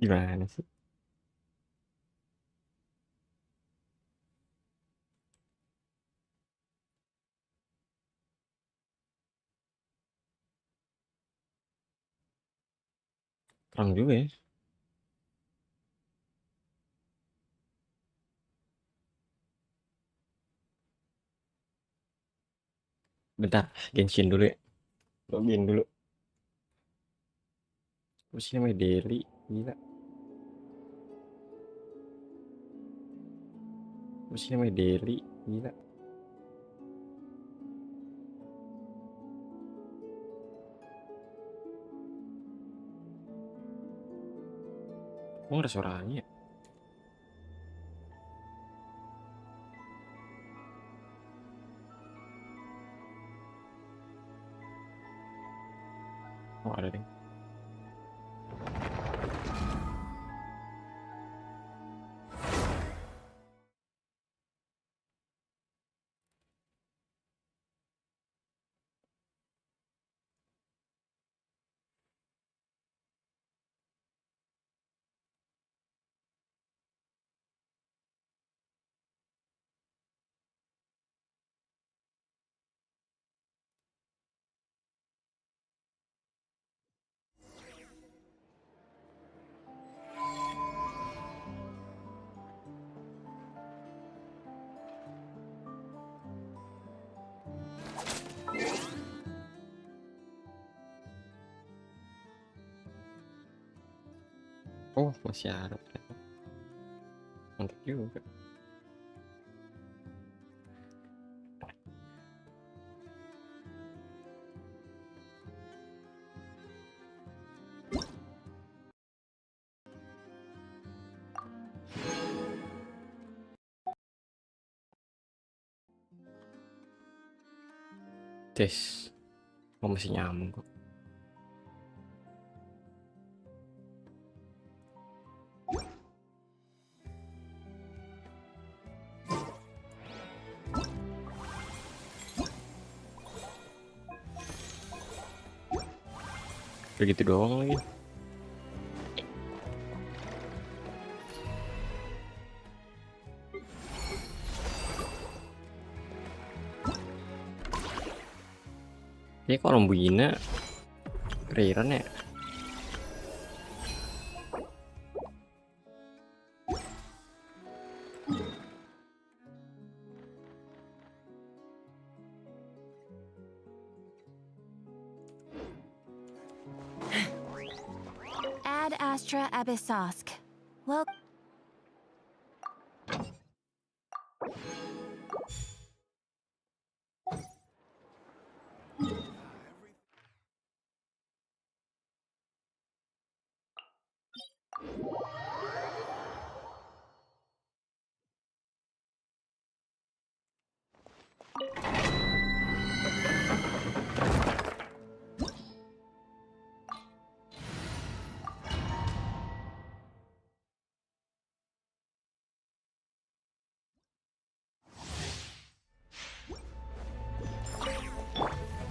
Gimana sih? Terang juga ya. Bentar, Genshin dulu ya. Login dulu. Apa sih namanya Daily? Gila. Apa sih namanya Daily? Gila. Kok ada suaranya? Oh ada deh. Oh masih ada. Mantap juga. Tes. Oh masih nyambung kok. Begitu doang lagi. Ya kok orang Buina Kirain ya. Ad Astra Abyssosk. Well,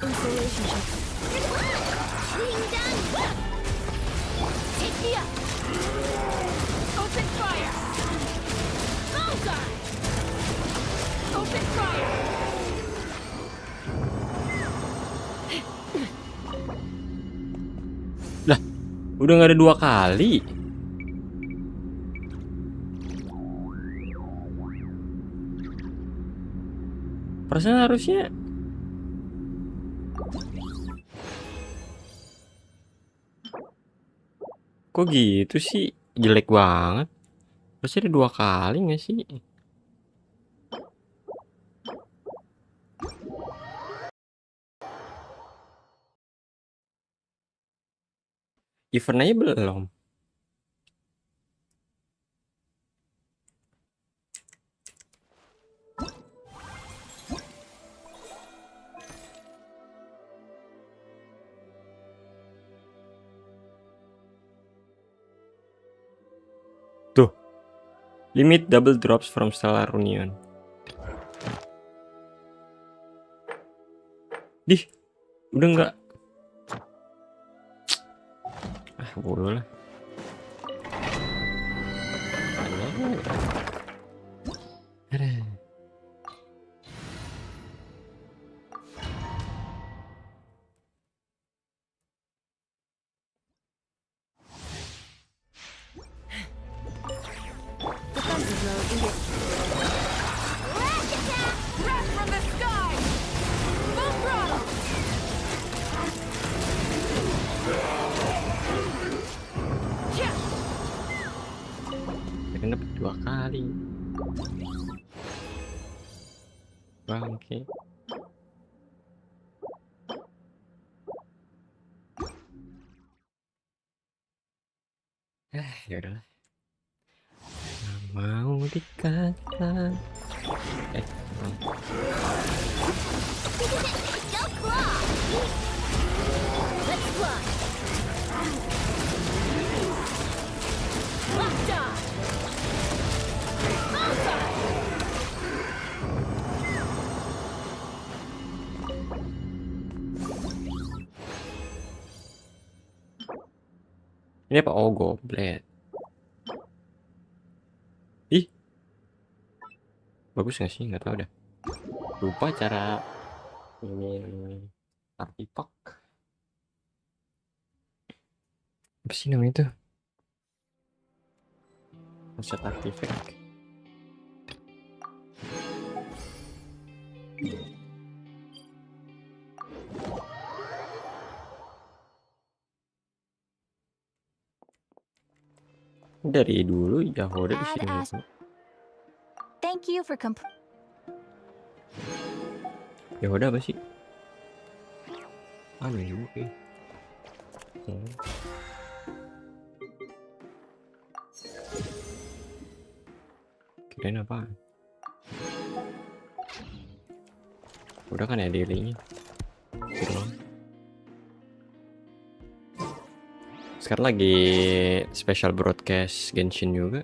relationship. Open fire! Bullseye! Open fire! Lah, udah nggak ada 2 kali. Perasaan harusnya kok gitu sih, jelek banget. Harusnya ada 2 kali nggak sih? Event aja belum. Tuh, limit double drops from Stellar Union. Dih, udah nggak. Ah, bodoh lah. ya? Aduh. Defensive mode engaged. Rash attack! Breath from the sky! Full throttle! Yeah! Kan dapat 2 kali. Bangke. Ya udahlah. Nggak mau dikata. Go claw! Let's fly! Lockjaw! Bullseye! Ini apa? Oh, goblet. Ih. Bagus nggak sih? Nggak tahu dah. Lupa cara ini artipak. Apa sih namanya itu? Set artifact. Dari dulu Yahoda di sini. Thank you for Yahoda apa sih? Aneh juga. Kirain apa? Udah kan ya dailynya. Sekarang lagi special broadcast Genshin juga.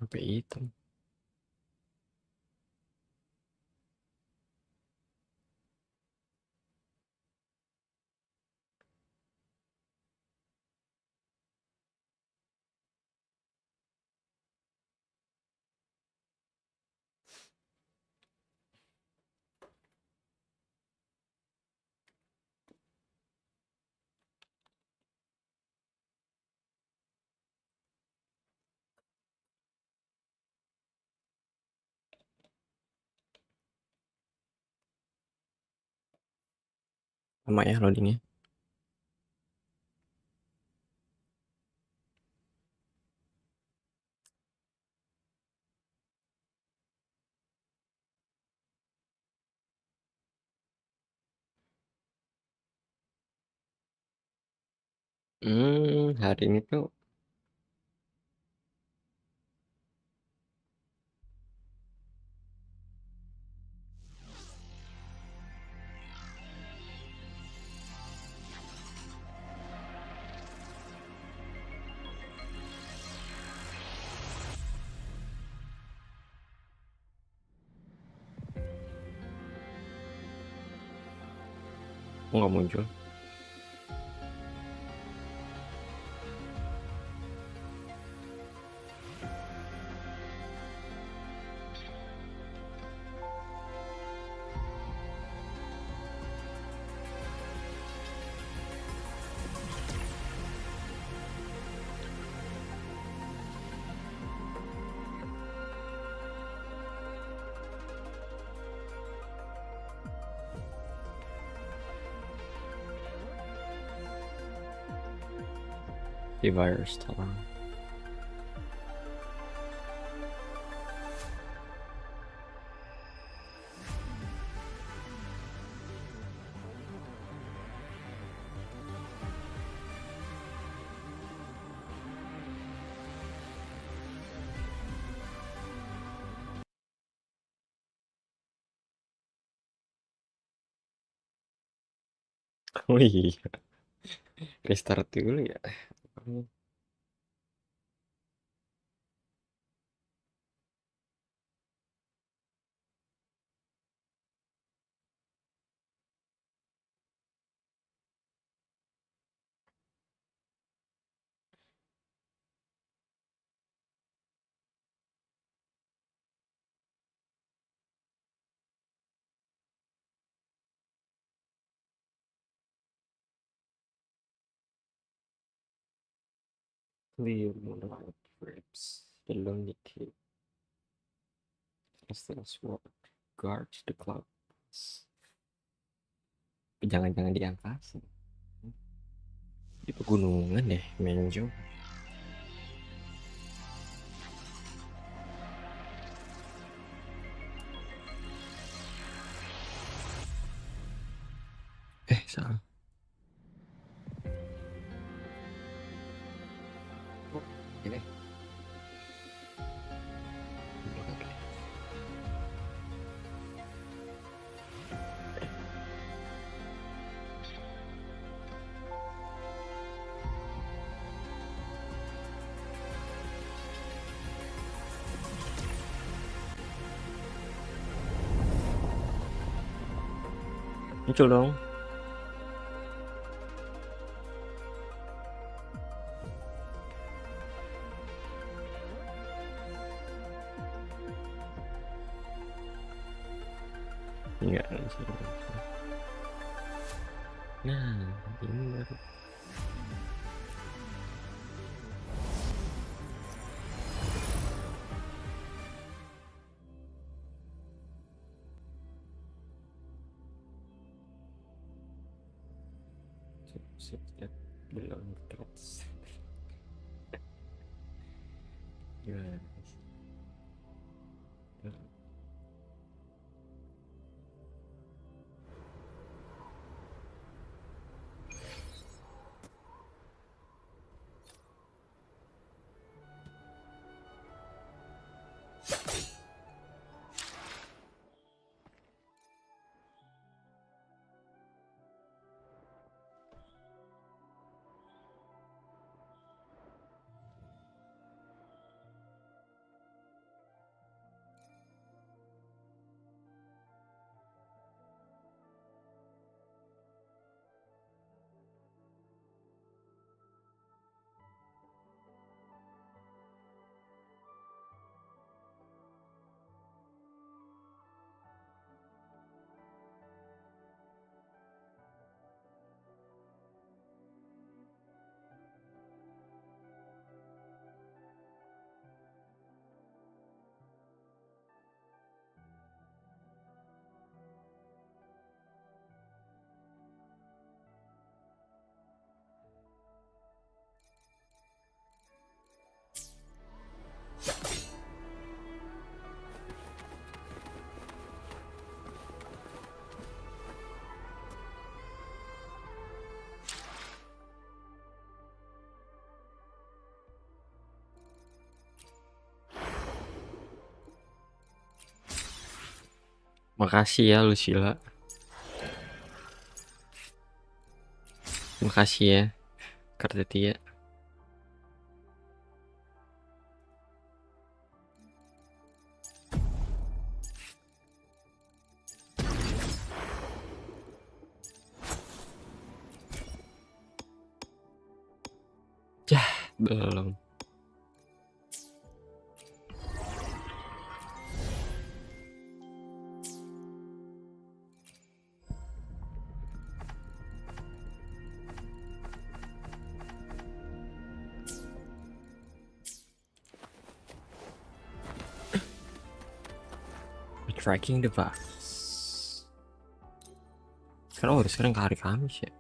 Apa hitam? Lama ya loadingnya. Hari ini tuh nggak muncul. Di virus tower. Oh iya, restart dulu ya. clear moonlight drips the lonely cave. Restless walk guards the clouds. Jangan-jangan di angkasa. Di pegunungan deh, Menjo. Salah. Oh, ini. Muncul dong. Enggak. Nah, ini baru. Siap belum terus. Gimana? Makasih ya Lucila. Makasih ya Kartetia. Belum. Tracking device. Sekarang ke hari Kamis ya.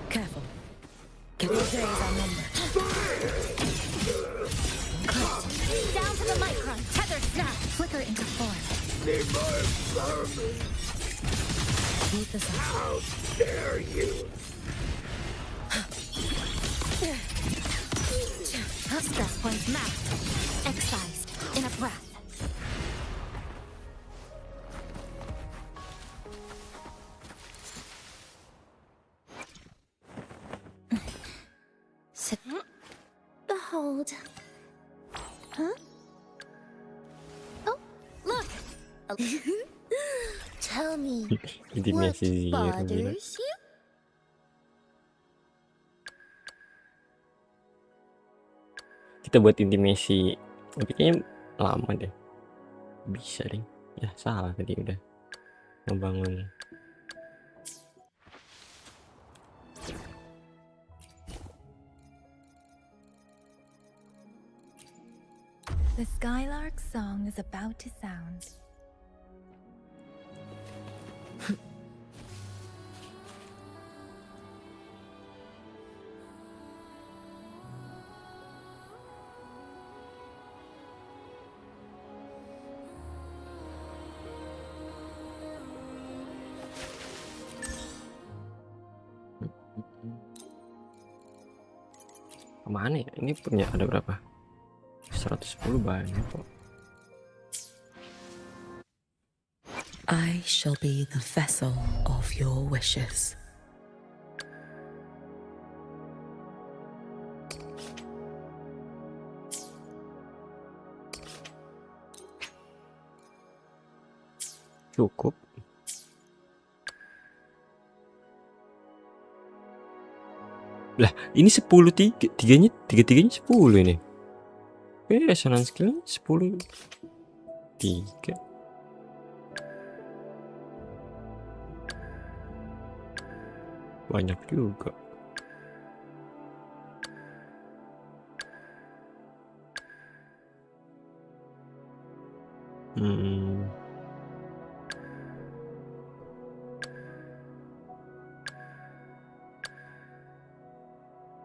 Careful. Your days are numbered. Down to the micron. Tether snap. Flicker into form. Beat the sun. How dare you! Stress points mapped. Excised. In a to behold. Huh? Oh, look! Tell me, what Intimasi zero gila. bothers you? Kita buat intimasi, tapi kayaknya lama deh. Bisa deh. Ya salah tadi udah membangun. The skylark's song is about to sound. Kemana ya? Ini punya ada berapa? 110 banyak kok. I shall be the vessel of your wishes. Cukup. Lah, ini 10 tiganya 10 ini. Resonance skill 10 3. Banyak juga.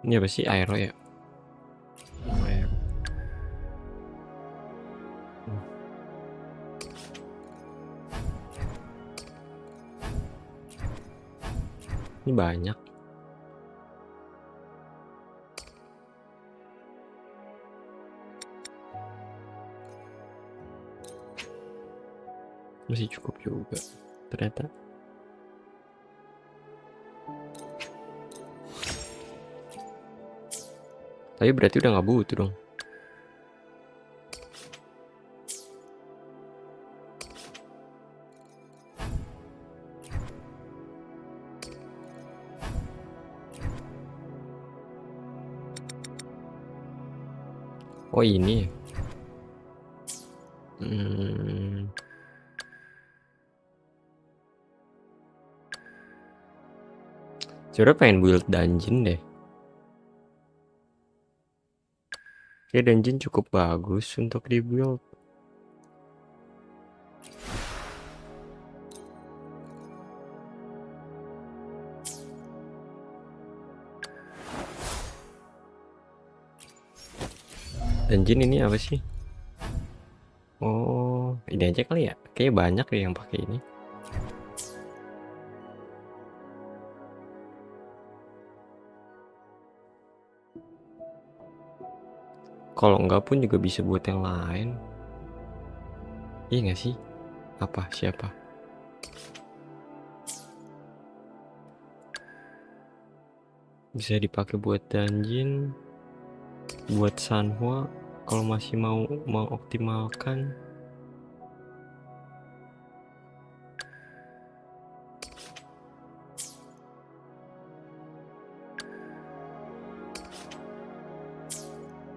Ini apa sih, aero ya? Aero. Ini banyak. Masih cukup juga ternyata. Tapi berarti udah nggak butuh dong. Oh ini. Sebenernya pengen build dungeon deh. Kayak dungeon cukup bagus untuk dibuild. Dungeon ini apa sih? Oh, ini aja kali ya. Kayaknya banyak deh yang pakai ini. Kalau enggak pun juga bisa buat yang lain. Iya nggak sih? Apa? Siapa? Bisa dipakai buat dungeon, buat sanhua. Kalau masih mau optimalkan.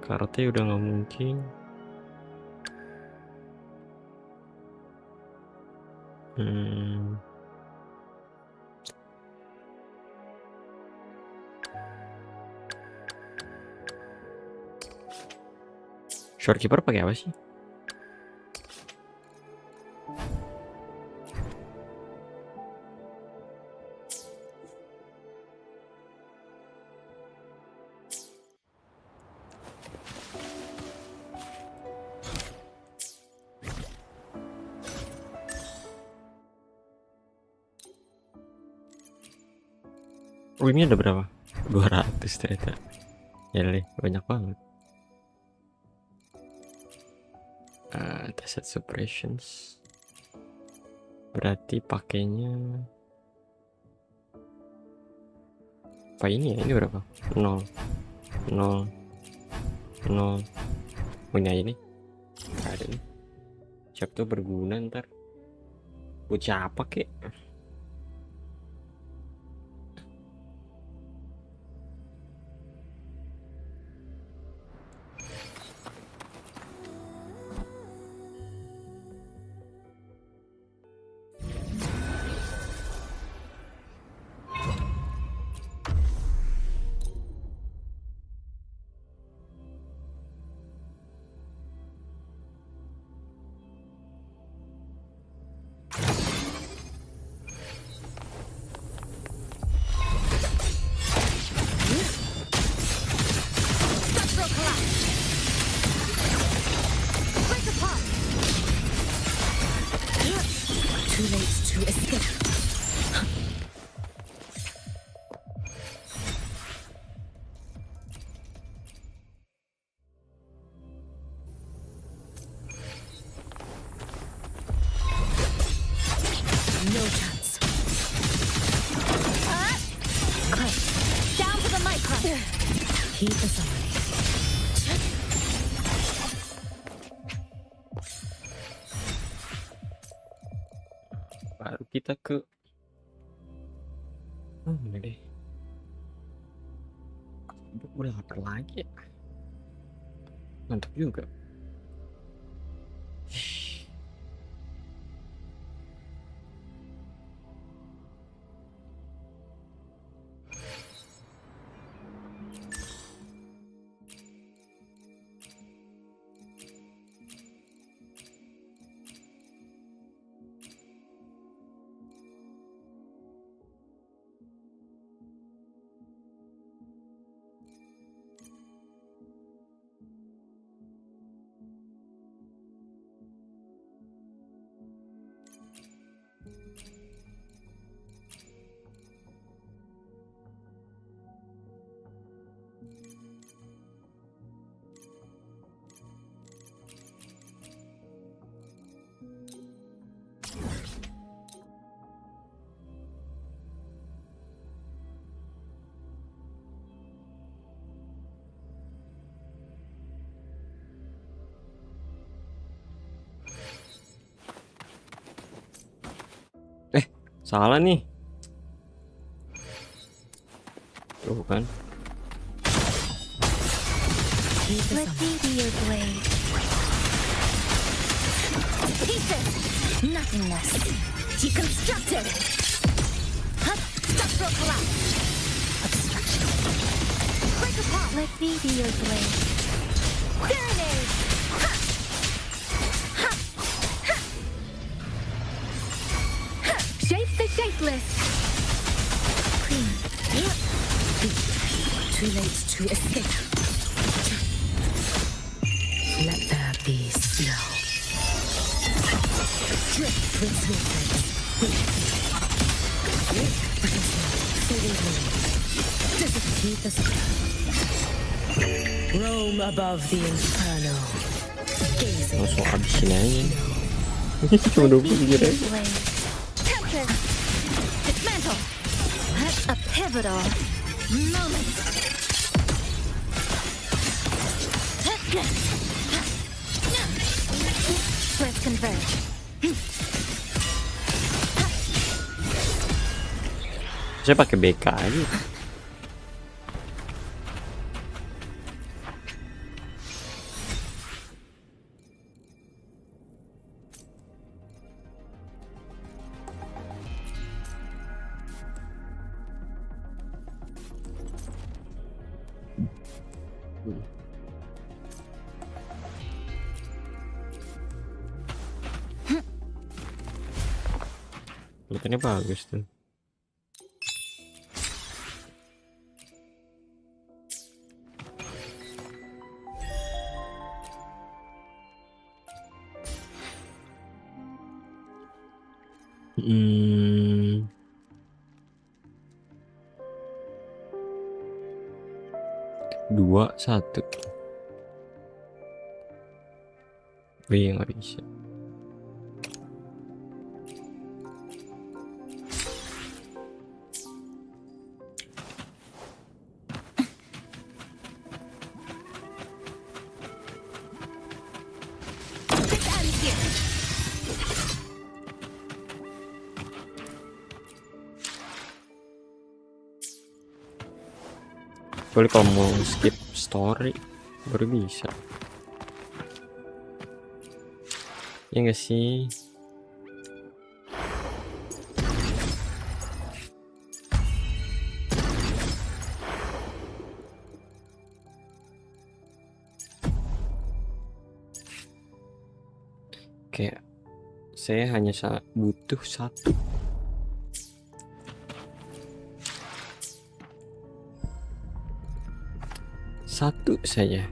Karate udah nggak mungkin. Shorekeeper pakai apa sih? Oh ini ada berapa? 200 ternyata. Ya deh, banyak banget. Set suppressions. Berarti pakainya apa ini ya? Ini berapa? 0. nol nol. Punya ini nggak ada nih. Siap tuh berguna ntar buat siapa kek. Structural collapse. Break apart. Too late to escape. No chance. Down to the micro. Keep us on. Baru kita ke ini deh. Udah lapar lagi ya. Mantap juga. Salah nih. Tuh kan. Let me be your blade. Pieces. Nothingness. Deconstructed. Structural collapse. Obstruction. Break apart. Let me be your blade. Grenade. Shape the shapeless. Clean. Too late to escape. Let there be snow. Drift with snowflakes. Fading away. Keep us roam above the inferno. Gazing Langsung at habisin the aja. snow. Cuma Let me 20 be kira. your blade. Tempest. Dismantle. A pivotal moment. Let's converge. Saya pakai BK aja. Kelihatannya bagus tuh. Dua satu. Wih, nggak bisa. Kecuali kalau mau skip story baru bisa. Ya nggak sih? Kayak saya hanya butuh satu. Satu saja.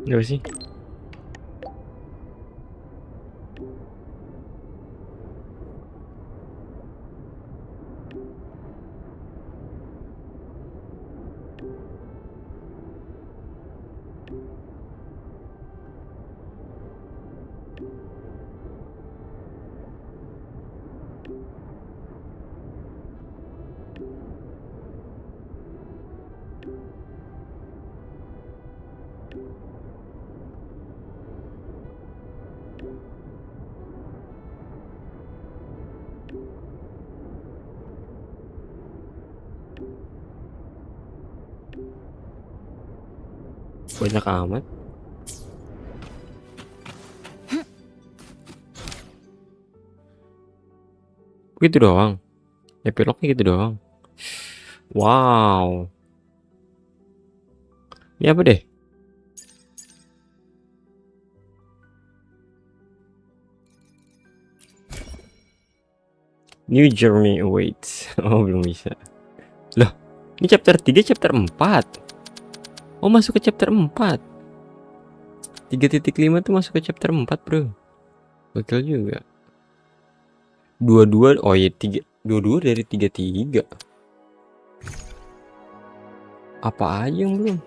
Gak sih? Banyak amat. Gitu doang. Epilognya gitu doang. Wow. Ini apa deh? New journey awaits. Oh, belum bisa. Loh, ini chapter 3, chapter 4. Oh, masuk ke chapter 4. 3.5 tuh masuk ke chapter 4, bro. Betul juga. 22, oh iya 3, 22 dari 33. Apa aja yang belum?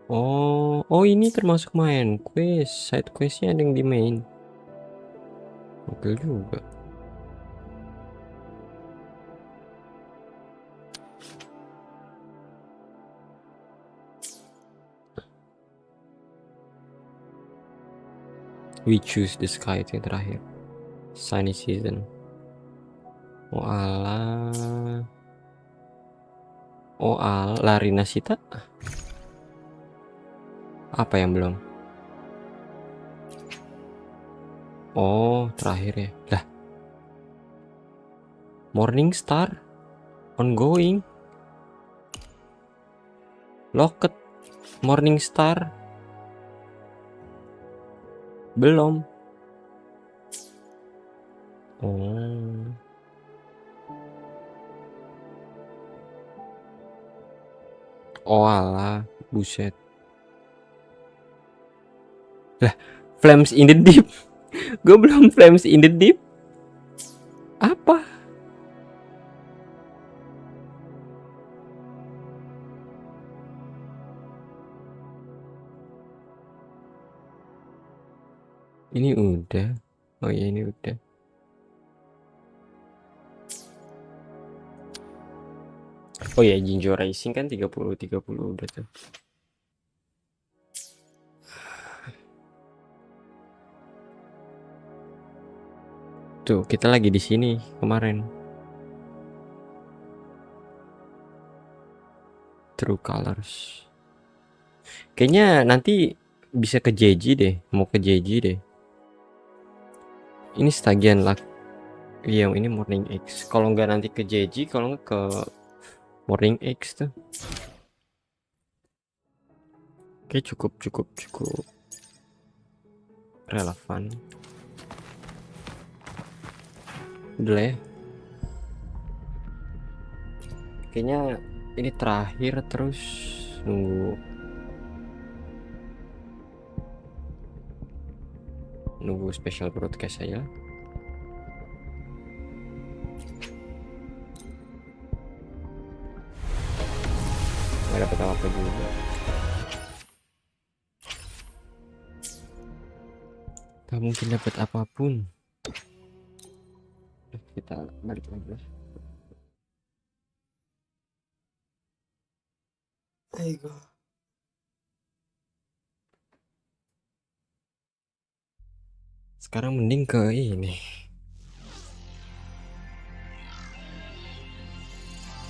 Oh ini termasuk main quest. Side questnya ada yang di main. Betul juga. We choose the sky itu yang terakhir. Sunny season. Oh ala. Oh ala. Larina Sita. Apa yang belum? Oh terakhir ya. Lah. Morning Star. Ongoing. Locket. Morning Star. Belum. Oh. Oh alah, buset. Lah, Flames in the Deep. Gue belum Flames in the Deep. Apa? Ini udah. Oh ya ini udah. Oh ya Jinjo Rising kan 30 udah tuh. Tuh, kita lagi di sini kemarin. True Colors. Kayaknya nanti bisa ke JJ deh, mau ke JJ deh. Ini stagian lah. Iya, ini Morning X. Kalau nggak nanti ke JJ, kalau nggak ke Morning X tuh. Oke, cukup relevan. Udah lah ya. Kayaknya ini terakhir terus nunggu special broadcast aja. nggak dapet apa-apa juga. Gak mungkin dapat apapun. Kita balik lagi lah. Ayo. Sekarang mending ke ini.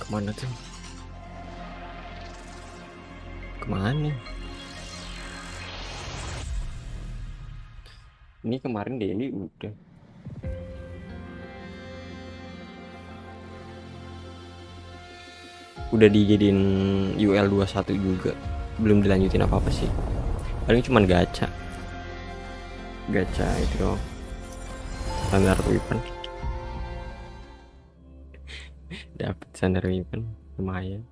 Kemana tuh? Kemana? Ini kemarin daily udah. Udah dijadiin UL 21 juga. Belum dilanjutin apa-apa sih. Paling cuman gacha. Gacha itu doang. Standar weapon. Dapat standar weapon lumayan.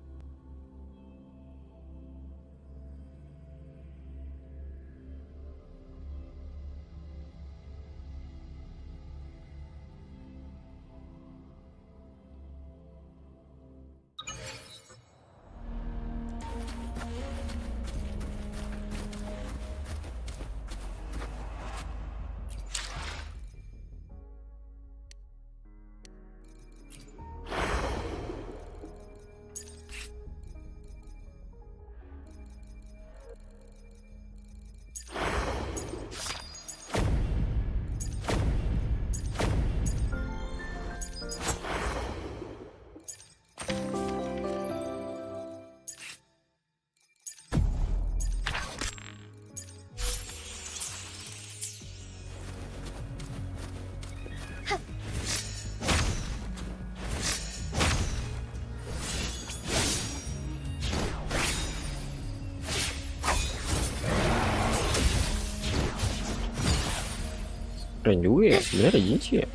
Keren juga ya sebenarnya Jinchi ya.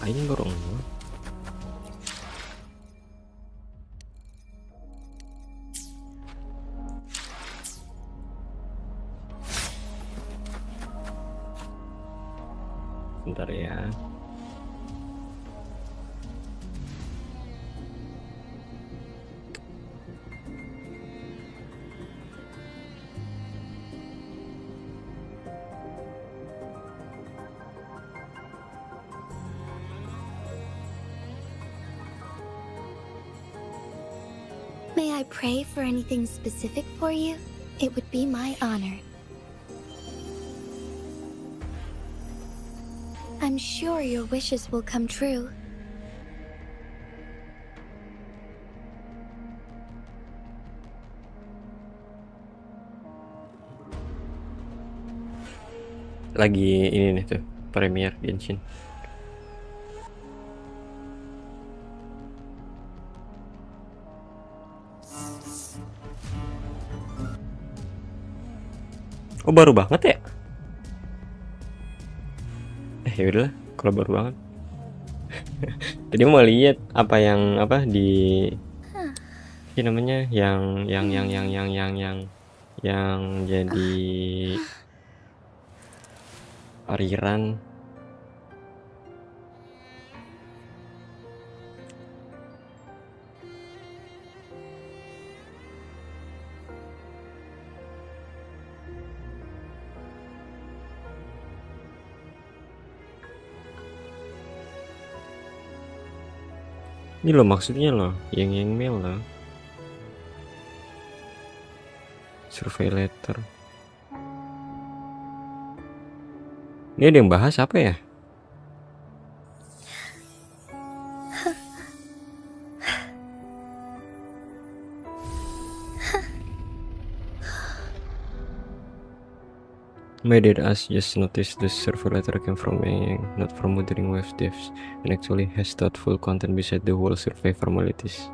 Kayaknya gorong. Bentar ya. May I pray for anything specific for you? It would be my honor. I'm sure your wishes will come true. Lagi ini nih tuh Premier Genshin. Oh baru banget ya? Ya udahlah kalau baru banget. Tadi mau lihat apa yang apa di ini namanya yang jadi ariran. Ini loh maksudnya loh, yang mail loh. Survey letter. Ini ada yang bahas apa ya? My dad us just noticed the survey letter came from Yangyang, not from Wuthering Wave devs, and actually has thoughtful content beside the whole survey formalities.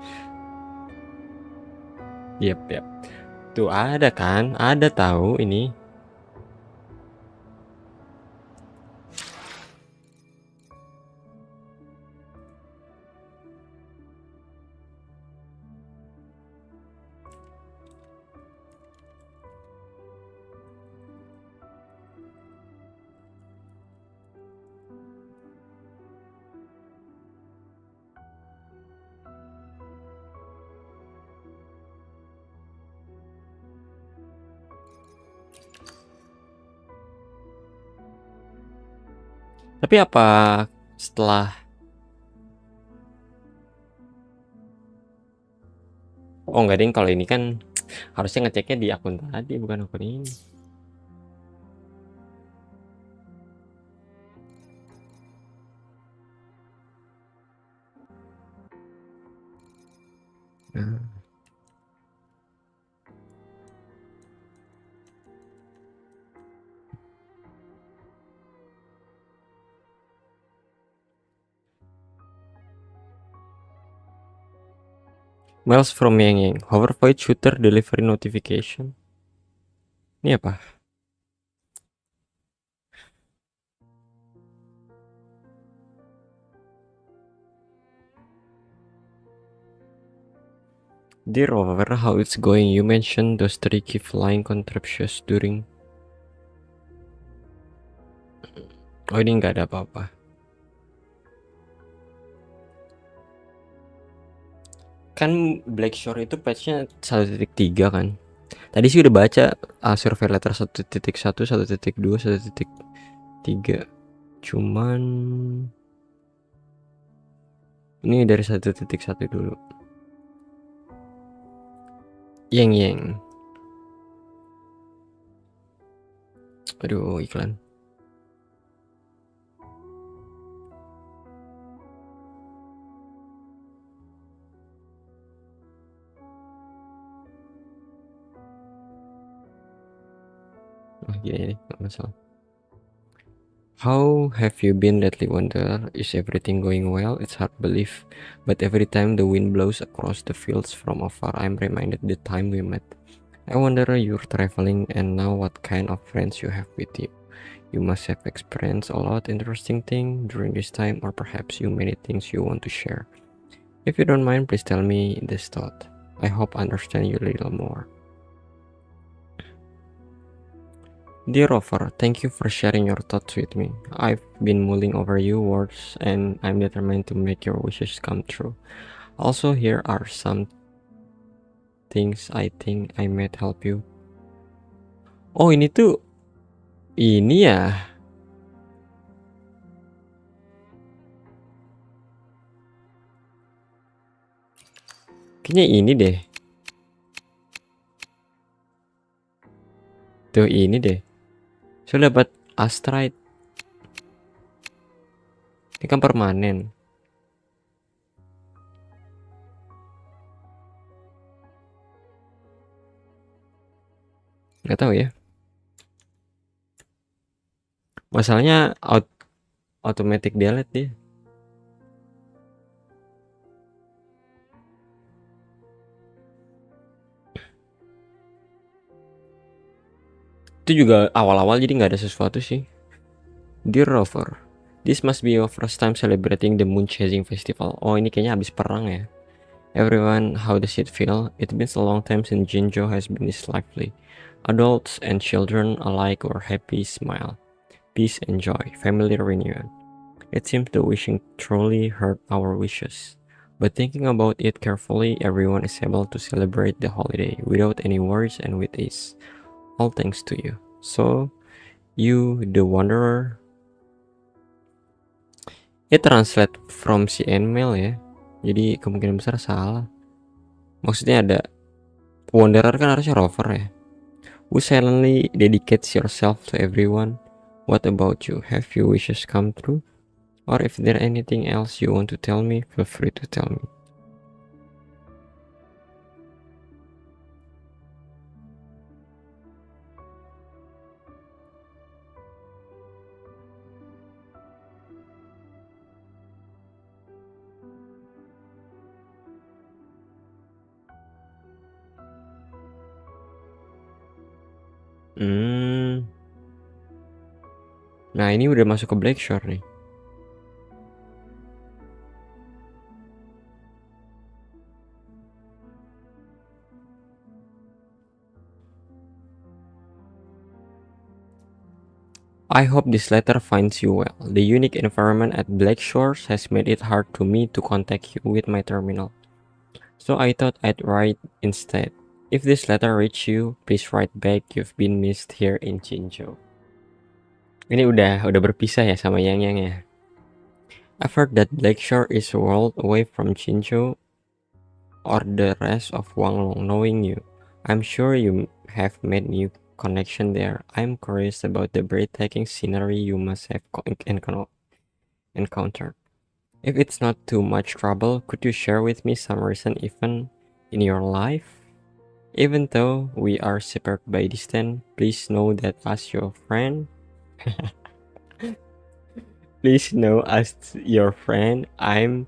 Yep. Tuh ada kan? Ada tahu ini. Tapi apa setelah oh enggak ding, kalau ini kan harusnya ngeceknya di akun tadi bukan akun ini. Nah. Mails from Yangyang. Hovervoid shooter delivery notification. Ini apa? Dear Rover, how it's going? You mentioned those tricky flying contraptions during. Oh ini nggak ada apa-apa. Kan Black Shore itu patchnya 1.3 kan. Tadi sih udah baca survei letter 1.1, 1.2, 1.3. Cuman ini dari 1.1 dulu. Yangyang. Aduh, iklan. Oh, gini nih, nggak masalah. How have you been lately, Wonder? Is everything going well? It's hard to believe, but every time the wind blows across the fields from afar, I'm reminded the time we met. I wonder you're traveling and now what kind of friends you have with you. You must have experienced a lot interesting thing during this time, or perhaps you many things you want to share. If you don't mind, please tell me this thought. I hope I understand you a little more. Dear Rover, thank you for sharing your thoughts with me. I've been mulling over your words and I'm determined to make your wishes come true. Also, here are some things I think I might help you. Oh, ini tuh ini ya. Kayaknya ini deh. Tuh ini deh. Saya dapat astrite. Ini kan permanen. Nggak tahu ya. Masalahnya automatic delete dia. Itu juga awal-awal jadi nggak ada sesuatu sih. Dear Rover, this must be your first time celebrating the Moon Chasing Festival. Oh ini kayaknya habis perang ya. Everyone, how does it feel? It's been a long time since Jinjo has been this lively. Adults and children alike were happy, smile, peace and joy, family reunion. It seems the wishing truly heard our wishes. But thinking about it carefully, everyone is able to celebrate the holiday without any worries and with ease. All thanks to you. So, you, the wanderer. It translate from CN mail ya. Jadi kemungkinan besar salah. Maksudnya ada wanderer kan harusnya rover ya. Who silently dedicates yourself to everyone. What about you? Have your wishes come true? Or if there anything else you want to tell me, feel free to tell me. Nah ini udah masuk ke Black Shore nih. I hope this letter finds you well. The unique environment at Black Shores has made it hard to me to contact you with my terminal. So I thought I'd write instead. If this letter reaches you, please write back. You've been missed here in Jinjo. Ini udah berpisah ya sama Yangyang ya. I've heard that Glacio is a world away from Jinzhou or the rest of Huanglong. Knowing you, I'm sure you have made new connection there. I'm curious about the breathtaking scenery you must have encountered. If it's not too much trouble, could you share with me some recent event in your life? Even though we are separated by distance, please know that as your friend, I'm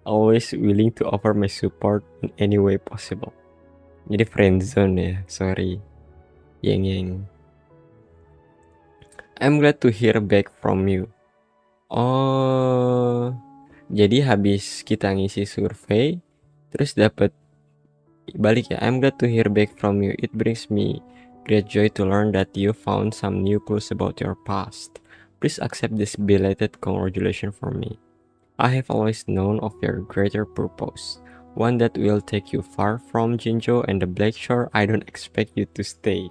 always willing to offer my support in any way possible. Jadi friendzone ya, sorry. Yang. I'm glad to hear back from you. Oh, jadi habis kita ngisi survei, terus dapat balik ya. I'm glad to hear back from you. It brings me great joy to learn that you found some new clues about your past. Please accept this belated congratulations from me. I have always known of your greater purpose, one that will take you far from Jinzhou and the Black Shore. I don't expect you to stay,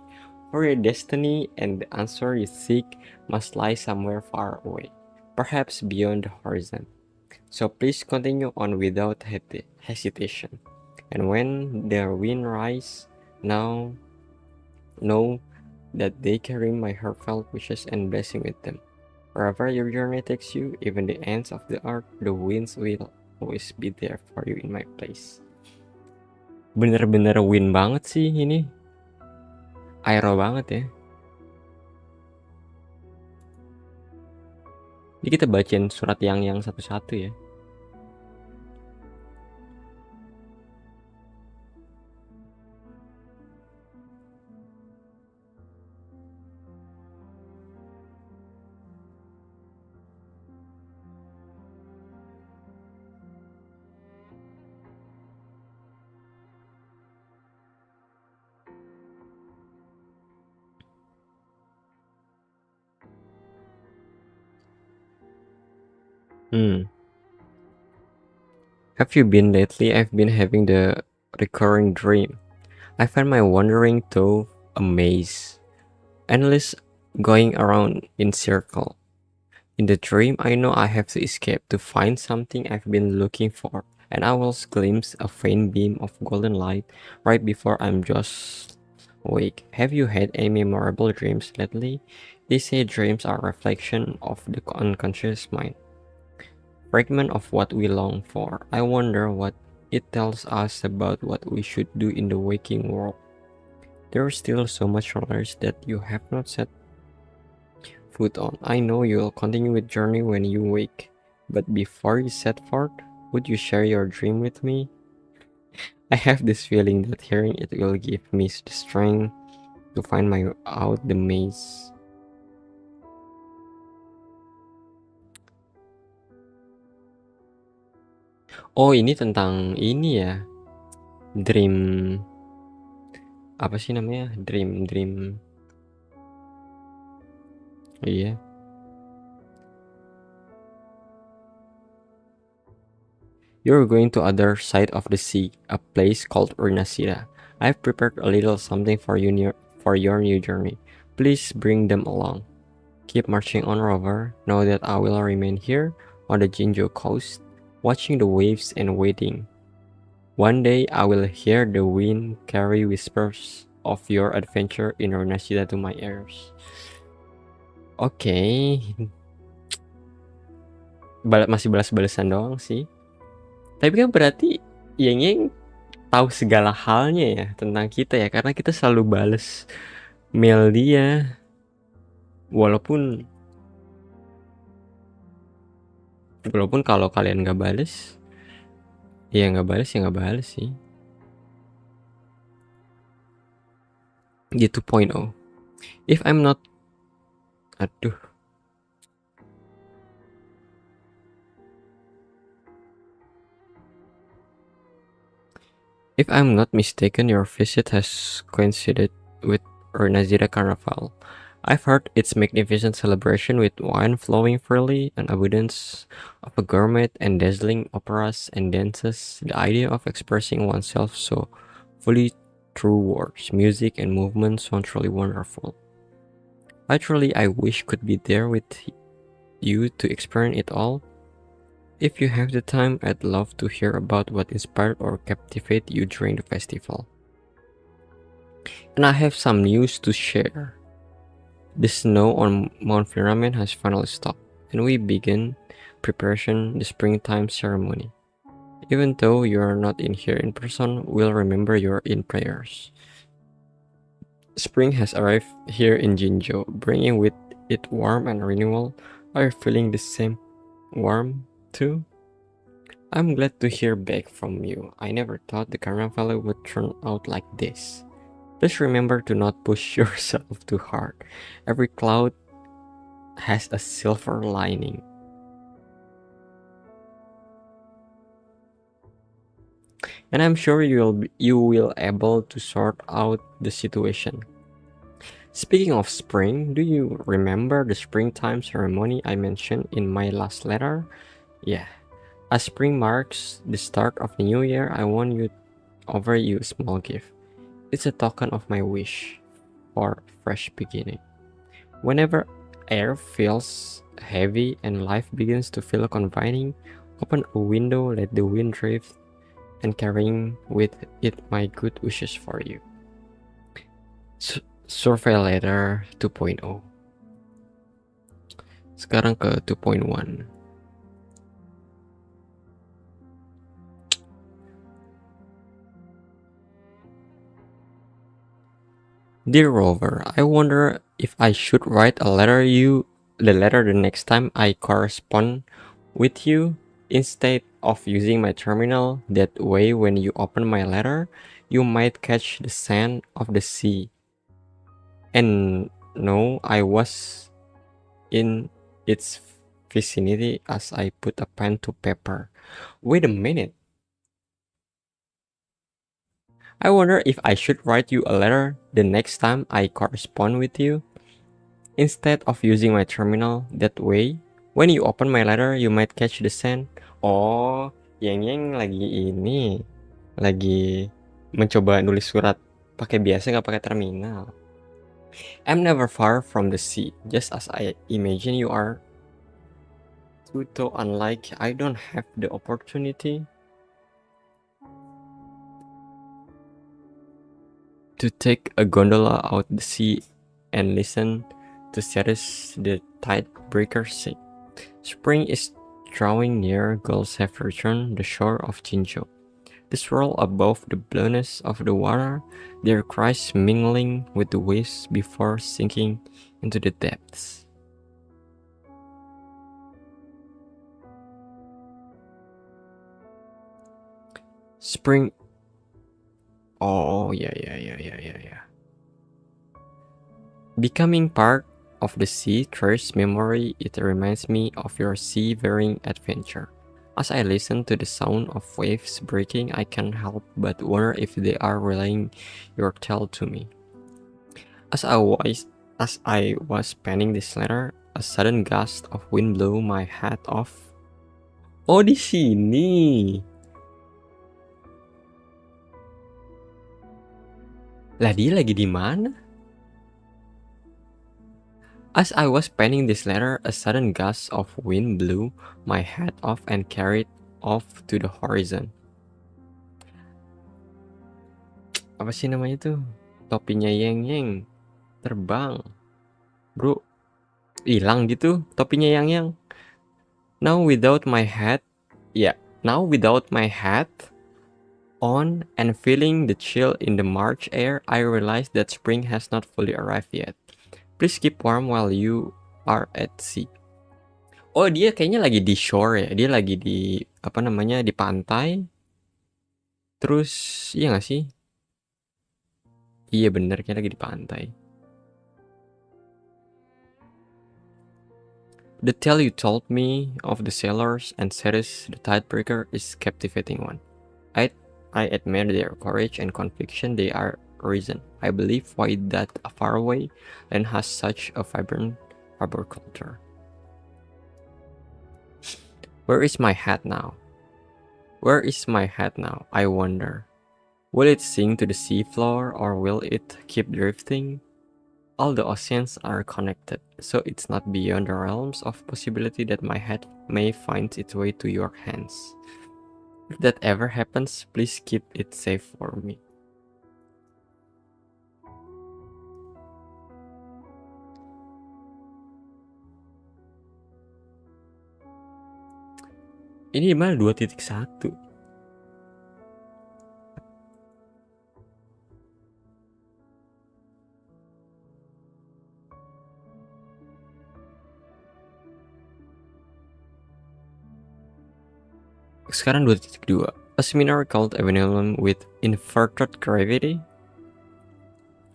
for your destiny and the answer you seek must lie somewhere far away, perhaps beyond the horizon. So please continue on without hesitation. And when their wind rise, now know that they carry my heartfelt wishes and blessing with them. Wherever your journey takes you, even the ends of the earth, the winds will always be there for you in my place. Bener-bener win banget sih ini. Aero banget ya. Jadi kita bacain surat yang satu-satu ya. Have you been lately? I've been having the recurring dream. I find my wandering through a maze, endless going around in circle. In the dream, I know I have to escape to find something I've been looking for, and I will glimpse a faint beam of golden light right before I'm just awake. Have you had any memorable dreams lately? They say dreams are a reflection of the unconscious mind, fragment of what we long for. I wonder what it tells us about what we should do in the waking world. There is still so much knowledge that you have not set foot on. I know you'll continue with journey when you wake, but before you set forth, would you share your dream with me? I have this feeling that hearing it will give me the strength to find my out the maze. Oh, ini tentang ini ya. Dream apa sih namanya? Dream. Iya. You're going to other side of the sea, a place called Urnasira. I've prepared a little something for your new journey. Please bring them along. Keep marching on, rover. Know that I will remain here on the Jinzhou coast, watching the waves and waiting. One day I will hear the wind carry whispers of your adventure in Urnasira to my ears. Oke. Masih balas-balasan doang sih. Tapi kan berarti Yangyang tahu segala halnya ya tentang kita ya, karena kita selalu bales mail dia. Walaupun kalau kalian nggak bales, ya nggak bales sih. Gitu 2.0. If I'm not, aduh. If I'm not mistaken, your visit has coincided with Urnasira Carnival. I've heard its magnificent celebration with wine flowing freely, an abundance of a gourmet and dazzling operas and dances. The idea of expressing oneself so fully through words, music, and movement sounds truly wonderful. Actually, I wish could be there with you to experience it all. If you have the time, I'd love to hear about what inspired or captivated you during the festival. And I have some news to share. The snow on Mount Firament has finally stopped, and we begin preparation the springtime ceremony. Even though you are not in here in person, we'll remember you in prayers. Spring has arrived here in Jinzhou, bringing with it warmth and renewal. Are you feeling the same warmth too? I'm glad to hear back from you. I never thought the carnival would turn out like this. Just remember to not push yourself too hard. Every cloud has a silver lining. And I'm sure you will able to sort out the situation. Speaking of spring, do you remember the springtime ceremony I mentioned in my last letter? Yeah. As spring marks the start of the new year, I want you offer you a small gift. It's a token of my wish for a fresh beginning. Whenever air feels heavy and life begins to feel confining, open a window, let the wind drift, and carrying with it my good wishes for you. Survey letter 2.0. Sekarang ke 2.1. Dear Rover, I wonder if I should write the letter the next time I correspond with you instead of using my terminal. That way, when you open my letter, you might catch the sand of the sea and know I was in its vicinity as I put a pen to paper. Wait a minute. I wonder if I should write you a letter the next time I correspond with you instead of using my terminal. That way, when you open my letter, you might catch the sand. Oh, Yangyang lagi mencoba nulis surat pakai biasa nggak pakai terminal. I'm never far from the sea, just as I imagine you are. Though unlike I don't have the opportunity to take a gondola out the sea and listen to Ceres the tidebreaker sing. Spring is drawing near. Gulls have returned the shore of Jinzhou. They swirl above the blueness of the water, their cries mingling with the waves before sinking into the depths. Spring. Oh, yeah. Becoming part of the sea treasures memory. It reminds me of your seafaring adventure. As I listen to the sound of waves breaking, I can't help but wonder if they are relaying your tale to me. As I was penning this letter, a sudden gust of wind blew my hat off. Oh, di sini. Lah, dia lagi di mana? As I was penning this letter, a sudden gust of wind blew my hat off and carried off to the horizon. Apa sih namanya tuh? Topinya Yangyang terbang, bro. Hilang gitu topinya Yangyang. Now without my hat on and feeling the chill in the March air, I realized that spring has not fully arrived yet. Please keep warm while you are at sea. Oh, dia kayaknya lagi di shore ya. Dia lagi di di pantai. Terus iya nggak sih? Iya bener, kayaknya lagi di pantai. The tale you told me of the sailors and Ceres the tidebreaker is captivating one. I admire their courage and conviction. They are reason, I believe, why that faraway land has such a vibrant harbor culture. Where is my hat now? I wonder. Will it sink to the sea floor or will it keep drifting? All the oceans are connected, so it's not beyond the realms of possibility that my head may find its way to your hands. If that ever happens, please keep it safe for me. Ini malah 2.1. Sekarang 2.2. A seminar called Evangelism with Inverted Gravity.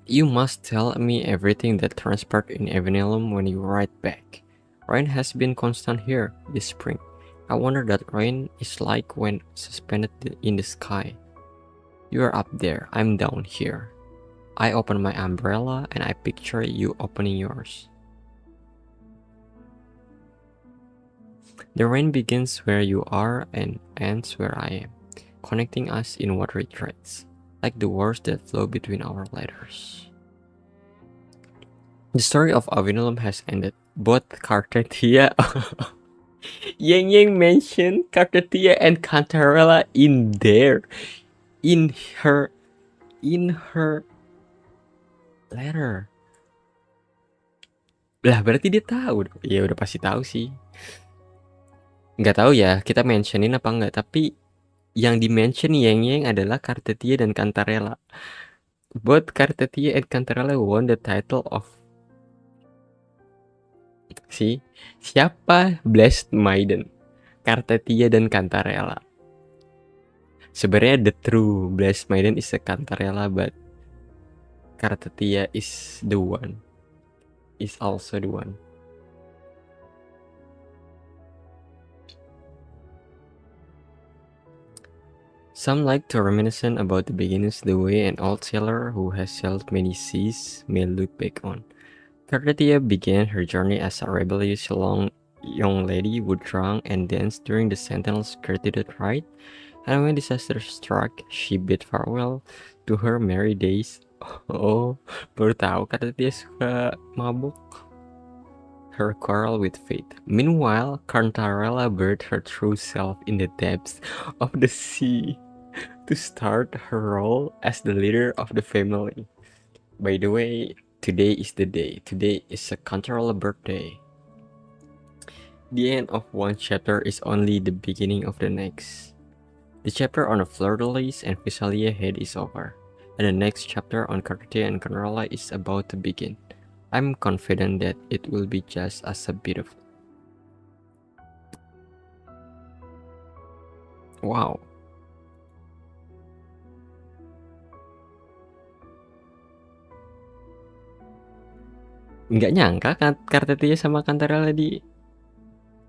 You must tell me everything that transpired in Evangelism when you write back. Rain has been constant here this spring. I wonder what rain is like when suspended in the sky. You are up there, I'm down here. I open my umbrella and I picture you opening yours. The rain begins where you are and ends where I am, connecting us in watery threads, like the words that flow between our letters. The story of Avinulum has ended. Both Cartetia Yangyang mentioned Cartetia and Cantarella in there. In her letter. Lah berarti dia tahu. Ya udah pasti tahu sih. Nggak tahu ya kita mentionin apa enggak, tapi yang di-mention Yangyang adalah Cartetia dan Cantarella. Both Cartetia and Cantarella won the title of siapa Blessed Maiden? Cartetia dan Cantarella. Sebenarnya the true Blessed Maiden is a Cantarella, but Cartetia is the one. Is also the one. Some like to reminisce about the beginnings the way an old sailor who has sailed many seas may look back on. Cartetia began her journey as a rebellious young lady who drank and danced during the Sentinel's courted rite, and when disaster struck, she bid farewell to her merry days. Oh, baru tahu Cartetia suka mabuk. Her quarrel with fate. Meanwhile, Cantarella buried her true self in the depths of the sea to start her role as the leader of the family. By the way, today is the day. Today is a Cantarella birthday. The end of one chapter is only the beginning of the next. The chapter on the Fleur-de-Lis and Visalia head is over, and the next chapter on Cartetia and Cantarella is about to begin. I'm confident that it will be just as beautiful. Wow. Nggak nyangka kan Cartetia sama Cantarella di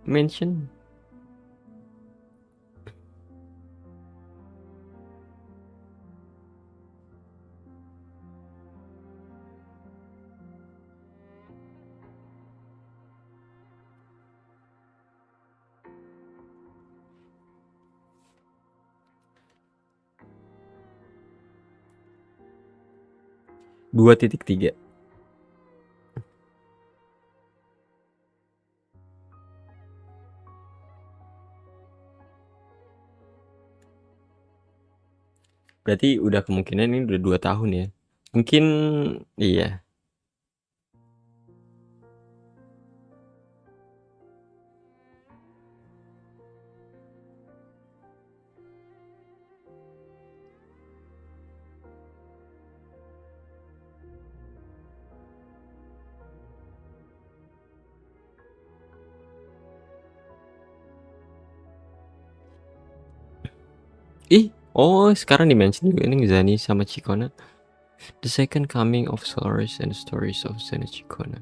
mention. Dua titik tiga. Berarti udah kemungkinan ini udah 2 tahun ya. Mungkin iya. Oh sekarang di-mention juga nih Zani sama Chikona. The second coming of Solaris and the stories of Zani Chikona.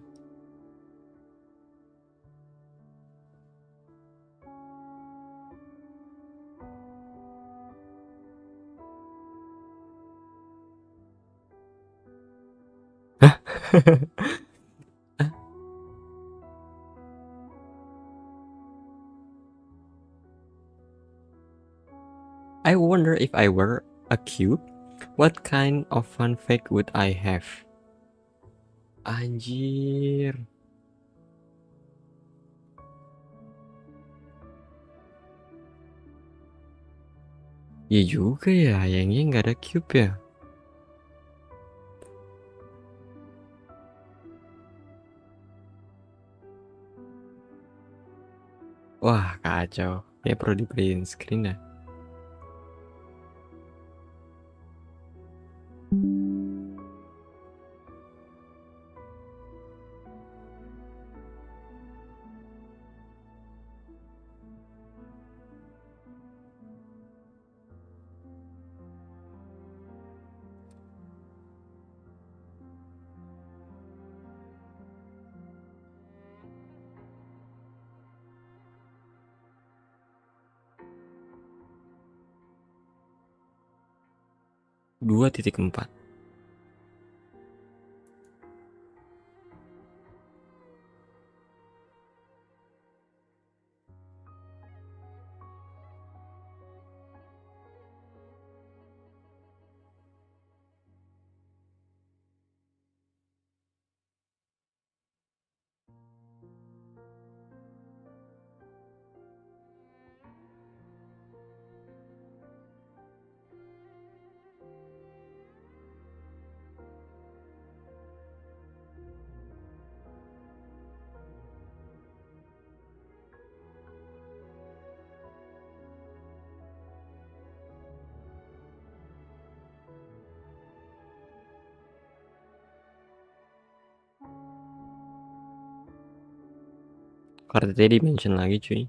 I wonder if I were a cube, what kind of fun fact would I have? Anjir. Ya juga ya, Yangyang nggak ada cube ya. Wah, kacau. Ya perlu di print screen ya. Dua titik empat. Kartu tadi mention lagi cuy.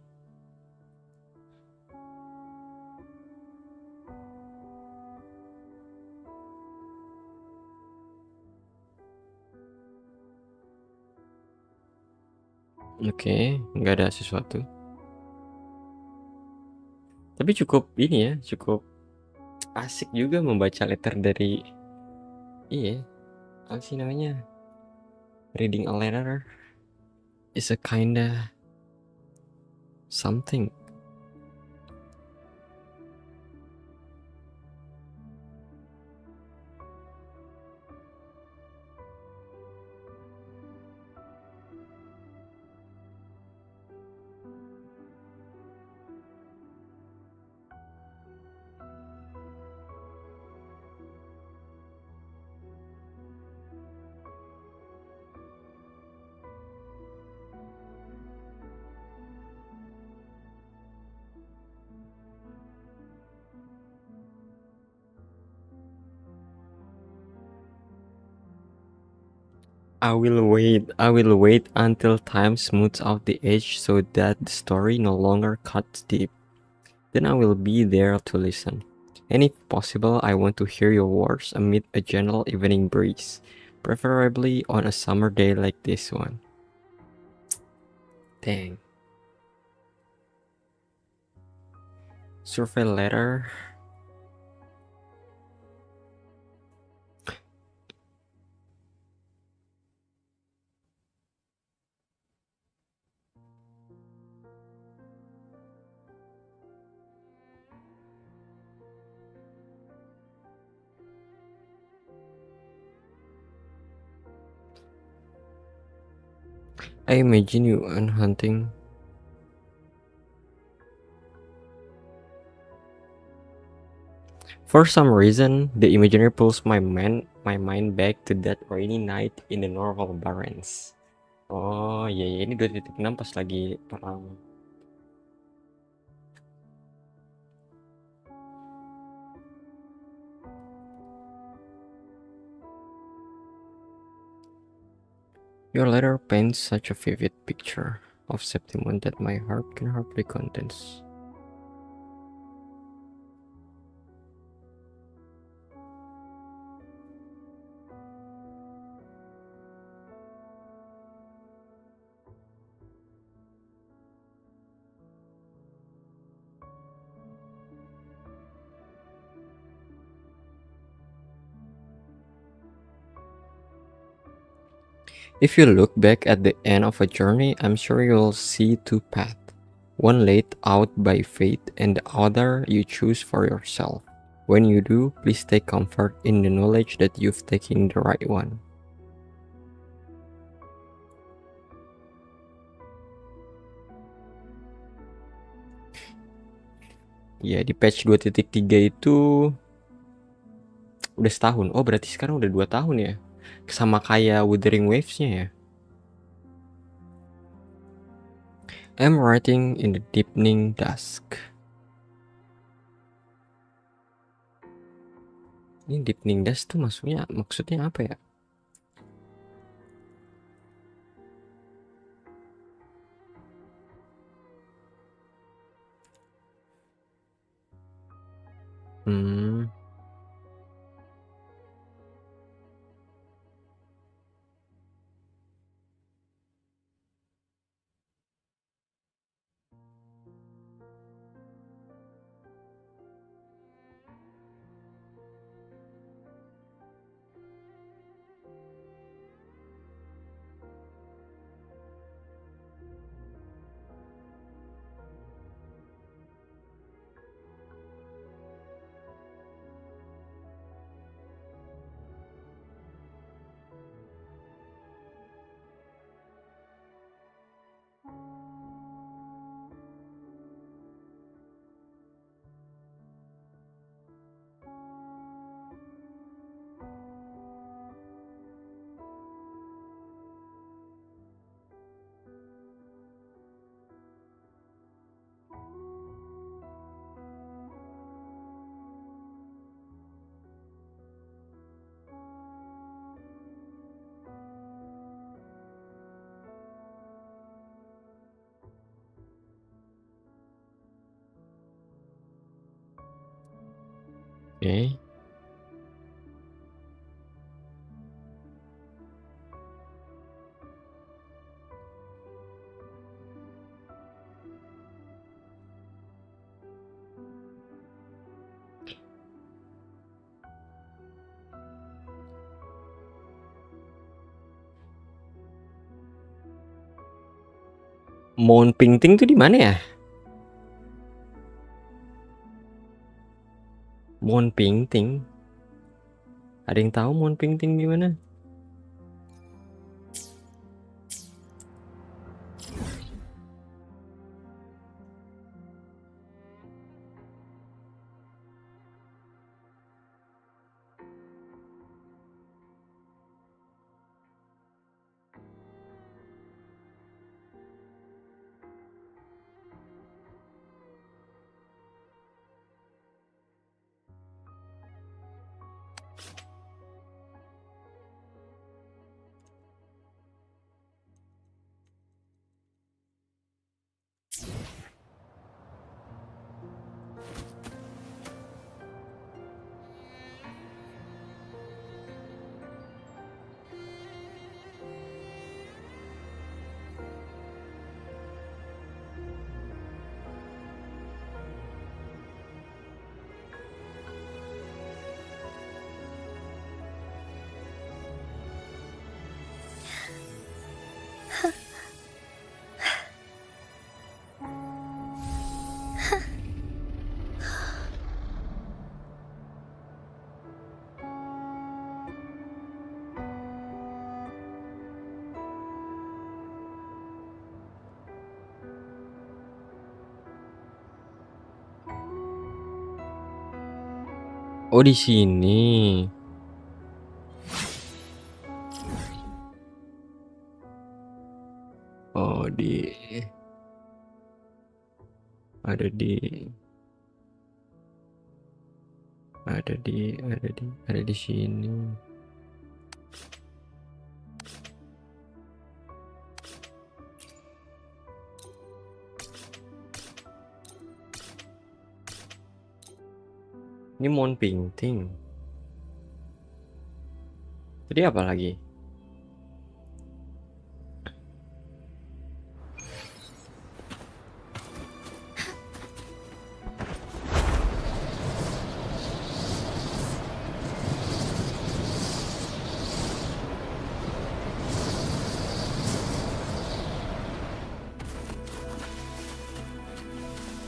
Oke, nggak ada sesuatu. Tapi cukup ini ya, cukup asik juga membaca letter dari apa sih namanya? Reading a letter is a kinda something. I will wait until time smooths out the edge so that the story no longer cuts deep. Then I will be there to listen. And if possible, I want to hear your words amid a gentle evening breeze, preferably on a summer day like this one. Dang. Survey letter. I imagine you on hunting. For some reason, the imagery pulls my mind back to that rainy night in the Norval Barrens. Oh iya, iya ini 2.6 pas lagi perang. Your letter paints such a vivid picture of Septimon that my heart can hardly condense. If you look back at the end of a journey, I'm sure you'll see two paths. One laid out by fate and the other you choose for yourself. When you do, please take comfort in the knowledge that you've taken the right one. Ya di patch 2.3 itu udah setahun. Oh berarti sekarang udah 2 tahun ya. Sama kayak Wuthering Wavesnya ya. I'm writing in the deepening dusk. Ini deepening dusk tuh maksudnya apa ya? Hmm. Oke. Mount Pingting tuh di mana ya? Mount Pingting. Ada yang tahu Mount Pingting di mana? Oh di sini. Oh ada di sini. Ini Mount Pingting. Tadi apa lagi?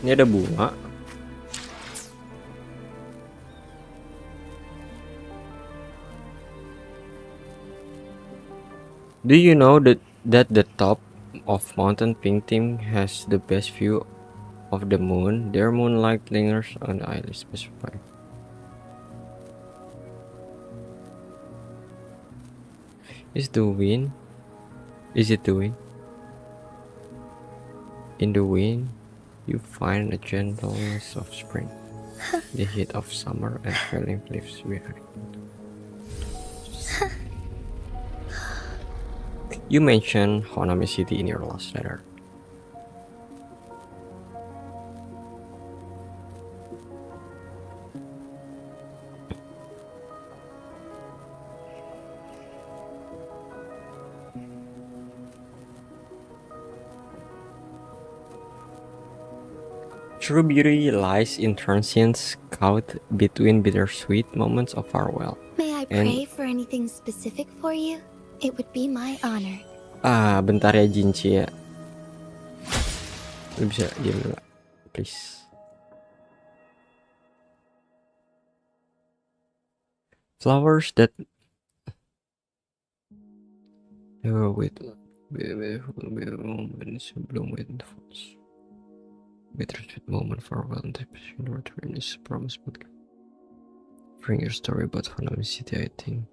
Ini ada bunga. Do you know that the top of Mountain Pingting has the best view of the moon. Their moonlight lingers on the eyelids. Specify. Is it the wind? In the wind, you find the gentleness of spring, the heat of summer, and falling leaves behind. You mentioned Honami City in your last letter. True beauty lies in transience caught between bittersweet moments of farewell. May I And- pray for anything specific for you? It would be my honor. Bentar ya Jinchi ya. Lu bisa diam dulu, please. Flowers that with sebelum with falls. Bittersweet moment farewell and return is promise but bring your story about Honami City, I think.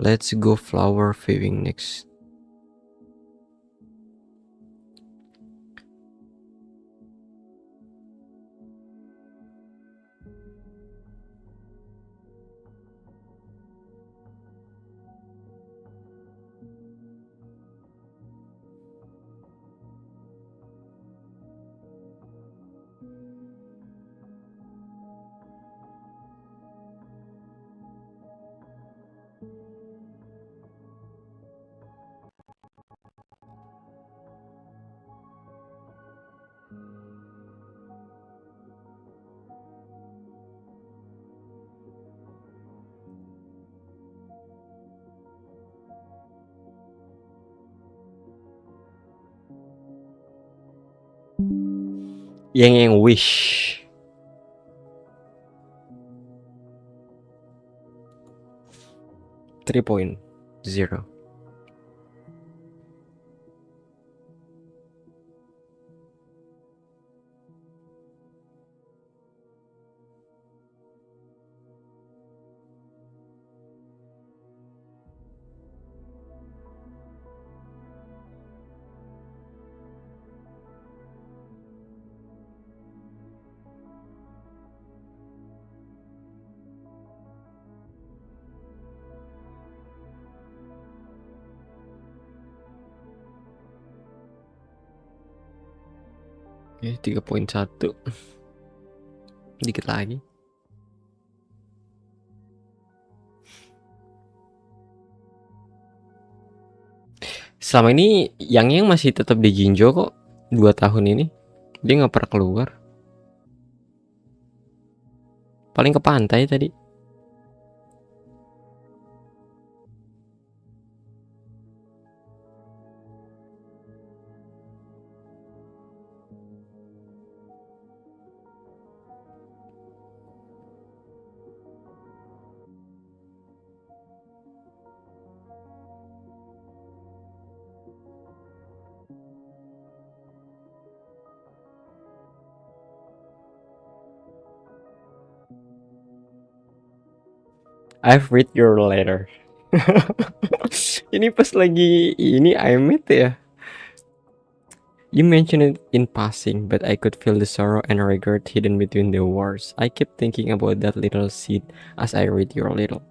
Let's go flower viewing next. Yangyang wish. .0. Oke, 3.1. Dikit lagi. Selama ini Yangyang masih tetap di Jinjo kok. 2 tahun ini dia nggak pernah keluar. Paling ke pantai tadi. I've read your letter. Ini pas lagi ini I met ya. You mentioned it in passing, but I could feel the sorrow and regret hidden between the words. I kept thinking about that little seed as I read your little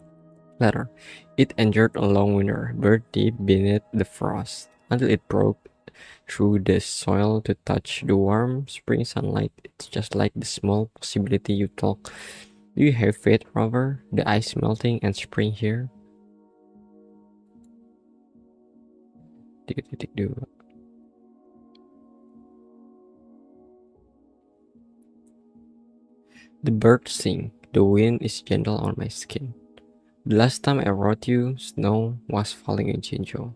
letter. It endured a long winter, buried deep beneath the frost, until it broke through the soil to touch the warm spring sunlight. It's just like the small possibility you talk. Do you have faith, Rover? The ice melting and spring here? 3.2. The birds sing. The wind is gentle on my skin. The last time I wrote you, snow was falling in Jinjo.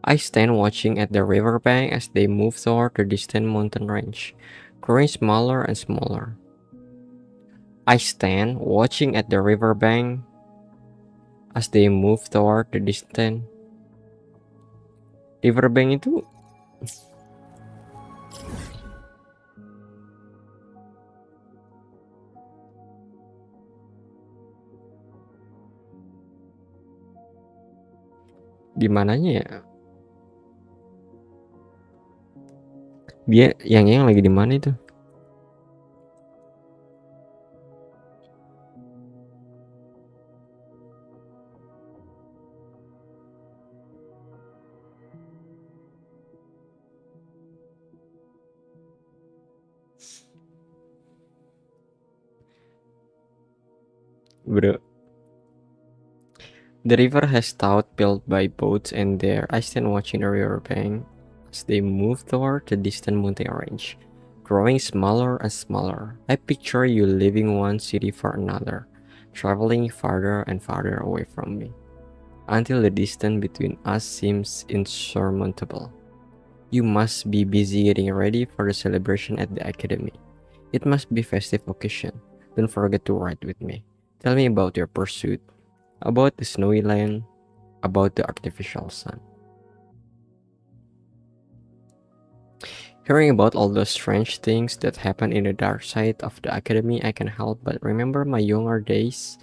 I stand watching at the riverbank as they move toward the distant mountain range, growing smaller and smaller. I stand watching at the riverbank as they move toward the distant. Riverbank itu di mananya ya? Dia yang lagi di mana itu? Bro. The river has stout built by boats, and there I stand watching the riverbank as they move toward the distant mountain range, growing smaller and smaller. I picture you leaving one city for another, traveling farther and farther away from me, until the distance between us seems insurmountable. You must be busy getting ready for the celebration at the academy. It must be festive occasion. Don't forget to ride with me. Tell me about your pursuit, about the snowy land, about the artificial sun. Hearing about all those strange things that happen in the dark side of the academy, I can help but remember my younger days.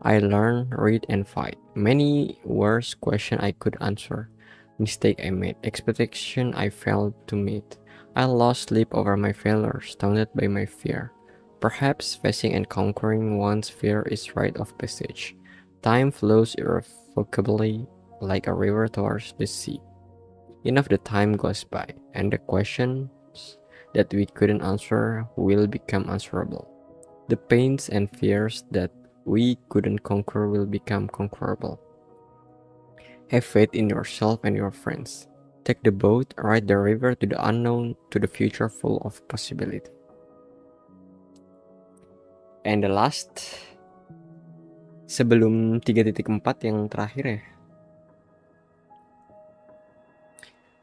I learned, read, and fight. Many worse questions I could answer, mistake I made, expectation I failed to meet. I lost sleep over my failures, stunted by my fear. Perhaps facing and conquering one's fear is rite of passage. Time flows irrevocably like a river towards the sea. Enough the time goes by, and the questions that we couldn't answer will become answerable. The pains and fears that we couldn't conquer will become conquerable. Have faith in yourself and your friends. Take the boat, ride the river to the unknown, to the future full of possibility. And the last, sebelum 3.4 yang terakhir ya.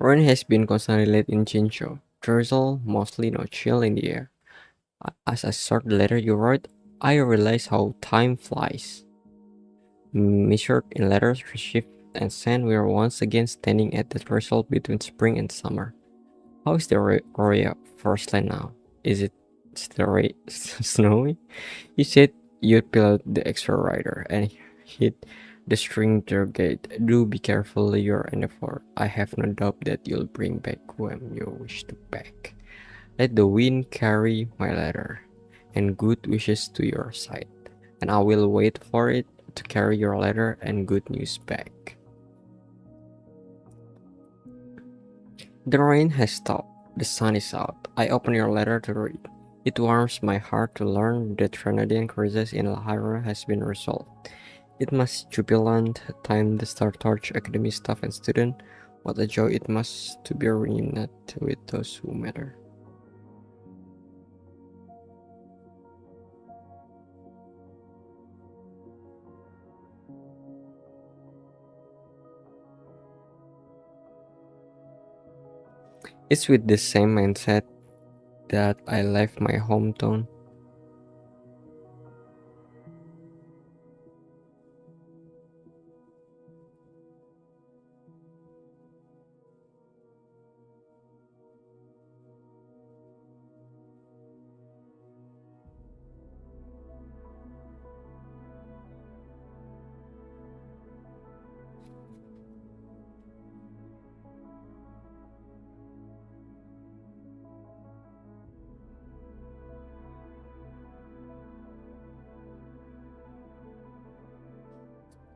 Rain has been constantly late in Chincho. Drizzle, mostly no chill in the air. As I sort the letter you wrote, I realize how time flies. Measured in letters received and sent, we are once again standing at the threshold between spring and summer. How is the area firstland now? Is it still snowy? You said you'd pilot the extra rider and hit the stranger gate. Do be careful your endeavor. I have no doubt that you'll bring back whom you wish to back. Let the wind carry my letter, and good wishes to your side, and I will wait for it to carry your letter and good news back. The rain has stopped. The sun is out. I open your letter to read. It warms my heart to learn that Trinidadian crisis in Lahira has been resolved. It must jubilant time the Star Torch Academy staff and student. What a joy it must to be reunited with those who matter. It's with the same mindset that I left my hometown.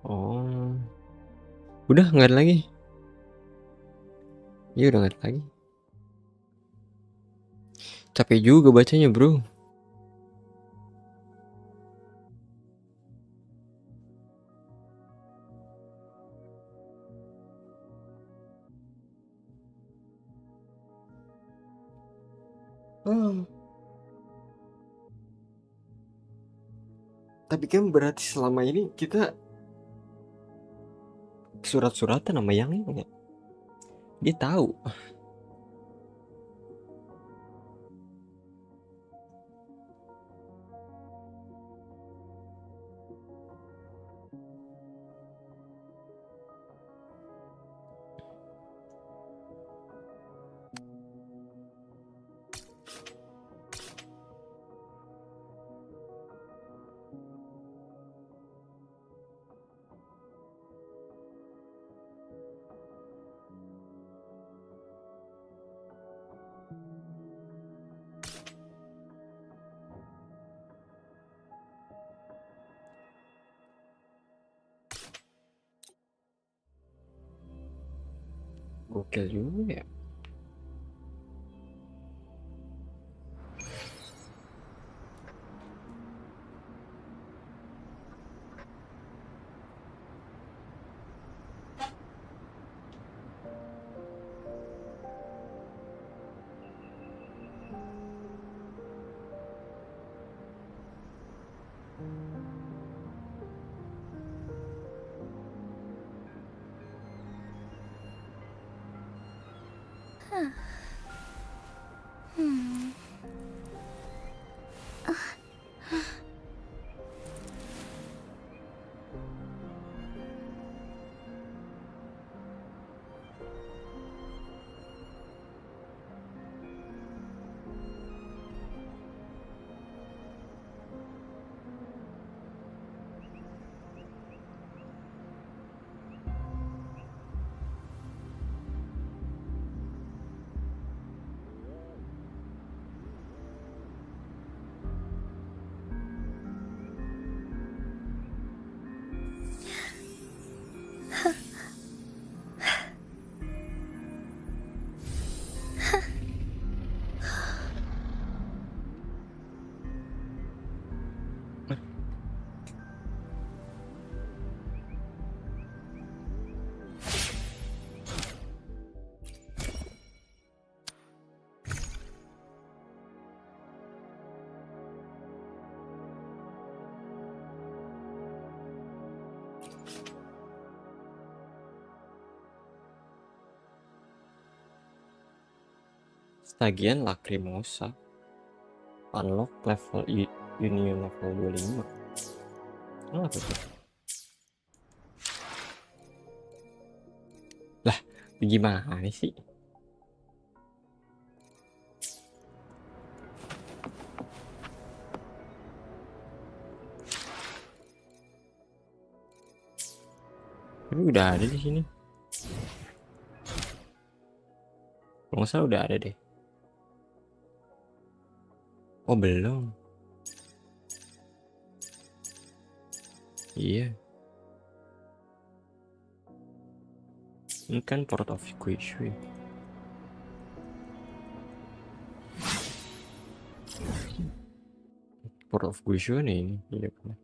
Oh, udah nggak ada lagi. Iya udah nggak ada lagi. Capek juga bacanya bro. Tapi kan berarti selama ini kita surat-suratan sama Yangyang ya. Dia tahu. Gokil juga ya. Stagian Lacrimosa. Unlock level Union level 25. Oh, apa tuh? Lah, gimana sih? Tapi udah ada di sini. Kalau nggak salah udah ada deh. Oh belum. Iya. Ini kan Port of Suisui. Port of Suisui nih ini. Iya kan.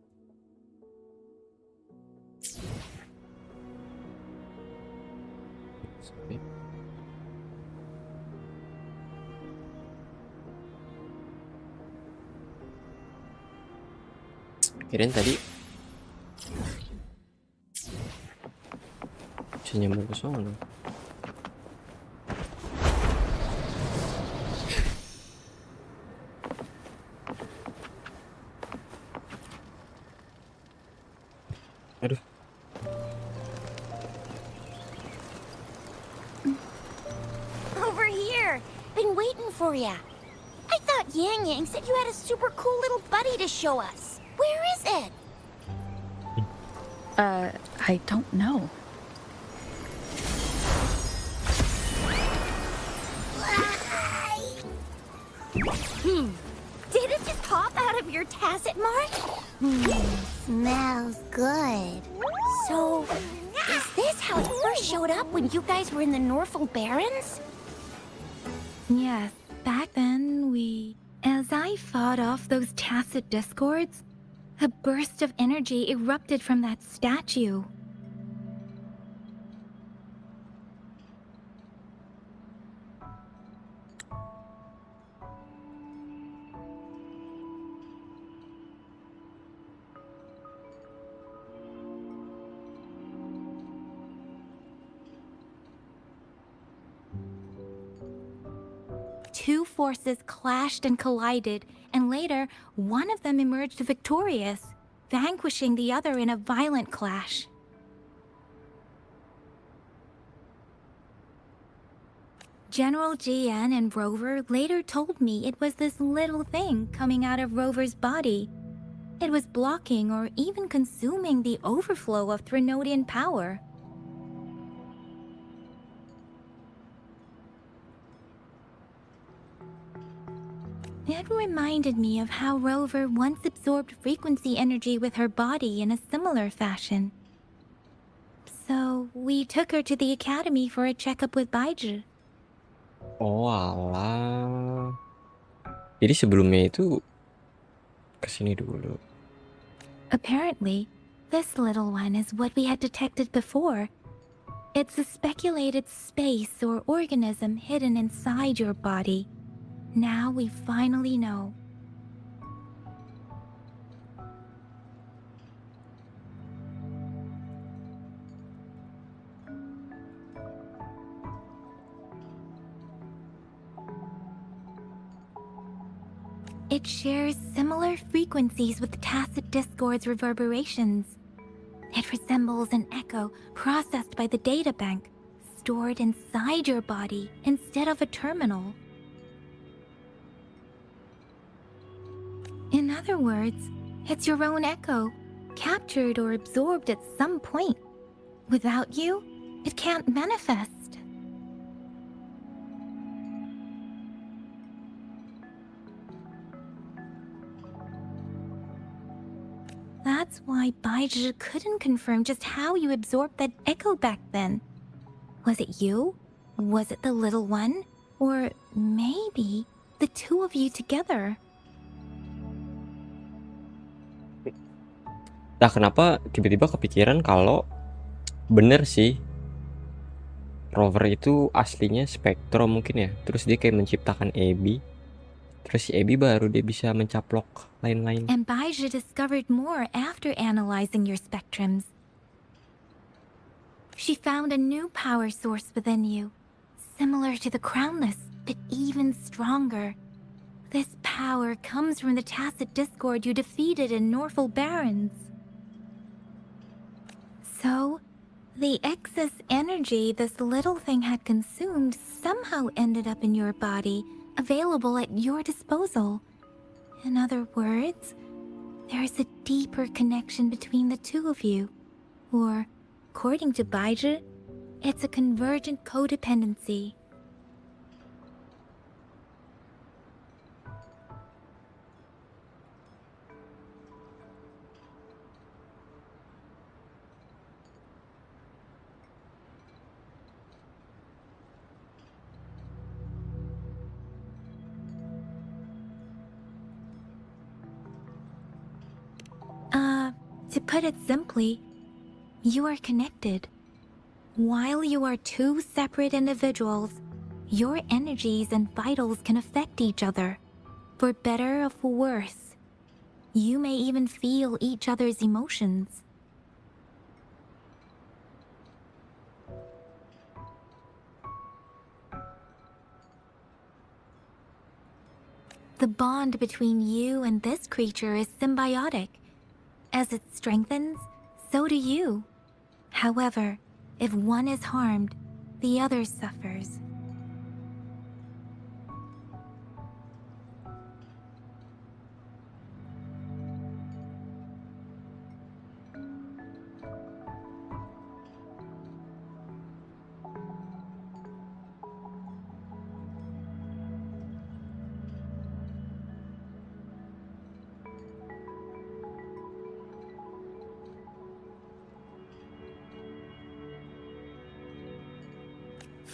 Kirain tadi bisa nyambung ke sana. Aduh. Over here! Been waiting for ya. I thought Yangyang said you had a super cool little buddy to show us. Where is it? I don't know. Did it just pop out of your tacit mark? Smells good. So, is this how it first showed up when you guys were in the Norfolk Barrens? Yes, back then as I fought off those tacit discords, a burst of energy erupted from that statue. Two forces clashed and collided, and later, one of them emerged victorious, vanquishing the other in a violent clash. General GN and Rover later told me it was this little thing coming out of Rover's body. It was blocking or even consuming the overflow of Threnodian power. It reminded me of how Rover once absorbed frequency energy with her body in a similar fashion. So we took her to the academy for a checkup with Baiju. Oh alah. Jadi sebelumnya itu kesini dulu. Apparently, this little one is what we had detected before. It's a speculated space or organism hidden inside your body. Now we finally know. It shares similar frequencies with the tacit discord's reverberations. It resembles an echo processed by the data bank, stored inside your body instead of a terminal. In other words, it's your own echo, captured or absorbed at some point. Without you, it can't manifest. That's why Baiju couldn't confirm just how you absorbed that echo back then. Was it you? Was it the little one? Or maybe the two of you together? Nah, kenapa tiba-tiba kepikiran kalau bener sih rover itu aslinya spektro mungkin ya. Terus dia kayak menciptakan Abby. Terus si Abby baru dia bisa mencaplok lain-lain. And Baiju discovered more after analyzing your spectrums. She found a new power source within you, similar to the crownless, but even stronger. This power comes from the tacit discord you defeated in Norful Barrens. So, the excess energy this little thing had consumed somehow ended up in your body, available at your disposal. In other words, there is a deeper connection between the two of you. Or, according to Baiju, it's a convergent codependency. To put it simply, you are connected. While you are two separate individuals, your energies and vitals can affect each other, for better or for worse. You may even feel each other's emotions. The bond between you and this creature is symbiotic. As it strengthens, so do you. However, if one is harmed, the other suffers.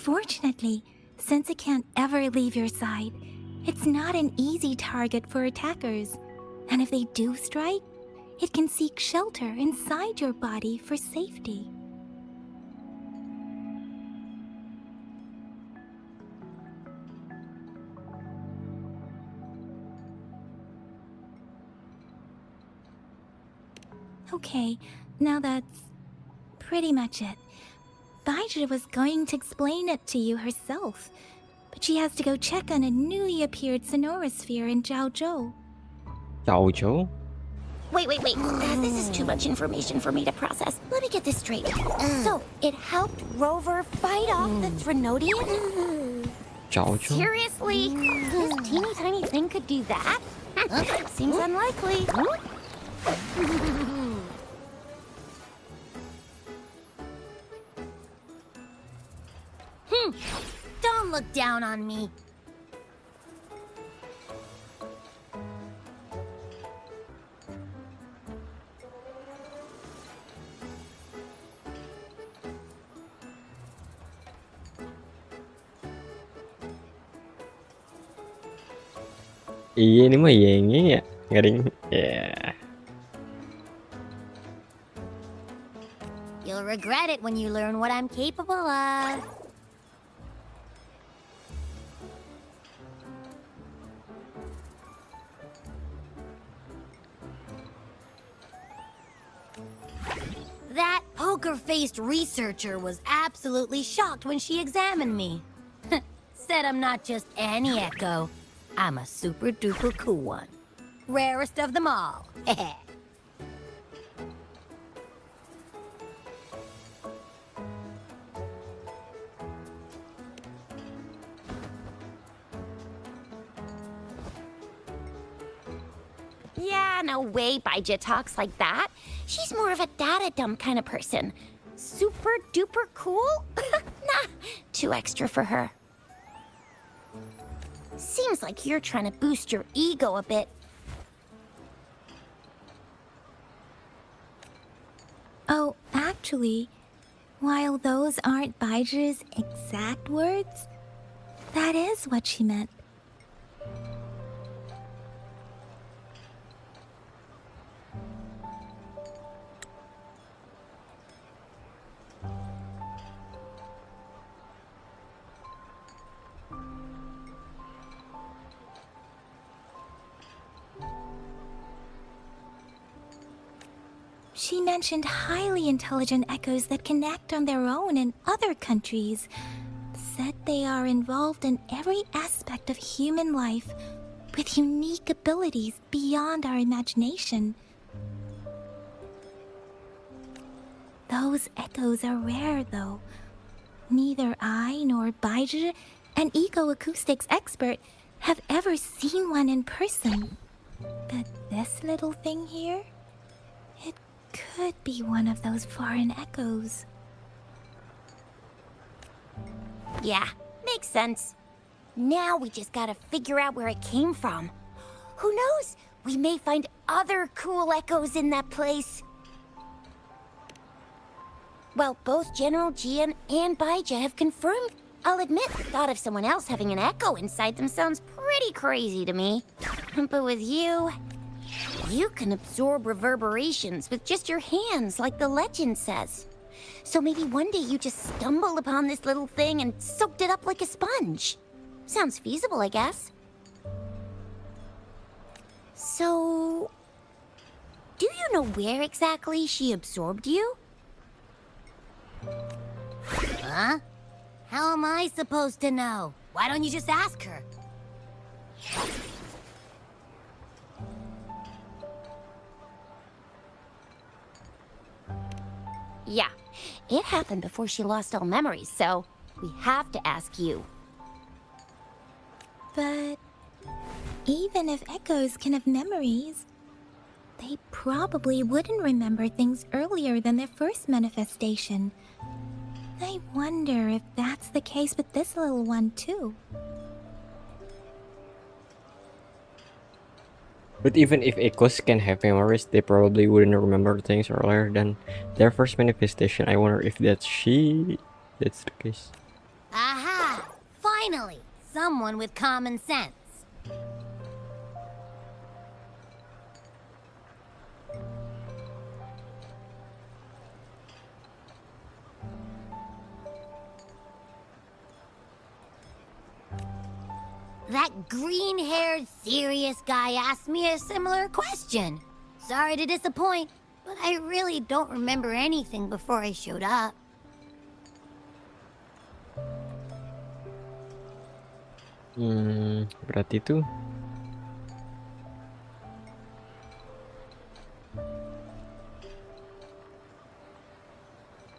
Fortunately, since it can't ever leave your side, it's not an easy target for attackers. And if they do strike, it can seek shelter inside your body for safety. Okay, now that's pretty much it. Baiju was going to explain it to you herself, but she has to go check on a newly appeared sonorosphere in Jiaozhou. Jiaozhou? Wait. This is too much information for me to process. Let me get this straight. So, it helped Rover fight off the Trinodian? Jiaozhou? Seriously? This teeny tiny thing could do that? Seems unlikely. Don't look down on me. Iya ini mah Yangyang ya. Garing. Ya. You'll regret it when you learn what I'm capable of. That poker-faced researcher was absolutely shocked when she examined me. Said I'm not just any echo. I'm a super-duper cool one. Rarest of them all. Yeah, no way Baija talks like that. She's more of a data dump kind of person. Super duper cool? Nah, too extra for her. Seems like you're trying to boost your ego a bit. Oh, actually, while those aren't Baiji's exact words, that is what she meant. She mentioned highly intelligent echoes that can act on their own in other countries. Said they are involved in every aspect of human life with unique abilities beyond our imagination. Those echoes are rare, though. Neither I nor Baija, an eco-acoustics expert, have ever seen one in person. But this little thing here? It could be one of those foreign echoes. Yeah, makes sense. Now we just gotta figure out where it came from. Who knows? We may find other cool echoes in that place. Well, both General Jian and Baija have confirmed. I'll admit, the thought of someone else having an echo inside them sounds pretty crazy to me. But with you, you can absorb reverberations with just your hands, like the legend says. So maybe one day you just stumbled upon this little thing and soaked it up like a sponge. Sounds feasible, I guess. So, do you know where exactly she absorbed you? Huh? How am I supposed to know? Why don't you just ask her? Yeah, it happened before she lost all memories, so we have to ask you. But even if echoes can have memories, they probably wouldn't remember things earlier than their first manifestation. I wonder if that's the case with this little one, too. But even if echoes can have memories, they probably wouldn't remember things earlier than their first manifestation. I wonder if that's the case. Aha! Finally! Someone with common sense. That green-haired, serious guy asked me a similar question. Sorry to disappoint, but I really don't remember anything before I showed up. Berarti itu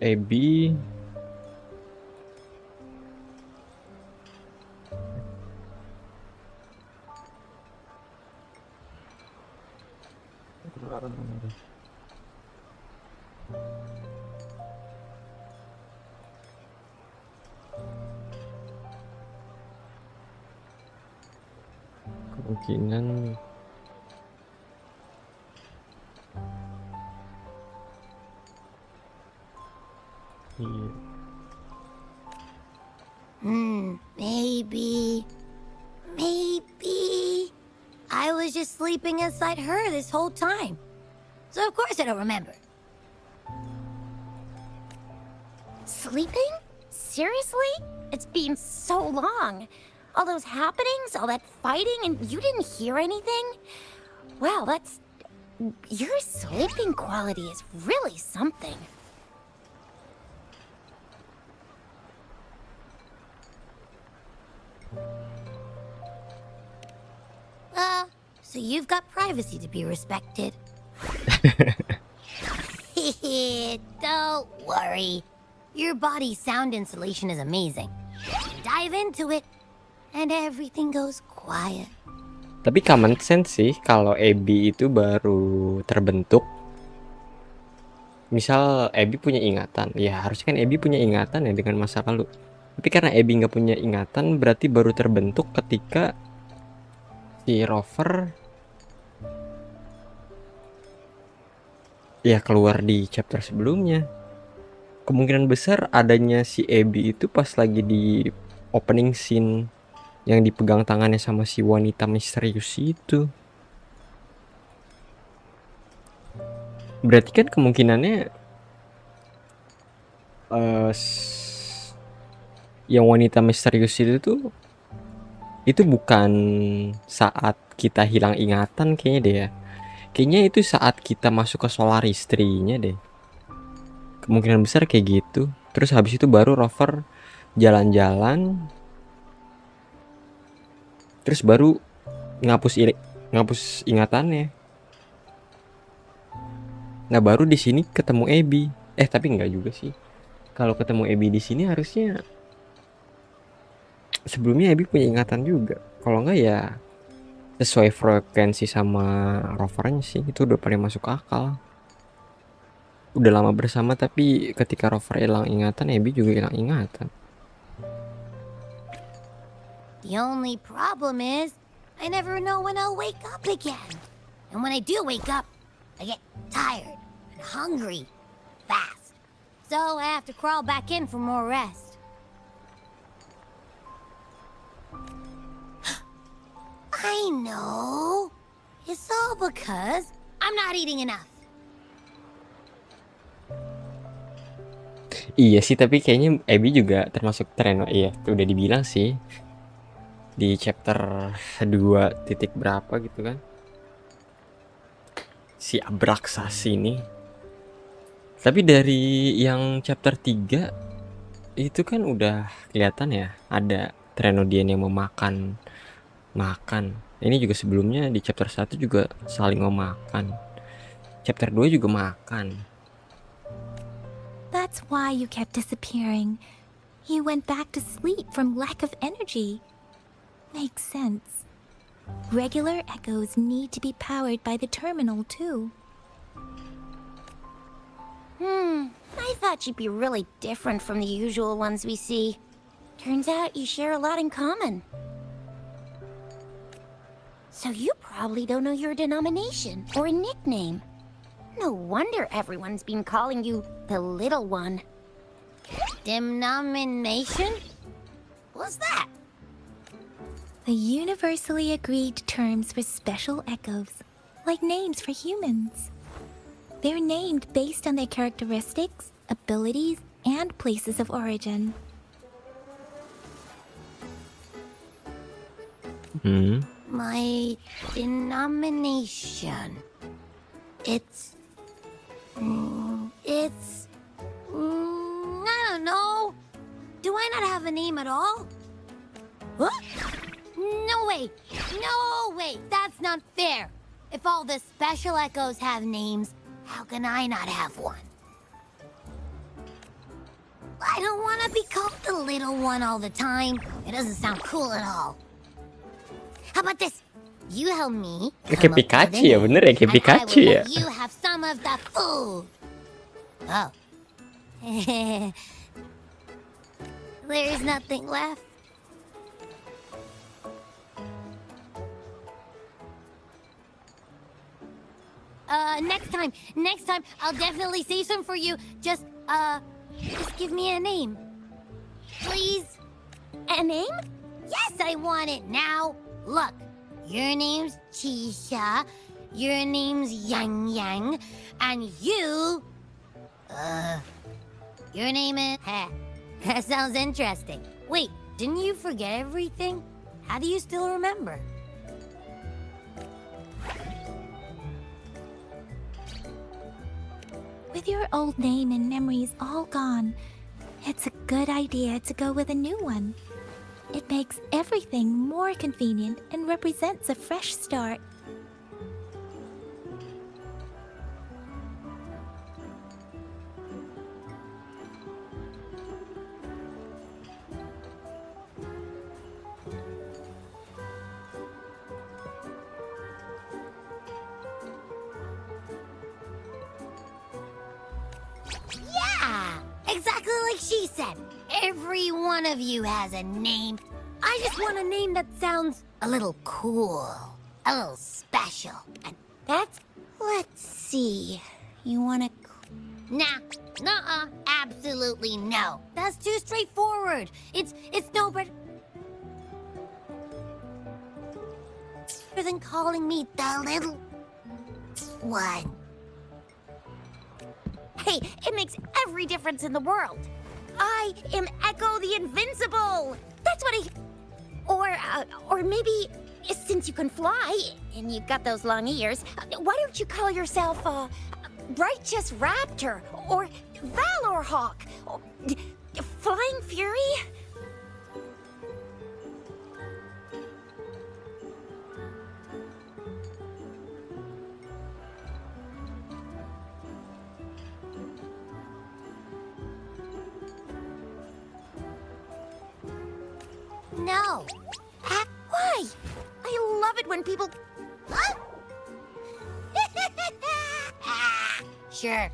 AB kemungkinan iya. Maybe. sleeping inside her this whole time. So of course I don't remember. Sleeping? Seriously? It's been so long. All those happenings, all that fighting, and you didn't hear anything? Wow, that's... Your sleeping quality is really something. So you've got privacy to be respected. Don't worry. Your body's sound insulation is amazing. Dive into it, and everything goes quiet. Tapi common sense sih kalau Abby itu baru terbentuk. Misal Abby punya ingatan, ya harusnya kan Abby punya ingatan ya dengan masa lalu. Tapi karena Abby nggak punya ingatan, berarti baru terbentuk ketika si Rover ya keluar di chapter sebelumnya. Kemungkinan besar adanya si Abby itu pas lagi di opening scene yang dipegang tangannya sama si wanita misterius itu. Berarti kan kemungkinannya yang wanita misterius itu bukan saat kita hilang ingatan kayaknya deh ya. Kayaknya itu saat kita masuk ke Solaristrinya deh. Kemungkinan besar kayak gitu. Terus habis itu baru Rover jalan-jalan. Terus baru ngapus ingatannya. Nah, baru di sini ketemu Abby. Tapi enggak juga sih. Kalau ketemu Abby di sini harusnya sebelumnya Abby punya ingatan juga. Kalau enggak ya sesuai frekuensi sama rovernya sih, itu udah paling masuk akal. Udah lama bersama tapi ketika rover hilang ingatan, Abby juga hilang ingatan. The only problem is, I never know when I'll wake up again. And when I do wake up, I get tired and hungry fast. So I have to crawl back in for more rest. I know. It's all because I'm not eating enough. Iya sih, tapi kayaknya Abby juga termasuk tren. Iya, itu udah dibilang sih di chapter 2 titik berapa gitu kan, si Abraxas ini. Tapi dari yang chapter 3 itu kan udah kelihatan ya, ada Trenodian yang memakan makan. Ini juga sebelumnya di chapter 1 juga saling memakan. Chapter 2 juga makan. That's why you kept disappearing. You went back to sleep from lack of energy. Makes sense. Regular echoes need to be powered by the terminal too. I thought you'd be really different from the usual ones we see. Turns out you share a lot in common. So you probably don't know your denomination or a nickname. No wonder everyone's been calling you the little one. Denomination? What's that? The universally agreed terms for special echoes, like names for humans. They're named based on their characteristics, abilities, and places of origin. My denomination. It's... I don't know. Do I not have a name at all? What? No way! No way! That's not fair! If all the special echoes have names, how can I not have one? I don't want to be called the little one all the time. It doesn't sound cool at all. How about this? You help me. Kayak Pikachu ya, bener ya, kayak Pikachu ya. You have some of the food. Oh. There's nothing left. Next time, I'll definitely say some for you. Just give me a name. Please? A name? Yes, I want it now. Look, Your name's Chisha. Your name's Yangyang. And you... Your name is... Heh. That sounds interesting. Wait, didn't you forget everything? How do you still remember? With your old name and memories all gone, it's a good idea to go with a new one. It makes everything more convenient and represents a fresh start. Yeah! Exactly like she said. Every one of you has a name. I just want a name that sounds a little cool. A little special. And that's... Let's see. You want to... Nah. Nuh-uh. Absolutely no. That's too straightforward. It's no better than calling me the little one. Hey, it makes every difference in the world. I am Echo the Invincible. That's what or maybe since you can fly and you've got those long ears, why don't you call yourself Righteous Raptor or Valor Hawk or Flying Fury? No. Why? I love it when people... Huh? Sure.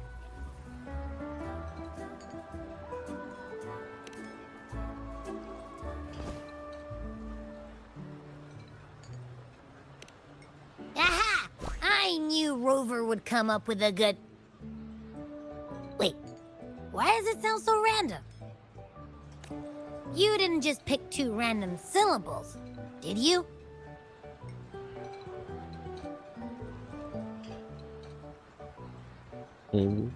Aha! I knew Rover would come up with a good... Wait, why does it sound so random? You didn't just pick two random syllables, did you? Maybe.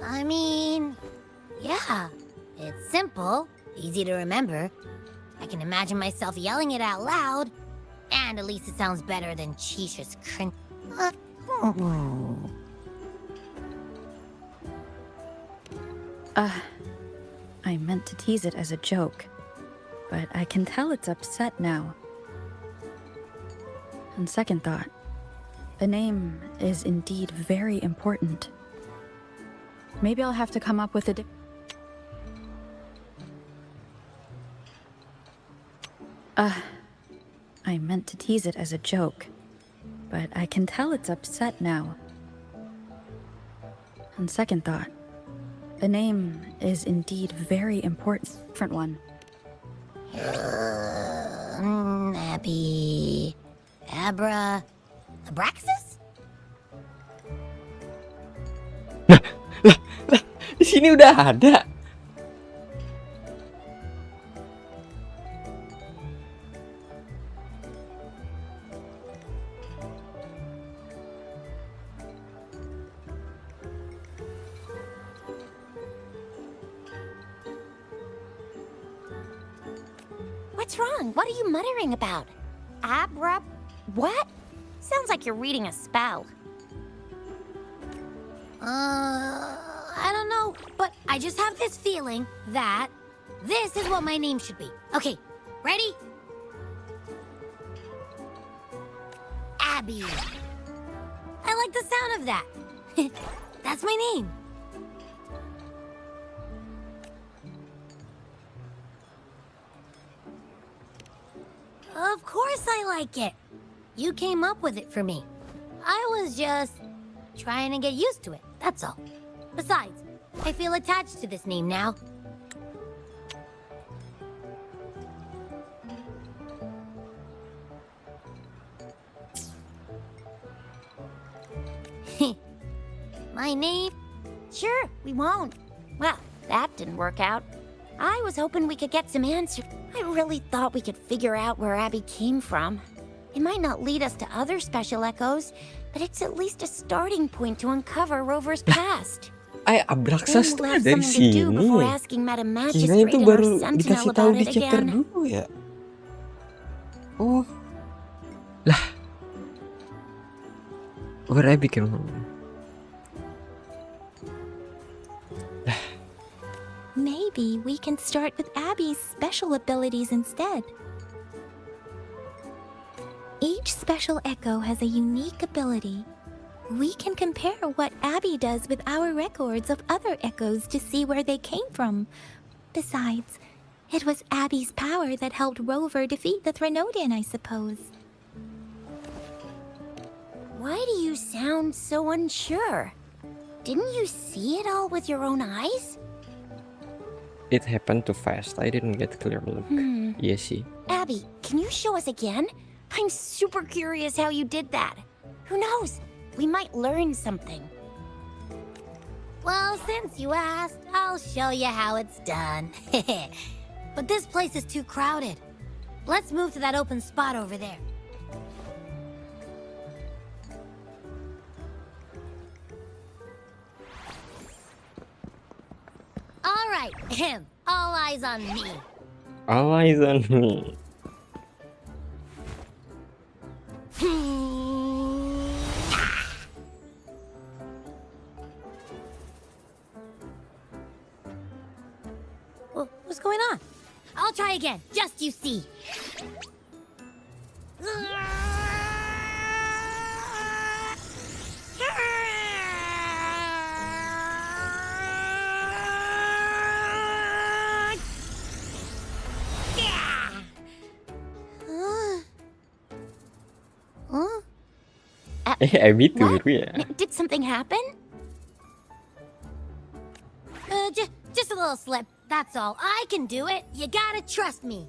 I mean, yeah, it's simple, easy to remember. I can imagine myself yelling it out loud, and at least it sounds better than Chisha's cringe. I meant to tease it as a joke, but I can tell it's upset now. On second thought, the name is indeed very important. Maybe I'll have to come up with a I meant to tease it as a joke, but I can tell it's upset now. On second thought, the name is indeed very important. Different one. Abby... Abra... Abraxas? Di sini udah ada. What's wrong? What are you muttering about? Abra... What? Sounds like you're reading a spell. I don't know, but I just have this feeling that this is what my name should be. Okay, ready? Abby. I like the sound of that. That's my name. Of course I like it. You came up with it for me. I was just trying to get used to it, that's all. Besides, I feel attached to this name now. My name? Sure, we won't. Well, that didn't work out. I was hoping we could get some answers. I really thought we could figure out where Abby came from. It might not lead us to other special echoes, but it's at least a starting point to uncover Rover's past. Abraxas Then tuh we'll have dari something to do sini. before asking Madam Kirain Magistrate itu and baru our Sentinel dikasih tahu about di it chapter again. dulu ya. Oh. Lah. Where Abby came from? Maybe we can start with Abby's special abilities instead. Each special echo has a unique ability. We can compare what Abby does with our records of other echoes to see where they came from. Besides, it was Abby's power that helped Rover defeat the Threnodian, I suppose. Why do you sound so unsure? Didn't you see it all with your own eyes? It happened too fast. I didn't get clear look. Iya sih. Abby, can you show us again? I'm super curious how you did that. Who knows? We might learn something. Well, since you asked, I'll show you how it's done. But this place is too crowded. Let's move to that open spot over there. All right, all eyes on me. All eyes on me. What's going on? I'll try again, just you see. Abby tuh What? ya. Did something happen? Just a little slip, that's all. I can do it. You gotta trust me.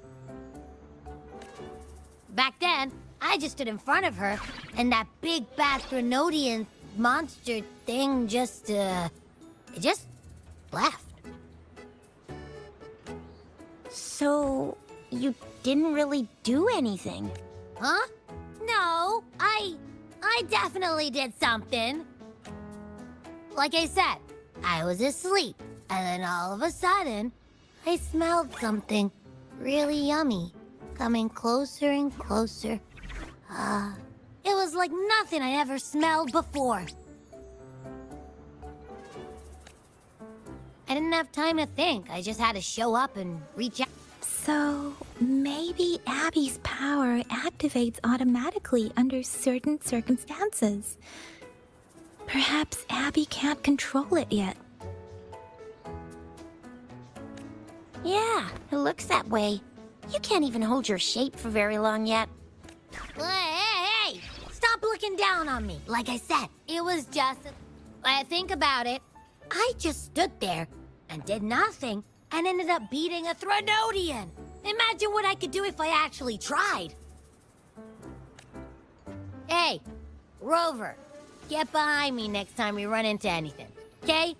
Back then, I just stood in front of her, and that big bad Threnodian monster thing just left. So, you didn't really do anything? Huh? No, I definitely did something. Like I said, I was asleep, and then all of a sudden, I smelled something really yummy, coming closer and closer. It was like nothing I ever smelled before. I didn't have time to think. I just had to show up and reach out. So, maybe Abby's power activates automatically under certain circumstances. Perhaps Abby can't control it yet. Yeah, it looks that way. You can't even hold your shape for very long yet. Hey! Stop looking down on me. Like I said, it was just... I think about it. I just stood there and did nothing and ended up beating a Threnodian. Imagine what I could do if I actually tried. Hey, Rover, get behind me next time we run into anything, okay?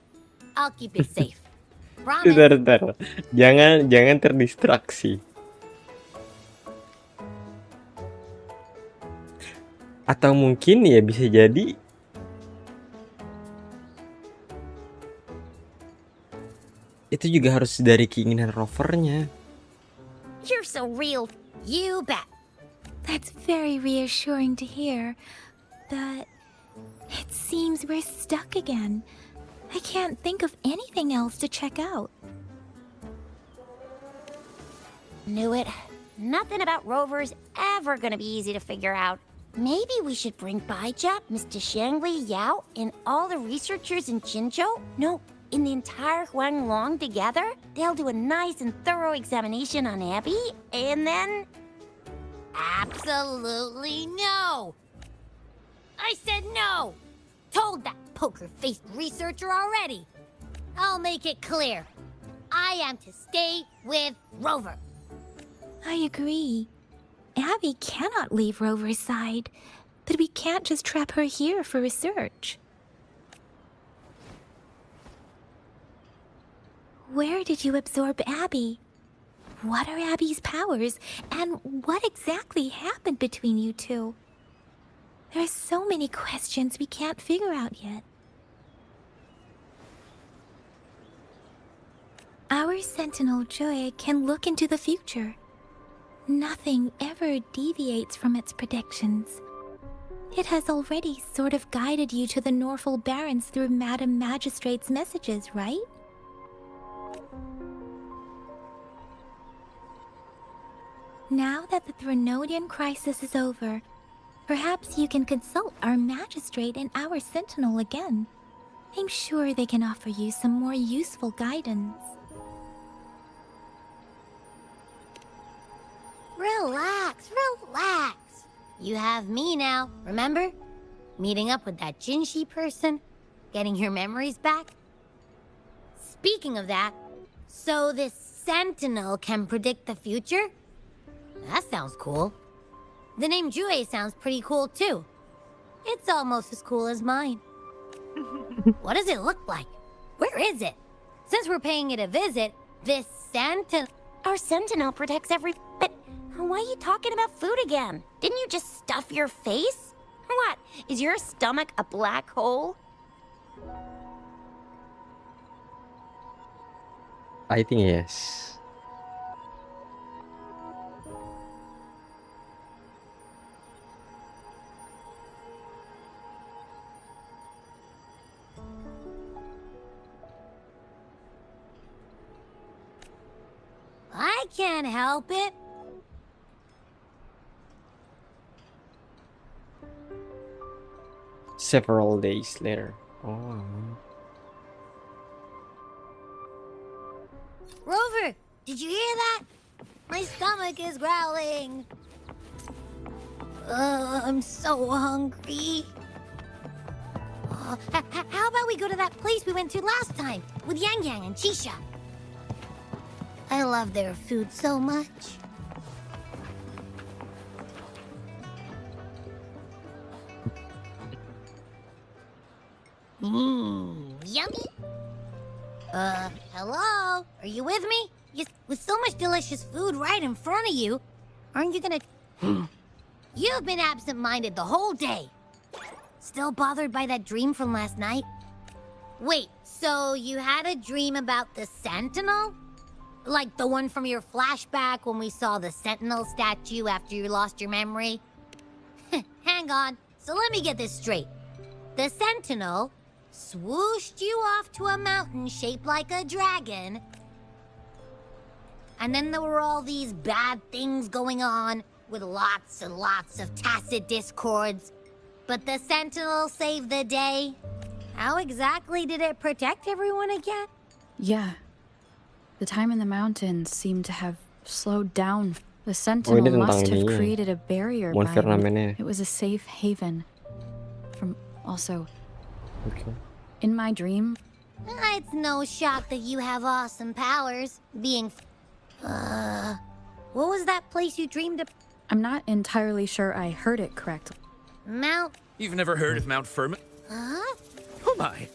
I'll keep it safe. Promise? Bentar. Jangan terdistraksi. Atau mungkin ya bisa jadi itu juga harus dari keinginan rovernya. You're so real. You bet. That's very reassuring to hear, but it seems we're stuck again. I can't think of anything else to check out. Knew it. Nothing about Rover's ever gonna be easy to figure out. Maybe we should bring Baija, Mr. Xuanling, Yao, and all the researchers in Jinzhou? No, in the entire huanglong together? They'll do a nice and thorough examination on Abby, and then... Absolutely no! I said no! Told that poker-faced researcher already! I'll make it clear. I am to stay with Rover. I agree. Abby cannot leave Rover's side, but we can't just trap her here for research. Where did you absorb Abby? What are Abby's powers? And what exactly happened between you two? There are so many questions we can't figure out yet. Our Sentinel Joy can look into the future. Nothing ever deviates from its predictions. It has already sort of guided you to the Norfolk Barrens through Madam Magistrate's messages, right? Now that the Threnodian crisis is over, perhaps you can consult our Magistrate and our Sentinel again. I'm sure they can offer you some more useful guidance. Relax, relax. You have me now, remember? Meeting up with that Jinshi person, getting your memories back. Speaking of that, so this Sentinel can predict the future? That sounds cool. The name Jue sounds pretty cool too. It's almost as cool as mine. What does it look like? Where is it? Since we're paying it a visit, this Sentinel... Our Sentinel protects every... But why are you talking about food again? Didn't you just stuff your face? What? Is your stomach a black hole? I think yes. I can't help it. Several days later. Oh. Rover, did you hear that? My stomach is growling. I'm so hungry. How about we go to that place we went to last time with Yangyang and Chisha? I love their food so much. Yummy. Hello? Are you with me? Yes, with so much delicious food right in front of you, aren't you gonna... You've been absent-minded the whole day. Still bothered by that dream from last night? Wait, so you had a dream about the Sentinel? Like the one from your flashback when we saw the Sentinel statue after you lost your memory? Hang on, so let me get this straight. The Sentinel swooshed you off to a mountain shaped like a dragon. And then there were all these bad things going on with lots and lots of tacit discords. But the Sentinel saved the day. How exactly did it protect everyone again? Yeah. The time in the mountains seemed to have slowed down. The Sentinel must have created a barrier by it. It was a safe haven. From also... Okay. In my dream... It's no shock that you have awesome powers. Being... what was that place you dreamed of? I'm not entirely sure I heard it correctly. Mount... You've never heard of Mount Firmin? Huh? Oh my.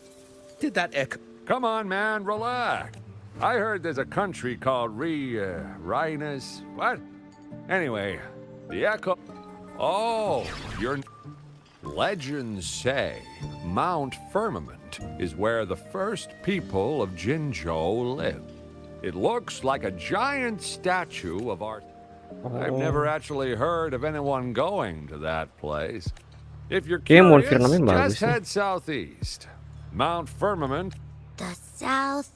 Did that echo? Come on, man, relax. I heard there's a country called Rhinus. What? Anyway, the echo... Oh, your... Legends say Mount Firmament is where the first people of Jinzhou lived. It looks like a giant statue of art. I've never actually heard of anyone going to that place. If you're curious, just head southeast. Mount Firmament. The south...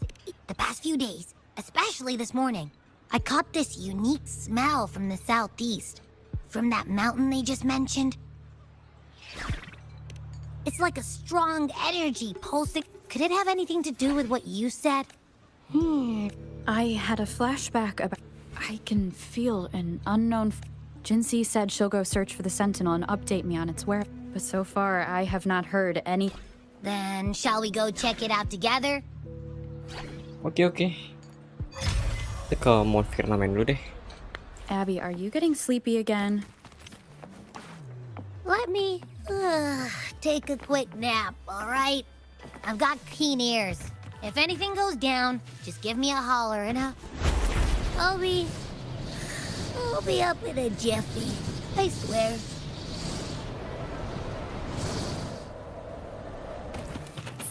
The past few days, especially this morning, I caught this unique smell from the southeast. From that mountain they just mentioned. It's like a strong energy pulsing. Could it have anything to do with what you said? I had a flashback about... I can feel an unknown... Jinsi said she'll go search for the Sentinel and update me on its where. But so far, I have not heard any... Then shall we go check it out together? Oke. Kita ke Mount Firmament dulu deh. Abby, are you getting sleepy again? Let me take a quick nap, all right? I've got keen ears, If anything goes down, just give me a holler and I'll be up in a jiffy. I swear.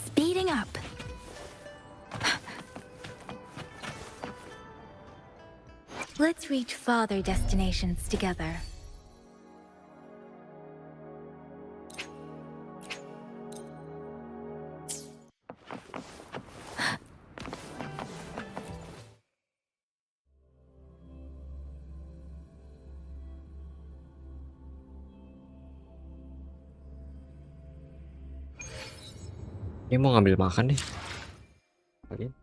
Speeding up. Let's reach farther destinations together. Dia mau ngambil makan deh. Oke.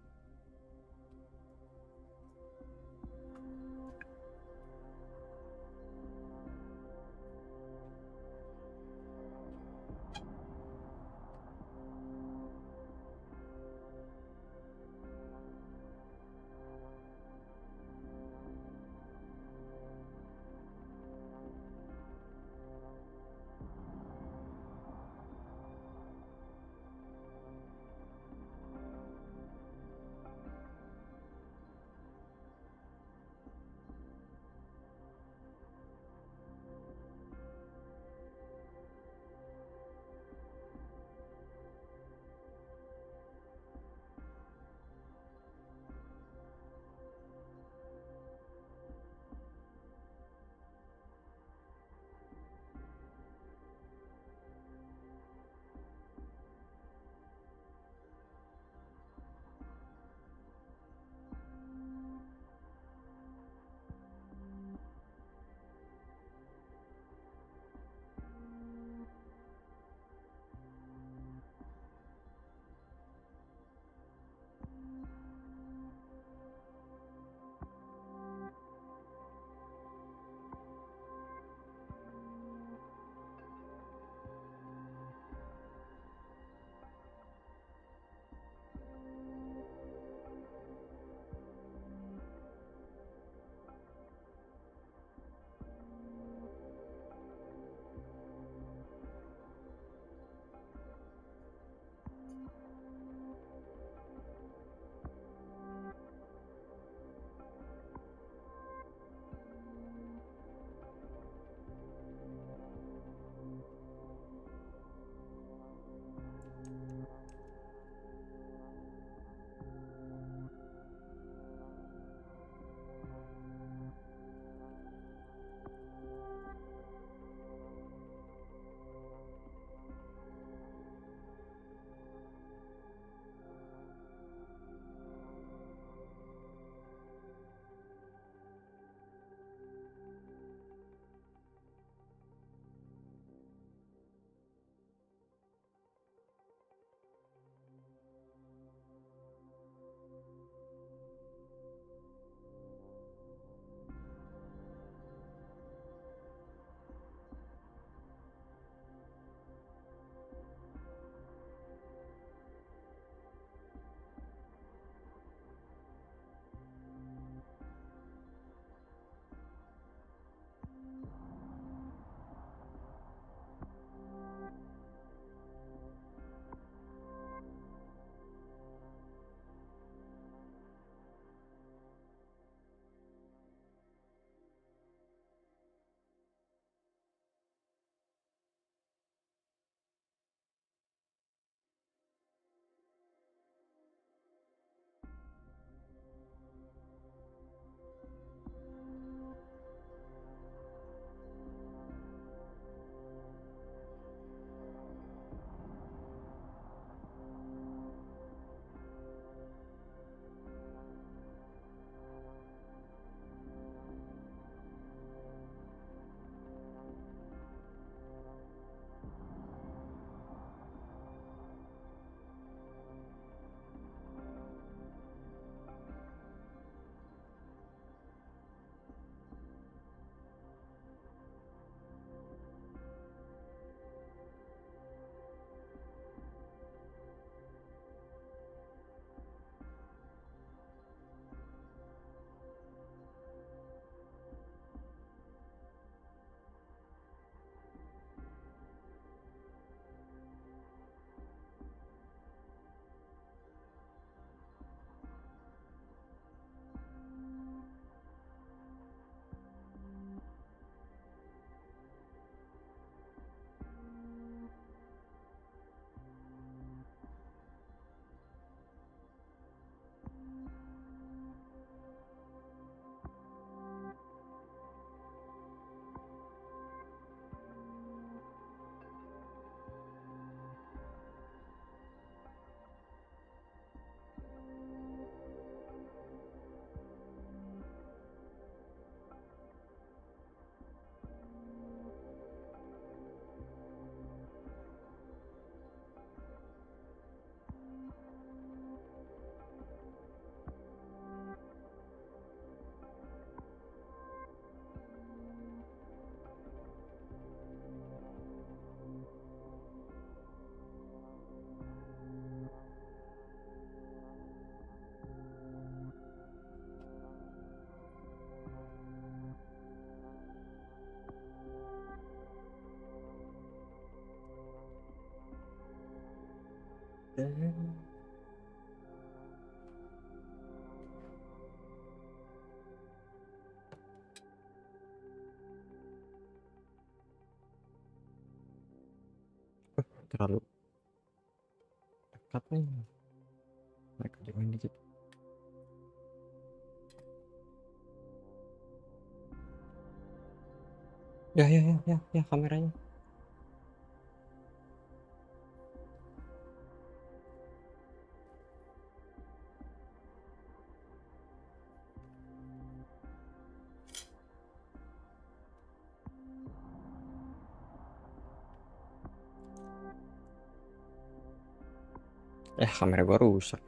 Terlalu dekat nih, mereka jauhin dikit. Ya kameranya. Kamera gua rusak.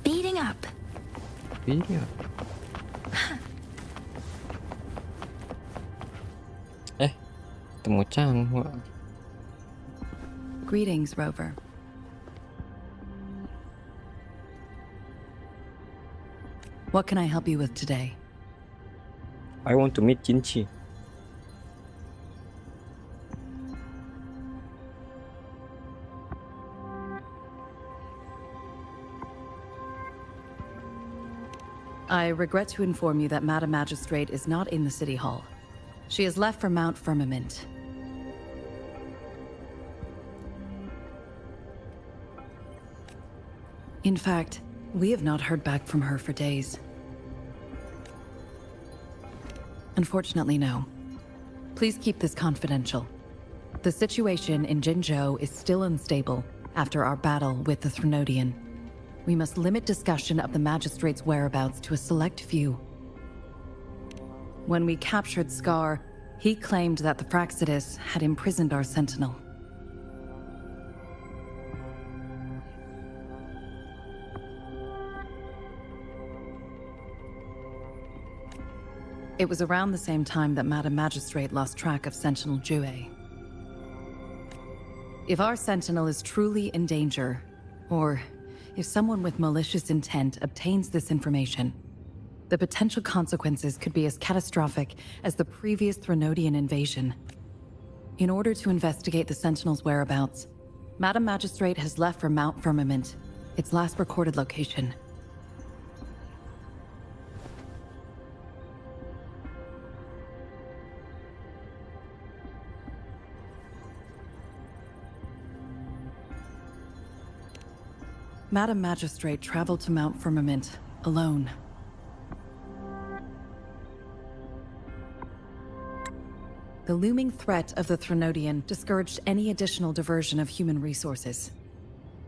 Speeding up. Iya. Temu Changhua. Greetings, Rover. What can I help you with today? I want to meet Jinchi. I regret to inform you that Madam Magistrate is not in the City Hall. She has left for Mount Firmament. In fact, we have not heard back from her for days. Unfortunately, no. Please keep this confidential. The situation in Jinzhou is still unstable after our battle with the Threnodian. We must limit discussion of the Magistrate's whereabouts to a select few. When we captured Scar, he claimed that the Praxidus had imprisoned our Sentinel. It was around the same time that Madam Magistrate lost track of Sentinel Jue. If our Sentinel is truly in danger, or if someone with malicious intent obtains this information, the potential consequences could be as catastrophic as the previous Threnodian invasion. In order to investigate the Sentinel's whereabouts, Madam Magistrate has left for Mount Firmament, its last recorded location. Madam Magistrate traveled to Mount Firmament alone. The looming threat of the Threnodian discouraged any additional diversion of human resources.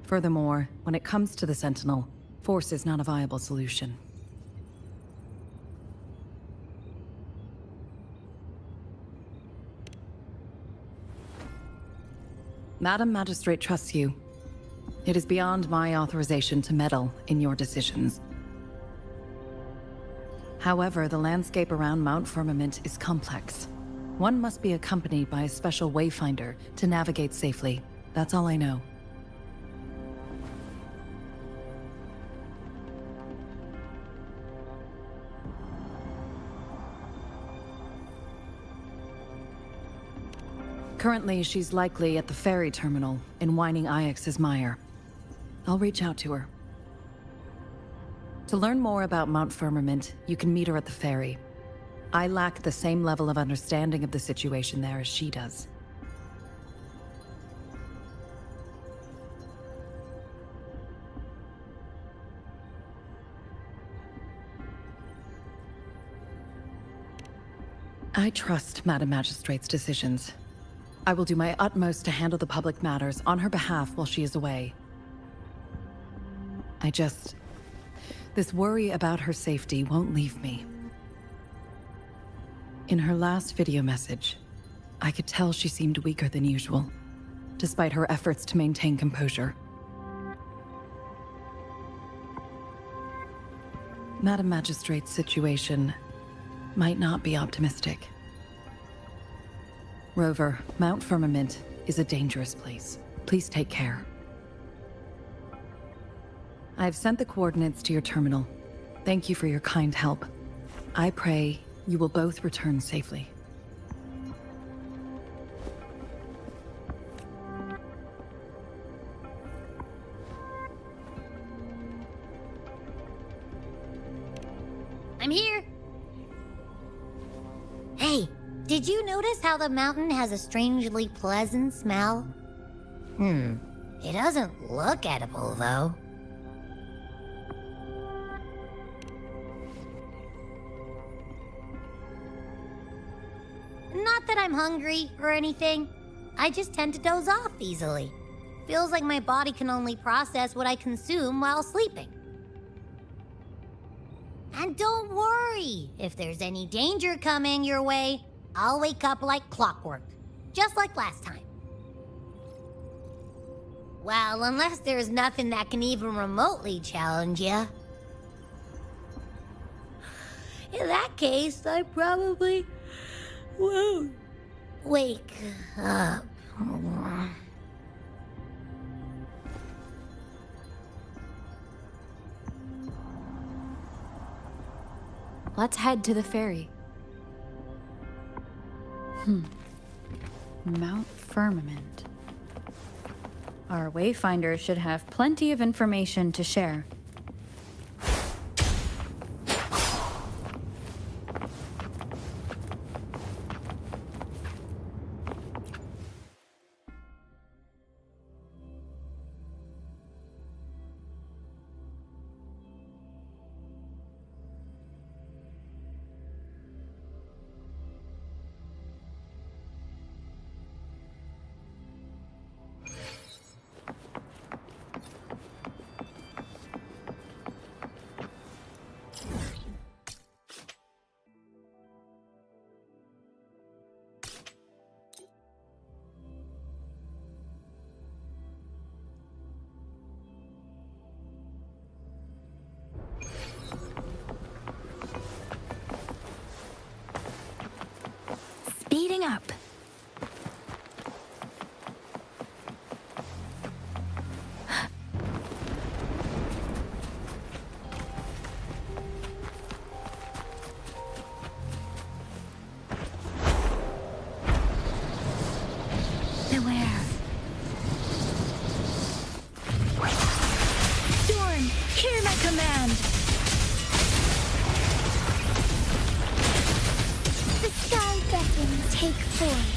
Furthermore, when it comes to the Sentinel, force is not a viable solution. Madam Magistrate trusts you. It is beyond my authorization to meddle in your decisions. However, the landscape around Mount Firmament is complex. One must be accompanied by a special wayfinder to navigate safely. That's all I know. Currently, she's likely at the ferry terminal in Whining Ix's Mire. I'll reach out to her. To learn more about Mount Firmament, you can meet her at the ferry. I lack the same level of understanding of the situation there as she does. I trust Madam Magistrate's decisions. I will do my utmost to handle the public matters on her behalf while she is away. This worry about her safety won't leave me. In her last video message, I could tell she seemed weaker than usual, despite her efforts to maintain composure. Madam Magistrate's situation might not be optimistic. Rover, Mount Firmament is a dangerous place. Please take care. I've sent the coordinates to your terminal. Thank you for your kind help. I pray you will both return safely. I'm here. Hey, did you notice how the mountain has a strangely pleasant smell? It doesn't look edible, though. Not that I'm hungry or anything. I just tend to doze off easily. Feels like my body can only process what I consume while sleeping. And don't worry, if there's any danger coming your way, I'll wake up like clockwork, just like last time. Well, unless there's nothing that can even remotely challenge you. In that case, I probably won't wake up. Let's head to the ferry. Mount Firmament. Our wayfinder should have plenty of information to share. Speeding up. Beware. Storm, hear my command. The sky beckons, take force.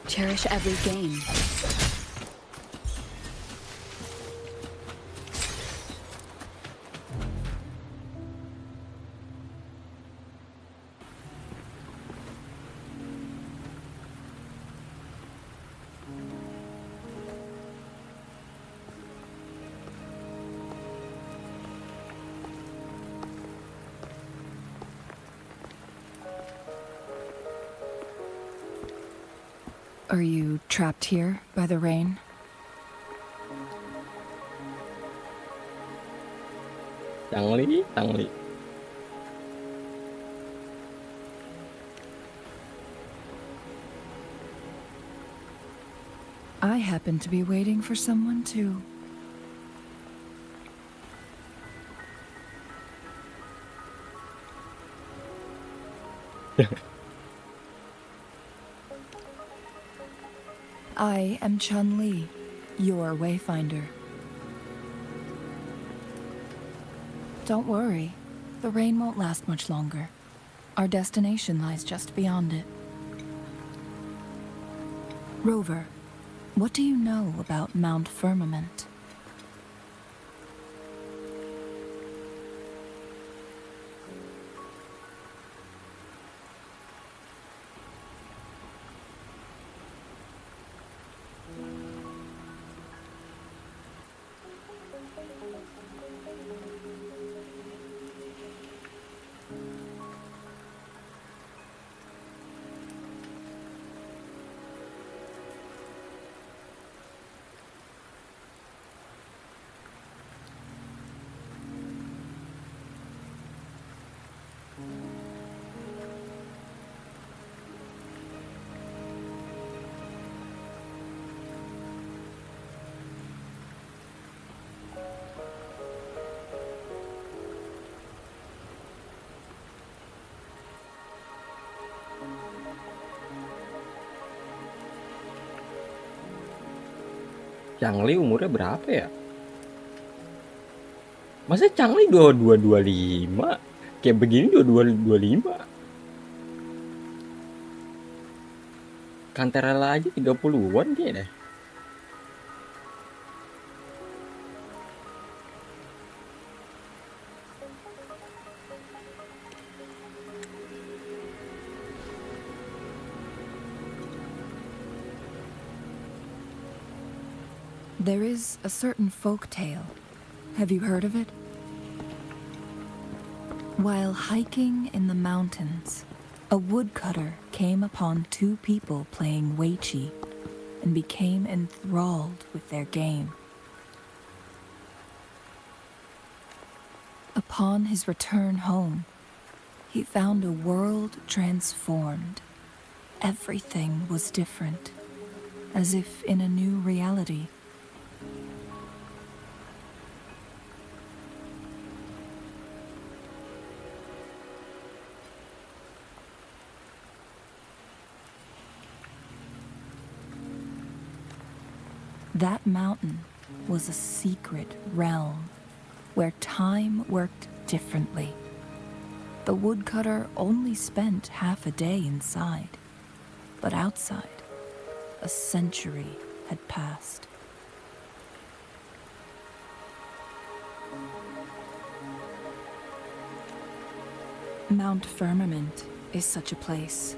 Cherish every gain. Are you trapped here by the rain? Tangli. I happen to be waiting for someone too. I am Chun-Li, your wayfinder. Don't worry, the rain won't last much longer. Our destination lies just beyond it. Rover, what do you know about Mount Firmament? Changli umurnya berapa ya? Masa Changli 2225? Kayak begini 2225? Kanterella aja 30-an dia deh. There is a certain folk tale. Have you heard of it? While hiking in the mountains, a woodcutter came upon two people playing weiqi and became enthralled with their game. Upon his return home, he found a world transformed. Everything was different, as if in a new reality. That mountain was a secret realm where time worked differently. The woodcutter only spent half a day inside, but outside, a century had passed. Mount Firmament is such a place.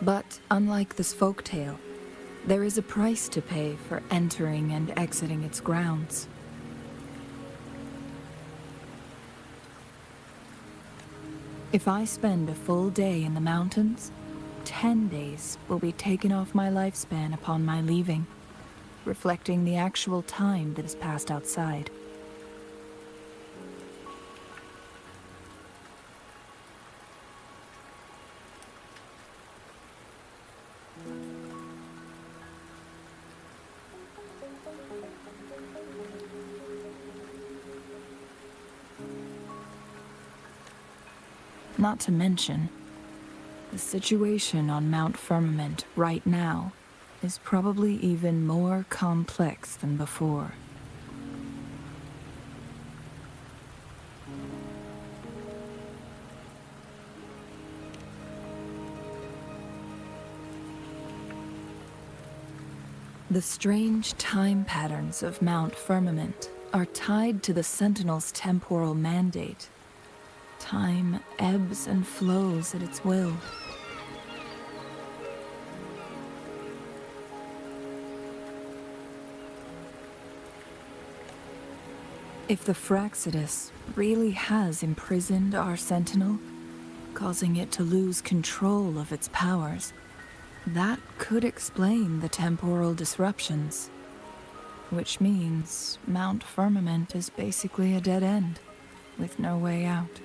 But unlike this folktale, there is a price to pay for entering and exiting its grounds. If I spend a full day in the mountains, 10 days will be taken off my lifespan upon my leaving, reflecting the actual time that has passed outside. Not to mention, the situation on Mount Firmament right now is probably even more complex than before. The strange time patterns of Mount Firmament are tied to the Sentinel's temporal mandate. Time ebbs and flows at its will. If the Fraxidus really has imprisoned our Sentinel, causing it to lose control of its powers, that could explain the temporal disruptions. which means Mount Firmament is basically a dead end, with no way out.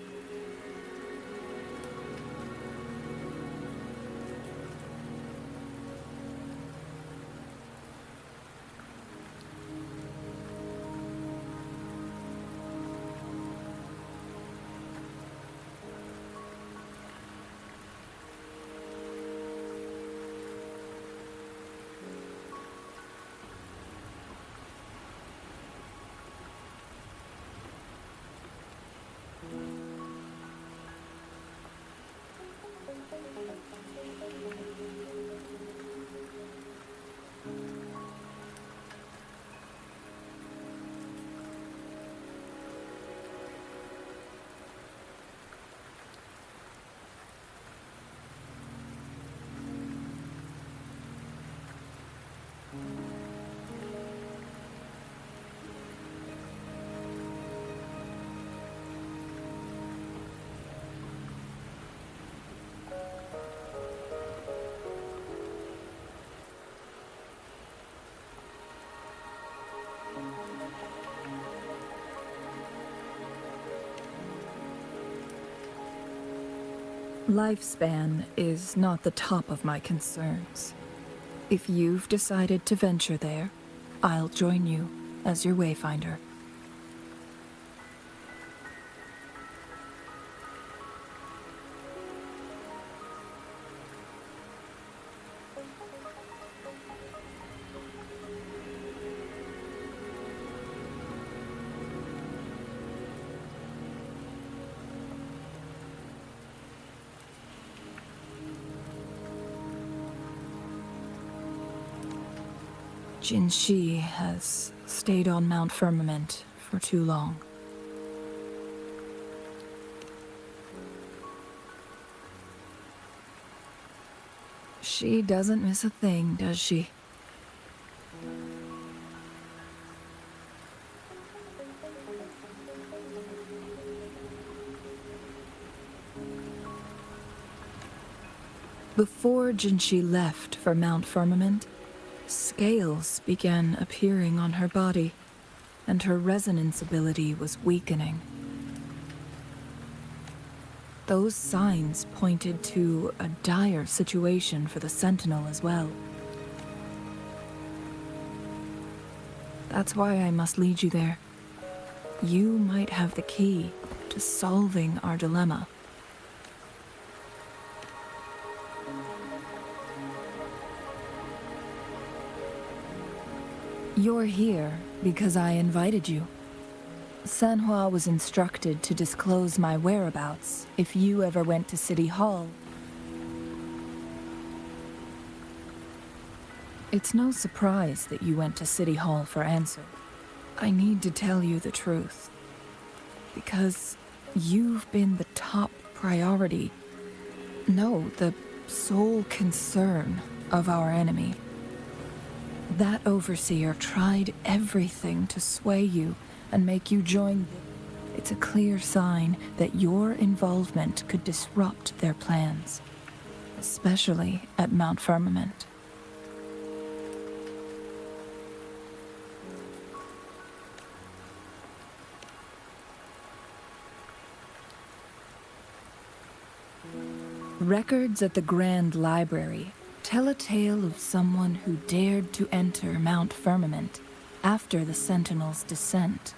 Lifespan is not the top of my concerns. If you've decided to venture there, I'll join you as your wayfinder. Jin Shi has stayed on Mount Firmament for too long. She doesn't miss a thing, does she? Before Jinshi left for Mount Firmament, scales began appearing on her body, and her resonance ability was weakening. Those signs pointed to a dire situation for the Sentinel as well. That's why I must lead you there. You might have the key to solving our dilemma. You're here because I invited you. Sanhua was instructed to disclose my whereabouts if you ever went to City Hall. It's no surprise that you went to City Hall for answer. I need to tell you the truth, because you've been the top priority, no, the sole concern of our enemy. That overseer tried everything to sway you and make you join. It's a clear sign that your involvement could disrupt their plans, especially at Mount Firmament. Records at the Grand Library tell a tale of someone who dared to enter Mount Firmament after the Sentinel's descent,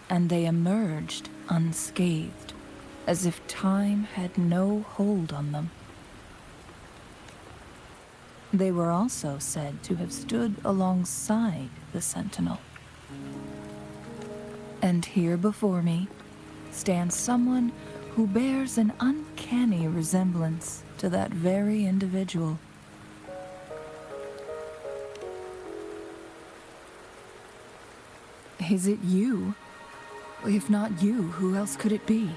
and they emerged unscathed, as if time had no hold on them. They were also said to have stood alongside the Sentinel. And here before me stands someone who bears an uncanny resemblance to that very individual. Is it you? If not you, who else could it be?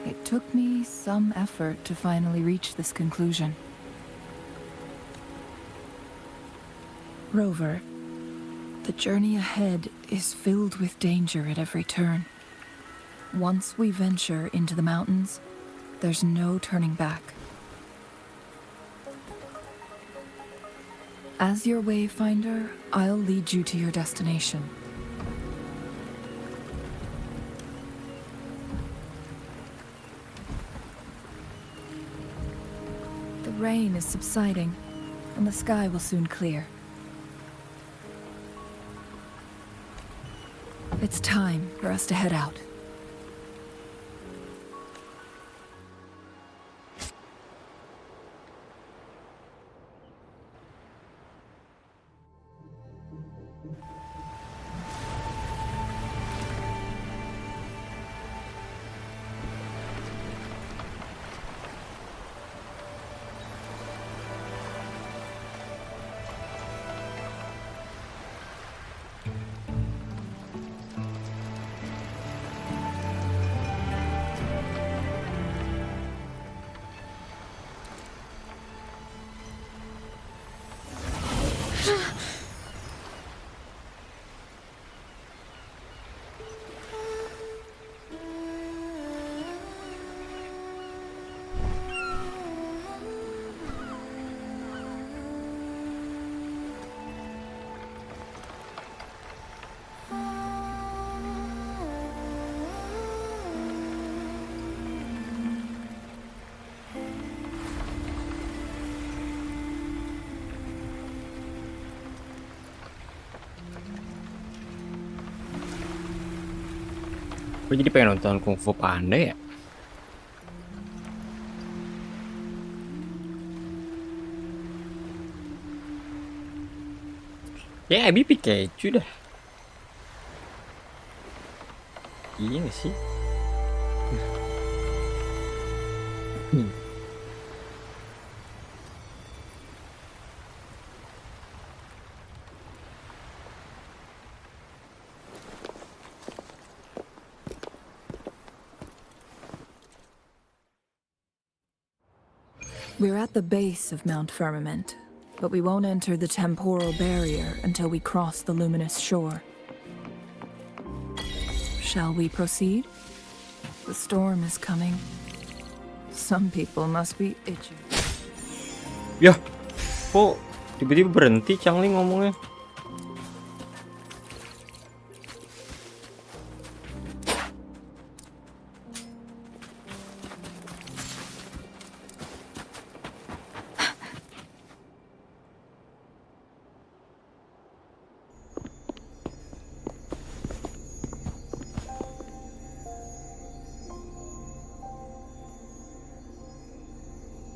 It took me some effort to finally reach this conclusion. Rover, the journey ahead is filled with danger at every turn. Once we venture into the mountains, there's no turning back. As your wayfinder, I'll lead you to your destination. The rain is subsiding, and the sky will soon clear. It's time for us to head out. Gue jadi pengen nonton Kung Fu Panda ya. Ya Abby Pikachu dah. Iya gak sih? We're at the base of Mount Firmament, but we won't enter the temporal barrier until we cross the luminous shore. Shall we proceed? The storm is coming. Some people must be itchy. Yah, kok tiba-tiba berhenti Xuanling ngomongnya?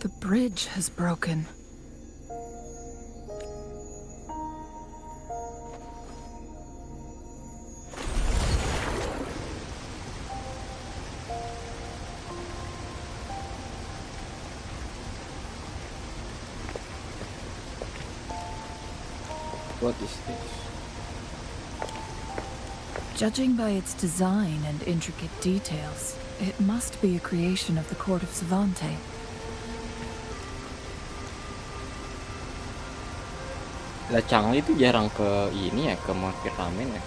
The bridge has broken. What is this? Judging by its design and intricate details, it must be a creation of the court of Savante. Lah Xuanling itu jarang ke ini ya, ke market ramen ya.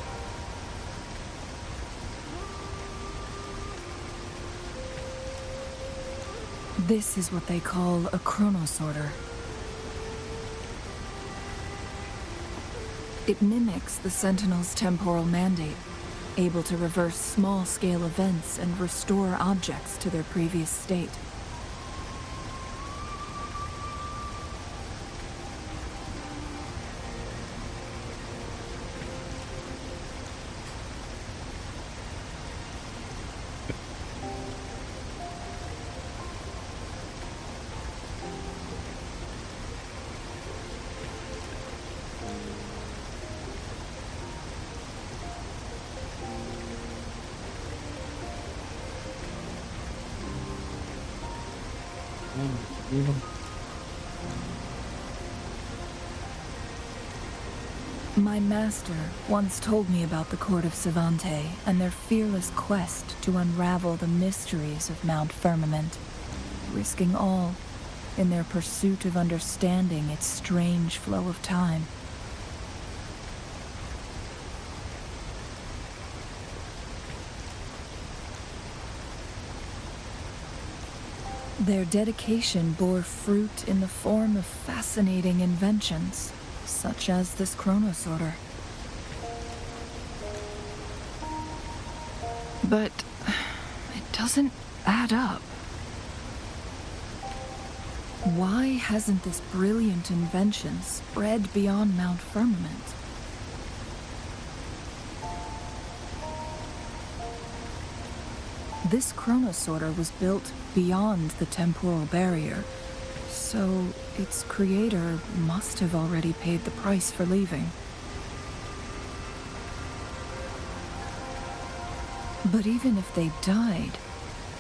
This is what they call a chronosorter. It mimics the Sentinel's temporal mandate, able to reverse small-scale events and restore objects to their previous state. My master once told me about the court of Savante and their fearless quest to unravel the mysteries of Mount Firmament, risking all in their pursuit of understanding its strange flow of time. Their dedication bore fruit in the form of fascinating inventions, such as this chronosorter. But it doesn't add up. Why hasn't this brilliant invention spread beyond Mount Firmament? This chronosorter was built beyond the temporal barrier, so its creator must have already paid the price for leaving. But even if they died,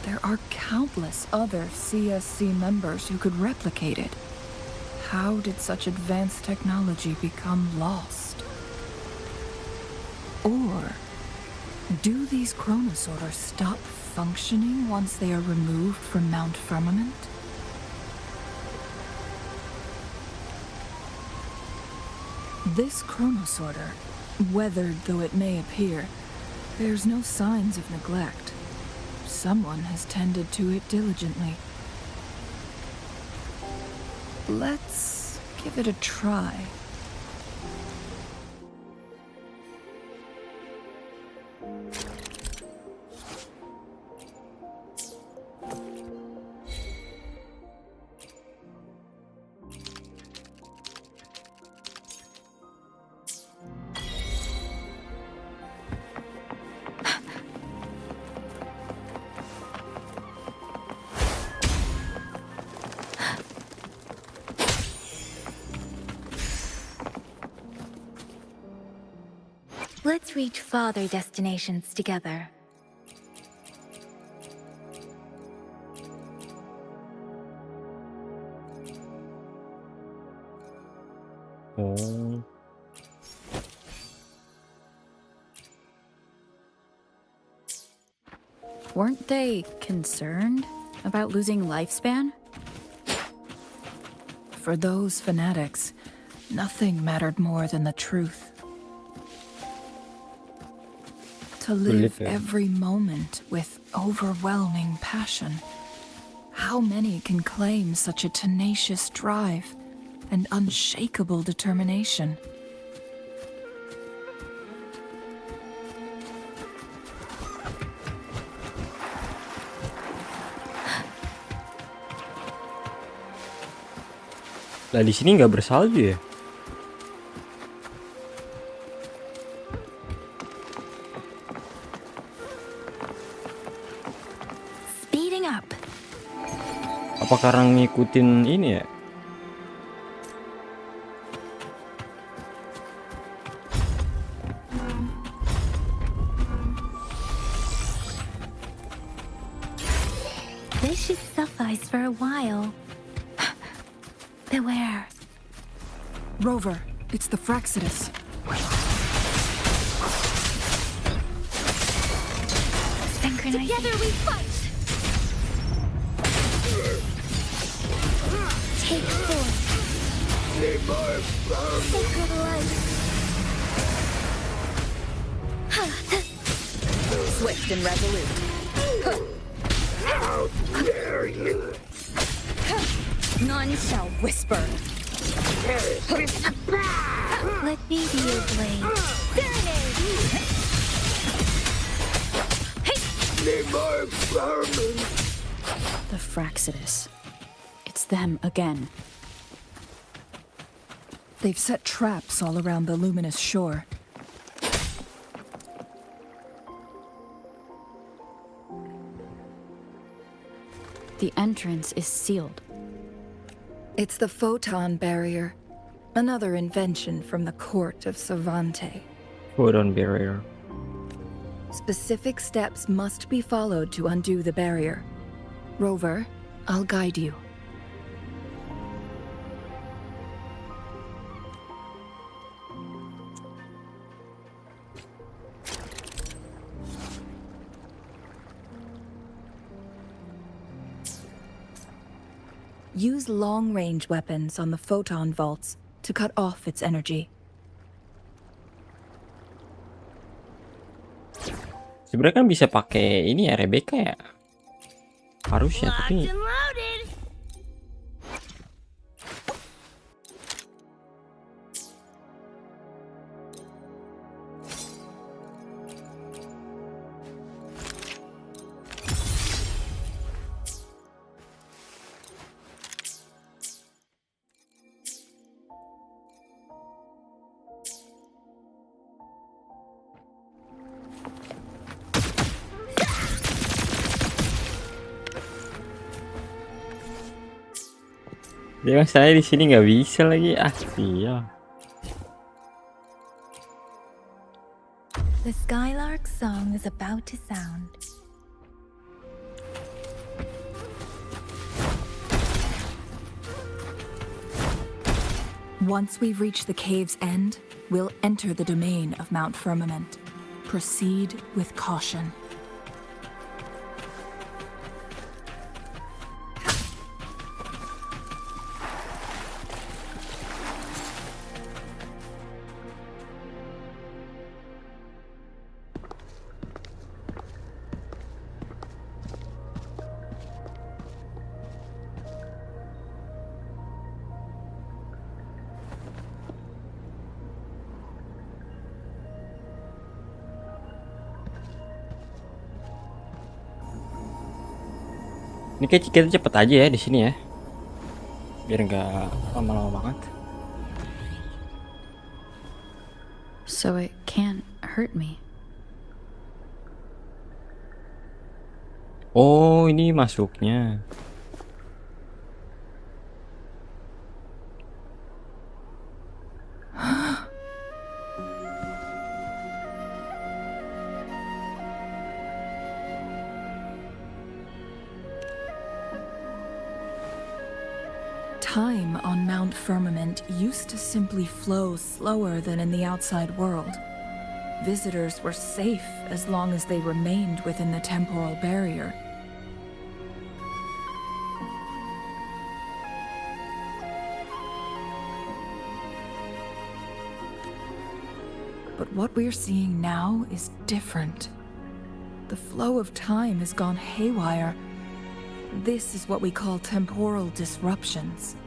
there are countless other CSC members who could replicate it. How did such advanced technology become lost? Or do these chronosorters stop functioning once they are removed from Mount Firmament? This chronosorter, weathered though it may appear, bears no signs of neglect. Someone has tended to it diligently. Let's give it a try. Let's reach farther destinations together. Oh. Weren't they concerned about losing lifespan? For those fanatics, nothing mattered more than the truth. To live every moment with overwhelming passion. How many can claim such a tenacious drive and unshakable determination? Lah di sini nggak bersalju ya? Speeding up. Apa karena ngikutin ini ya? This should suffice for a while. Beware. Rover, it's the Fraxidus. Synchronizing. Together we fight! Take form. Sacred light! Swift and resolute. How dare you! None shall whisper. Let me be your blade. The Fraxidus. It's them again. They've set traps all around the luminous shore. The entrance is sealed. It's the photon barrier, another invention from the court of Savante. Photon barrier. Specific steps must be followed to undo the barrier. Rover, I'll guide you. Use long-range weapons on the photon vaults to cut off its energy. Sebenarnya kan bisa pakai ini ya, Rebecca ya. Harus ya, tapi Dia saya di sini nggak bisa lagi. Iya. The skylark song is about to sound. Once we've reached the cave's end, we'll enter the domain of Mount Firmament. Proceed with caution. Ini kayak kita cepet aja ya di sini ya, biar nggak lama-lama banget. So it can't hurt me. Oh, ini masuknya. Time on Mount Firmament used to simply flow slower than in the outside world. Visitors were safe as long as they remained within the temporal barrier. But what we're seeing now is different. The flow of time has gone haywire. This is what we call temporal disruptions.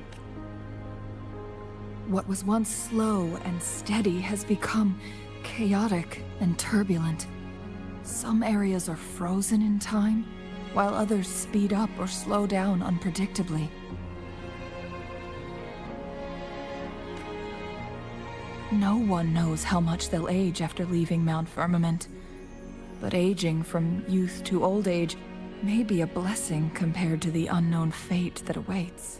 What was once slow and steady has become chaotic and turbulent. Some areas are frozen in time, while others speed up or slow down unpredictably. No one knows how much they'll age after leaving Mount Firmament, but aging from youth to old age may be a blessing compared to the unknown fate that awaits.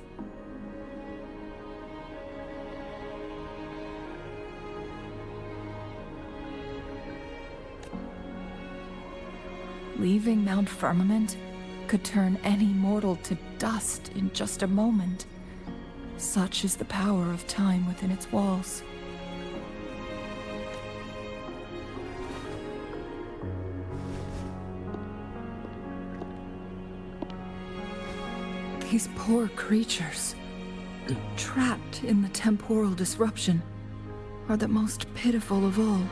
Leaving Mount Firmament could turn any mortal to dust in just a moment. Such is the power of time within its walls. These poor creatures, trapped in the temporal disruption, are the most pitiful of all.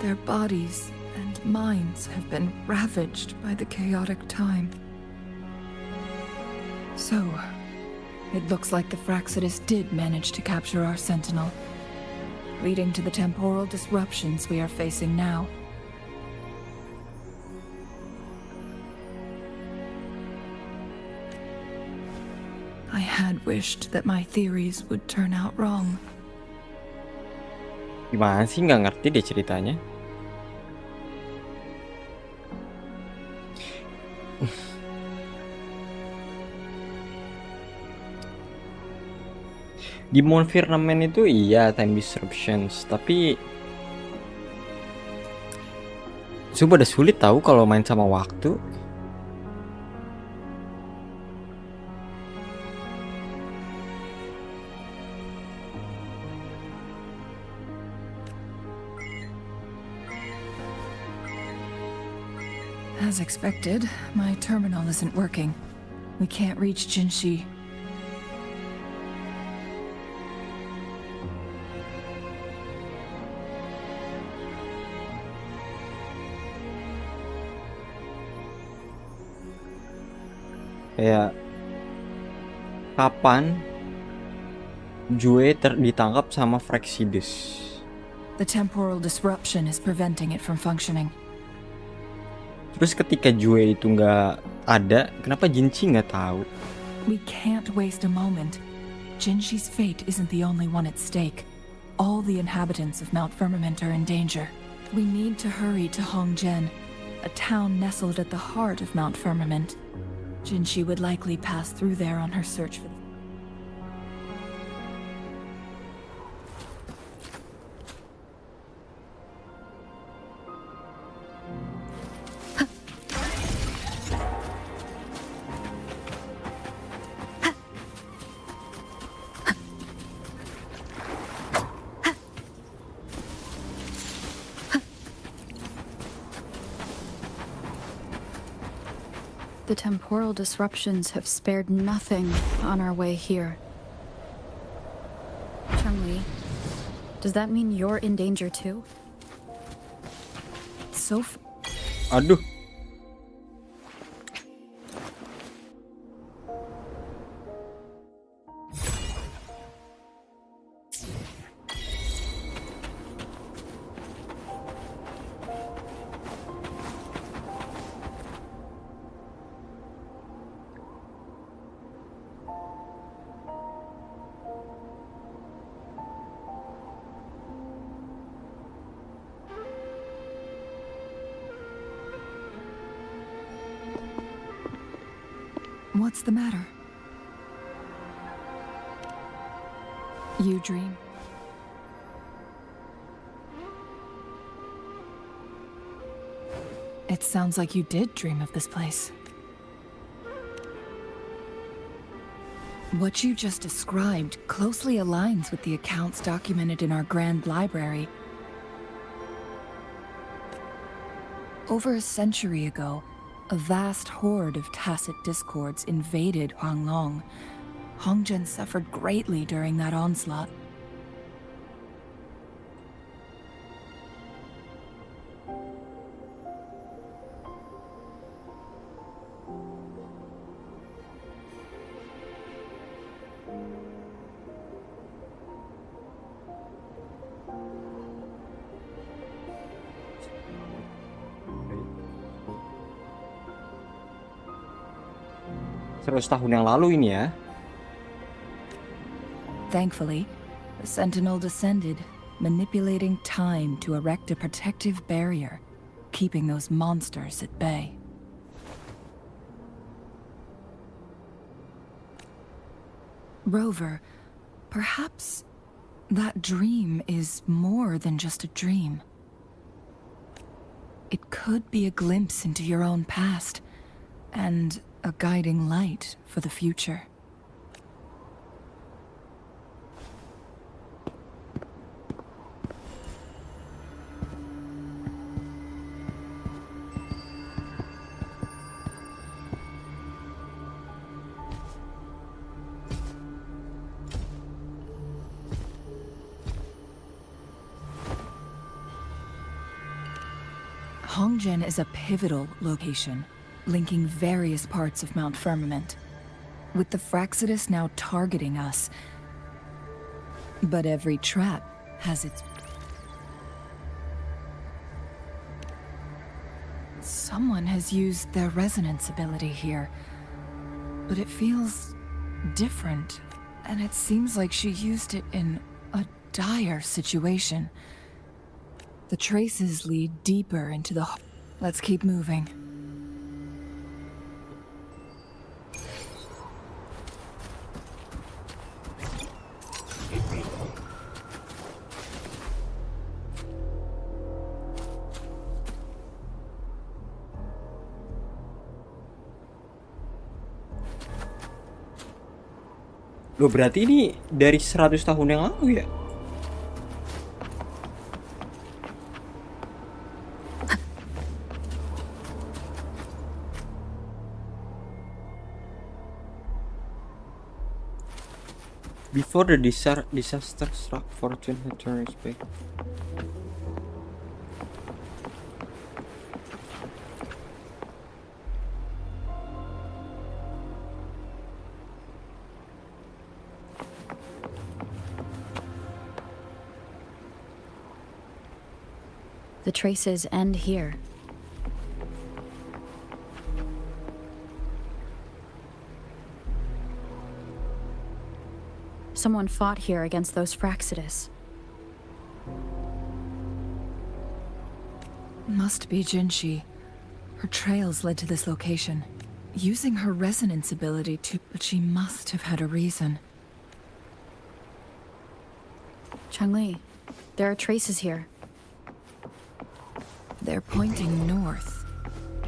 Their bodies and minds have been ravaged by the chaotic time. So, it looks like the Fraxidus did manage to capture our sentinel, leading to the temporal disruptions we are facing now. I had wished that my theories would turn out wrong. Gimana sih, nggak ngerti deh ceritanya. Di Mount Firmament itu iya time disruptions, tapi sudah sulit tahu kalau main sama waktu. As expected, my terminal isn't working. We can't reach Jinshi. Kayak kapan Jue ditangkap sama Fraxidus? The temporal disruption is preventing it from functioning. Terus ketika Jue itu nggak ada, kenapa Jinshi nggak tahu? We can't waste a moment. Jinshi's fate isn't the only one at stake. All the inhabitants of Mount Firmament are in danger. We need to hurry to Hongjian, a town nestled at the heart of Mount Firmament. Jinshi would likely pass through there on her search for... The temporal disruptions have spared nothing on our way here. Changli, does that mean you're in danger too? Aduh. What's the matter? You dream? It sounds like you did dream of this place. What you just described closely aligns with the accounts documented in our Grand Library. Over a century ago, a vast horde of tacit discords invaded Huanglong. Hongzhen suffered greatly during that onslaught. Tahun yang lalu ini ya. Thankfully, the Sentinel descended, manipulating time to erect a protective barrier, keeping those monsters at bay. Rover, perhaps that dream is more than just a dream. It could be a glimpse into your own past, and a guiding light for the future. Hongzhen is a pivotal location, linking various parts of Mount Firmament, with the Fraxidus now targeting us. But every trap has its... Someone has used their resonance ability here, but it feels different, and it seems like she used it in a dire situation. The traces lead deeper into the... Let's keep moving. Loh, berarti ini dari 100 tahun yang lalu ya? Before the disaster struck, fortune had turned its back. The traces end here. Someone fought here against those Fraxidus. Must be Jinshi. Her trails led to this location. Using her resonance ability to... But she must have had a reason. Changli, there are traces here. They're pointing north.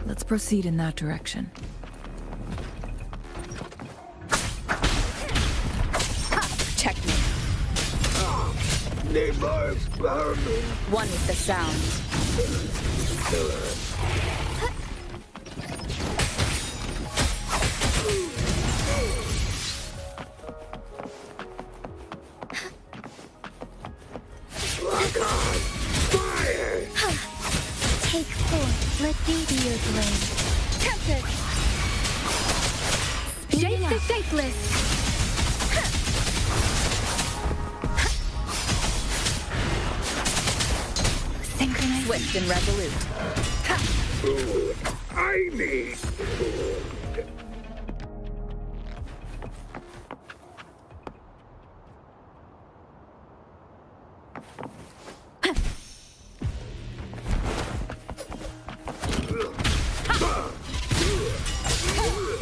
Let's proceed in that direction. Check me. One with the sound. forth, let thee be your blade. Tempest! Shape the shapeless! Synchronized. Swift and resolute. I need food.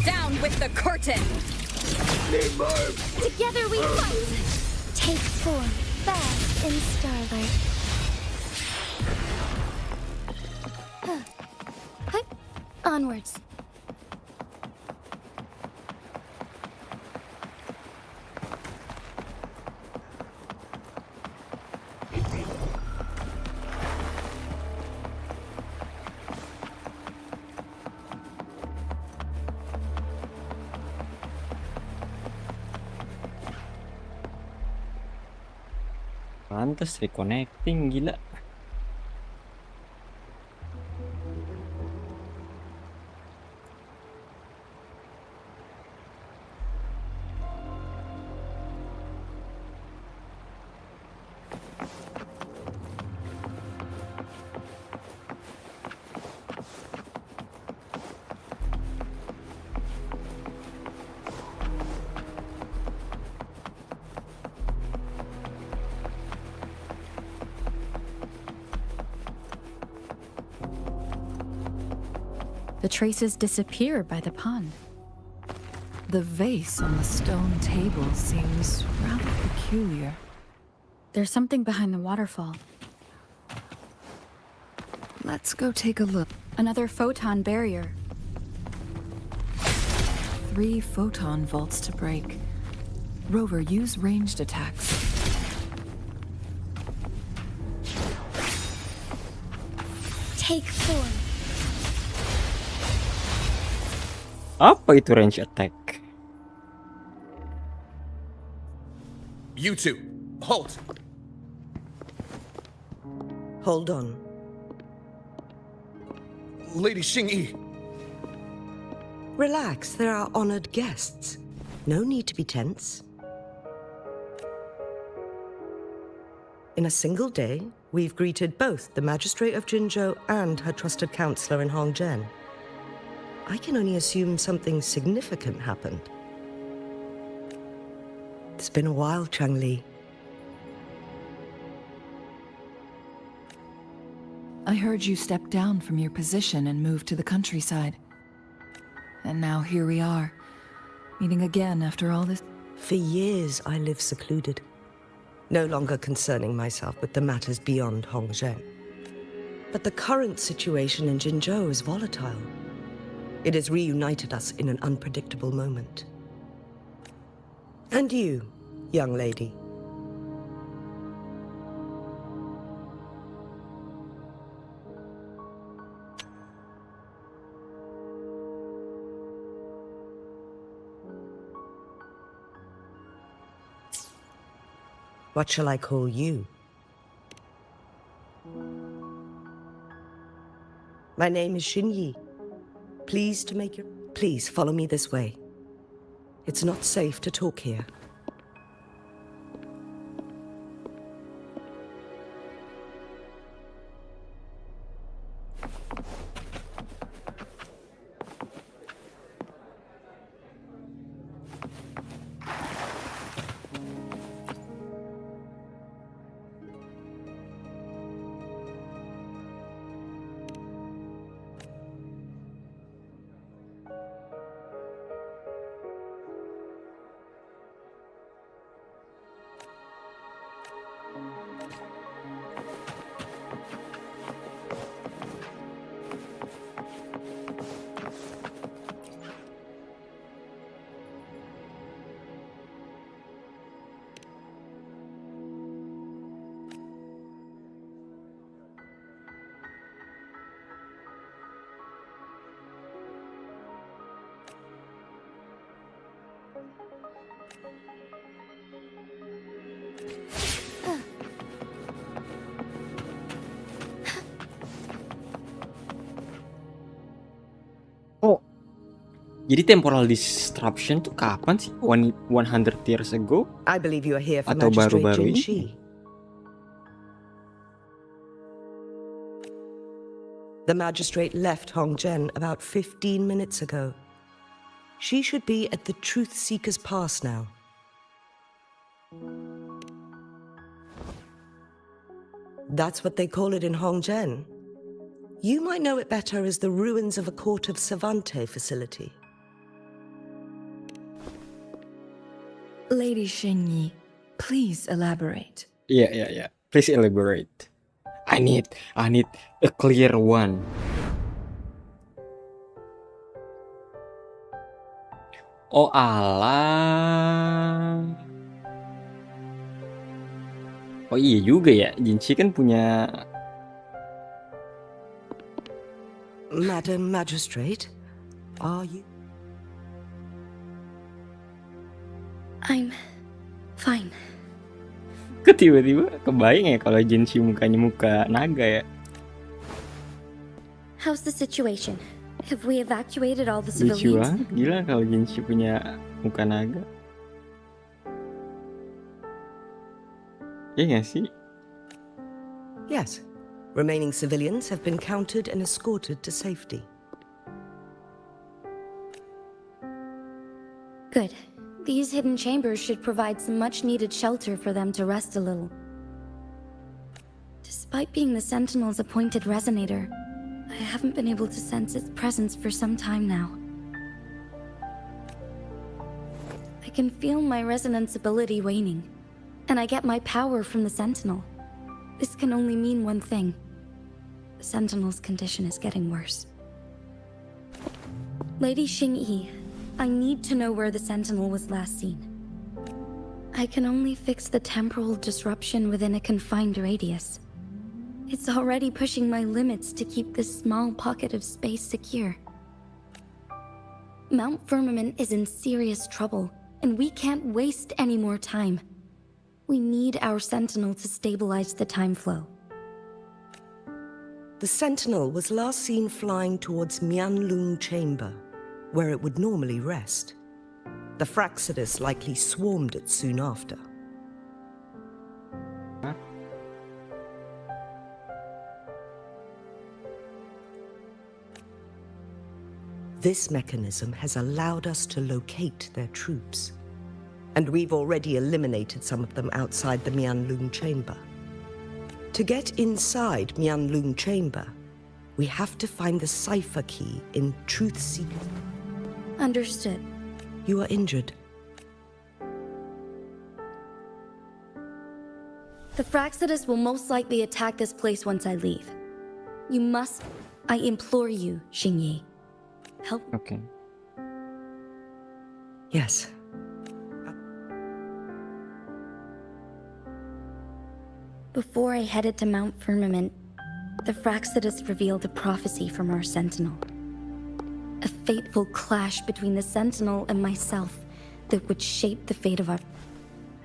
Down with the curtain! Together we fight! Take form, bask in starlight. Onwards. Pantes reconnecting, gila. The traces disappear by the pond. The vase on the stone table seems rather peculiar. There's something behind the waterfall. Let's go take a look. Another photon barrier. 3 photon vaults to break. Rover, use ranged attacks. Take form. Apa itu range attack? You two, halt! Hold on. Lady Xingyi, Relax, there are honored guests. No need to be tense. In a single day, we've greeted both the Magistrate of Jinzhou and her trusted counselor in Hongzhen. I can only assume something significant happened. It's been a while, Changli. I heard you stepped down from your position and moved to the countryside. And now here we are, meeting again after all this. For years, I lived secluded, no longer concerning myself with the matters beyond Hongzhen. But the current situation in Jinzhou is volatile. It has reunited us in an unpredictable moment. And you, young lady. What shall I call you? My name is Xinyi. Pleased to make your... Please, follow me this way. It's not safe to talk here. Jadi temporal disruption tuh kapan sih? 100 years ago? I believe you are here for Atau Magistrate baru-baru ini? Jinshi. The magistrate left Hongzhen about 15 minutes ago. She should be at the Truth Seeker's Pass now. That's what they call it in Hongzhen. You might know it better as the ruins of a court of Savante facility. Lady Xingyi, please elaborate. Yeah. Please elaborate. I need a clear one. Oh alah. Oh iya juga ya, Jinshi kan punya. Madam Magistrate, are you? I'm fine. Kok tiba-tiba kebayang ya kalau Jinshi mukanya muka naga ya. How's the situation? Have we evacuated all the Lucu civilians? banget, gila kalau Jinshi punya muka naga. Iya gak sih? Yes. Remaining civilians have been counted and escorted to safety. Good. These hidden chambers should provide some much-needed shelter for them to rest a little. Despite being the Sentinel's appointed resonator, I haven't been able to sense its presence for some time now. I can feel my resonance ability waning, and I get my power from the Sentinel. This can only mean one thing. The Sentinel's condition is getting worse. Lady Xingyi, I need to know where the Sentinel was last seen. I can only fix the temporal disruption within a confined radius. It's already pushing my limits to keep this small pocket of space secure. Mount Firmament is in serious trouble, and we can't waste any more time. We need our Sentinel to stabilize the time flow. The Sentinel was last seen flying towards Mianlung Chamber, where it would normally rest. The Fraxidus likely swarmed it soon after. This mechanism has allowed us to locate their troops, and we've already eliminated some of them outside the Mianlung Chamber. To get inside Mianlung Chamber, we have to find the cipher key in Truth Seeker. Understood. You are injured. The Fraxidus will most likely attack this place once I leave. You must, I implore you, Xingyi. Help. Okay. Yes. Before I headed to Mount Firmament, the Fraxidus revealed a prophecy from our Sentinel. A fateful clash between the Sentinel and myself that would shape the fate of our...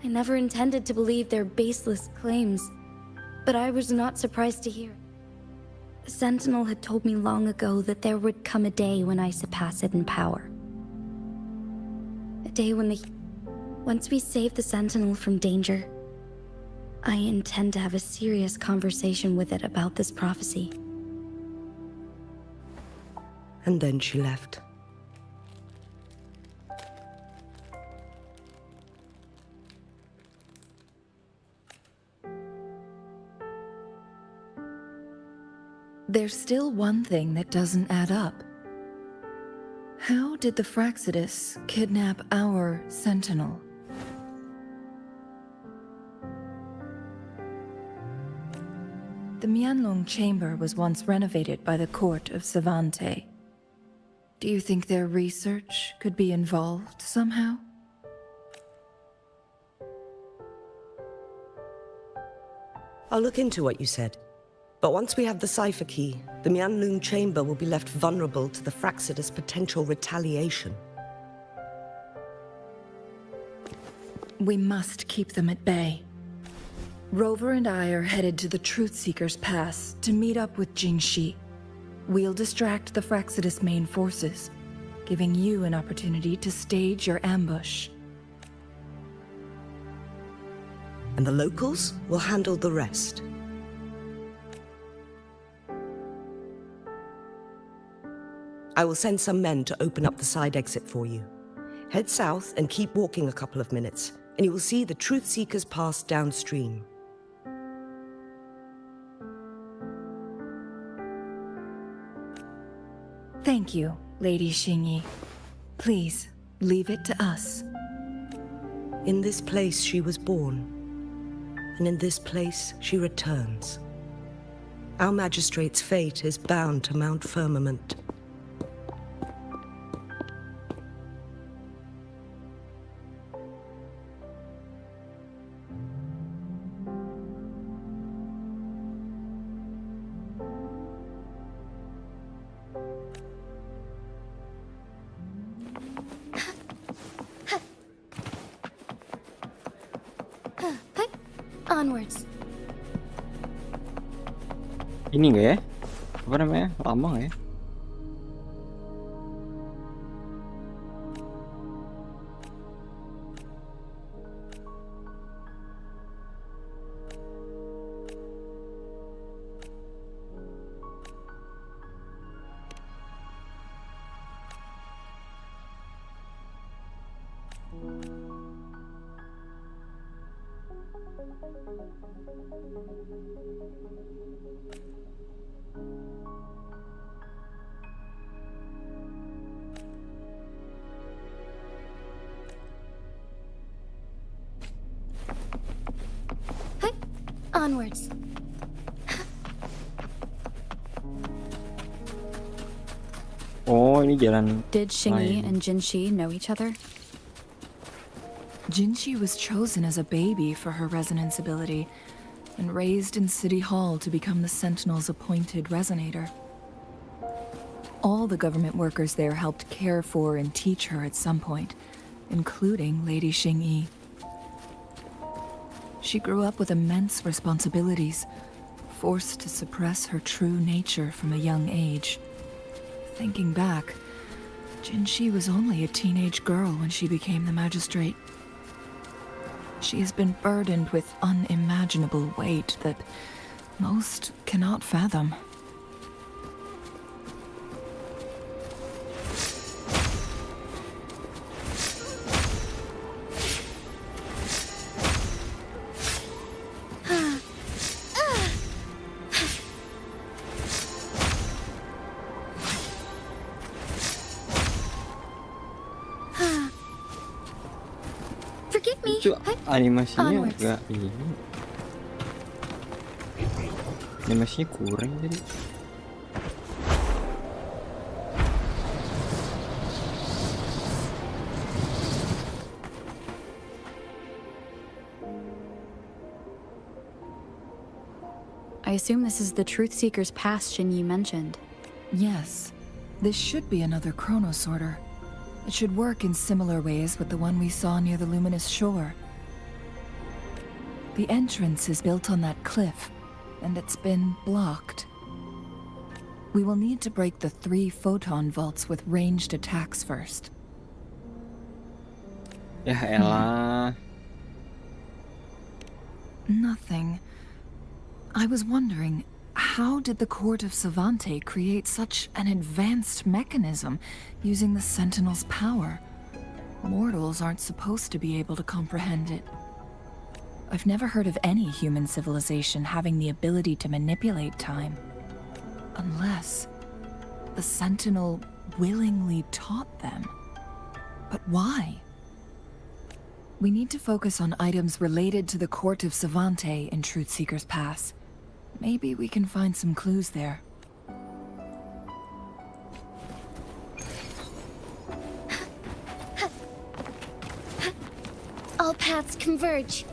I never intended to believe their baseless claims, but I was not surprised to hear. The Sentinel had told me long ago that there would come a day when I surpass it in power. A day when once we save the Sentinel from danger, I intend to have a serious conversation with it about this prophecy. And then she left. There's still one thing that doesn't add up. How did the Fraxidus kidnap our Sentinel? The Mianlong Chamber was once renovated by the court of Savante. Do you think their research could be involved somehow? I'll look into what you said. But once we have the cipher key, the Mianlung Chamber will be left vulnerable to the Fraxidus' potential retaliation. We must keep them at bay. Rover and I are headed to the Truth Seeker's Pass to meet up with Jingxi. We'll distract the Fraxidus' main forces. giving you an opportunity to stage your ambush. And the locals will handle the rest. I will send some men to open up the side exit for you. Head south and keep walking a couple of minutes, and you will see the Truth Seekers pass downstream. Thank you, Lady Xingyi. Please, leave it to us. In this place she was born, and in this place she returns. Our magistrate's fate is bound to Mount Firmament. Onwards. Ini enggak ya? Apa namanya? Lama nggak ya? Onwards. Oh, ini jalan. Did Xingyi lain. and Jinshi know each other? Jinshi was chosen as a baby for her resonance ability and raised in City Hall to become the Sentinel's appointed resonator. All the government workers there helped care for and teach her at some point, including Lady Xingyi. She grew up with immense responsibilities, forced to suppress her true nature from a young age. Thinking back, Jinshi was only a teenage girl when she became the magistrate. She has been burdened with unimaginable weight that most cannot fathom. Forgive me. Lucu, animasinya Onwards. agak ini. Animasinya kurang tadi. I assume this is the Truth Seeker's Pass Xingyi mentioned. Yes, this should be another chronosorter. It should work in similar ways with the one we saw near the luminous shore. The entrance is built on that cliff, and it's been blocked. We will need to break the 3 photon vaults with ranged attacks first. Ya elah. Nothing. I was wondering, how did the Court of Savante create such an advanced mechanism using the Sentinel's power? Mortals aren't supposed to be able to comprehend it. I've never heard of any human civilization having the ability to manipulate time. Unless the Sentinel willingly taught them. But why? We need to focus on items related to the Court of Savante in Truth Seeker's Pass. Maybe we can find some clues there. All paths converge.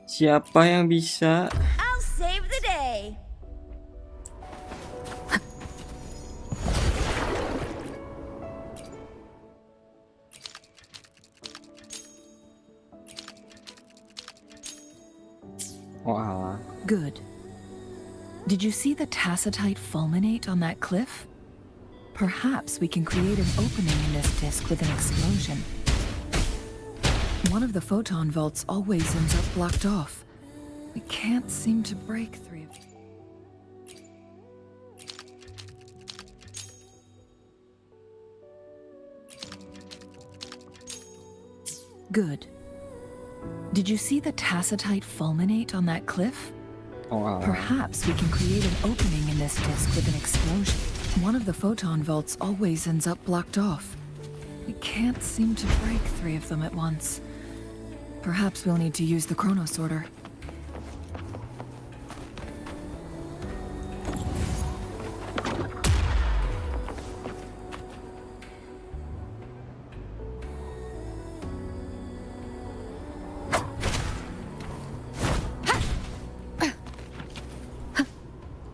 Siapa yang bisa? I'll save the day. Oh alah. Good. Did you see the tacitite fulminate on that cliff? Perhaps we can create an opening in this disk with an explosion. One of the photon vaults always ends up blocked off. We can't seem to break through. Good. Did you see the tacitite fulminate on that cliff? Perhaps we can create an opening in this disk with an explosion. One of the photon vaults always ends up blocked off. We can't seem to break 3 of them at once. Perhaps we'll need to use the chrono sorter.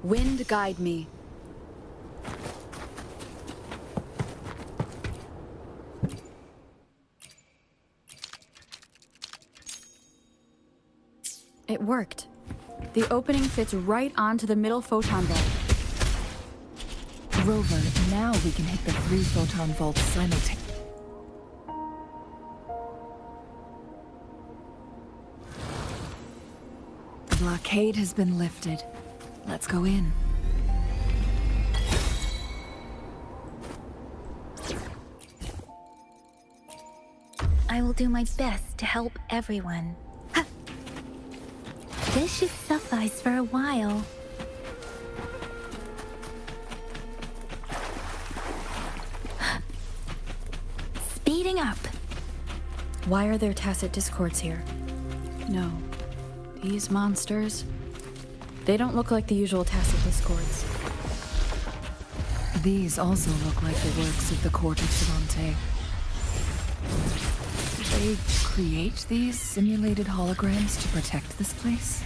Wind guide me. It worked. The opening fits right onto the middle photon vault. Rover, now we can hit the 3 photon vaults simultaneously. The blockade has been lifted. Let's go in. I will do my best to help everyone. This should suffice for a while. Speeding up. Why are there tacit discords here? No. These monsters... They don't look like the usual tacit discords. These also look like the works of the court of Cerita. Did they create these simulated holograms to protect this place?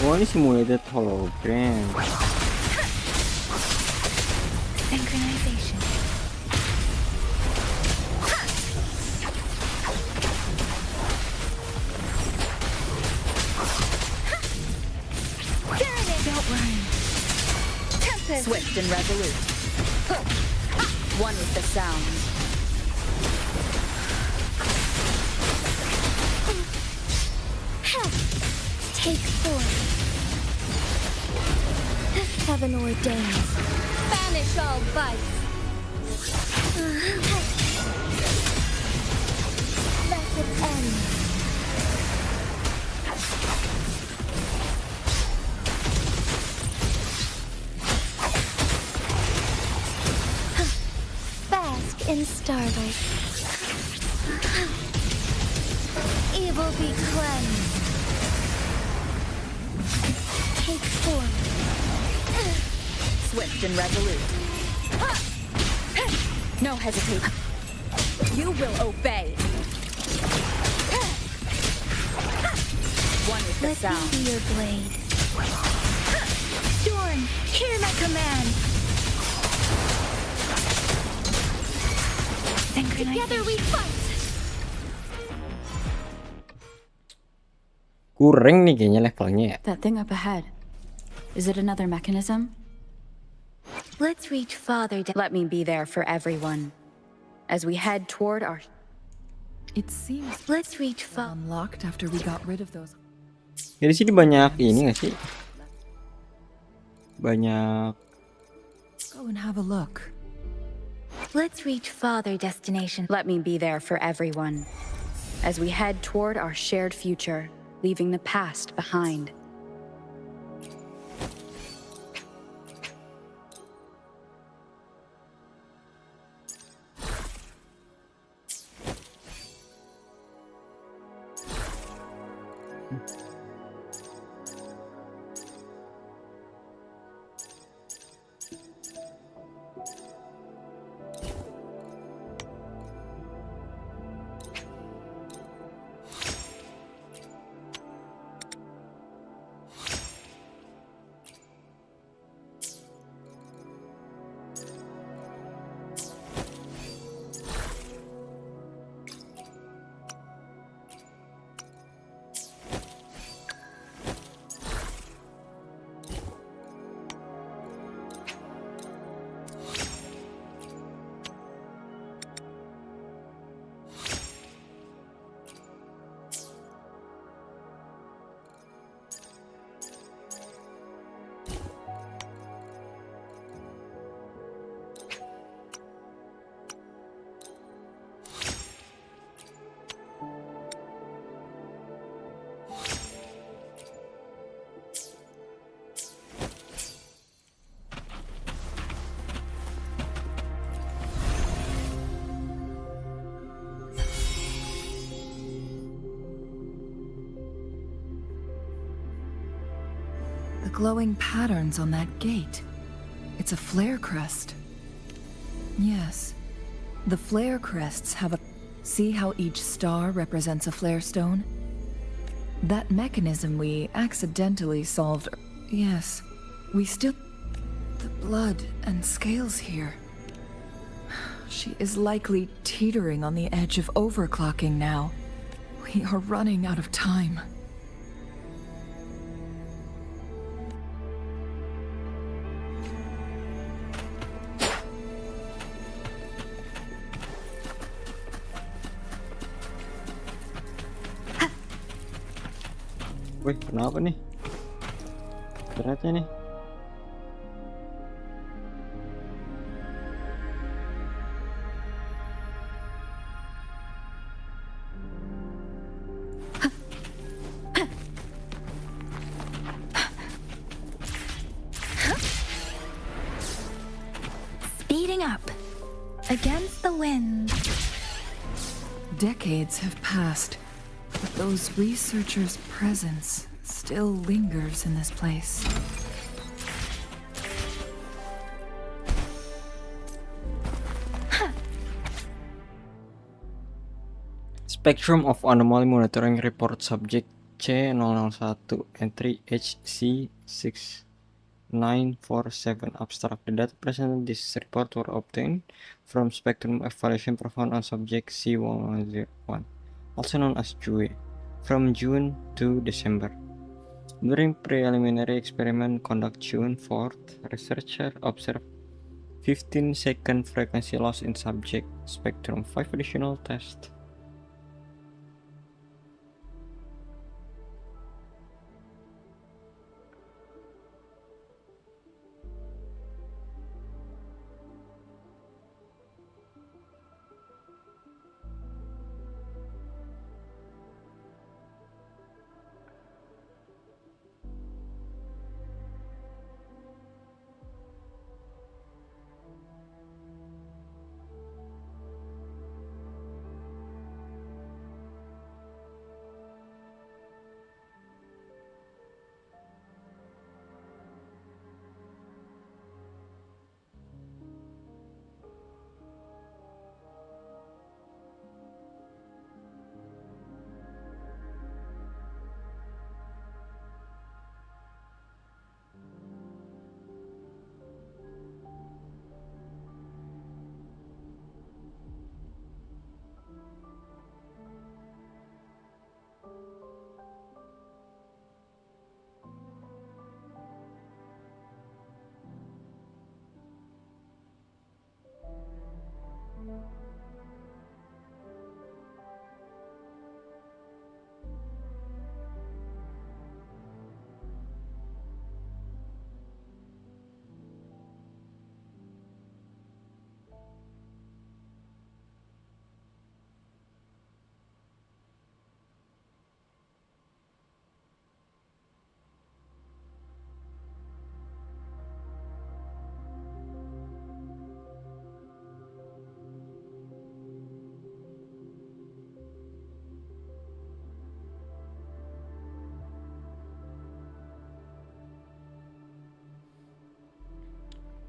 Oh, ini simulated hologram. Synchronization. Don't worry. Tempest. Swift and resolute. One with the sound. Take 4. Heaven ordains. Banish all vice. Let it end. Bask in starlight. Evil be cleansed. Take 4. Swift and resolute. No hesitation. You will obey. One with the Let sound. me be your blade. Storm, hear my command. Together we fight. Kurang nih kayaknya levelnya ya. That thing up ahead. Is it another mechanism? Let's reach farther down. Let me be there for everyone. As we head toward our... It seems Let's reach far. unlocked after we got rid of those. Ya di sini banyak ini nggak sih? Banyak. Go and have a look. Let's reach farther destination. Let me be there for everyone. As we head toward our shared future, leaving the past behind. glowing patterns on that gate. It's a flare crest. Yes. The flare crests have a... See how each star represents a flare stone? That mechanism we accidentally solved... Yes. We still... The blood and scales here. She is likely teetering on the edge of overclocking now. We are running out of time. Wih, kenapa nih? Beratnya nih. Speeding up. Against the wind. Decades have passed, but those researchers' presence still lingers in this place. Spectrum of Anomaly Monitoring Report Subject C001 Entry HC6947 Abstract. The data present in this report were obtained from spectrum evaluation performed on subject C101, also known as Juga, from June to December. During preliminary experiment conduct June 4th, researcher observed 15-second frequency loss in subject spectrum. 5 additional tests.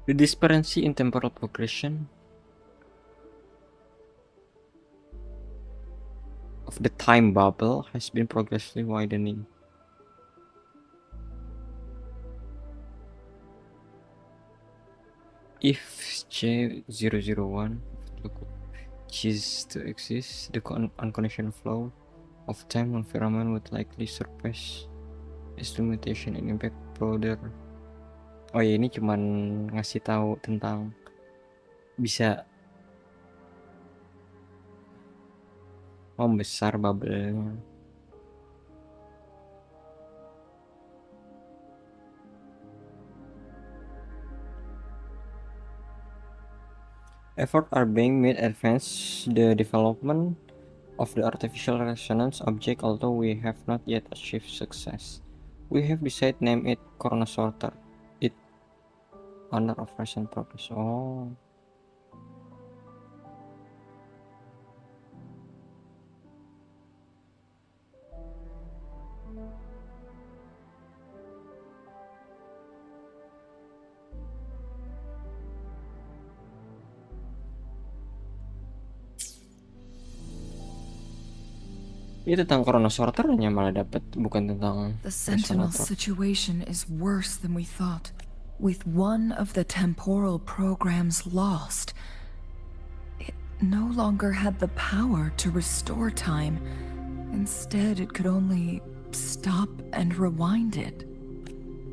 The disparity in temporal progression of the time bubble has been progressively widening. If J001 ceases to exist, the unconditional flow of time environment would likely surpass its limitation and impact broader. Oh ya, ini cuman ngasih tahu tentang bisa membesar bubble-nya. Efforts are being made to advance the development of the artificial resonance object, although we have not yet achieved success. We have decided to name it Chronosorter, it honor of recent progress. Oh. Ini tentang Chronosorternya malah dapat, bukan tentang The Sentinel resonator. situation is worse than we thought. With one of the temporal programs lost, it no longer had the power to restore time. Instead, it could only stop and rewind it.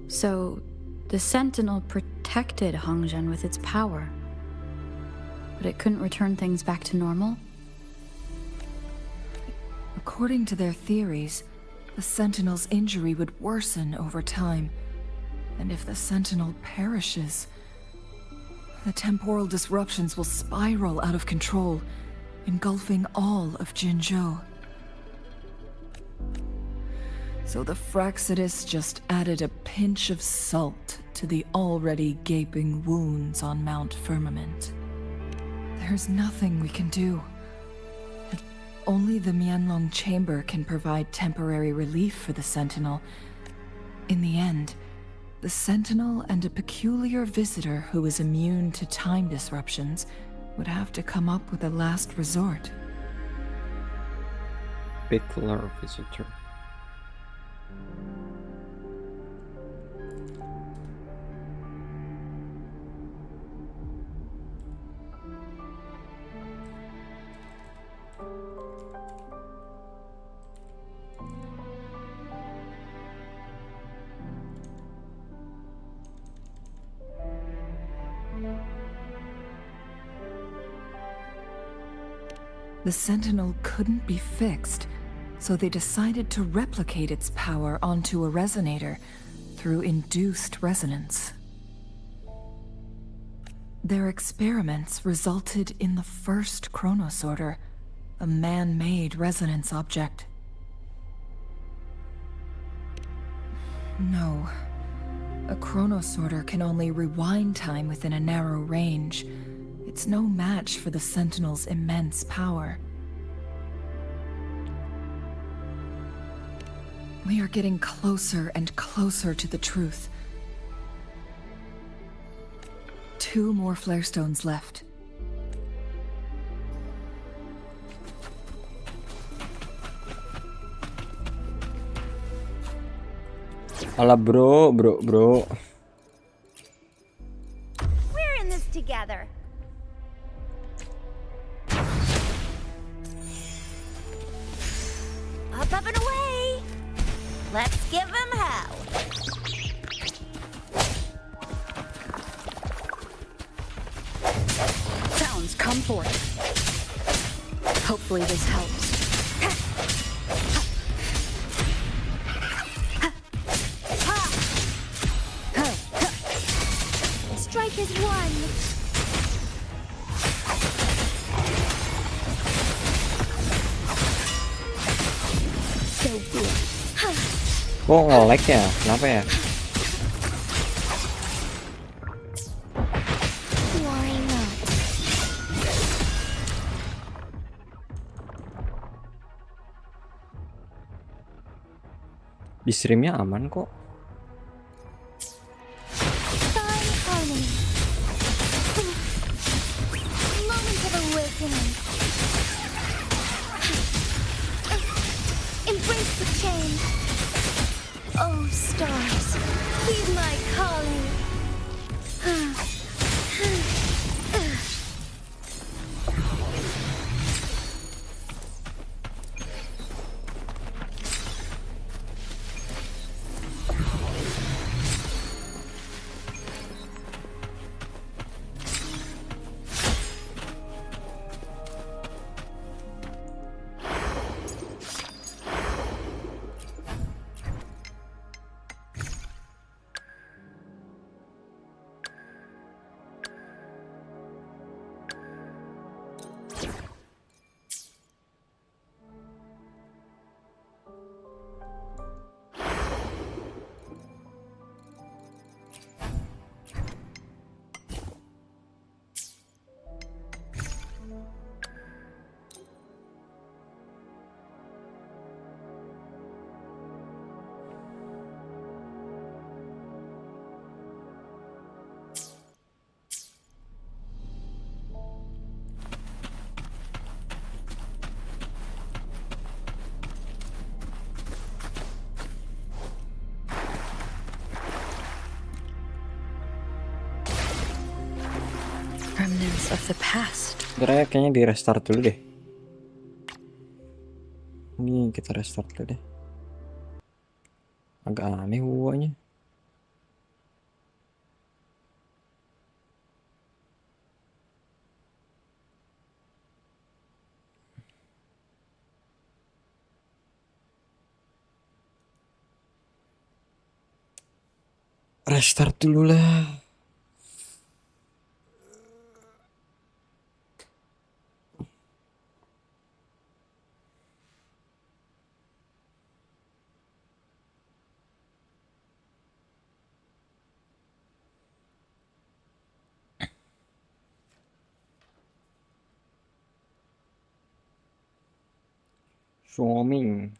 So, the Sentinel protected Hongzhen with its power, but it couldn't return things back to normal? According to their theories, the Sentinel's injury would worsen over time. And if the Sentinel perishes, the temporal disruptions will spiral out of control, engulfing all of Jinzhou. So the Fraxidus just added a pinch of salt to the already gaping wounds on Mount Firmament. There's nothing we can do. Only the Mianlong Chamber can provide temporary relief for the Sentinel. In the end, the Sentinel and a peculiar visitor who is immune to time disruptions would have to come up with a last resort. Peculiar visitor. The Sentinel couldn't be fixed, so they decided to replicate its power onto a resonator through induced resonance. Their experiments resulted in the first chronosorter, a man-made resonance object. No, a chronosorter can only rewind time within a narrow range. It's no match for the Sentinel's immense power. We are getting closer and closer to the truth. 2 more flare stones left. Alah bro. We're in this together. Up and away. Let's give him hell. Sounds come forth. Hopefully this helps. Strike is one. So good. Kok nge-lag ya? Kenapa ya? Why not? Di streamnya aman kok. Fine harmony. Moment of awakening. Embrace the change. Oh, stars, heed my calling. Remnants of the past. Kayaknya di restart dulu deh. Ini kita restart dulu deh. Agak aneh wuwanya. Restart dulu lah. Xuanling.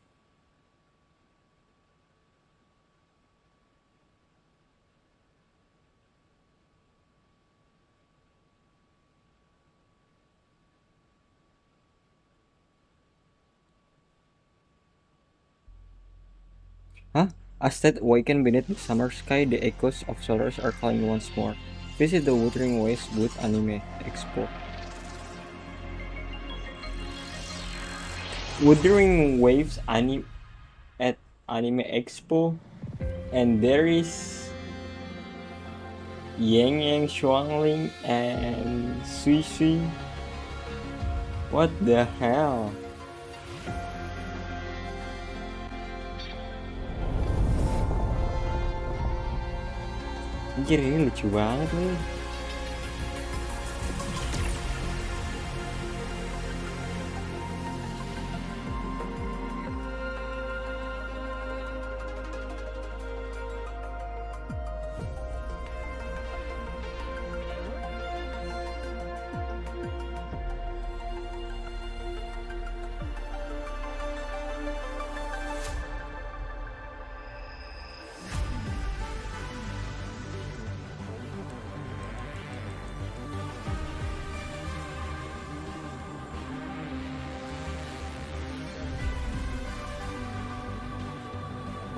Huh? As that awaken beneath the summer sky, the echoes of sorrows are calling once more. Visit the Wuthering Waves booth Anime Expo. Wuthering Waves at Anime Expo, and there is Yangyang, Xuanling, and Suisui. What the hell? Anjir, ini lucu banget nih.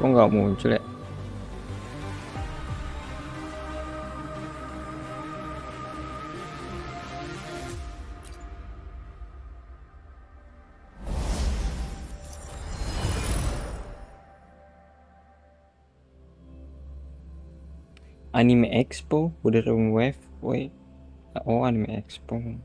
Kok nggak muncul ya? Anime Expo, Wuthering Wave, wait. Oh, Anime Expo.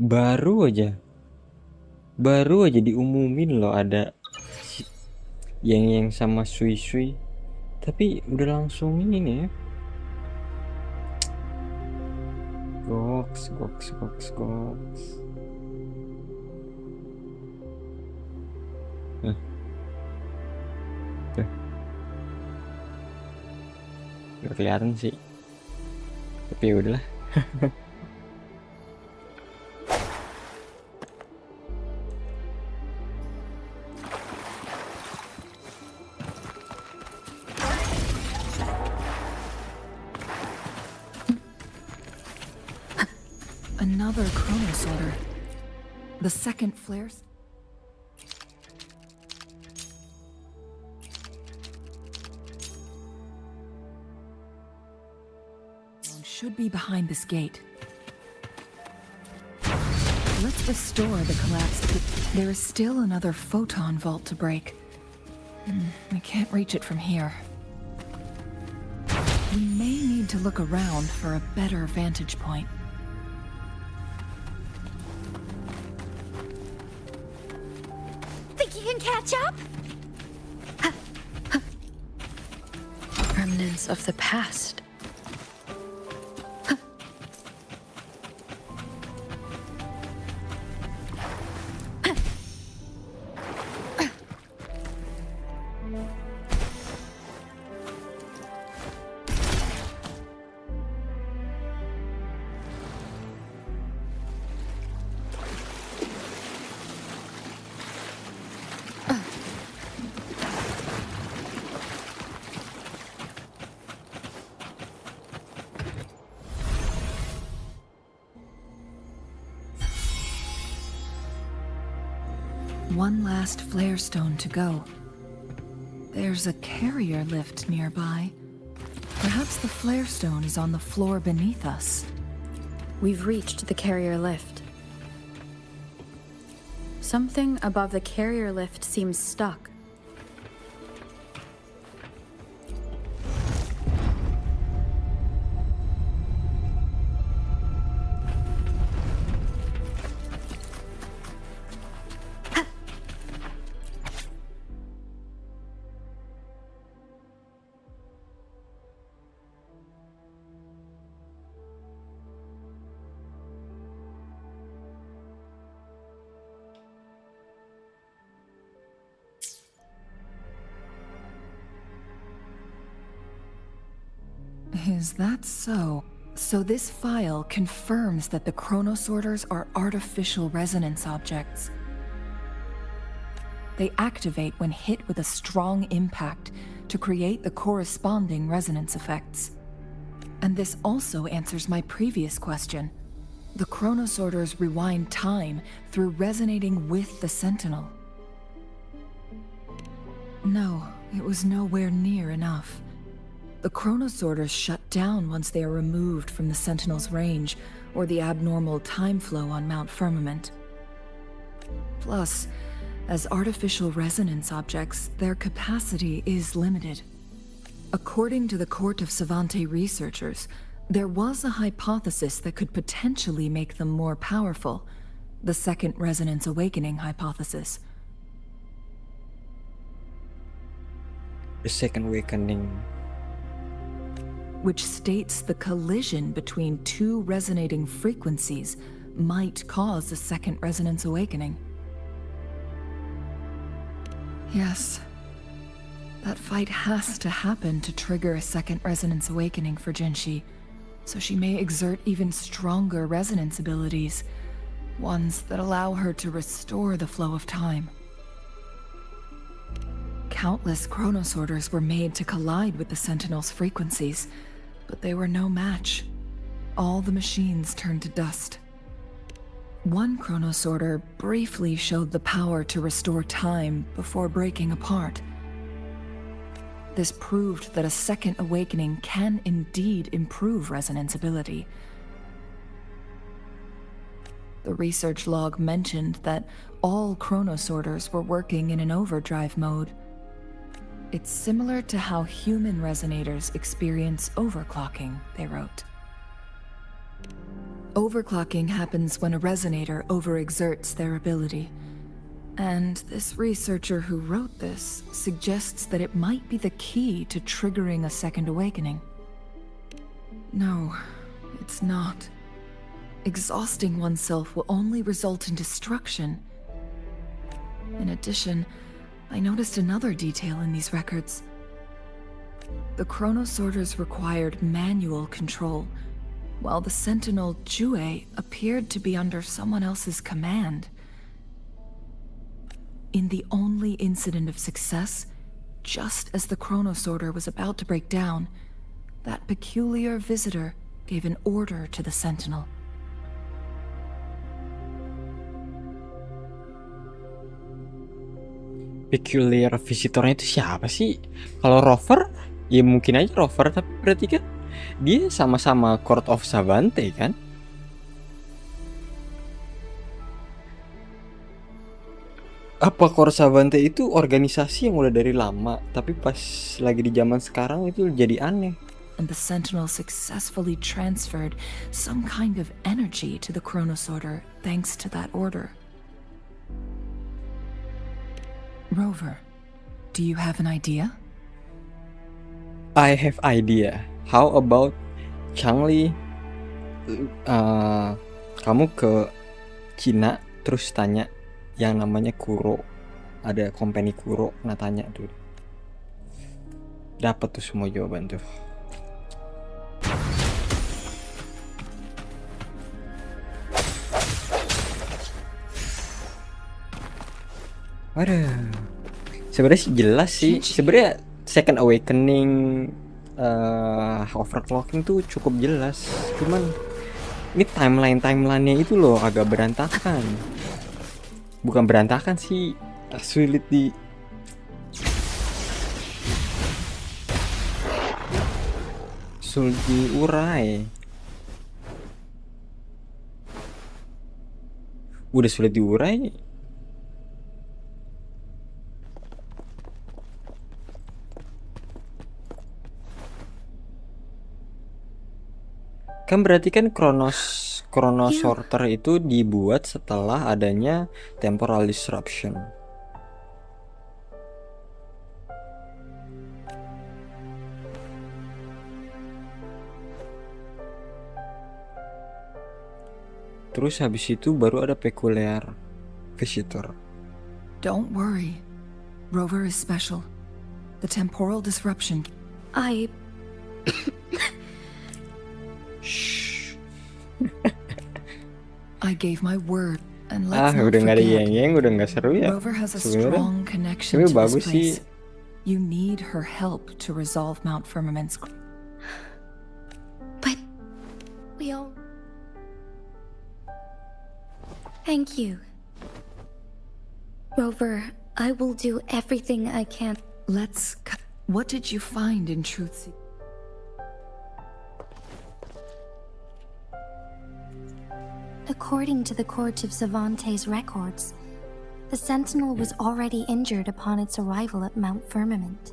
Baru aja diumumin loh ada yang sama Suisui, tapi udah langsung ini ya. Goks. Tuh. Gak kelihatan sih, tapi udahlah. Another Chronos order. The second flare should be behind this gate. Let's restore the collapsed. There is still another photon vault to break. We can't reach it from here. We may need to look around for a better vantage point. Think you can catch up? Remnants of the past. One last flare stone to go. There's a carrier lift nearby. Perhaps the flare stone is on the floor beneath us. We've reached the carrier lift. Something above the carrier lift seems stuck. Is that so? So this file confirms that the chronosorters are artificial resonance objects. They activate when hit with a strong impact to create the corresponding resonance effects. And this also answers my previous question. The chronosorters rewind time through resonating with the sentinel. No, it was nowhere near enough. The chronosorters shut down once they are removed from the sentinel's range or the abnormal time flow on Mount Firmament. Plus, as artificial resonance objects, their capacity is limited. According to the Court of Savante researchers, there was a hypothesis that could potentially make them more powerful, the second resonance awakening hypothesis. The second awakening. Which states the collision between two resonating frequencies might cause a second resonance awakening. Yes. That fight has to happen to trigger a second resonance awakening for Jinshi, so she may exert even stronger resonance abilities, ones that allow her to restore the flow of time. Countless chronosorters were made to collide with the Sentinel's frequencies, but they were no match. All the machines turned to dust. One chronosorter briefly showed the power to restore time before breaking apart. This proved that a second awakening can indeed improve resonance ability. The research log mentioned that all chronosorters were working in an overdrive mode. It's similar to how human resonators experience overclocking, they wrote. Overclocking happens when a resonator overexerts their ability. And this researcher who wrote this suggests that it might be the key to triggering a second awakening. No, it's not. Exhausting oneself will only result in destruction. In addition, I noticed another detail in these records. The chronosorters required manual control, while the sentinel Jue appeared to be under someone else's command. In the only incident of success, just as the chronosorter was about to break down, that peculiar visitor gave an order to the sentinel. Peculiar visitornya itu siapa sih? Kalau Rover, ya mungkin aja Rover, tapi berarti kan dia sama-sama Court of Savante kan? Apa Court Savante itu organisasi yang udah dari lama, tapi pas lagi di zaman sekarang itu jadi aneh. And the sentinel successfully transferred some kind of energy to the chronosorter thanks to that order. Rover, do you have an idea? I have idea. How about Xuanling, kamu ke Cina terus tanya yang namanya Kuro, ada company Kuro, nah tanya tuh, dapat tuh semua jawaban tuh. Waduh, sebenarnya sih jelas sih. Sebenarnya second awakening, overclocking tuh cukup jelas. Cuman ini timelinenya itu loh agak berantakan. Bukan berantakan sih, sulit diurai. Udah sulit diurai. Kan berarti kan Chronos Sorter itu dibuat setelah adanya temporal disruption. Terus habis itu baru ada peculiar visitor. Don't worry. Rover is special. The temporal disruption. Shh. I gave my word, and let's not udah nggak ada forget. Yangyang, udah nggak seru ya. Rover has a sebenarnya. strong connection Tapi to bagus this place. sih. You need her help to resolve Mount Firmament's. But we all... Thank you. Rover, I will do everything I can. What did you find in Truth? According to the Court of Savante's records, the Sentinel was already injured upon its arrival at Mount Firmament.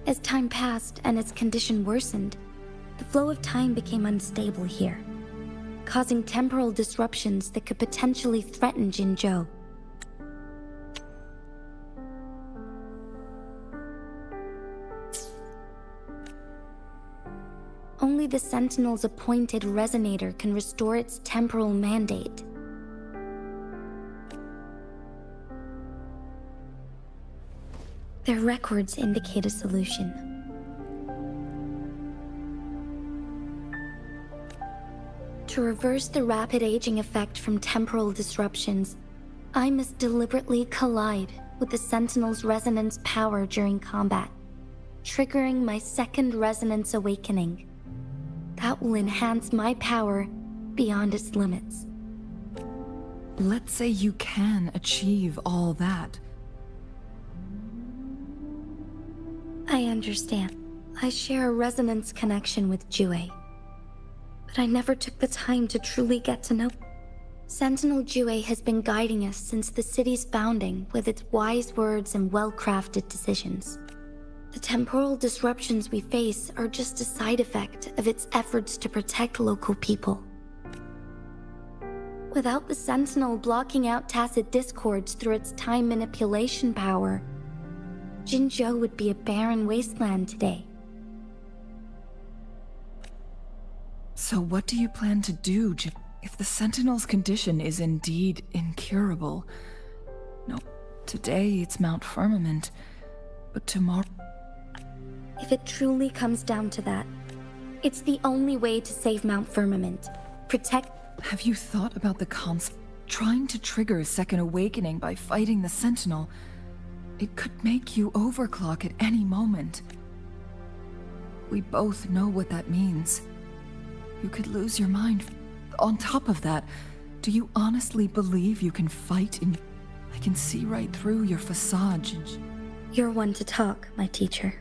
As time passed and its condition worsened, the flow of time became unstable here, causing temporal disruptions that could potentially threaten Jinzhou. Only the Sentinel's appointed resonator can restore its temporal mandate. Their records indicate a solution. To reverse the rapid aging effect from temporal disruptions, I must deliberately collide with the Sentinel's resonance power during combat, triggering my second resonance awakening. That will enhance my power beyond its limits. Let's say you can achieve all that. I understand. I share a resonance connection with Jue. But I never took the time to truly get to know. Sentinel Jue has been guiding us since the city's founding with its wise words and well-crafted decisions. The temporal disruptions we face are just a side effect of its efforts to protect local people. Without the Sentinel blocking out tacit discords through its time manipulation power, Jinzhou would be a barren wasteland today. So what do you plan to do, if the Sentinel's condition is indeed incurable? No, today it's Mount Firmament, but tomorrow... If it truly comes down to that, it's the only way to save Mount Firmament. Protect... Have you thought about the concept? Trying to trigger a second awakening by fighting the Sentinel, it could make you overclock at any moment. We both know what that means. You could lose your mind. On top of that, do you honestly believe you can fight in... I can see right through your facade. You're one to talk, my teacher.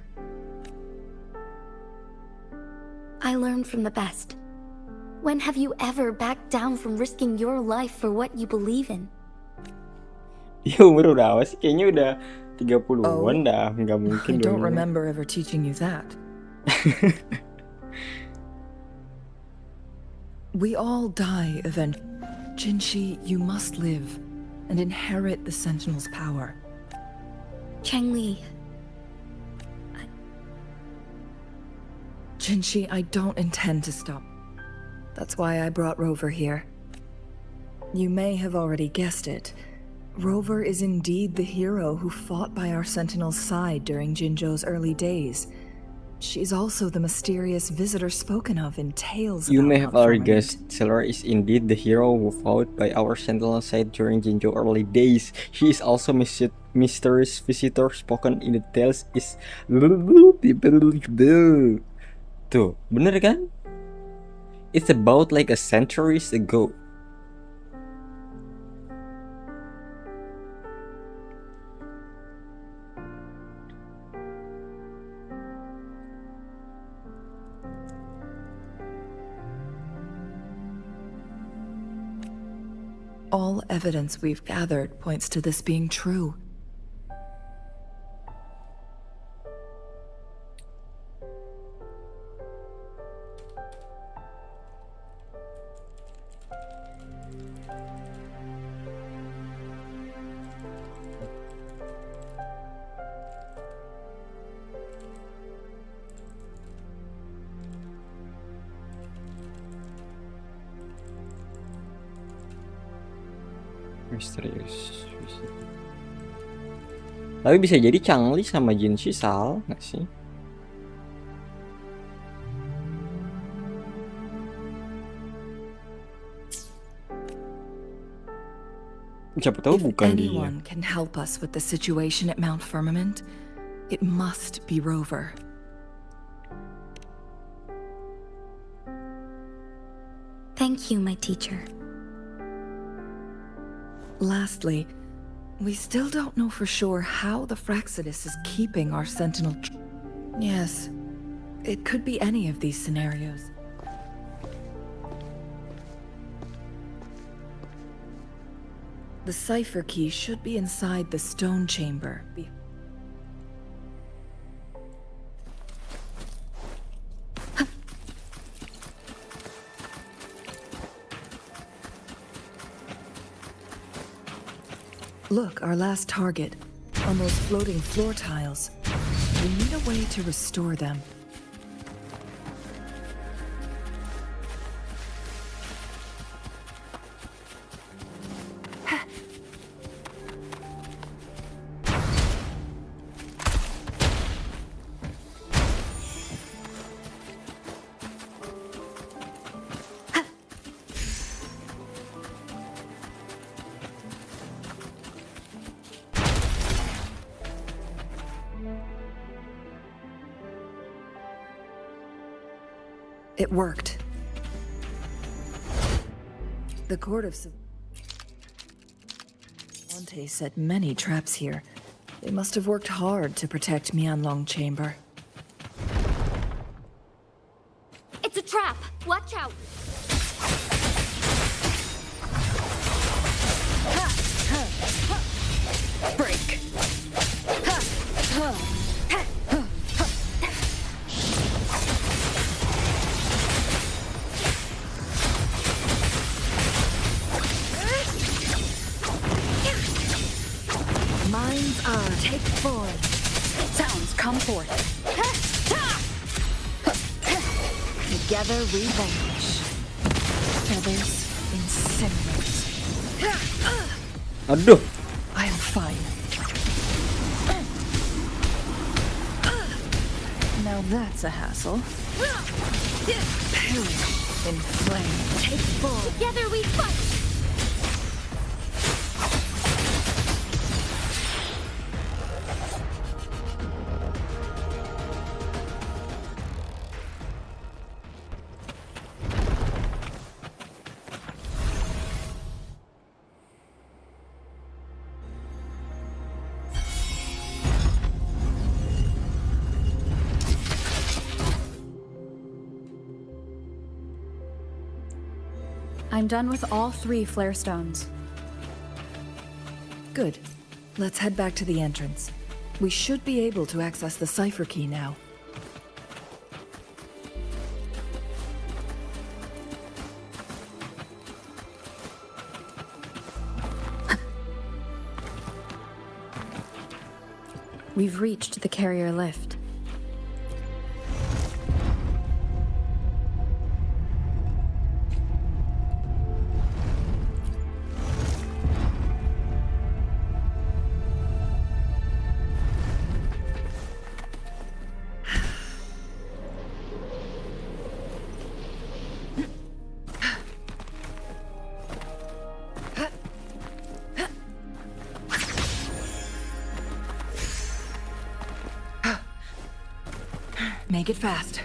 I learned from the best. When have you ever backed down from risking your life for what you believe in? Ya umur udah awas sih, kayaknya udah 30-an dah, nggak mungkin. I don't remember ever teaching you that. We all die eventually. Jinshi, you must live and inherit the Sentinel's power. Chengli. Jinshi, I don't intend to stop. That's why I brought Rover here. You may have already guessed it. Rover is indeed the hero who fought by our Sentinel's side during Jinzhou's early days. She's also the mysterious visitor spoken of in tales. You may have already guessed, Celera is indeed the hero who fought by our Sentinel's side during Jinzhou's early days. She is also mysterious visitor spoken in the tales is tuh, bener kan? It's about like a centuries ago. All evidence we've gathered points to this being true. Misterius. Tapi bisa jadi Changli sama Jin Shisal nggak sih? Siapa tahu bukan dia. If anyone can help us with the situation at Mount Firmament, it must be Rover. Thank you, my teacher. Lastly, we still don't know for sure how the Fraxidus is keeping our Sentinel. Yes, it could be any of these scenarios. The cipher key should be inside the stone chamber. Look, our last target. On those floating floor tiles. We need a way to restore them. It worked. The court of Monte set many traps here. They must have worked hard to protect Huanglong chamber. It's a trap! Watch out! Break! Minds are take form. Sounds come forth. Together we vanish. Feathers incinerate. Aduh. I am fine. Now that's a hassle. Perish in flame. Take form. Together we fight! I'm done with all 3 flare stones. Good. Let's head back to the entrance. We should be able to access the cipher key now. We've reached the carrier lift. Make it fast.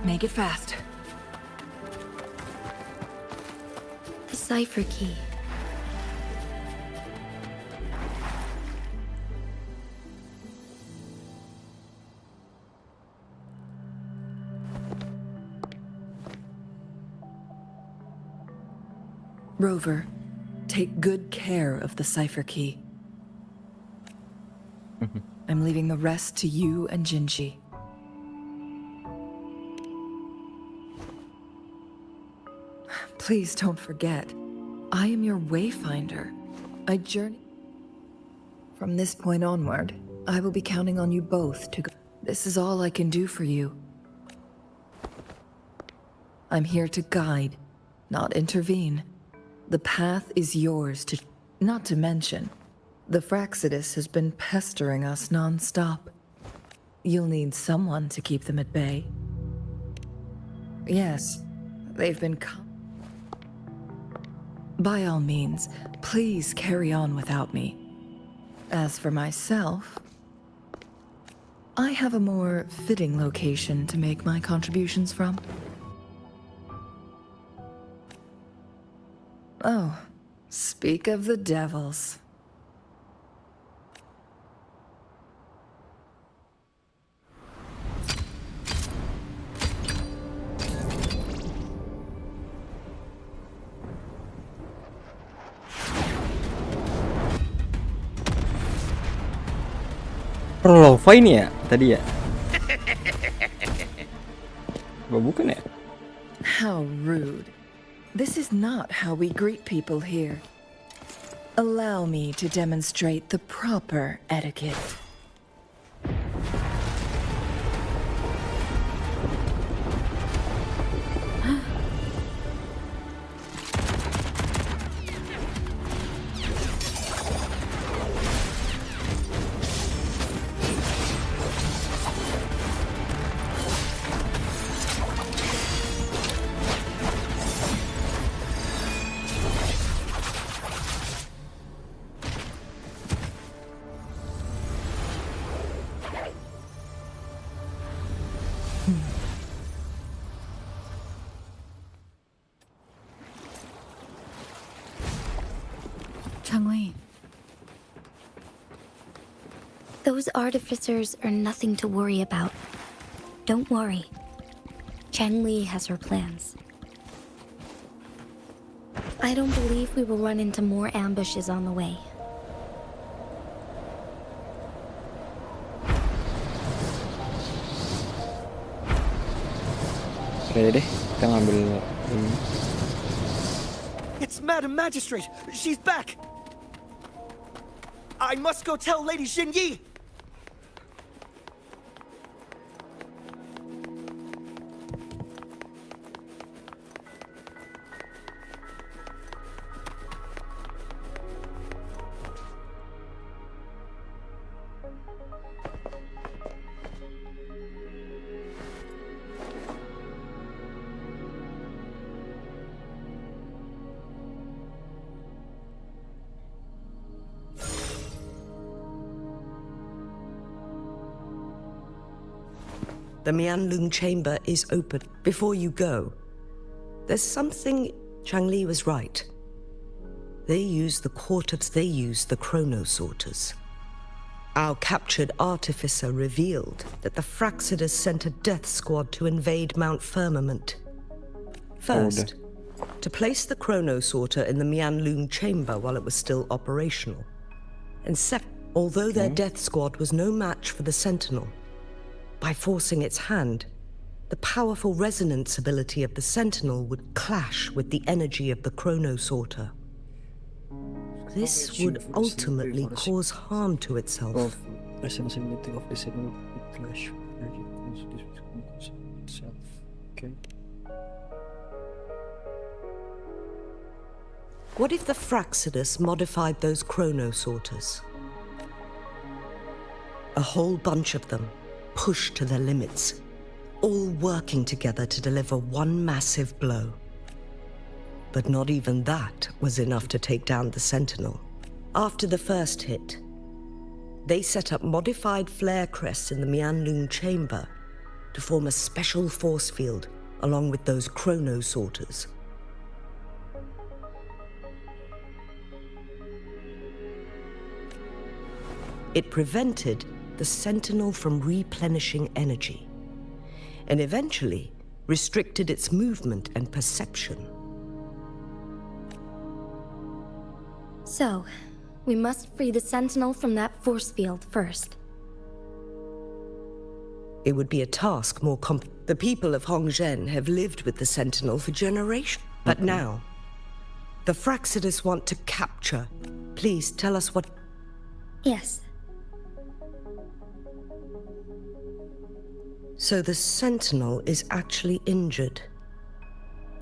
Make it fast. A cipher key. Rover, take good care of the cipher key. I'm leaving the rest to you and Jinji. Please don't forget, I am your wayfinder. I journey. From this point onward, I will be counting on you both to go. This is all I can do for you. I'm here to guide, not intervene. The path is yours to... Not to mention, the Fraxidus has been pestering us non-stop. You'll need someone to keep them at bay. Yes, they've been... By all means, please carry on without me. As for myself, I have a more fitting location to make my contributions from. Oh, speak of the devils. Lova ini ya tadi ya? Bukan ya? How rude. This is not how we greet people here. Allow me to demonstrate the proper etiquette. Those artificers are nothing to worry about. Don't worry. Changli has her plans. I don't believe we will run into more ambushes on the way. Ready deh, kita ngambil ini. It's Madam Magistrate! She's back! I must go tell Lady Xinyi! The Mianlung chamber is open. Before you go, there's something... Changli was right. They use the chronosorters. Our captured artificer revealed that the Fraxidus sent a death squad to invade Mount Firmament. First, to place the chronosorter in the Mianlung chamber while it was still operational. And second, although their death squad was no match for the Sentinel, by forcing its hand, the powerful resonance ability of the Sentinel would clash with the energy of the chronosorter. This would ultimately cause harm to itself. What if the Fraxidus modified those chronosorters? A whole bunch of them, pushed to their limits, all working together to deliver one massive blow. But not even that was enough to take down the Sentinel. After the first hit, they set up modified flare crests in the Mianlung chamber to form a special force field along with those chrono sorters. It prevented the Sentinel from replenishing energy, and eventually restricted its movement and perception. So, we must free the Sentinel from that force field first. It would be a task more The people of Hongzhen have lived with the Sentinel for generations. But now, the Fraxidus want to capture. Please tell us what... Yes. So the Sentinel is actually injured.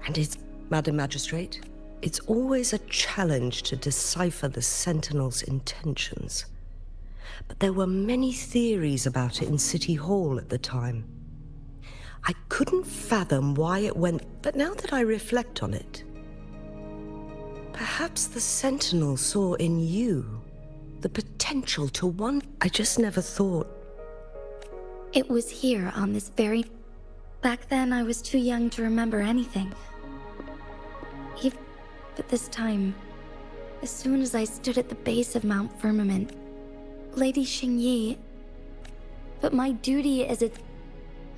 And it's... Madam Magistrate, it's always a challenge to decipher the Sentinel's intentions. But there were many theories about it in City Hall at the time. I couldn't fathom why it went, but now that I reflect on it, perhaps the Sentinel saw in you the potential to one. I just never thought. It was here on this very... Back then I was too young to remember anything. But this time, as soon as I stood at the base of Mount Firmament, Lady Xingyi... But my duty is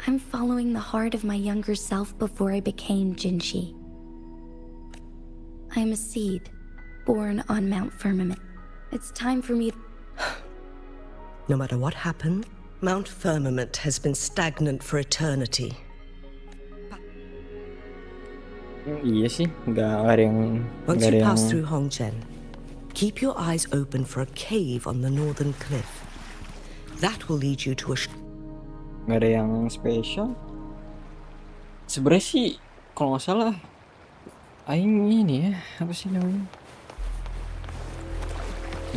I'm following the heart of my younger self before I became Jinshi. I am a seed, born on Mount Firmament. It's time for me... No matter what happened, Mount Firmament has been stagnant for eternity. Iya sih, nggak ada yang... Once you pass through Hongzhen, keep your eyes open for a cave on the northern cliff. That will lead you to a... Nggak ada yang spesial. Sebenarnya sih, kalau nggak salah, Aing ini ya, apa sih namanya?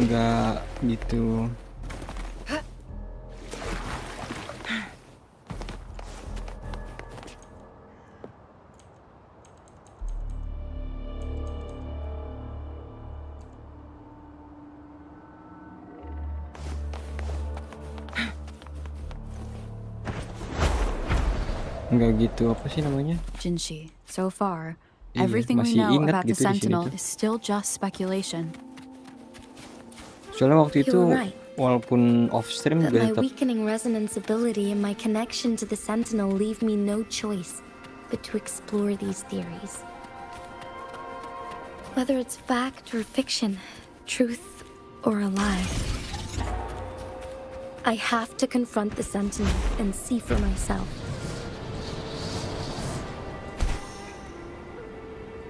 Nggak gitu. Nggak gitu, apa sih namanya? Jinshi, so far, Iya, everything we masih know ingat about the gitu di sini Sentinel tuh. is still just speculation. Soalnya waktu itu, You were right. walaupun off stream But my juga tetap weakening resonance ability and my connection to the Sentinel leave me no choice but to explore these theories. Whether it's fact or fiction, truth or a lie, I have to confront the Sentinel and see for myself.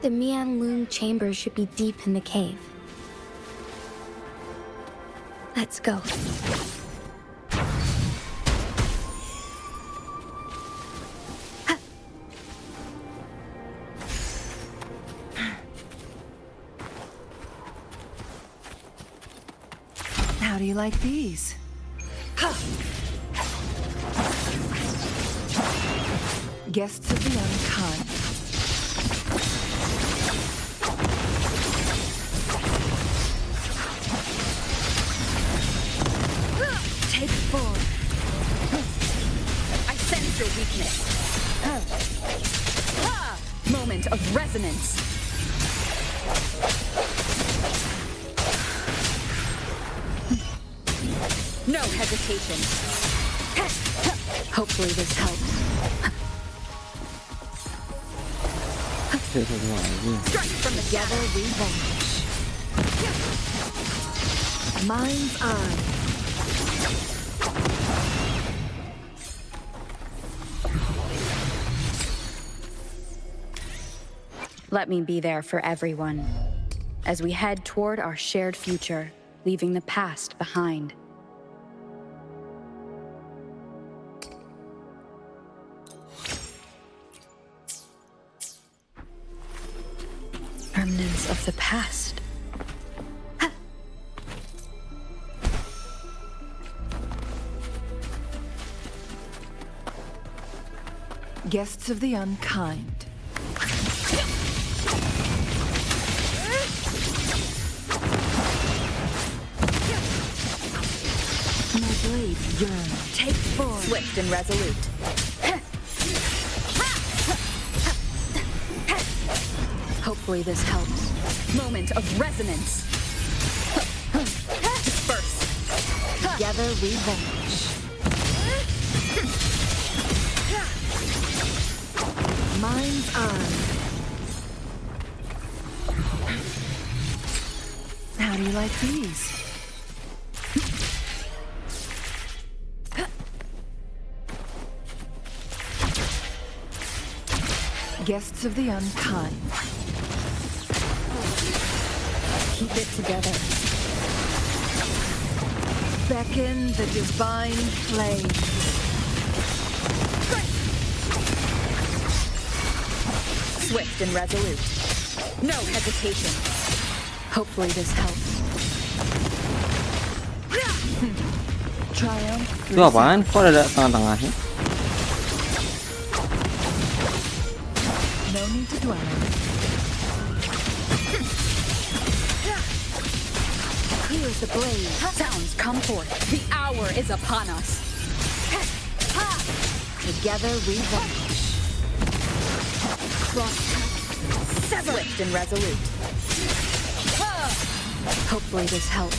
The Mianlung chamber should be deep in the cave. Let's go. How do you like these? Guests of the unkind. Take forward. I sense your weakness. Moment of resonance. No hesitation. Hopefully this helps. Strike from the Together we vanish. Mind's eye. Let me be there for everyone as we head toward our shared future, leaving the past behind. Remnants of the past. Guests of the unkind. My blade yearn. Take form. Swift and resolute. Hopefully this helps. Moment of resonance. Disperse. Together we vanish. Mind's eye. How do you like these? Guests of the unkind. Keep it together. Beckon the divine flame. Swift and resolute. No hesitation. Hopefully this helps. Triumph. Itu apaan? Kok ada tengah-tengahnya? No need to dwell on it. Here's the blade. Sounds come forth. The hour is upon us. Together we vanish. Sever. Swift and resolute. Hopefully this helps.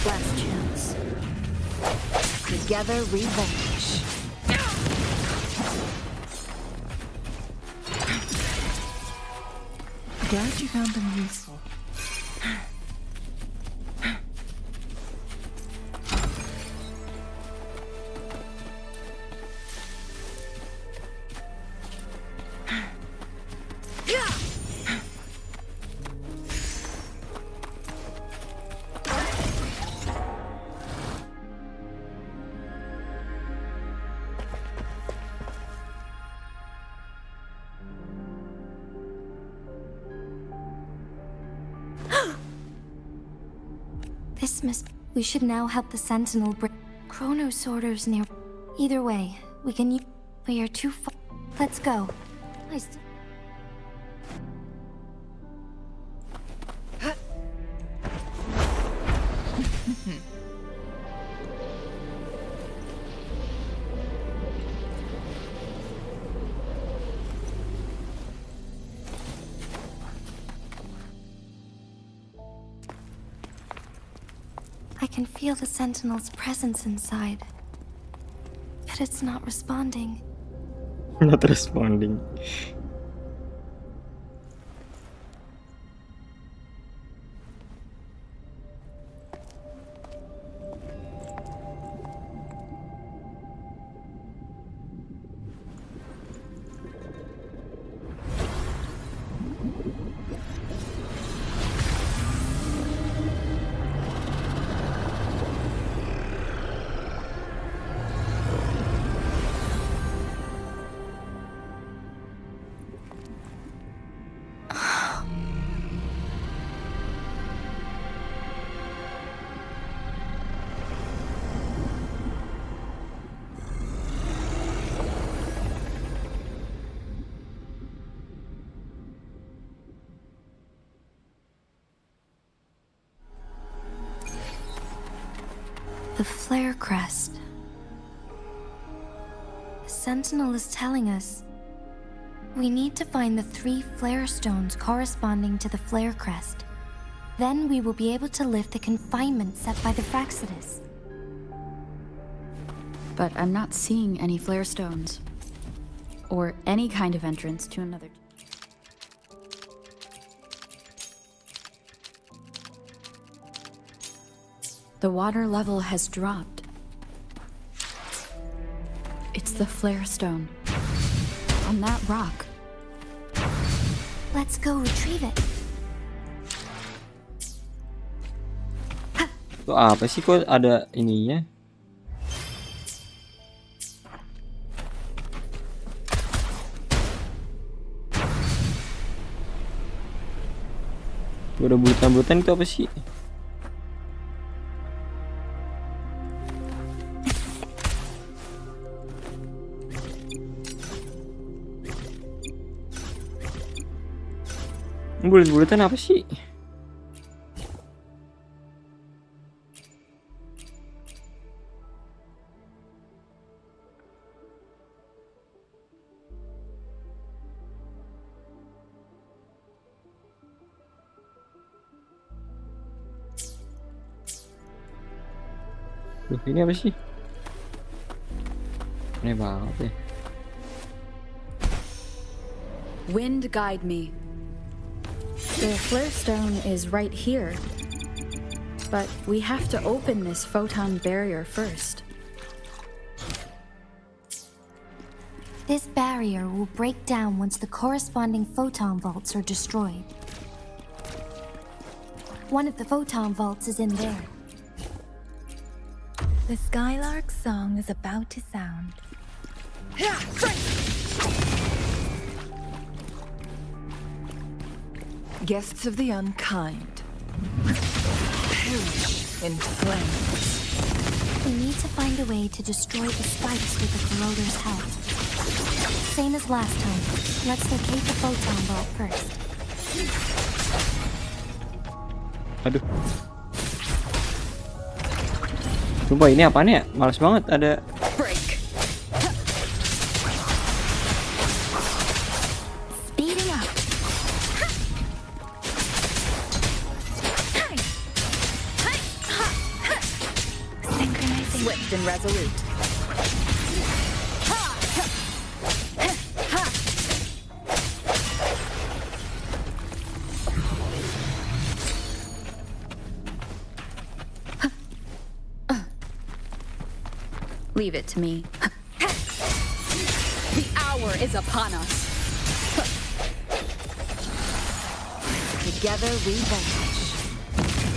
Last chance. Together we vanish. Glad you found them useful. We should now help the Sentinel bring Chrono Sorter's near. Either way, we can use. We are too far. Let's go. I can feel the Sentinel's presence inside. Yet it's not responding. Not responding. The flare crest. The Sentinel is telling us we need to find the 3 flare stones corresponding to the flare crest. Then we will be able to lift the confinement set by the Fraxidus. But I'm not seeing any flare stones. Or any kind of entrance to another. The water level has dropped. It's the flare stone. On that rock. Let's go retrieve it. Itu apa sih, kok ada ininya? Udah bulutan-bulutan itu apa sih? Bulat-bulatan apa sih? Duh, ini apa sih? Aneh banget ya. Wind guide me. The flare stone is right here. But we have to open this photon barrier first. This barrier will break down once the corresponding photon vaults are destroyed. One of the photon vaults is in there. The Skylark's song is about to sound. Guests of the unkind, perish in flames. We need to find a way to destroy the spikes with the corroder's help. Same as last time. Let's locate the photon vault first. Aduh. Sumpah ini apaan ya? Males banget ada. Break. Speeding up. Synchronizing. Swift and resolute. Leave it to me. The hour is upon us. Together we vanish.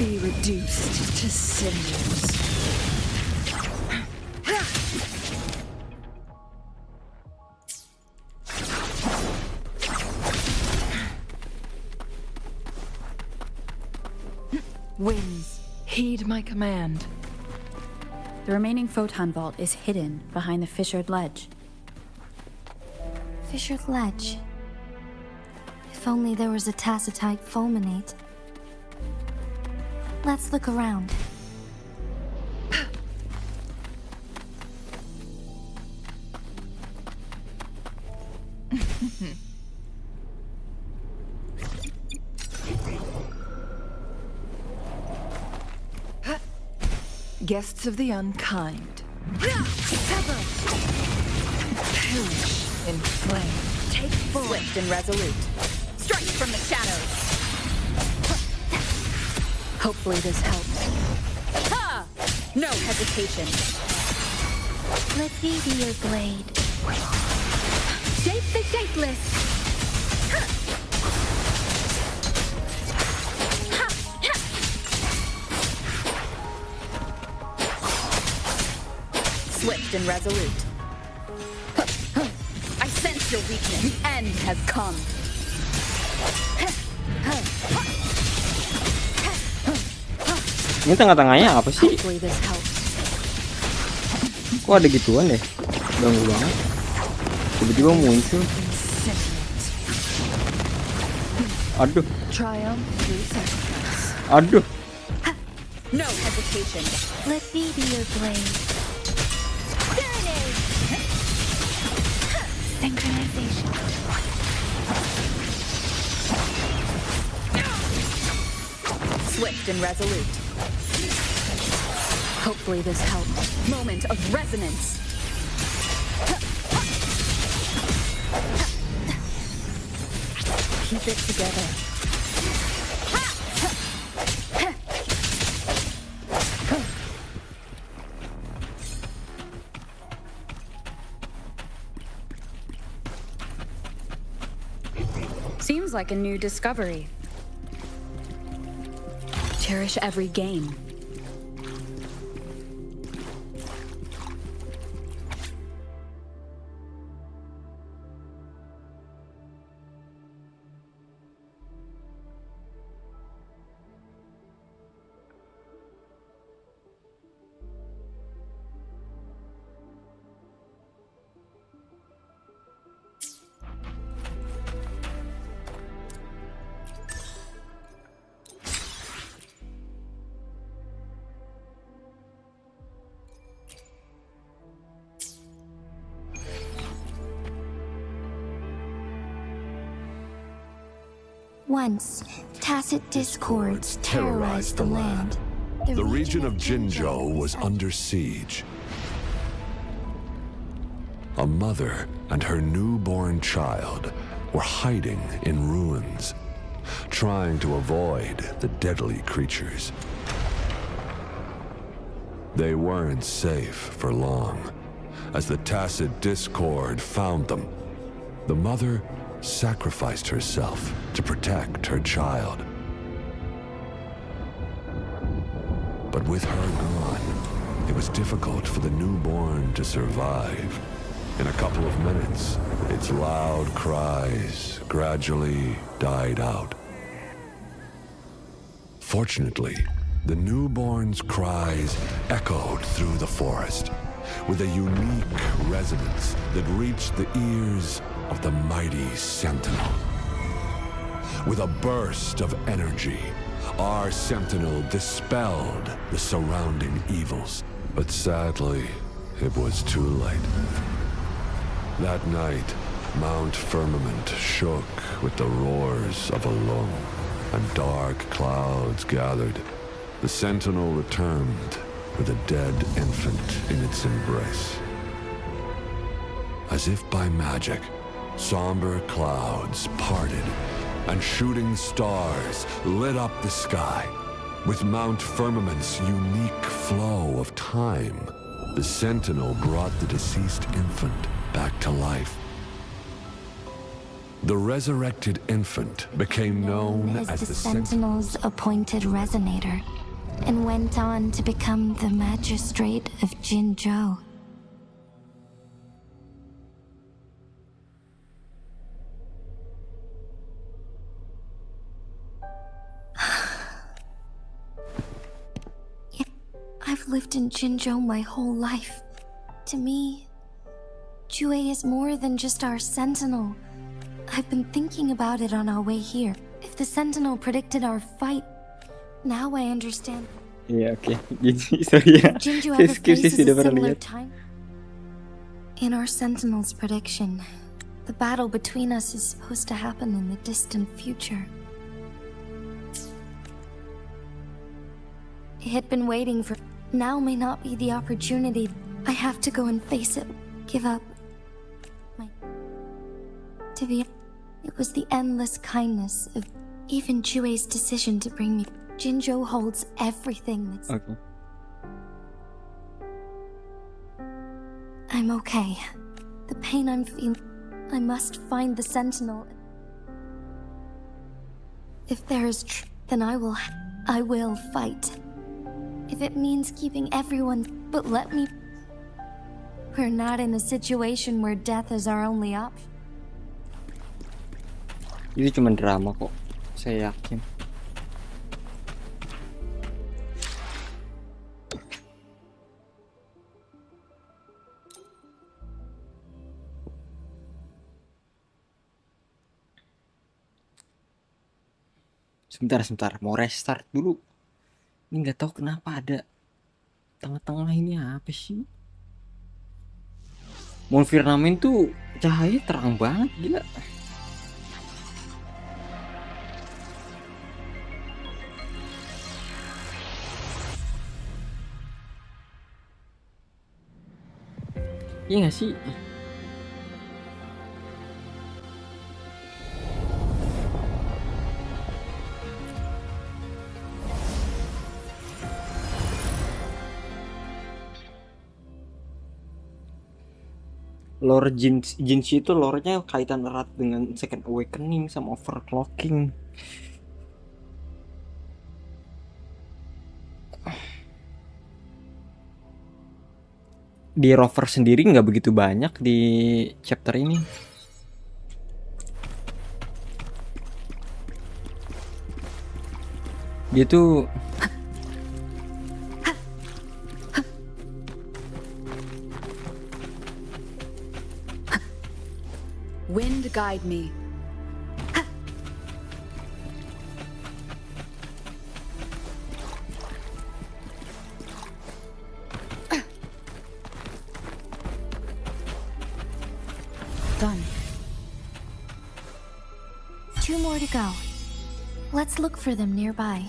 Be reduced to cinders. Winds, heed my command. The remaining photon vault is hidden behind the fissured ledge. Fissured ledge. If only there was a tacitite fulminate. Let's look around. Guests of the unkind, perish in flame. Take form. Swift and resolute. Strike from the shadows. Hopefully this helps. Ha! No hesitation. Let me be your blade. Shape the shapeless. Swift and resolute. I sense your weakness. The end has come. Ini tengah-tengahnya apa sih? Hopefully this helps. Kok ada gituan deh? Ganggu banget. Tiba-tiba muncul. Aduh. Triumph through sacrifice. Aduh. No hesitation. Let me be your blade. Synchronization. Swift and resolute. Hopefully this helps. Moment of resonance. Keep it together. Seems like a new discovery. Cherish every gain. Once, tacit discords terrorized the land. The region of Jinzhou was under siege. A mother and her newborn child were hiding in ruins, trying to avoid the deadly creatures. They weren't safe for long, as the tacit discord found them. The mother sacrificed herself to protect her child. But with her gone, it was difficult for the newborn to survive. In a couple of minutes, its loud cries gradually died out. Fortunately, the newborn's cries echoed through the forest with a unique resonance that reached the ears of the mighty sentinel. With a burst of energy, our sentinel dispelled the surrounding evils. But sadly, it was too late. That night, Mount Firmament shook with the roars of a lung, and dark clouds gathered. The sentinel returned with a dead infant in its embrace. As if by magic, somber clouds parted, and shooting stars lit up the sky. With Mount Firmament's unique flow of time, the sentinel brought the deceased infant back to life. The resurrected infant became known as the Sentinel's appointed resonator, and went on to become the magistrate of Jinzhou. I've lived in Jinzhou my whole life. To me, Jue is more than just our sentinel. I've been thinking about it on our way here. If the sentinel predicted our fight, now I understand. Iya, oke. Sorry ya. Jinzhou Saya ever skip sih, faces a sudah pernah similar lihat. time? In our sentinel's prediction, the battle between us is supposed to happen in the distant future. It had been waiting for. Now may not be the opportunity. I have to go and face it. Give up. To be. It was the endless kindness of even Jue's decision to bring me. Jinzhou holds everything that's. Okay. I'm okay. The pain I'm feeling. I must find the sentinel. If there is truth, then I will fight. If it means keeping everyone, but let me. We're not in a situation where death is our only option. Itu cuma drama kok, saya yakin. Sebentar, mau restart dulu. Ini nggak tahu kenapa ada tengah-tengah ini apa sih? Mount Firmament tuh cahaya terang banget, gila. Iya nggak sih? Lore Jinshi itu lore-nya kaitan erat dengan Second Awakening sama Overclocking. Di rover sendiri nggak begitu banyak di chapter ini. Dia tuh Wind guide me. Done. 2 more to go. Let's look for them nearby.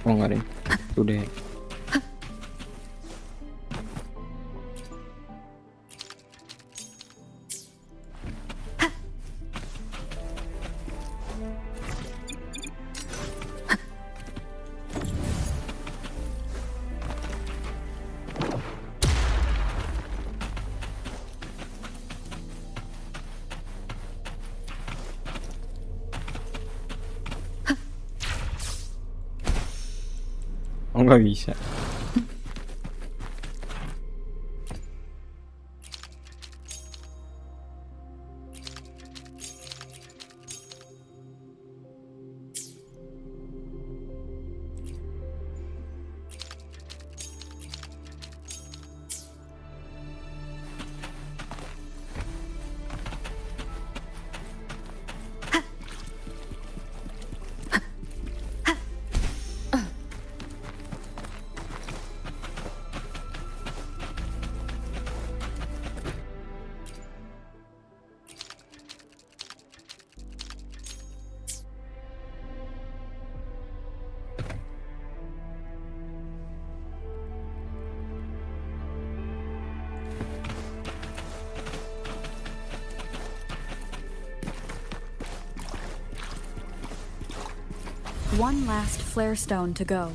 Oh nggak deh, udah. Oh nggak bisa. One last flare stone to go.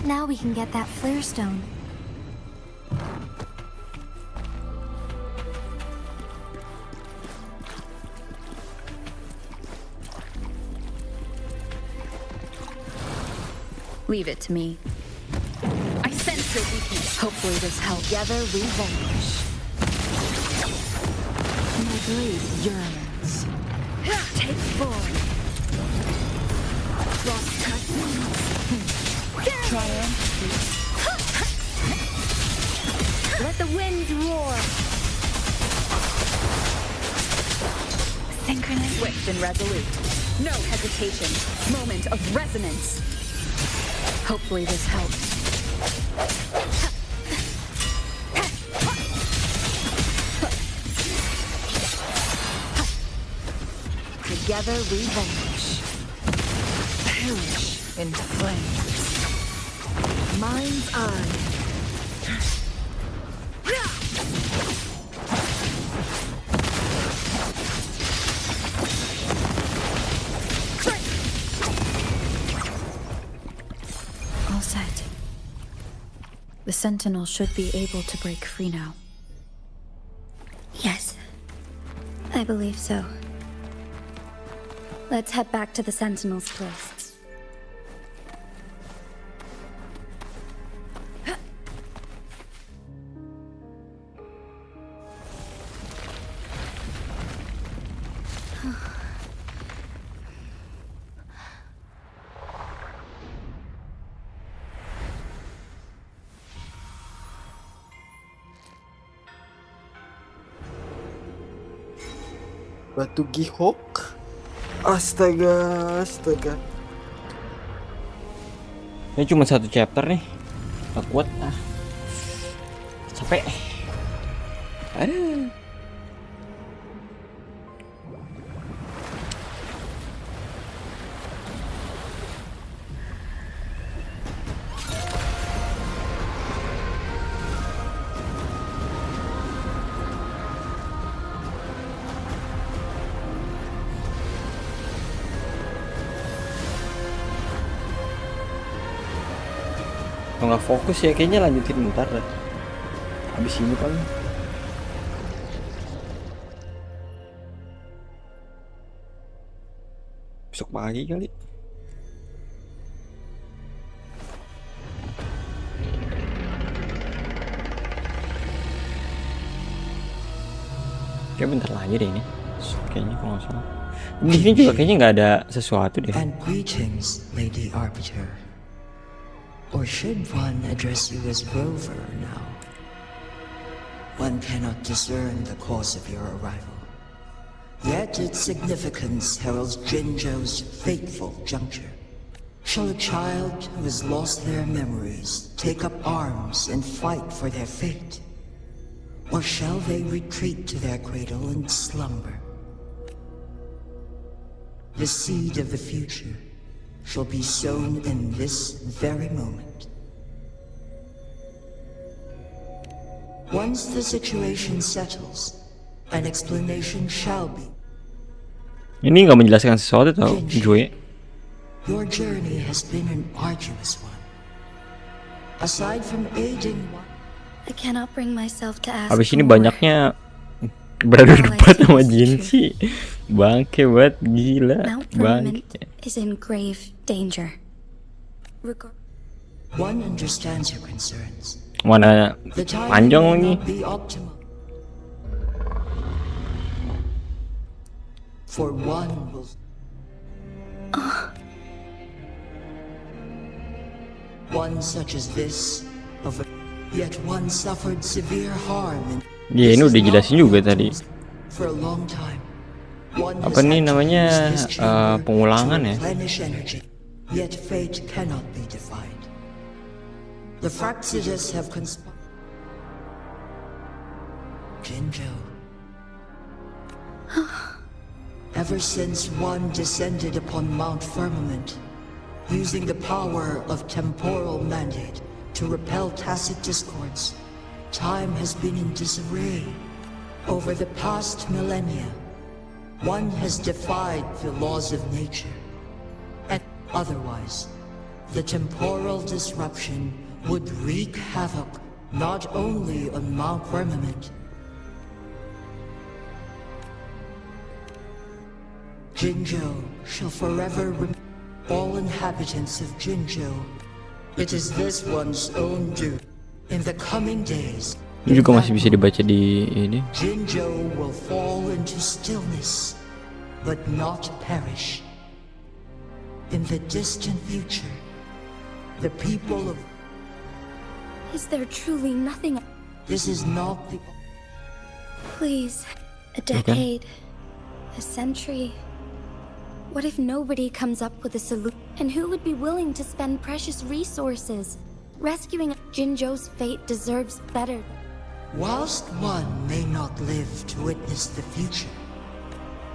Now we can get that flare stone. Leave it to me. I sense your weakness. Hopefully this helps. Together we vanquish. My blade yearns. Take form. Lost touch. Triumph. Let the winds roar. Synchronous. Swift and resolute. No hesitation. Moment of resonance. Hopefully this helps. Together we vanquish. Perish in flames. Mind's eye. All set. The Sentinel should be able to break free now. Yes, I believe so. Let's head back to the Sentinel's place. Batu gihok. Astaga. Ini cuma 1 chapter nih. Gak kuat capek. Aduh. Nggak fokus ya, kayaknya lanjutin bentar dah. Habis ini paling. Besok pagi kali. Kayak bentar lagi deh ini. Kayaknya kalau nggak salah. Di sini juga kayaknya nggak ada sesuatu deh. And greetings, Lady Arbiter. Or should one address you as Rover now? One cannot discern the cause of your arrival. Yet its significance heralds Jinzhou's fateful juncture. Shall a child who has lost their memories take up arms and fight for their fate? Or shall they retreat to their cradle and slumber? The seed of the future shall be sown in this very moment. Once the situation settles, an explanation shall be. Ini nggak menjelaskan sesuatu tau, Joy. Your journey has been an arduous one. Aside from aiding one, I cannot bring myself to ask. Habis ini banyaknya beradu debat sama Jinxi. Bangke banget, gila. Bangke. Is in grave danger. One understands your concerns. Mana panjang lagi. For one will one such as this of a, yet one suffered severe harm in Ya, ini udah jelasin juga tadi. for a long time. Apa nih namanya pengulangan ya? Yet fate cannot be defied. The Fraxides have conspired. Jinzhou. Ever since one descended upon Mount Firmament, using the power of temporal mandate to repel tacit discords, time has been in disarray. Over the past millennia, one has defied the laws of nature. And otherwise, the temporal disruption would wreak havoc not only on Mount Firmament. Jinzhou shall forever remember all inhabitants of Jinzhou. It is this one's own duty. In the coming days, ini juga masih bisa dibaca di ini. Jinzhou will fall into stillness, but not perish. In the distant future, the people of... Is there truly nothing? This is not the... Please, a decade, a century. What if nobody comes up with a solution? And who would be willing to spend precious resources? Rescuing Jinzhou's fate deserves better. Whilst one may not live to witness the future,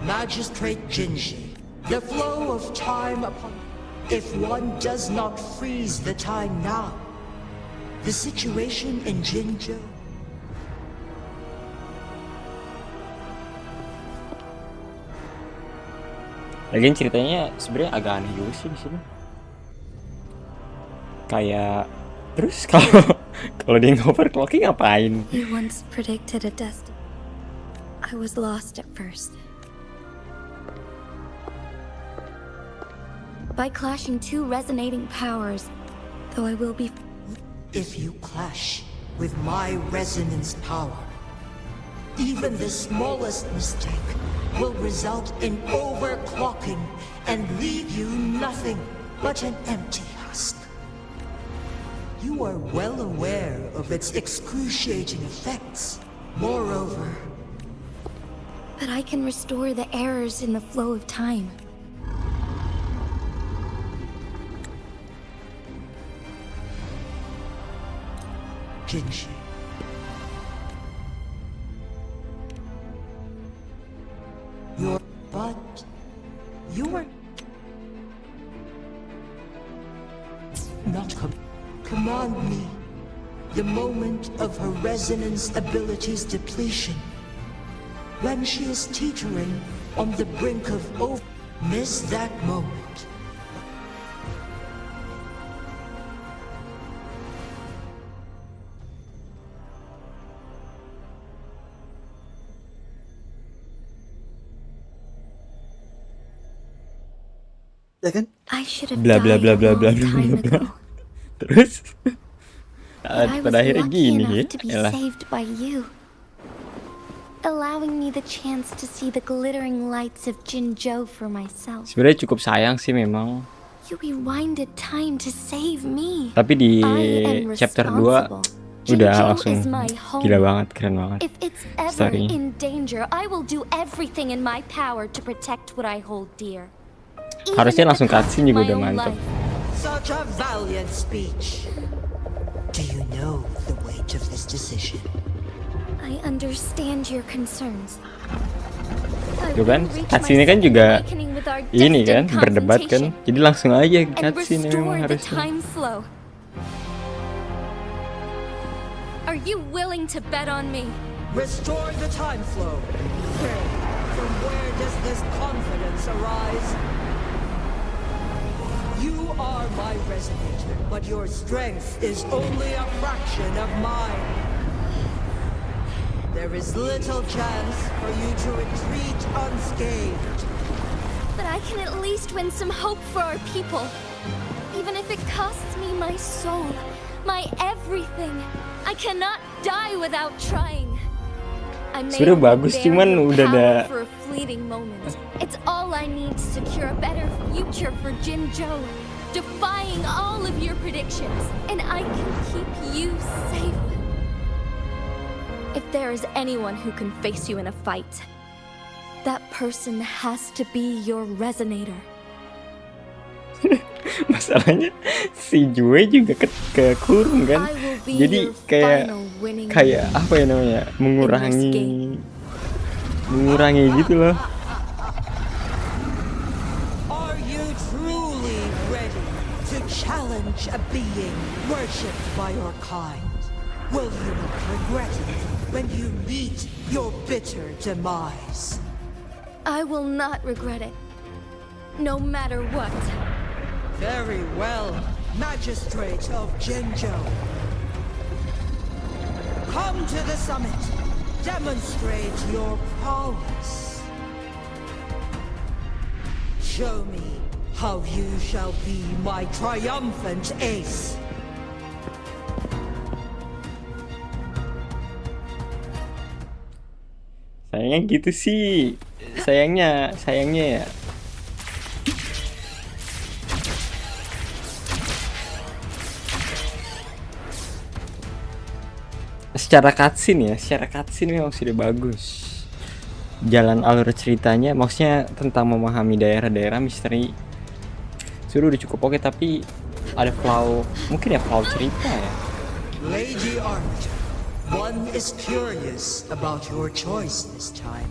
Magistrate Jinji, the flow of time upon... If one does not freeze the time now, the situation in Jinzhou... Lagian ceritanya sebenarnya agak aneh juga sih di sini. Kayak terus kalau dia overclocking ngapain? You once predicted a destiny. I was lost at first. by clashing two resonating powers, though I will be... If you clash with my resonance power, even the smallest mistake will result in overclocking and leave you nothing but an empty husk. You are well aware of its excruciating effects. Moreover... But I can restore the errors in the flow of time. Jinshi. But you are not command me. The moment of her resonance abilities depletion. When she is teetering on the brink of miss that moment. Ya kan? I should have Bla bla died bla a bla bla long bla time bla. ago. Terus But I was pada akhirnya lucky gini ya. enough to be Elah. saved by you, allowing me the chance to see the glittering lights of Jinzhou for myself. Sebenarnya cukup sayang sih memang. You rewinded time to save me. Tapi di I am chapter 2 responsible. udah Jinzhou langsung is my home. gila banget, keren banget. If it's ever story-nya. in danger, I will do everything in my power to protect what I hold dear. Harusnya langsung cutscene juga udah mantep. Such a valiant speech. Do you know the weight of this decision? I understand your concerns. Tuh kan, cutscene kan juga ini kan, berdebat kan. Jadi langsung aja cutscene memang harusnya. Are you willing to bet on me? Restore the time flow. From where does this confidence arise? You are my resonator, but your strength is only a fraction of mine. There is little chance for you to retreat unscathed. But I can at least win some hope for our people. Even if it costs me my soul, my everything. I cannot die without trying. I may Sudah bagus, cuman udah ada for a fleeting moment. It's all I need to secure a better future for Jinzhou, defying all of your predictions, and I can keep you safe. If there is anyone who can face you in a fight, that person has to be your resonator. Masalahnya si Jue juga kekurung kan, jadi kayak apa ya namanya, mengurangi gitu loh. Are you truly ready to challenge a being worshipped by your kind? Will you not regret it when you meet your bitter demise? I will not regret it, no matter what. Very well, Magistrate of Jinzhou. Come to the summit. Demonstrate your prowess. Show me how you shall be my triumphant ace. Sayangnya gitu sih. Sayangnya ya. Secara cutscene memang sudah bagus. Jalan alur ceritanya, maksudnya tentang memahami daerah-daerah misteri sudah udah cukup oke, tapi ada flaw, mungkin ya flaw cerita ya. Lady Art, one is curious about your choice this time.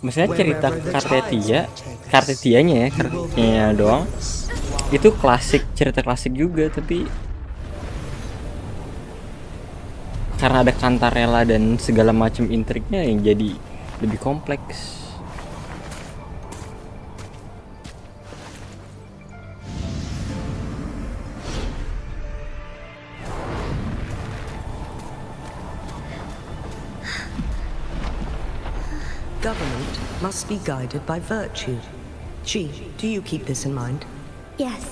Maksudnya cerita kartetianya doang itu cerita klasik juga, tapi karena ada kantarela dan segala macam intriknya yang jadi lebih kompleks. Government must be guided by virtue. Chi, do you keep this in mind? Yes.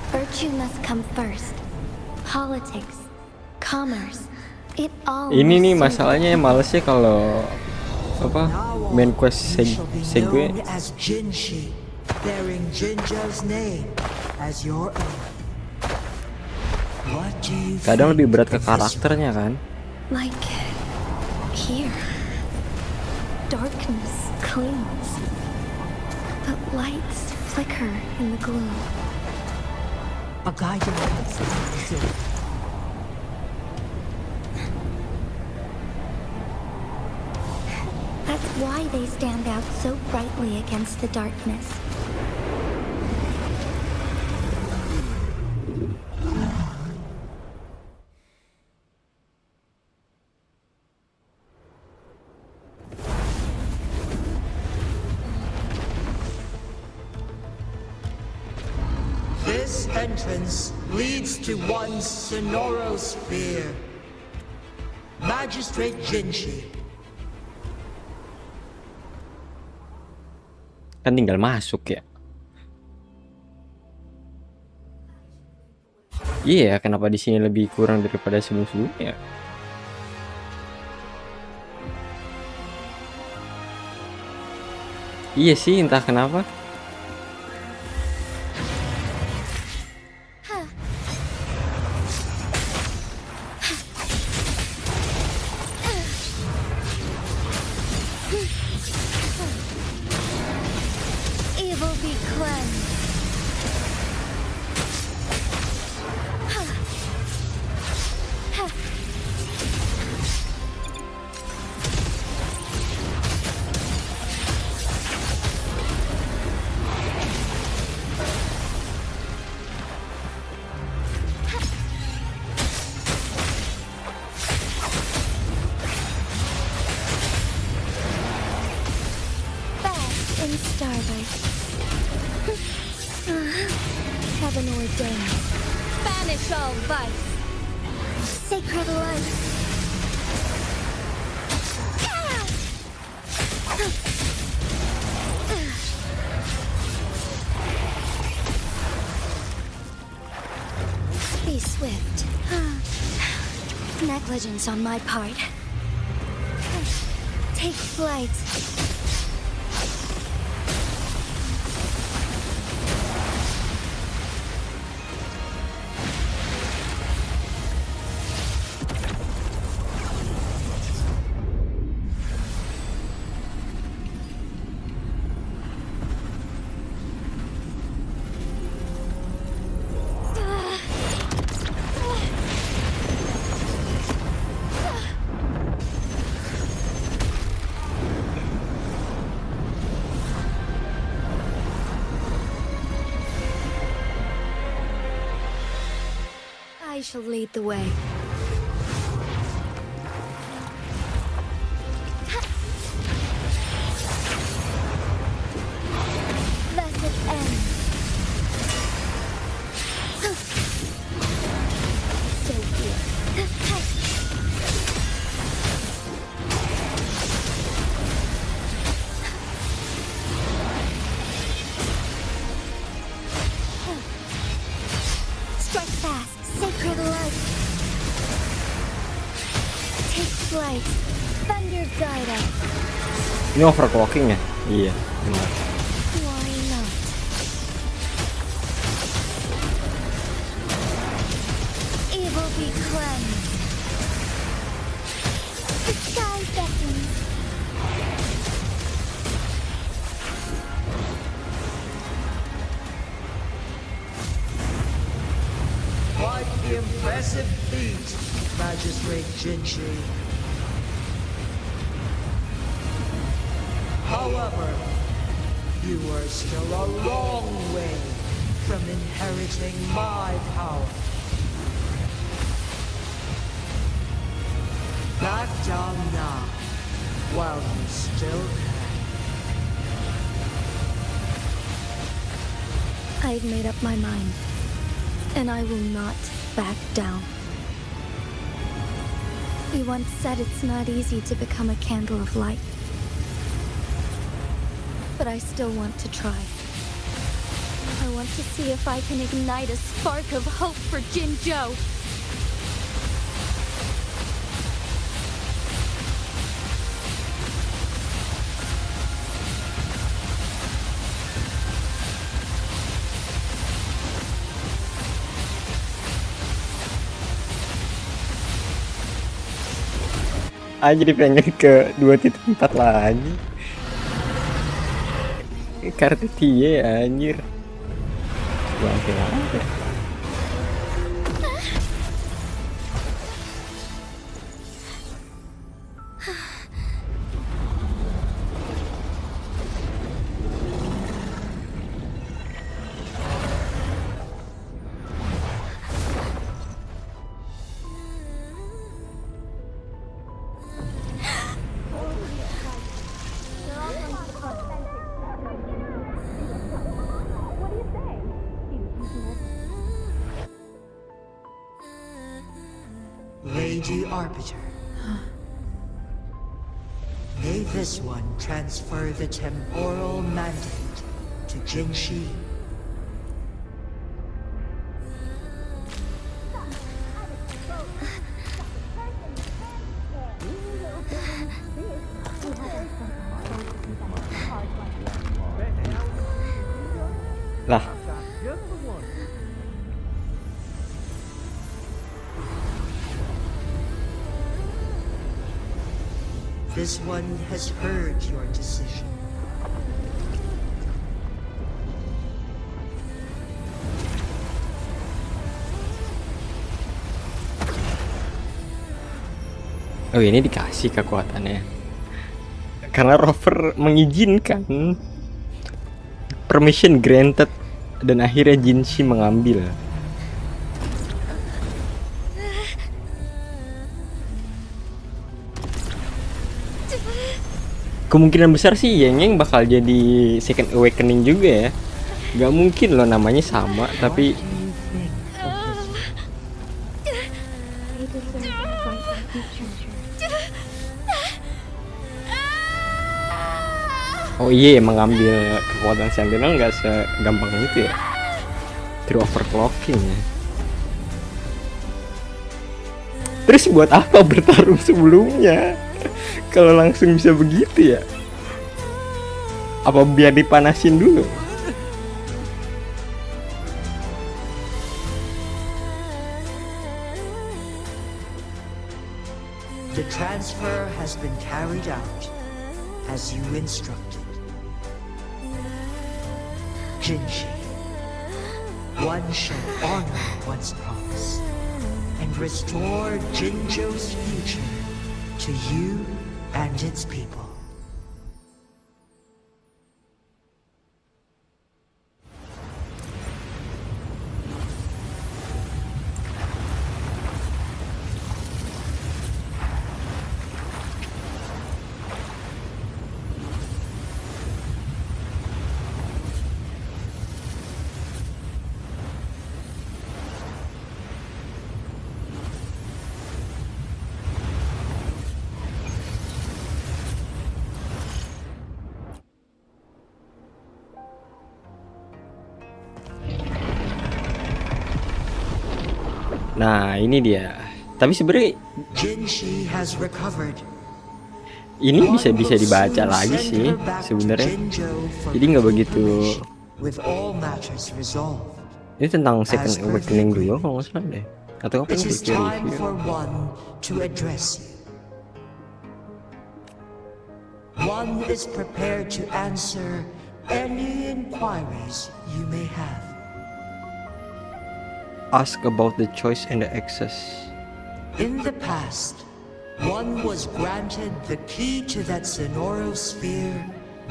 Virtue must come first. Politics, commerce, it all. Ini nih masalahnya males ya kalau apa main quest segue. As Jinshi, bearing Jinja's name as your own. What do you Kadang lebih berat ke karakternya kan? Like here, darkness clings, but lights flicker in the gloom. A guiding light. That's why they stand out so brightly against the darkness. This entrance leads to one Sonoro Sphere. Magistrate Jinshi. Kan tinggal masuk ya. Iya, kenapa di sini lebih kurang daripada sebelum-sebelumnya? Iya sih, entah kenapa. Evil be cleansed. In starlight. Heaven ordained. Banish all vice. Sacred light. Be swift. Negligence on my part. Take flight. I shall lead the way. Blessed end. So here. Strike fast. Sacred light. Take flight. Thunder guide us. Ini overclocking ya? Iya, benar. Why not? Evil be cleansed. The sky beckons. Quite the impressive feat, Magistrate Jinshi. However, you are still a long way from inheriting my power. Back down now, while you still can. I've made up my mind, and I will not back down. We once said it's not easy to become a candle of light. But I still want to try. I want to see if I can ignite a spark of hope for Jinzhou. Jadi pengen ke 2.4 lagi. Kartu tie anjir. Bangke aja. Lady Arbiter. May this one transfer the temporal mandate to Jinshi. Lah. This one has heard your decision. Oh, ini dikasih kekuatannya karena rover mengizinkan, permission granted, dan akhirnya Jinshi mengambil. Kemungkinan besar sih Yangyang bakal jadi second awakening juga ya. Gak mungkin loh namanya sama tapi oh iya, mengambil kekuatan sentinel nggak segampang itu ya. Through overclocking ya. Terus buat apa bertarung sebelumnya? Kalau langsung bisa begitu ya? Apa biar dipanasin dulu? The transfer has been carried out as you instructed. Jinshi, one shall honor one's promise and restore Jinzhou's future to you and its people. Nah, ini dia. Tapi sebenarnya ini bisa dibaca lagi sih sebenarnya. Jadi nggak begitu. Ini tentang second awakening dulu kalau nggak salah deh. Atau apa yang review? One is prepared to answer any inquiries you may have. Ask about the choice and the access. In the past, one was granted the key to that Sonoro sphere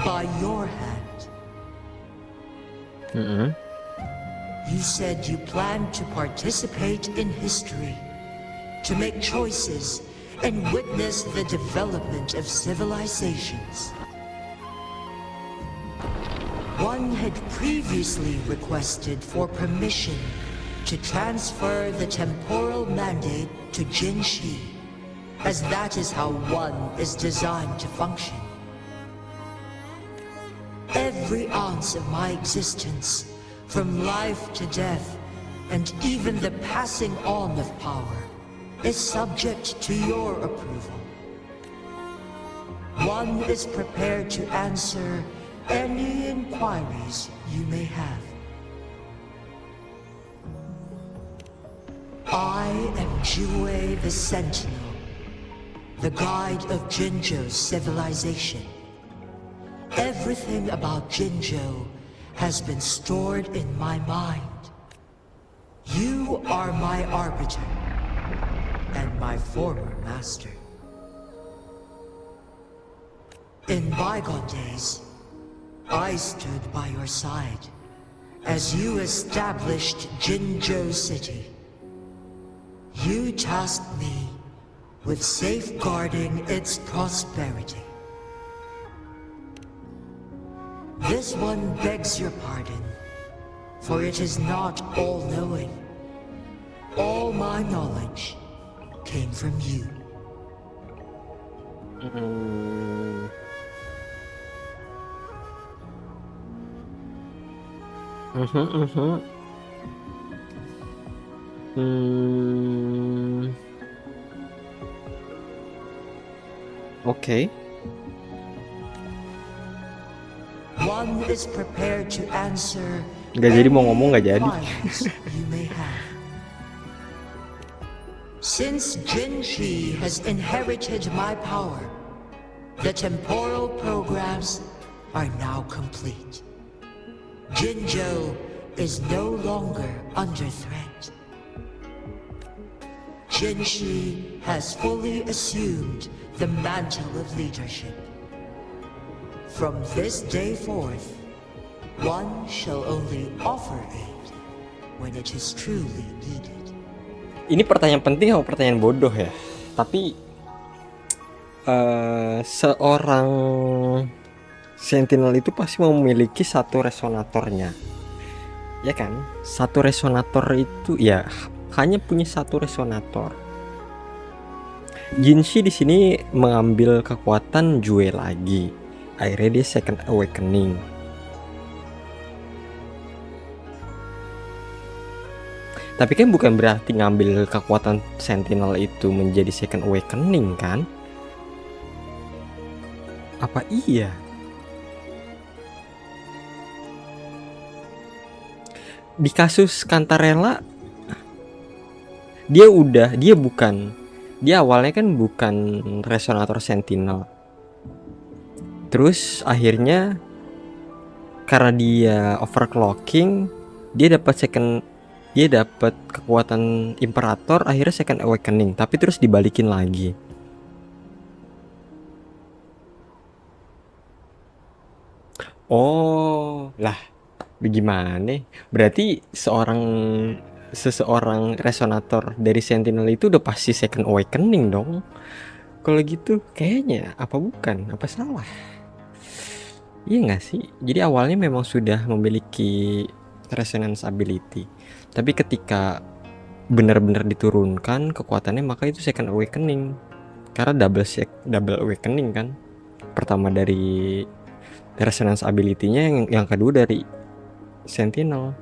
by your hand. You said you planned to participate in history, to make choices and witness the development of civilizations. One had previously requested for permission to transfer the temporal mandate to Jinshi, as that is how one is designed to function. Every ounce of my existence from life to death, and even the passing on of power, is subject to your approval. One is prepared to answer any inquiries you may have. I am Juga the Sentinel, the guide of Jinzhou's civilization. Everything about Jinzhou has been stored in my mind. You are my arbiter and my former master. In bygone days, I stood by your side as you established Jinzhou City. You tasked me with safeguarding its prosperity. This one begs your pardon, for it is not all-knowing. All my knowledge came from you. Oke. One is prepared to answer. Gak jadi mau ngomong gak jadi. You may have. Since Jinshi has inherited my power, the temporal programs are now complete. Jinzhou is no longer under threat. Jinshi has fully assumed the mantle of leadership. From this day forth, one shall only offer aid when it is truly needed. Ini pertanyaan penting atau pertanyaan bodoh ya? Tapi seorang sentinel itu pasti memiliki satu resonatornya, ya kan? Satu resonator itu ya hanya punya satu resonator. Jinshi di sini mengambil kekuatan Jue lagi. Akhirnya dia second awakening. Tapi kan bukan berarti ngambil kekuatan sentinel itu menjadi second awakening kan? Apa iya? Di kasus Cantarella dia awalnya kan bukan resonator sentinel. Terus akhirnya karena dia overclocking, dia dapat kekuatan imperator, akhirnya second awakening, tapi terus dibalikin lagi. Oh, lah bagaimana? Berarti seseorang resonator dari sentinel itu udah pasti second awakening dong. Kalau gitu kayaknya apa bukan? Apa salah? Iya nggak sih? Jadi awalnya memang sudah memiliki resonance ability, tapi ketika benar-benar diturunkan kekuatannya maka itu second awakening. Karena double awakening kan. Pertama dari resonance ability-nya, yang kedua dari sentinel.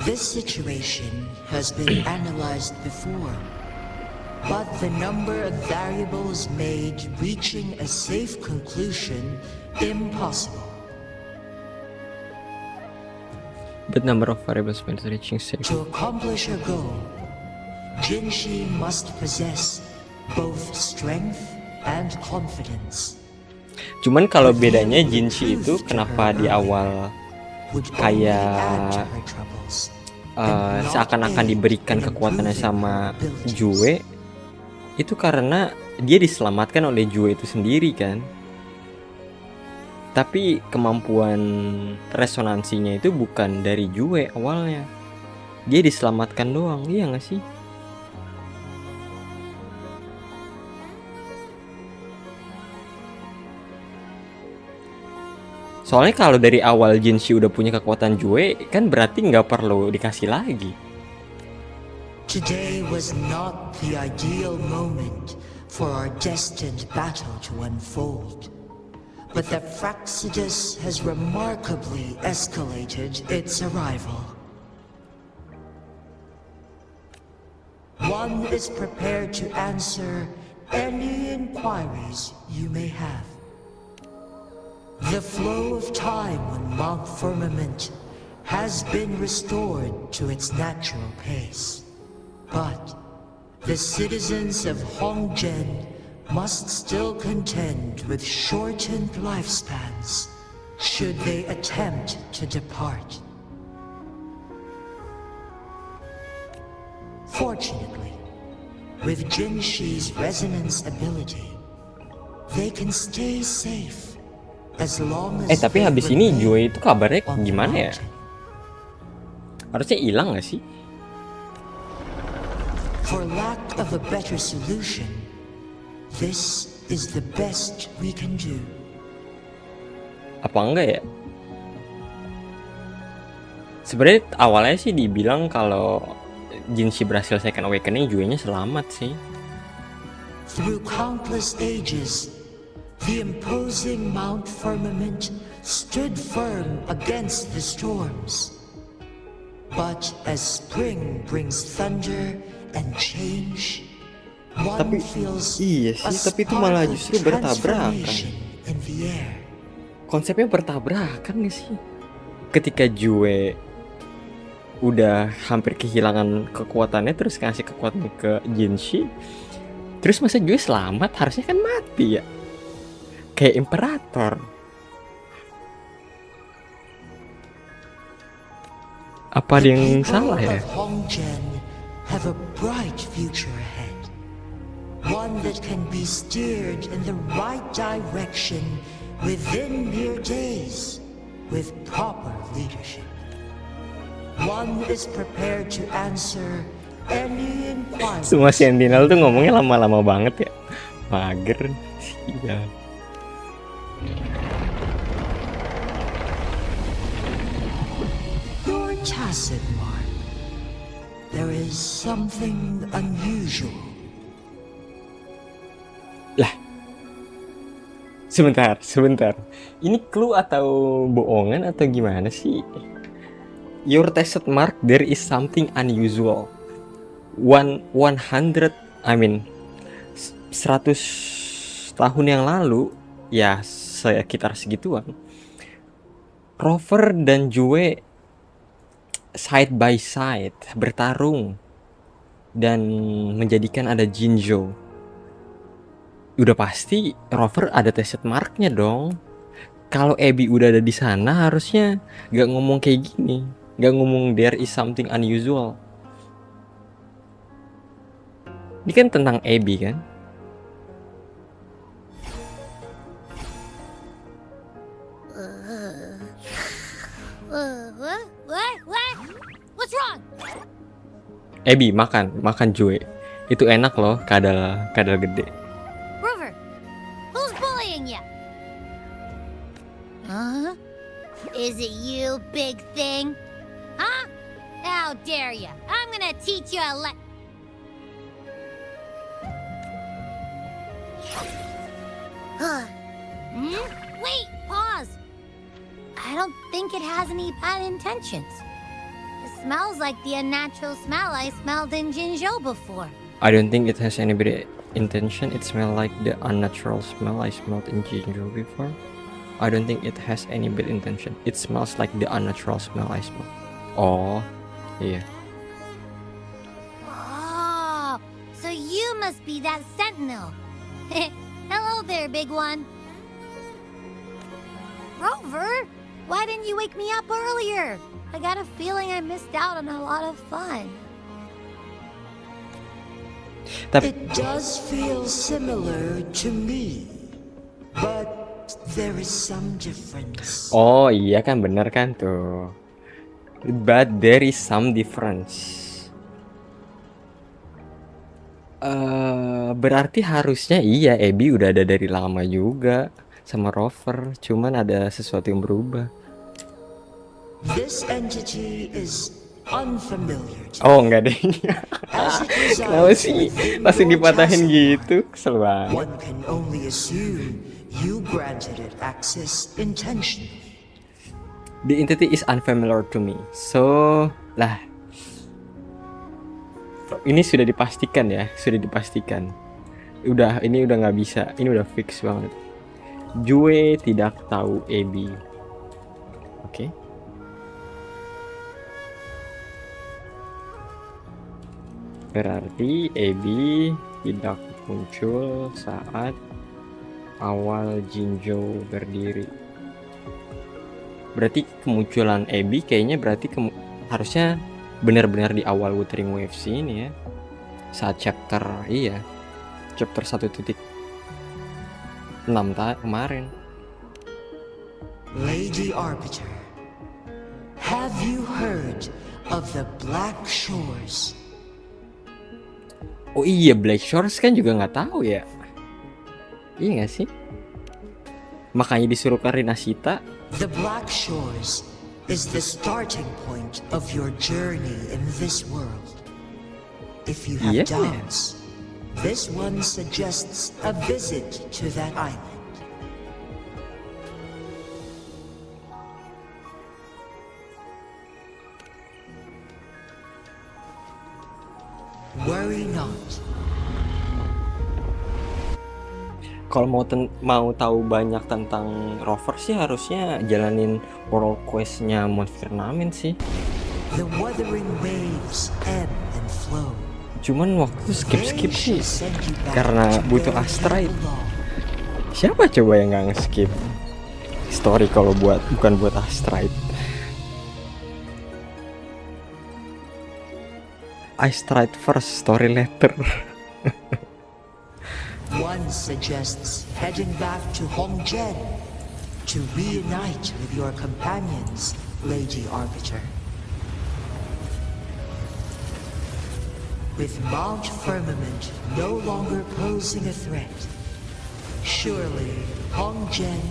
This situation has been analyzed before, but the number of variables made reaching a safe conclusion impossible. But number of variables made reaching safe. To accomplish her goal, Jinshi must possess both strength and confidence. Cuman kalau bedanya Jinshi itu kenapa di awal kayak seakan-akan diberikan kekuatannya sama Jue, itu karena dia diselamatkan oleh Jue itu sendiri kan. Tapi kemampuan resonansinya itu bukan dari Jue awalnya. Dia diselamatkan doang, iya gak sih? Soalnya kalau dari awal Jinshi udah punya kekuatan Jue, kan berarti nggak perlu dikasih lagi. Today was not the ideal moment for our destined battle to unfold. But the Fraxidus has remarkably escalated its arrival. One is prepared to answer any inquiries you may have. The flow of time on Mount Firmament has been restored to its natural pace. But the citizens of Hongzhen must still contend with shortened lifespans should they attempt to depart. Fortunately, with Jinshi's resonance ability, they can stay safe as long as tapi habis ini Joy itu kabarnya gimana ya? Harusnya hilang gak sih? For lack of a better solution, this is the best we can do. Apa enggak ya? Sebenarnya awalnya sih dibilang kalau Jinshi berhasil second awakening, Joy-nya selamat sih. Through countless ages, the imposing Mount Firmament stood firm against the storms. But as spring brings thunder and change, one feels iya sih, tapi itu malah justru bertabrakan. in the air. Konsepnya bertabrakan gak sih? Ketika Jue udah hampir kehilangan kekuatannya, terus kasih kekuatan ke Jinshi, terus masa Jue selamat? Harusnya kan mati ya, kayak imperator. Apa ada yang salah ya? Hongzhen have a bright future ahead. One that can be steered in the right direction within mere days with proper leadership. One is prepared to answer any inquiry. Semua Sentinel tuh ngomongnya lama-lama banget ya. Mager. Siap. You're tacit, Mark. There is something unusual. Lah. Sebentar. Ini clue atau bohongan atau gimana sih? Your tested mark, there is something unusual. 100 tahun yang lalu, ya sekitar segituan, Rover dan Jue side by side bertarung dan menjadikan ada Jinzhou. Udah pasti Rover ada tested marknya dong. Kalau Abby udah ada di sana, harusnya gak ngomong kayak gini, gak ngomong there is something unusual. Ini kan tentang Abby kan? What? What's wrong? Abby makan Jue. Itu enak loh, kadal gede. Rover, who's bullying you? Huh? Is it you, big thing? Huh? How dare you? I'm gonna teach you a Wait, pause. I don't think it has any bad intentions. It smells like the unnatural smell I smelled in Jinzhou before. I don't think it has any bad intention. It smells like the unnatural smell I smelled in Jinzhou before. I don't think it has any bad intention. It smells like the unnatural smell I smelled. Oh, iya. Oh, so you must be that sentinel. Hello there, big one. Rover, why didn't you wake me up earlier? I got a feeling I missed out on a lot of fun. It does feel similar to me, but there is some difference. Oh iya kan, bener kan tuh. But there is some difference. Berarti harusnya iya, Abby udah ada dari lama juga sama Rover, cuman ada sesuatu yang berubah. This entity is unfamiliar to Oh enggak deh. Kenapa sih langsung dipatahin gitu? Kesel banget. One can only assume you granted it access intentionally. The entity is unfamiliar to me. So, lah. Ini sudah dipastikan ya, sudah dipastikan. Ini udah nggak bisa, ini udah fix banget. Jue tidak tahu Ebi. Oke. Berarti Ebi tidak muncul saat awal Jinjo berdiri. Berarti kemunculan Ebi kayaknya berarti harusnya benar-benar di awal Wuthering Waves ini ya. Saat chapter chapter 1.6 kemarin. Lady Arbiter, have you heard of the Black Shores? Oh iya, Black Shores kan juga nggak tahu ya. Iya nggak sih? Makanya disuruh Rinashita. The Black Shores is the starting point of your journey in this world. If you have doubts, this one suggests a visit to that island. Worry not. Kalau mau tahu banyak tentang rover sih harusnya jalanin world quest-nya Monster Firmament sih. The wuthering waves ebb and flow. Cuman waktu skip sih karena butuh astrite. Siapa coba yang nggak nge-skip story kalau bukan buat astrite? Astrite first, story later. One suggests heading back to Hongzhen to reunite with your companions, Lady Arbiter. With Mount Firmament no longer posing a threat, surely Hongzhen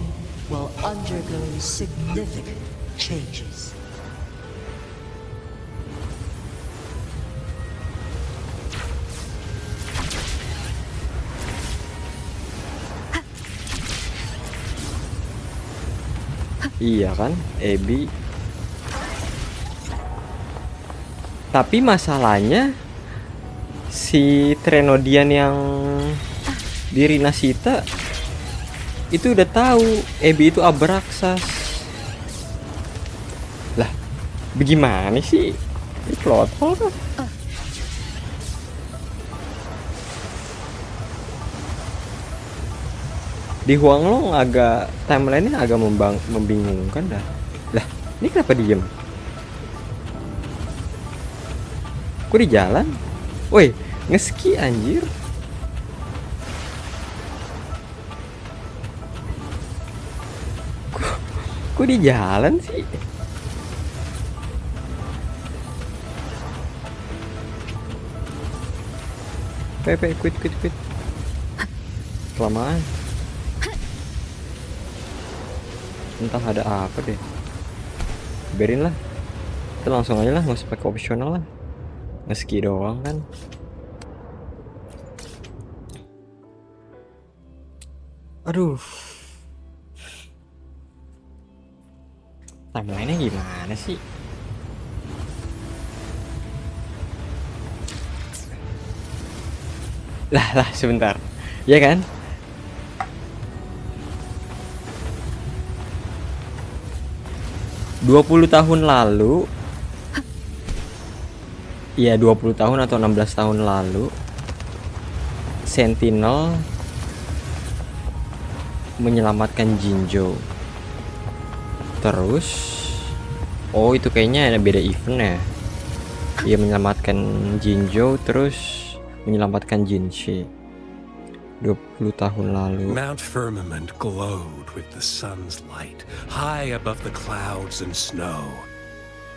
will undergo significant changes. Iya kan, Ebi. Tapi masalahnya si Trenodian yang di Rinashita itu udah tahu Ebi itu Abraxas. Lah, bagaimana sih? Ini plot hole kan? Di Huanglong timeline-nya agak membingungkan dah. Lah, ini kenapa diem? Kok di jalan? Woi, ngeski anjir. Kok di jalan sih? Pepe, quit. Kelamaan. Entah ada apa deh. Biarin lah. Kita langsung aja lah, nggak usah pakai opsional lah. Ngeski doang kan. Aduh. Timeline-nya gimana sih? Lah sebentar. Ya kan? ...20 tahun lalu... Ya 20 tahun atau 16 tahun lalu... Sentinel... menyelamatkan Jinjo. Terus... Oh itu kayaknya ada beda event ya. Dia menyelamatkan Jinjo terus... menyelamatkan Jinshi. 20 tahun lalu. Mount Firmament glowed with the sun's light, high above the clouds and snow.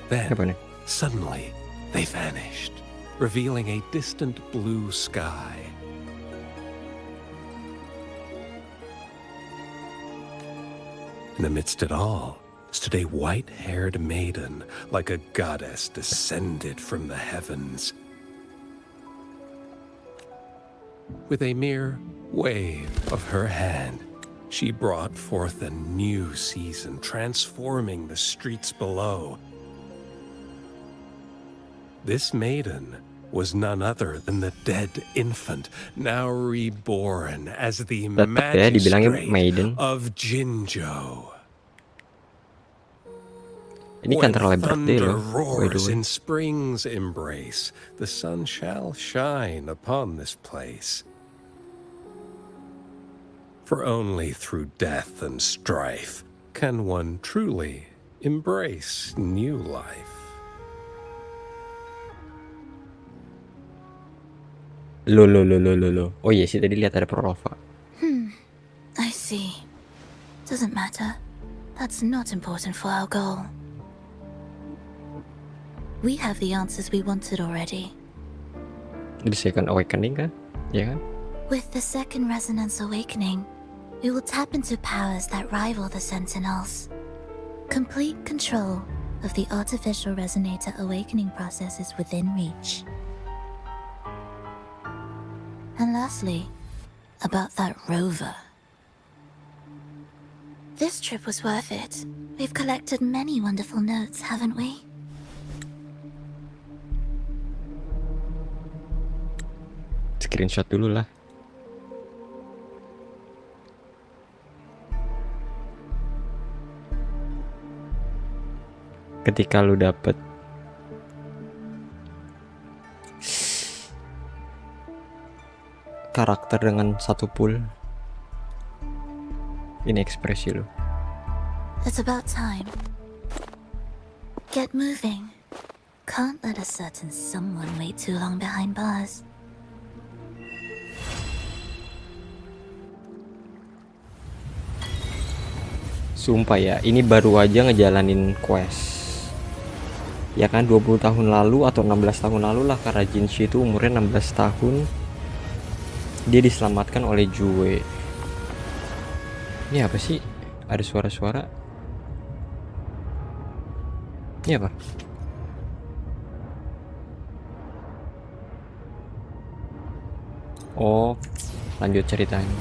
Then, suddenly, they vanished, revealing a distant blue sky. In the midst of it all, stood a white-haired maiden, like a goddess descended from the heavens. With a mere wave of her hand, she brought forth a new season, transforming the streets below. This maiden was none other than the dead infant, now reborn as the Tetep ya dibilangnya magistrate maiden. of Jinzhou. Ini kan terlalu birthday Thunder loh, by the roars way. in spring's embrace, the sun shall shine upon this place. For only through death and strife can one truly embrace new life. Lo. Oh iya sih tadi lihat ada Prova. I see. Doesn't matter. That's not important for our goal. We have the answers we wanted already. Jadi second awakening kan? Ya kan? With the second resonance awakening, we will tap into powers that rival the Sentinels. Complete control of the artificial resonator awakening process is within reach. And lastly, about that rover. This trip was worth it. We've collected many wonderful notes, haven't we? Screenshot dulu lah. Ketika lu dapet karakter dengan satu pool, ini ekspresi lu. It's about time. Get moving. Can't let a certain someone wait too long behind bars. Sumpah ya, ini baru aja ngejalanin quest. Ya kan 20 tahun lalu atau 16 tahun lalu lah, karena Jinshi itu umurnya 16 tahun. Dia diselamatkan oleh Jue. Ini apa sih? Ada suara-suara. Ini apa? Oh, lanjut ceritanya.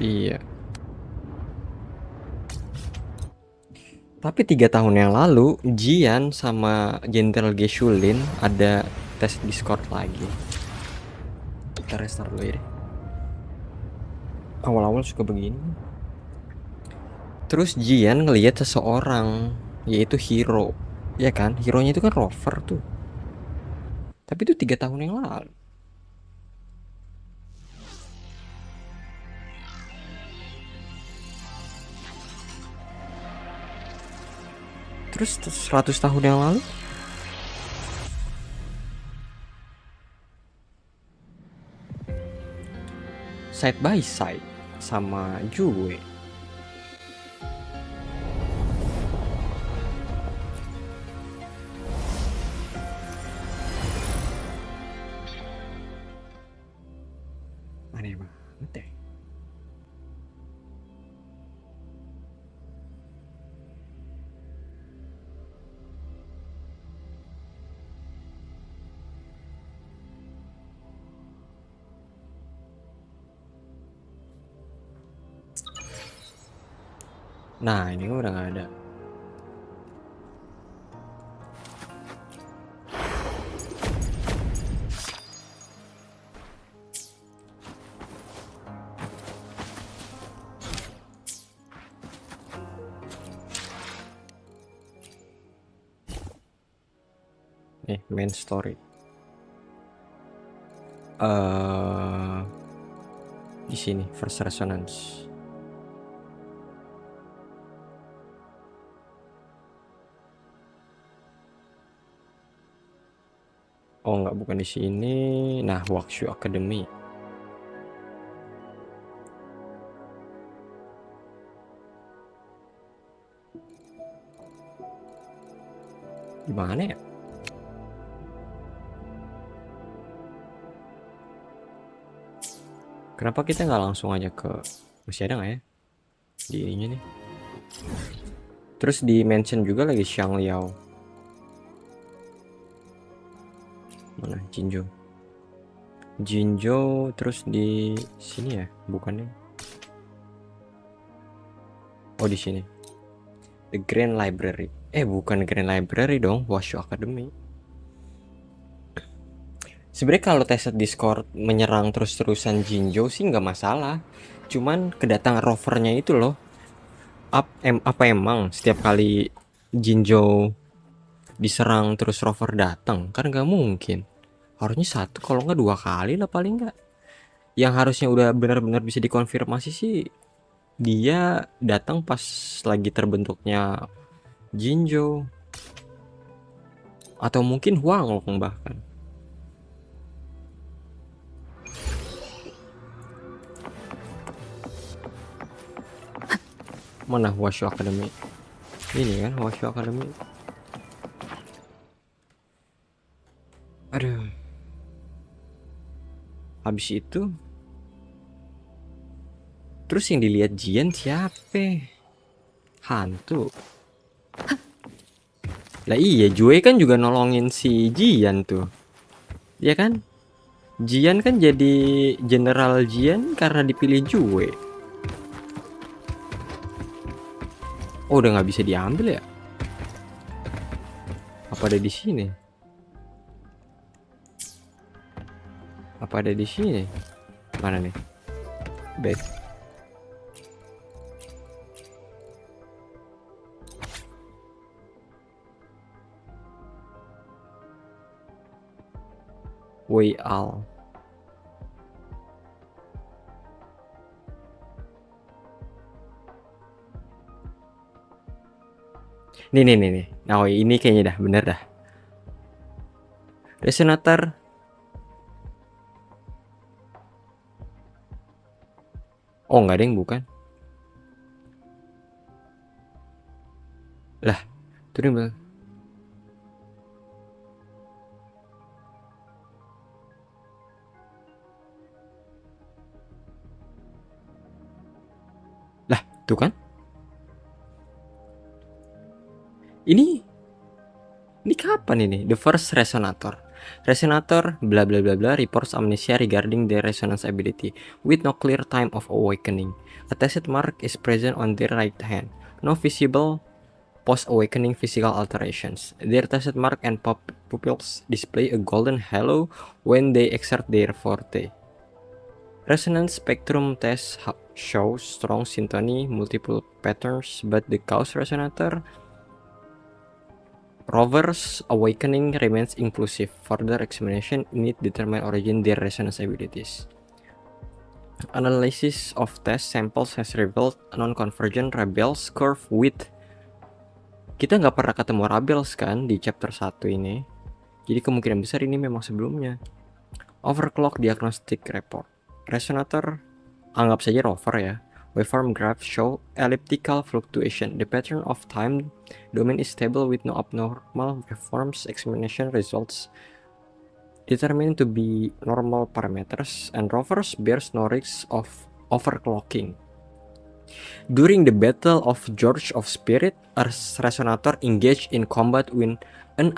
Iya. Tapi 3 tahun yang lalu, Jian sama Jenderal Xuanling ada tes Discord lagi. Kita restart dulu ya deh. Awal-awal suka begini. Terus Jian ngelihat seseorang, yaitu Hero. Ya kan? Hero-nya itu kan rover tuh. Tapi itu 3 tahun yang lalu. Terus 100 tahun yang lalu side by side sama Juga. Aneh banget deh. Nah ini udah nggak ada. Nih main story. Di sini first resonance. Oh enggak, bukan di sini. Nah, Wakshu Academy. Gimana ya? Kenapa kita nggak langsung aja ke, masih ada nggak ya di ininya nih? Terus di mention juga lagi Xiangliao. Mana Jinzhou terus di sini ya, bukannya? Oh di sini, The Grand Library. Bukan Grand Library dong, Washu Academy. Sebenarnya kalau tested Discord menyerang terus-terusan Jinjo sih nggak masalah. Cuman kedatangan rovernya itu loh. Apa emang setiap kali Jinjo diserang terus rover datang? Kan nggak mungkin. Harusnya satu, kalau nggak 2 kali lah paling nggak. Yang harusnya udah benar-benar bisa dikonfirmasi sih dia datang pas lagi terbentuknya Jinjo. Atau mungkin Huanglong bahkan. Mana Washu Academy? Ini kan Washu Academy. Aduh. Habis itu terus yang dilihat Jian siapa? Hantu. Lah iya, Jue kan juga nolongin si Jian tuh. Iya kan? Jian kan jadi General Jian karena dipilih Jue. Oh, udah nggak bisa diambil ya? Apa ada di sini? Apa ada di sini? Mana nih? Bed. Way all. Nih. Nah, ini kayaknya dah bener dah. Resonator. Oh, nggak ada yang bukan. Lah, tuh nih bang. Lah, tuh kan? Ini kapan ini? The first resonator. Resonator bla bla bla bla reports amnesia regarding their resonance ability with no clear time of awakening. A tested mark is present on their right hand. No visible post-awakening physical alterations. Their tested mark and pupils display a golden halo when they exert their forte. Resonance spectrum test shows strong syntony, multiple patterns, but the cause resonator rover's awakening remains inclusive. Further examination need determine origin their resonance abilities. Analysis of test samples has revealed non-convergent Rabel's curve with. Kita nggak pernah ketemu Rabels kan di chapter 1 ini. Jadi kemungkinan besar ini memang sebelumnya. Overclock diagnostic report. Resonator, anggap saja rover ya. Waveform graph show elliptical fluctuation. The pattern of time domain is stable with no abnormal waveforms. Examination results determined to be normal parameters, and rovers bears no risk of overclocking. During the Battle of George of Spirit, a resonator engaged in combat with an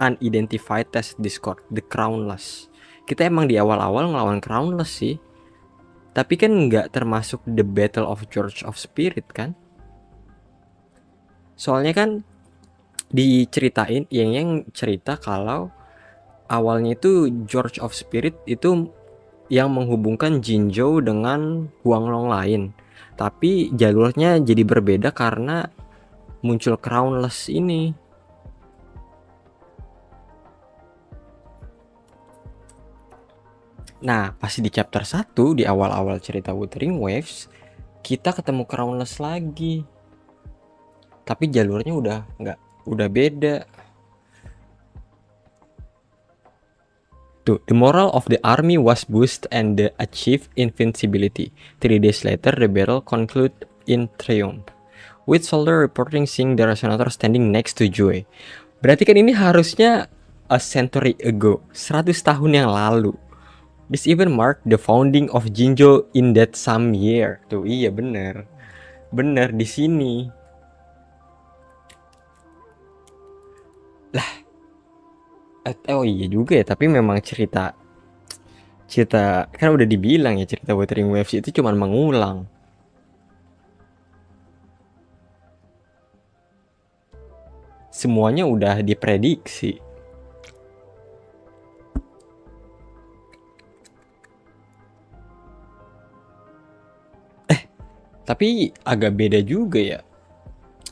unidentified test Discord, the Crownless. Kita emang di awal-awal ngelawan Crownless sih. Tapi kan nggak termasuk the Battle of George of Spirit kan? Soalnya kan diceritain, yang cerita kalau awalnya itu George of Spirit itu yang menghubungkan Jinjo dengan huanglong lain. Tapi jalurnya jadi berbeda karena muncul Crownless ini. Nah, pasti di chapter 1 di awal-awal cerita Wuthering Waves, kita ketemu Crownless lagi. Tapi jalurnya udah beda. Tuh, the moral of the army was boosted and they achieved invincibility. 3 days later, the battle concluded in triumph, with soldier reporting seeing the resonator standing next to Joy. Berarti kan ini harusnya a century ago, 100 tahun yang lalu. This even marked the founding of Jinjo in that same year. Tuh, iya bener di sini. Lah, oh iya juga ya. Tapi memang cerita kan udah dibilang ya, cerita Wuthering Waves itu cuma mengulang. semuanya udah diprediksi. Tapi agak beda juga ya.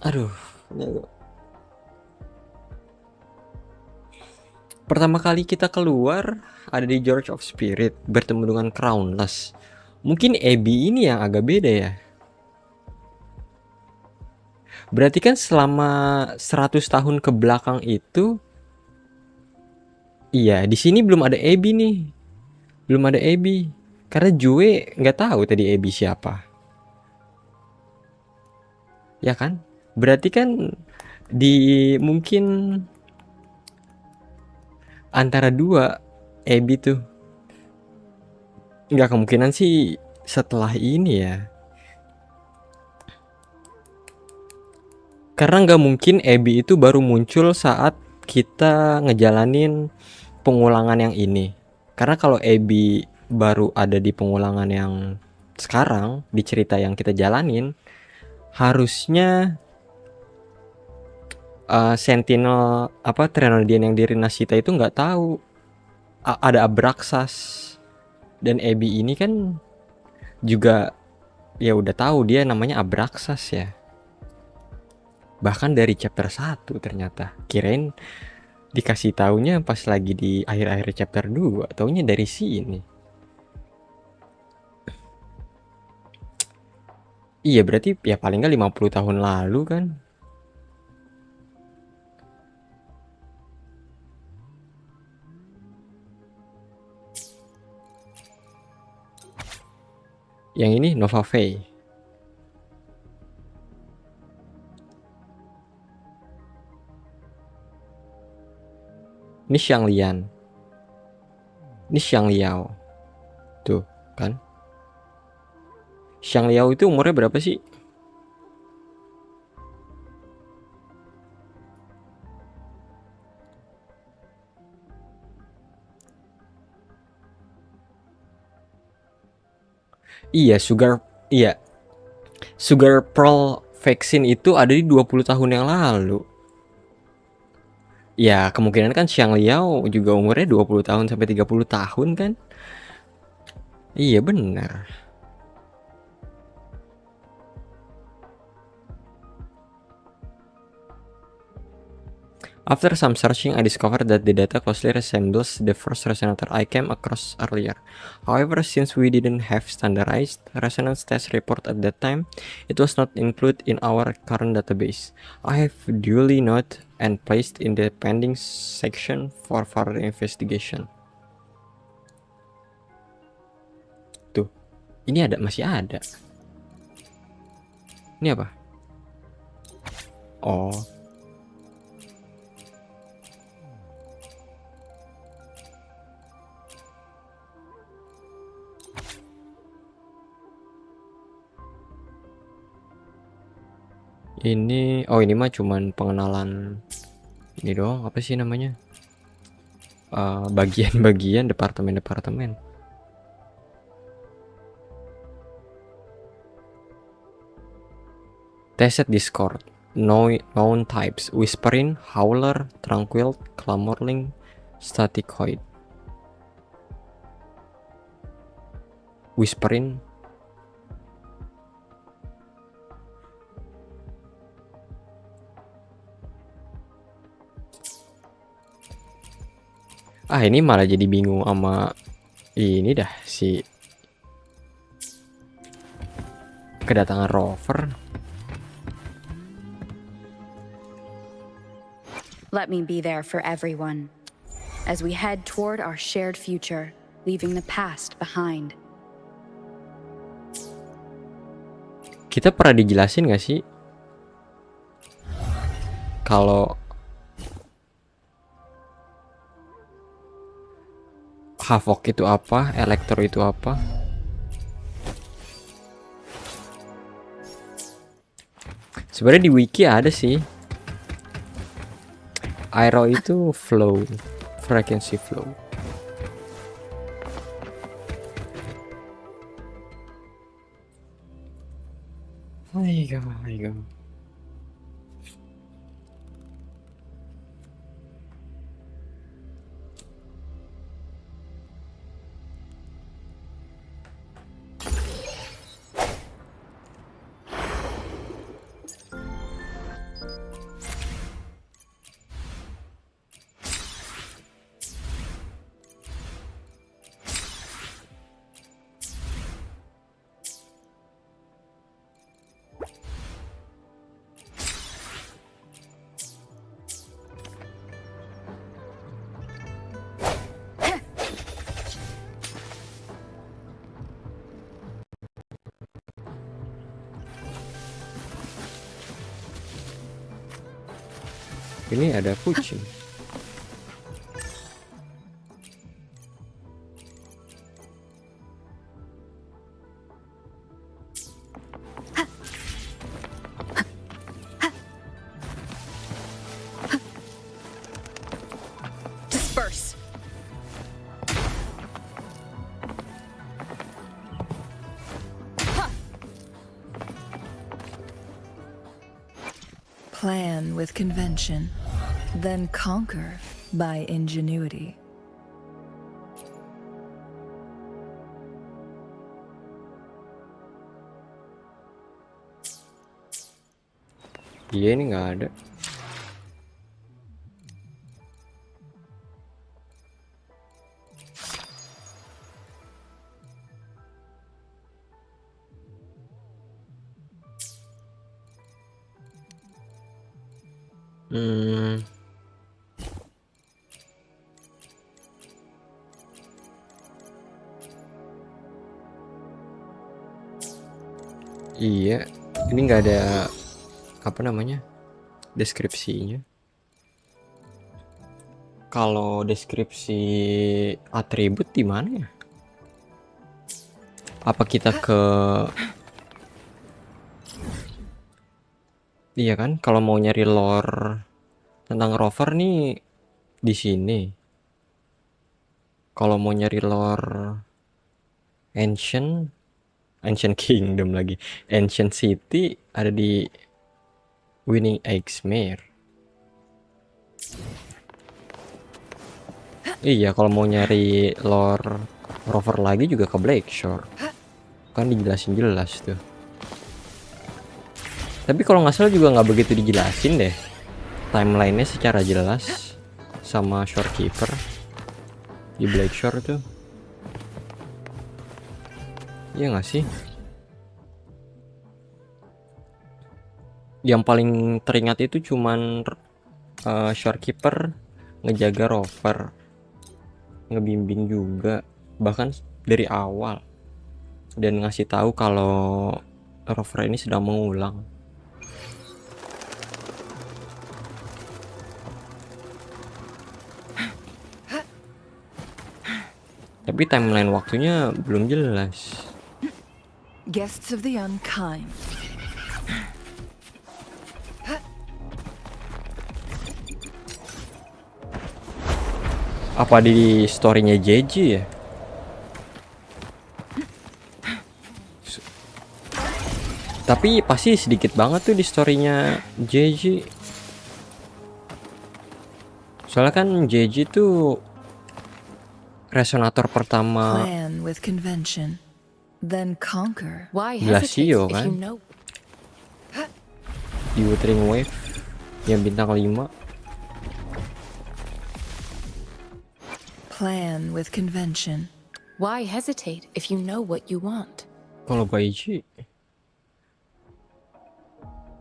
Aduh. Pertama kali kita keluar ada di George of Spirit bertemu dengan Crownless. Mungkin Abby ini yang agak beda ya. Berarti kan selama 100 tahun ke belakang itu, iya di sini belum ada Abby nih. Belum ada Abby. Karena Jue nggak tahu tadi Abby siapa. Ya kan? Berarti kan di mungkin antara dua Abby tuh. Nggak kemungkinan sih setelah ini ya. Karena nggak mungkin Abby itu baru muncul saat kita ngejalanin pengulangan yang ini. Karena kalau Abby baru ada di pengulangan yang sekarang, di cerita yang kita jalanin, harusnya Sentinel Trenodian yang di Rinasita itu nggak tahu ada Abraxas, dan Abby ini kan juga ya udah tahu dia namanya Abraxas ya. Bahkan dari chapter 1 ternyata. Kirain dikasih taunya pas lagi di akhir-akhir chapter 2, taunya dari sini. Iya berarti ya paling nggak 50 tahun lalu kan. Yang ini Nova Faye. Ini Xianglian. Ini Xiangliao. Tuh kan. Xiangliao itu umurnya berapa sih? Iya, Sugar Pearl Vaccine itu ada di 20 tahun yang lalu. Ya, kemungkinan kan Xiangliao juga umurnya 20 tahun sampai 30 tahun kan? Iya, benar. After some searching, I discovered that the data closely resembles the first resonator I came across earlier. However, since we didn't have standardized resonance test report at that time, it was not included in our current database. I have duly noted and placed in the pending section for further investigation. Tuh, ini masih ada. Ini apa? Oh. Ini mah cuman pengenalan ini doang, apa sih namanya? Bagian-bagian departemen-departemen. Tested Discord. Known types: Whispering, Howler, Tranquil, Clamorling, Staticoid. Whispering. Ini malah jadi bingung sama ini dah si kedatangan rover. Let me be there for everyone as we head toward our shared future, leaving the past behind. Kita pernah dijelasin gak sih kalau Havoc itu apa, Electro itu apa? Sebenarnya di wiki ada sih. Aero itu flow, frequency flow. Ayo. Ini ada kucing. Disperse. Plan with convention, then conquer by ingenuity. Iya, ini nggak ada. Iya, ini nggak ada apa namanya deskripsinya. Kalau deskripsi atribut di mana ya? Apa kita ke iya kan? Kalau mau nyari lore tentang rover nih di sini. Kalau mau nyari lore Ancient Kingdom lagi, Ancient City ada di Winning Eggsmere. Iya, kalau mau nyari lore rover lagi juga ke Blackshore. Kan dijelasin jelas tuh. Tapi kalau nggak salah juga nggak begitu dijelasin deh timelinenya secara jelas sama Shorekeeper di Blackshore tuh. Iya nggak sih? Yang paling teringat itu cuman Shorekeeper ngejaga rover, ngebimbing juga bahkan dari awal, dan ngasih tahu kalau rover ini sedang mengulang. Tapi timeline waktunya belum jelas. Guests of the unkind. Apa di storynya JJ ya? Tapi pasti sedikit banget tuh di storynya JJ. Soalnya kan JJ tuh resonator pertama Plan with convention, then conquer. glacio kan, di Wuthering Wave yang bintang 5. Plan with convention. Why hesitate if you know what you want? Kalau Baiji,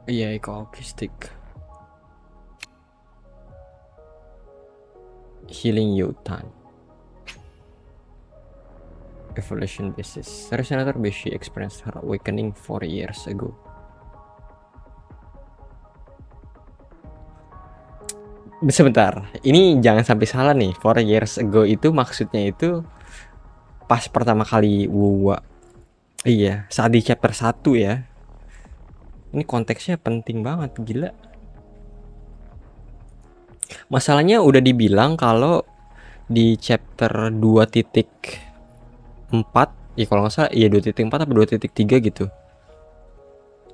iya eco-autistic. Healing Yutan. Evolution basis. Resonator Beshi experienced her awakening 4 years ago. Sebentar, ini jangan sampai salah nih. 4 years ago itu maksudnya itu pas pertama kali wuwa. Iya, saat di chapter 1 ya. Ini konteksnya penting banget, gila. Masalahnya udah dibilang kalau di chapter 2.4, ya kalau nggak salah, iya 2.4 atau 2.3 gitu.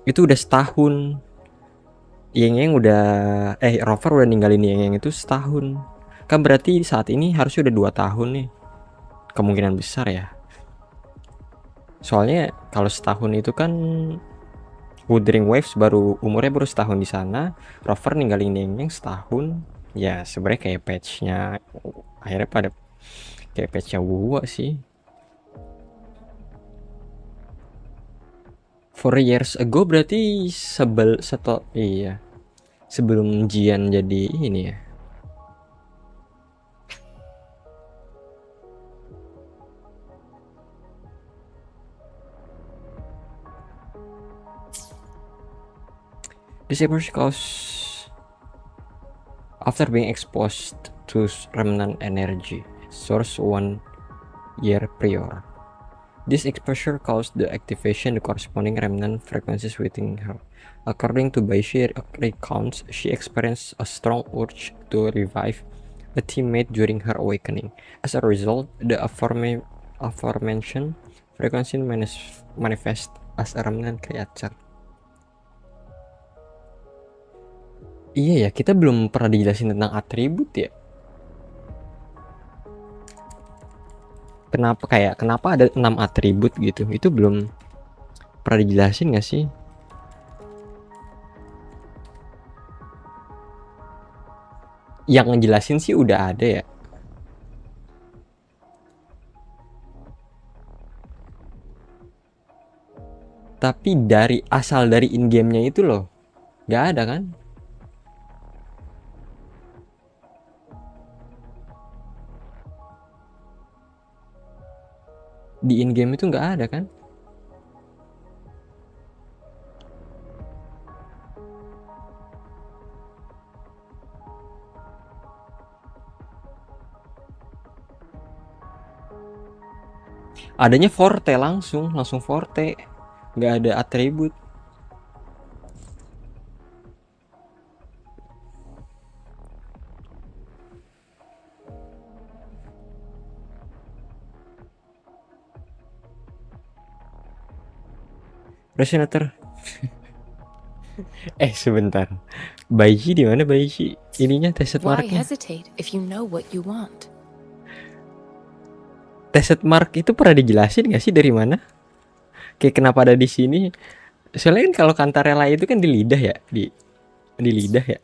Itu udah setahun. Yangyang udah Rover udah ninggalin Yangyang itu setahun. Kan berarti saat ini harusnya udah 2 tahun nih. Kemungkinan besar ya. Soalnya kalau setahun itu kan Wuthering Waves umurnya baru setahun di sana. Rover ninggalin Yangyang setahun. Ya sebenarnya kayak patchnya akhirnya pada kayak patchnya wuwa sih. 4 years ago berarti sebelum Jian jadi ini ya. Disappears cause after being exposed to remnant energy source 1 year prior. This exposure caused the activation the corresponding remnant frequencies within her. According to Baishi recounts, she experienced a strong urge to revive a teammate during her awakening. As a result, the aforementioned frequency manifest as a remnant creature. Iya ya, kita belum pernah dijelasin tentang atribut ya. Kenapa ada 6 atribut gitu? Itu belum pernah dijelasin gak sih? Yang ngejelasin sih udah ada ya. Tapi asal dari in-game-nya itu loh, gak ada kan? Di in-game itu nggak ada kan? Adanya forte langsung forte, nggak ada atribut. Resonator. Sebentar. Baiji di mana Baiji? Ininya tested Why marknya. hesitate if you know what you want? Tested mark itu pernah dijelasin nggak sih dari mana? Kayak kenapa ada di sini? Soalnya kan kalau kantarela itu kan di lidah ya, di lidah ya.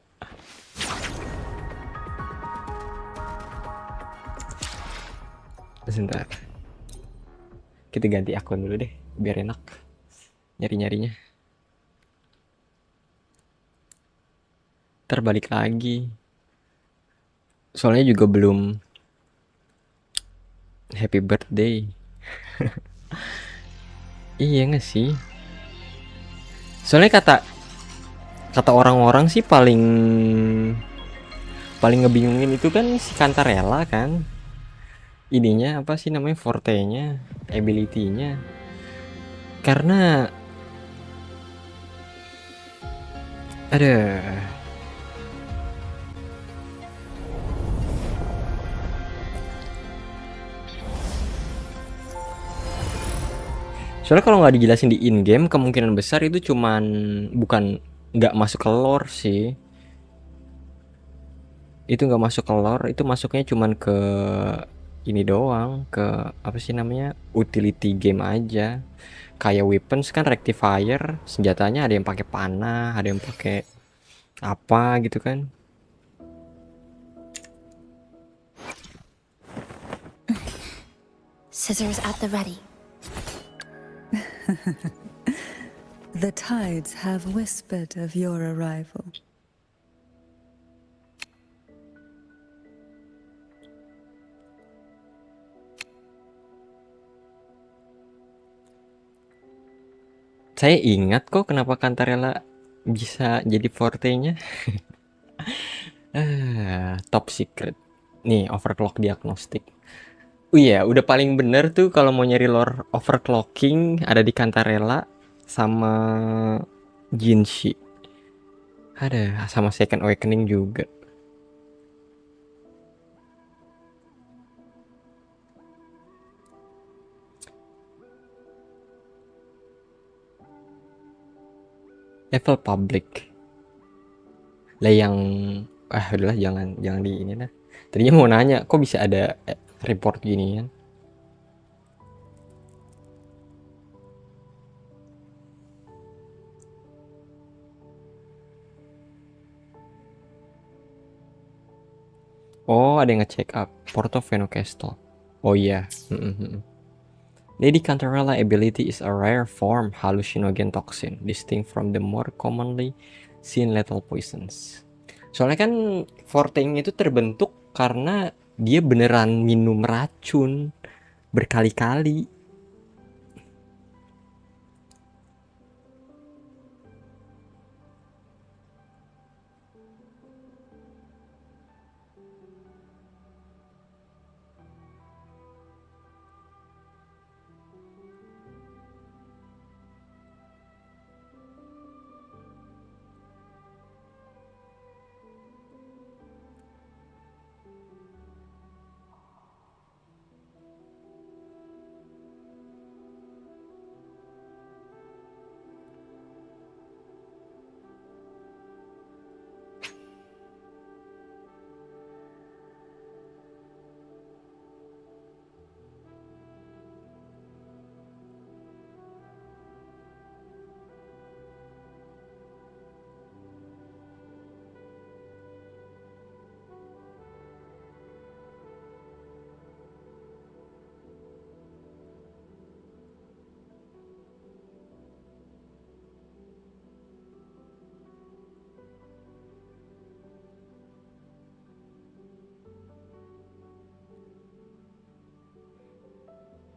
Sebentar. Kita ganti akun dulu deh, biar enak nyari-nyarinya. Terbalik lagi. Soalnya juga belum happy birthday. Iya gak sih? Soalnya kata orang-orang sih paling ngebingungin itu kan si kantarela kan. Ininya apa sih namanya, forte-nya, ability-nya. Karena ada soalnya kalau nggak dijelasin di in-game, kemungkinan besar itu nggak masuk ke lore sih. Itu nggak masuk ke lore, itu masuknya cuman ke ini doang, ke apa sih namanya, utility game aja. Kayak weapons kan rectifier, senjatanya ada yang pakai panah, ada yang pakai apa gitu kan. Scissors at the ready. The tides have whispered of your arrival. Saya ingat kok kenapa kantarela bisa jadi forte-nya. Top secret. Nih, overclock diagnostik. Oh iya, udah paling bener tuh kalau mau nyari lore overclocking ada di kantarela sama Jinshi. Ada sama Second Awakening juga. Level public. Lah yang udahlah jangan di ini lah. Tadinya mau nanya kok bisa ada report gini kan. Oh, ada yang nge-check up Portofino Castle. Oh iya. Lady Cantarella ability is a rare form hallucinogen toxin, distinct from the more commonly seen lethal poisons. Soalnya kan Vortex itu terbentuk karena dia beneran minum racun berkali-kali.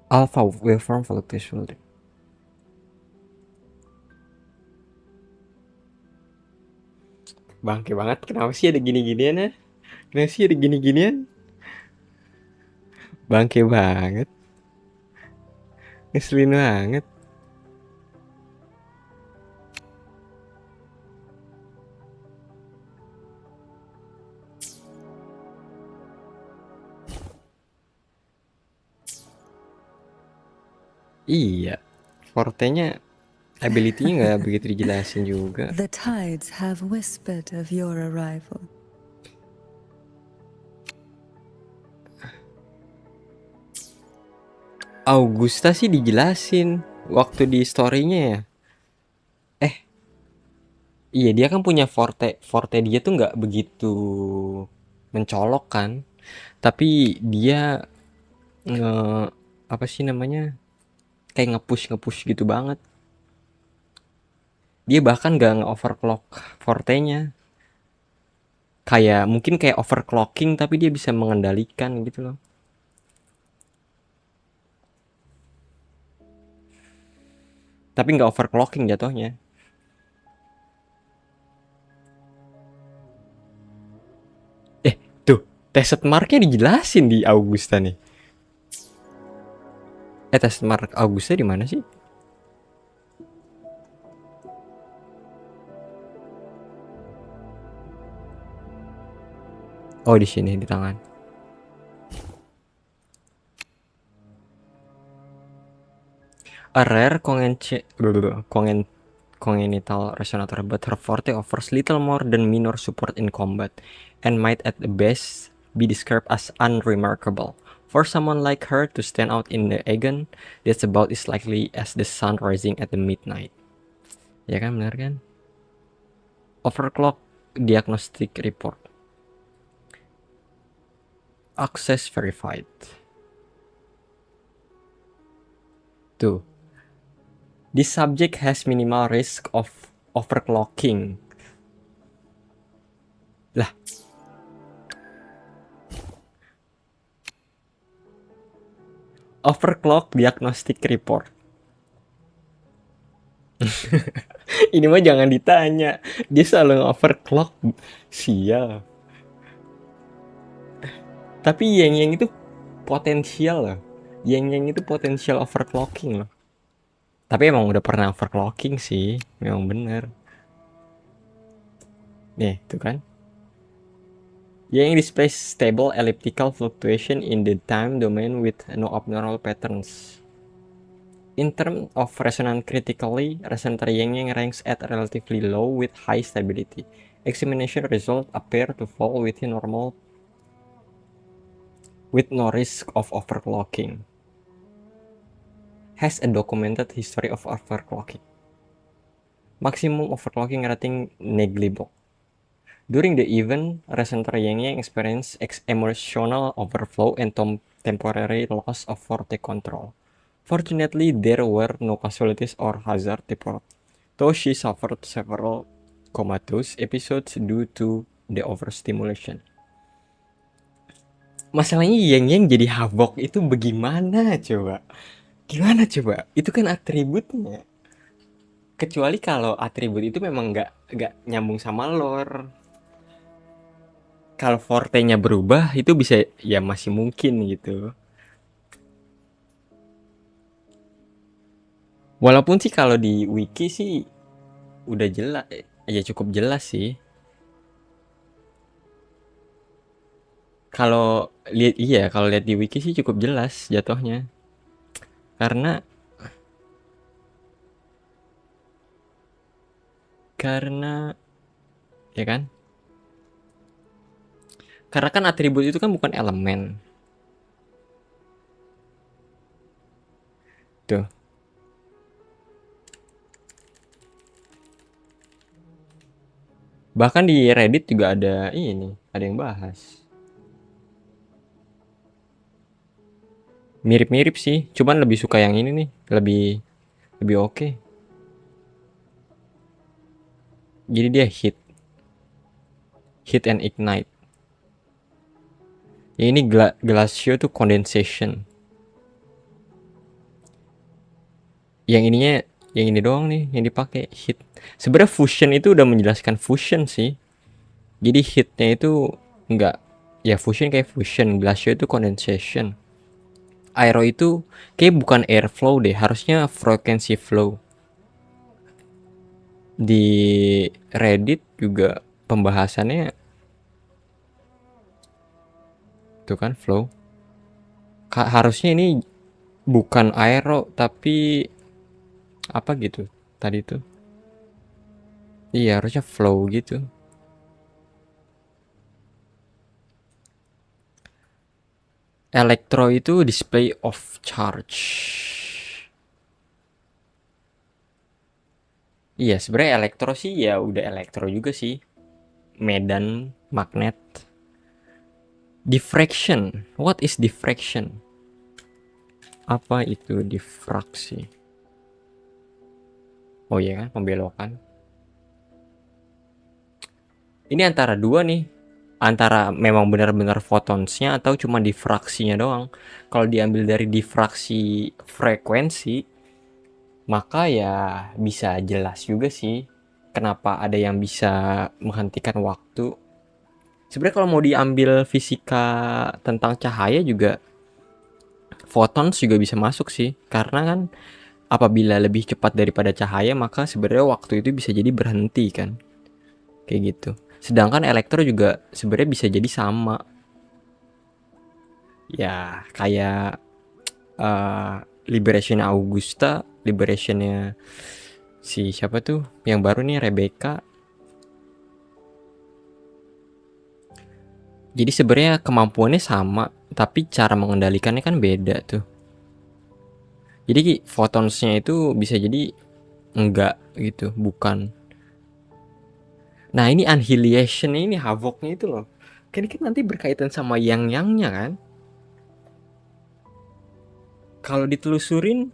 Alpha waveform fluctuation. Bangke banget, kenapa sih ada gini-ginian ya? Kenapa sih ada gini-ginian? Bangke banget. Ngeselin banget. Iya, fortenya, ability-nya nggak begitu dijelasin juga. The tides have whispered of your arrival. Augusta sih dijelasin waktu di story-nya ya. Iya, dia kan punya forte dia tuh nggak begitu mencolok kan, tapi dia nge apa sih namanya, kayak nge-push gitu banget. Dia bahkan nggak nge-overclock fortenya, kayak mungkin kayak overclocking tapi dia bisa mengendalikan gitu loh. Tapi nggak overclocking jatuhnya. Tuh, test marknya dijelasin di Augusta nih. Test mark Augusta di mana sih? Oh, di sini di tangan. A rare congenital resonator, but her forte offers little more than minor support in combat, and might at the best be described as unremarkable. For someone like her to stand out in the Aegon, that's about as likely as the sun rising at the midnight. Ya kan, benar kan? Overclock diagnostic report. Access verified. Tuh. This subject has minimal risk of overclocking. Lah. Overclock diagnostic report. Ini mah jangan ditanya. Dia selalu overclock. Sial. Tapi Yangyang itu potensial loh. Yangyang itu potensial overclocking loh. Tapi emang udah pernah overclocking sih. Memang bener. Nih, tuh kan. Yang displays stable elliptical fluctuation in the time domain with no abnormal patterns. In terms of resonance critically, resonator Yangyang ranks at relatively low with high stability. Examination results appear to fall within normal with no risk of overclocking. Has a documented history of overclocking. Maximum overclocking rating negligible. During the event, resonator Yangyang experienced emotional overflow and temporary loss of forte control. Fortunately, there were no casualties or hazard report, though she suffered several comatose episodes due to the overstimulation. Masalahnya Yangyang jadi Havoc itu bagaimana coba? Gimana coba? Itu kan atributnya. Kecuali kalau atribut itu memang nggak nyambung sama lore. Kalau fortenya berubah itu bisa ya masih mungkin gitu. Walaupun sih kalau di wiki sih udah jelas, ya cukup jelas sih. Kalau lihat di wiki sih cukup jelas jatuhnya. Karena ya kan? Karena kan atribut itu kan bukan elemen. Tuh. Bahkan di Reddit juga ada yang bahas. Mirip-mirip sih, cuman lebih suka yang ini nih, lebih oke. Jadi dia hit and ignite. Ya ini glacio tuh condensation. Yang ininya, yang ini doang nih yang dipakai hit. Sebenarnya fusion itu udah menjelaskan fusion sih. Jadi hitnya itu enggak, ya fusion kayak fusion, glacio itu condensation. Aero itu kayak bukan airflow deh, harusnya frequency flow. Di Reddit juga pembahasannya tuh kan flow. Harusnya ini bukan aero tapi apa gitu tadi tuh. Iya, harusnya flow gitu. Elektro itu display of charge. Iya, sebenarnya elektro sih ya udah elektro juga sih. Medan, magnet. Diffraction. What is diffraction? Apa itu diffraksi? Oh iya kan, pembelokan. Ini antara dua nih. Antara memang benar-benar photonsnya atau cuma difraksinya doang. Kalau diambil dari difraksi frekuensi, maka ya bisa jelas juga sih kenapa ada yang bisa menghentikan waktu. Sebenarnya kalau mau diambil fisika tentang cahaya juga, photons juga bisa masuk sih. Karena kan apabila lebih cepat daripada cahaya, maka sebenarnya waktu itu bisa jadi berhenti kan. Kayak gitu. Sedangkan elektro juga sebenarnya bisa jadi sama. Ya kayak Liberation Augusta, Liberationnya si siapa tuh yang baru nih, Rebecca. Jadi sebenarnya kemampuannya sama, tapi cara mengendalikannya kan beda tuh. Jadi photonsnya itu bisa jadi enggak gitu, bukan. Nah ini annihilation ini, Havocnya itu loh. Kan nanti berkaitan sama Yangyangnya kan. Kalau ditelusurin,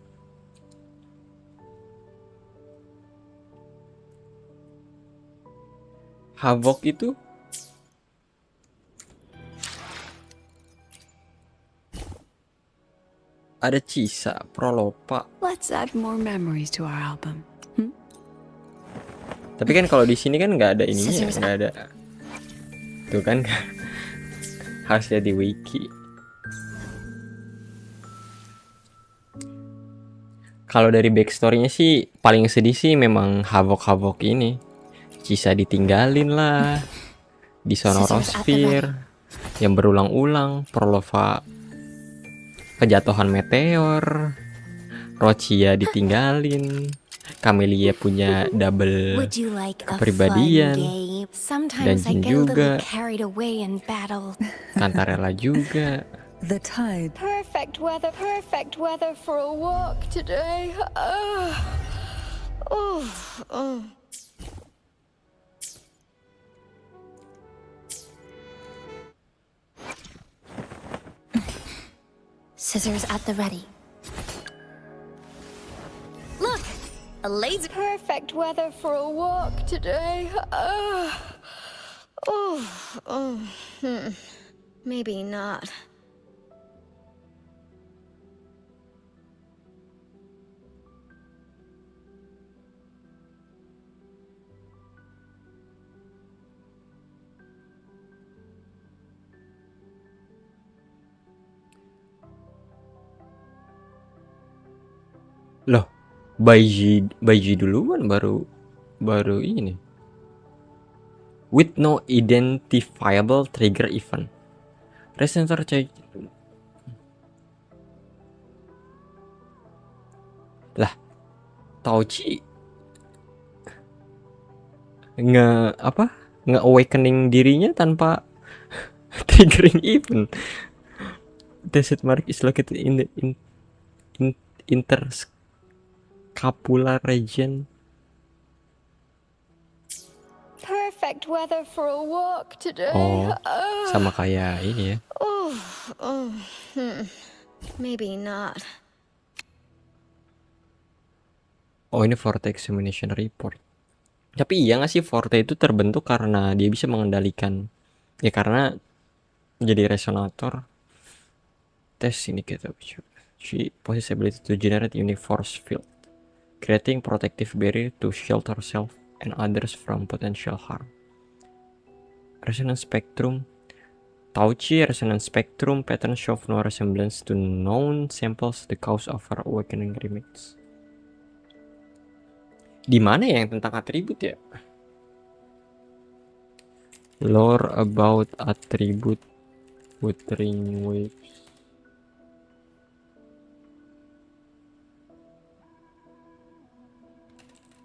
Havoc itu ada Cisa, Prolopa. Let's add more memories to our album. Tapi kan kalau di sini kan nggak ada ininya, nggak ada. Tuh kan harus lihat di wiki. Kalau dari backstory-nya sih paling sedih sih memang Havoc ini. Cisa ditinggalin lah di Sonorosphere yang berulang-ulang, Prolova kejatuhan meteor, Rochia ditinggalin, Camelia punya double kepribadian, dan Jin juga, Cantarella juga. The tide. Perfect weather for a walk today. Scissors at the ready. Look, a laser. Perfect weather for a walk today. Maybe not. Loh, Baiji duluan baru ini. With no identifiable trigger event. Resensor lah, Tauchi nge awakening dirinya tanpa triggering event. Desert mark is located in the interscapular region. Perfect weather for a walk today. Oh, sama kayak ini ya. Maybe not. Oh, ini Forte Examination Report. Tapi iya nggak sih Forte itu terbentuk karena dia bisa mengendalikan, ya karena jadi resonator. Tes indicator she possesses ability to generate unique force field. creating protective barrier to shield herself and others from potential harm. Resonance spectrum. Tauchi resonance spectrum pattern show no resemblance to known samples. The cause of her awakening remains. Di mana ya yang tentang atribut ya? Lore about attribute Wuthering waves.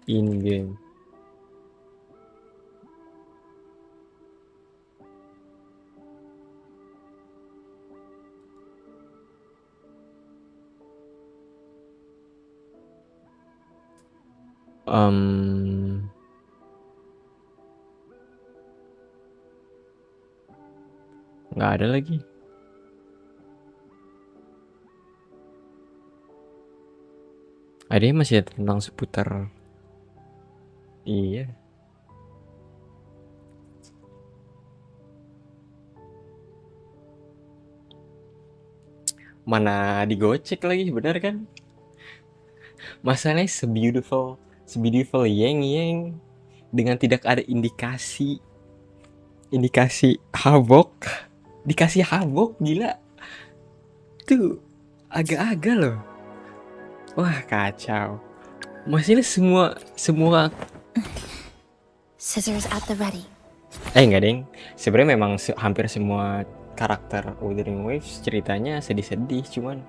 In game. Nggak ada lagi. Ada masih tentang seputar. Iya. Mana digocek lagi, benar kan? Masalahnya sebeautiful Yangyang dengan tidak ada indikasi Havoc. Dikasih Havoc, gila. Tuh agak-agak loh. Wah, kacau. Maksudnya semua Scissors at the ready. Enggak, deng. Sebenarnya memang hampir semua karakter Wuthering Waves ceritanya sedih-sedih, cuman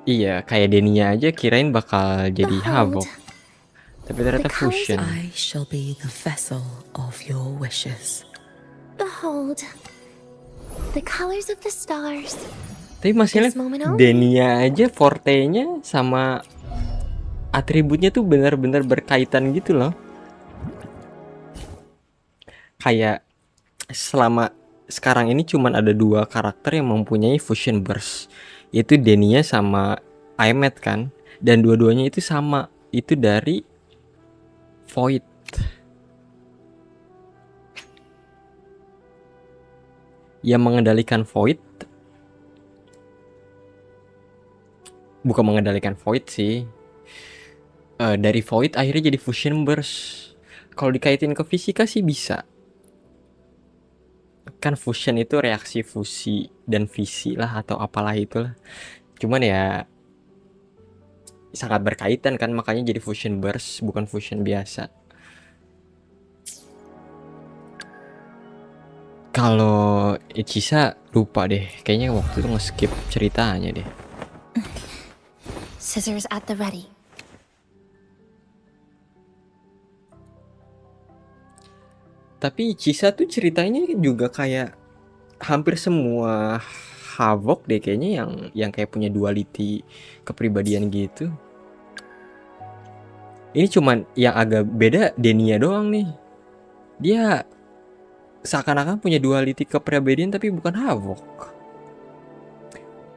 iya, kayak Denia aja kirain bakal jadi Havoc. Tapi ternyata fusion. I shall be the vessel of your wishes. Behold, the colors of the stars. Tapi masalahnya Denia aja fortenya sama atributnya tuh benar-benar berkaitan gitu loh. Kayak selama sekarang ini cuman ada 2 karakter yang mempunyai fusion burst, yaitu Denia sama Aimet kan, dan dua-duanya itu sama, itu dari Void. Yang mengendalikan Void, bukan mengendalikan Void sih, dari Void akhirnya jadi fusion burst. Kalau dikaitin ke fisika sih bisa. Kan fusion itu reaksi fusi dan fisi lah atau apalah itulah. Cuman ya sangat berkaitan kan, makanya jadi fusion burst bukan fusion biasa. Kalau Ichisa lupa deh, kayaknya waktu itu nge-skip ceritanya deh. Scissors at the ready. Tapi Ichisa tuh ceritanya juga kayak hampir semua Havoc deh kayaknya yang kayak punya duality kepribadian gitu. Ini cuman yang agak beda Denia doang nih. Dia seakan-akan punya duality kepribadian tapi bukan Havoc.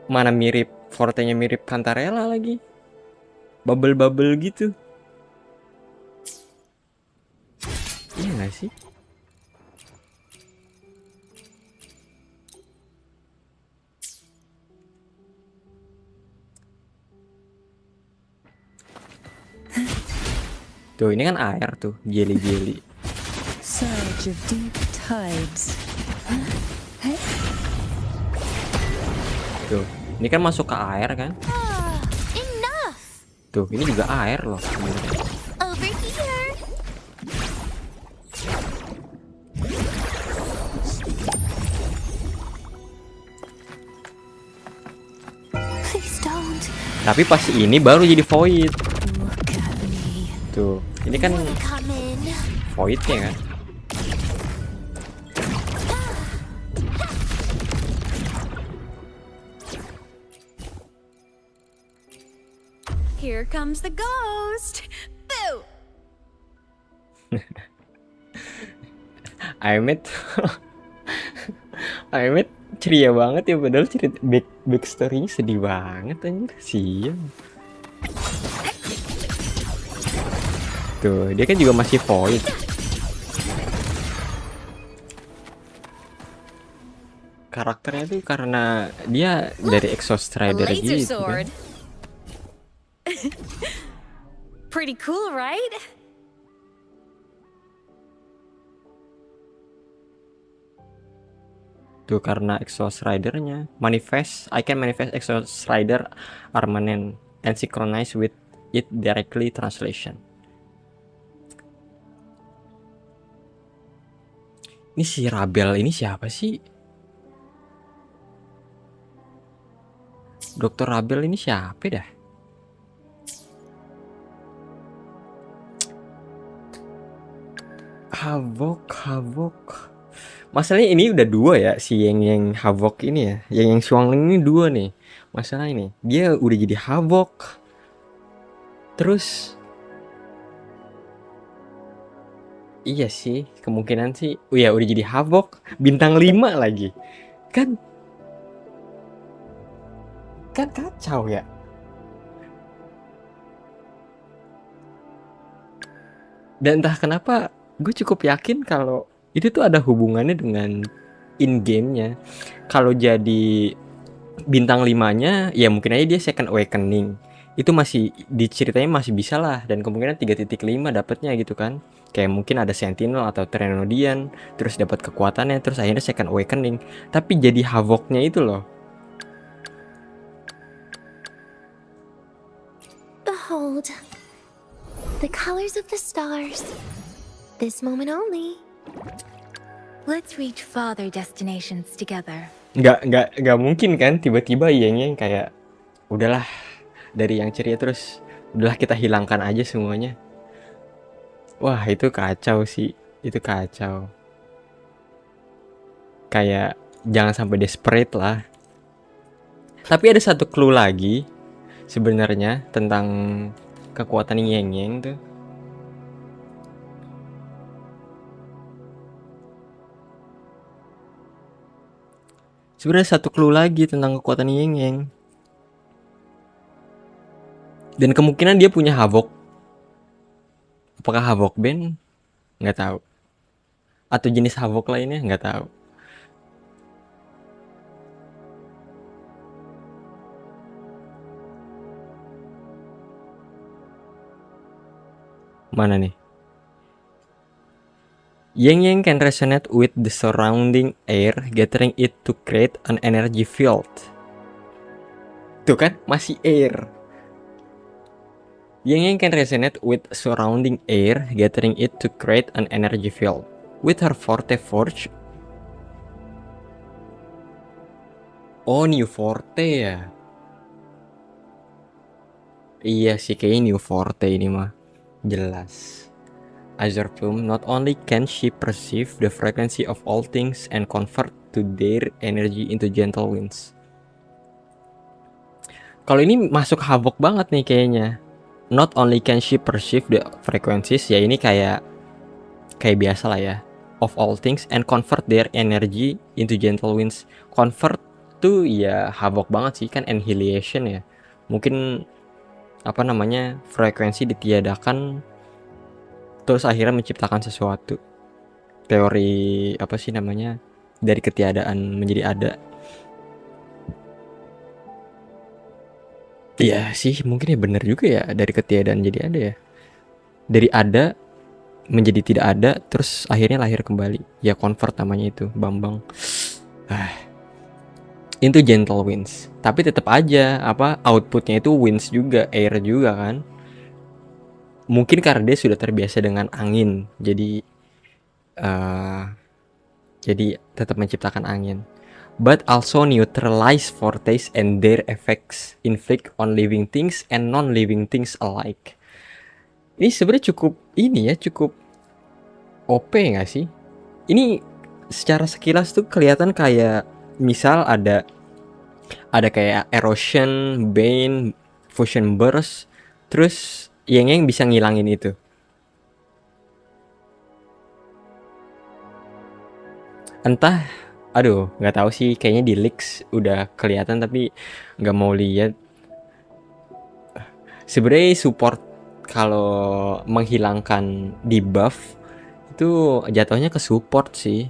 Mana mirip, fortenya mirip Cantarella lagi. Bubble-bubble gitu. Iya gak sih? Tuh, ini kan air tuh, jelly-jelly. Surge of deep tides. Hey. Tuh, ini kan masuk ke air kan? Enough. Tuh, ini juga air loh. Over here. Please don't. Tapi pas ini baru jadi void. Tuh, ini kan voidnya kan? Here comes the ghost. Boo! Aimet ceria banget ya, padahal cerita backstory-nya sedih banget anjir. Sial. Tuh, dia kan juga masih void. Karakternya tuh karena dia dari Exostrider gitu kan. Pretty cool, right? Tuh karena Exhaust Rider-nya manifest, I can manifest Exhaust Rider armament and synchronize with it directly translation. Ini si Rabel ini siapa sih? Dokter Rabel ini siapa dah? Havoc. Masalahnya ini udah dua ya, si Yangyang Havoc ini ya. Yangyang Xuanling ini dua nih. Masalah ini, dia udah jadi Havoc. Terus iya sih, kemungkinan sih. Oh ya, udah jadi Havoc, bintang 5 lagi. Kan kacau ya. Dan entah kenapa gue cukup yakin kalau itu tuh ada hubungannya dengan in-game-nya. Kalau jadi bintang 5-nya, ya mungkin aja dia second awakening. Itu masih diceritanya masih bisa lah, dan kemungkinan 3.5 dapatnya gitu kan. Kayak mungkin ada Sentinel atau Trenodian, terus dapat kekuatannya, terus akhirnya second awakening. Tapi jadi Havoc-nya itu loh. Behold, the colors of the stars. This moment only. Let's reach farther destinations together. Nggak mungkin kan tiba-tiba Yangyang kayak udahlah dari yang ceria terus udahlah kita hilangkan aja semuanya. Wah, itu kacau sih. Itu kacau. Kayak jangan sampai desperate lah. Tapi ada satu clue lagi sebenarnya tentang kekuatan Yangyang tuh. Sebenarnya satu clue lagi tentang kekuatan Yangyang. Dan kemungkinan dia punya Havoc. Apakah Havoc band? Nggak tahu. Atau jenis Havoc lainnya? Nggak tahu. Mana nih? Yangyang can resonate with the surrounding air, gathering it to create an energy field. Tuh kan, masih air. Yangyang can resonate with surrounding air, gathering it to create an energy field. With her forte forge. Oh, new forte ya. Iya sih, kayaknya new forte ini mah. Jelas. Azure Plume, not only can she perceive the frequency of all things and convert to their energy into gentle winds. Kalau ini masuk Havoc banget nih kayaknya. Not only can she perceive the frequencies, ya ini kayak biasa lah ya. Of all things and convert their energy into gentle winds. Convert tuh ya Havoc banget sih, kan annihilation ya. Mungkin apa namanya, frekuensi ditiadakan terus akhirnya menciptakan sesuatu. Teori apa sih namanya, dari ketiadaan menjadi ada. Iya sih, mungkin ya bener juga ya, dari ketiadaan jadi ada ya. Dari ada menjadi tidak ada, terus akhirnya lahir kembali. Ya convert namanya itu, Bambang. Itu gentle winds. Tapi tetap aja apa outputnya itu winds juga, air juga kan. Mungkin karena dia sudah terbiasa dengan angin, jadi tetap menciptakan angin. But also neutralize fortes and their effects inflict on living things and non-living things alike. Ini sebenarnya cukup OP nggak sih? Ini secara sekilas tuh kelihatan kayak misal ada kayak erosion, bane, fusion burst, terus Yangyang bisa ngilangin itu. Entah, aduh, nggak tahu sih. Kayaknya di leaks udah kelihatan tapi nggak mau lihat. Sebenarnya support kalau menghilangkan debuff itu jatuhnya ke support sih.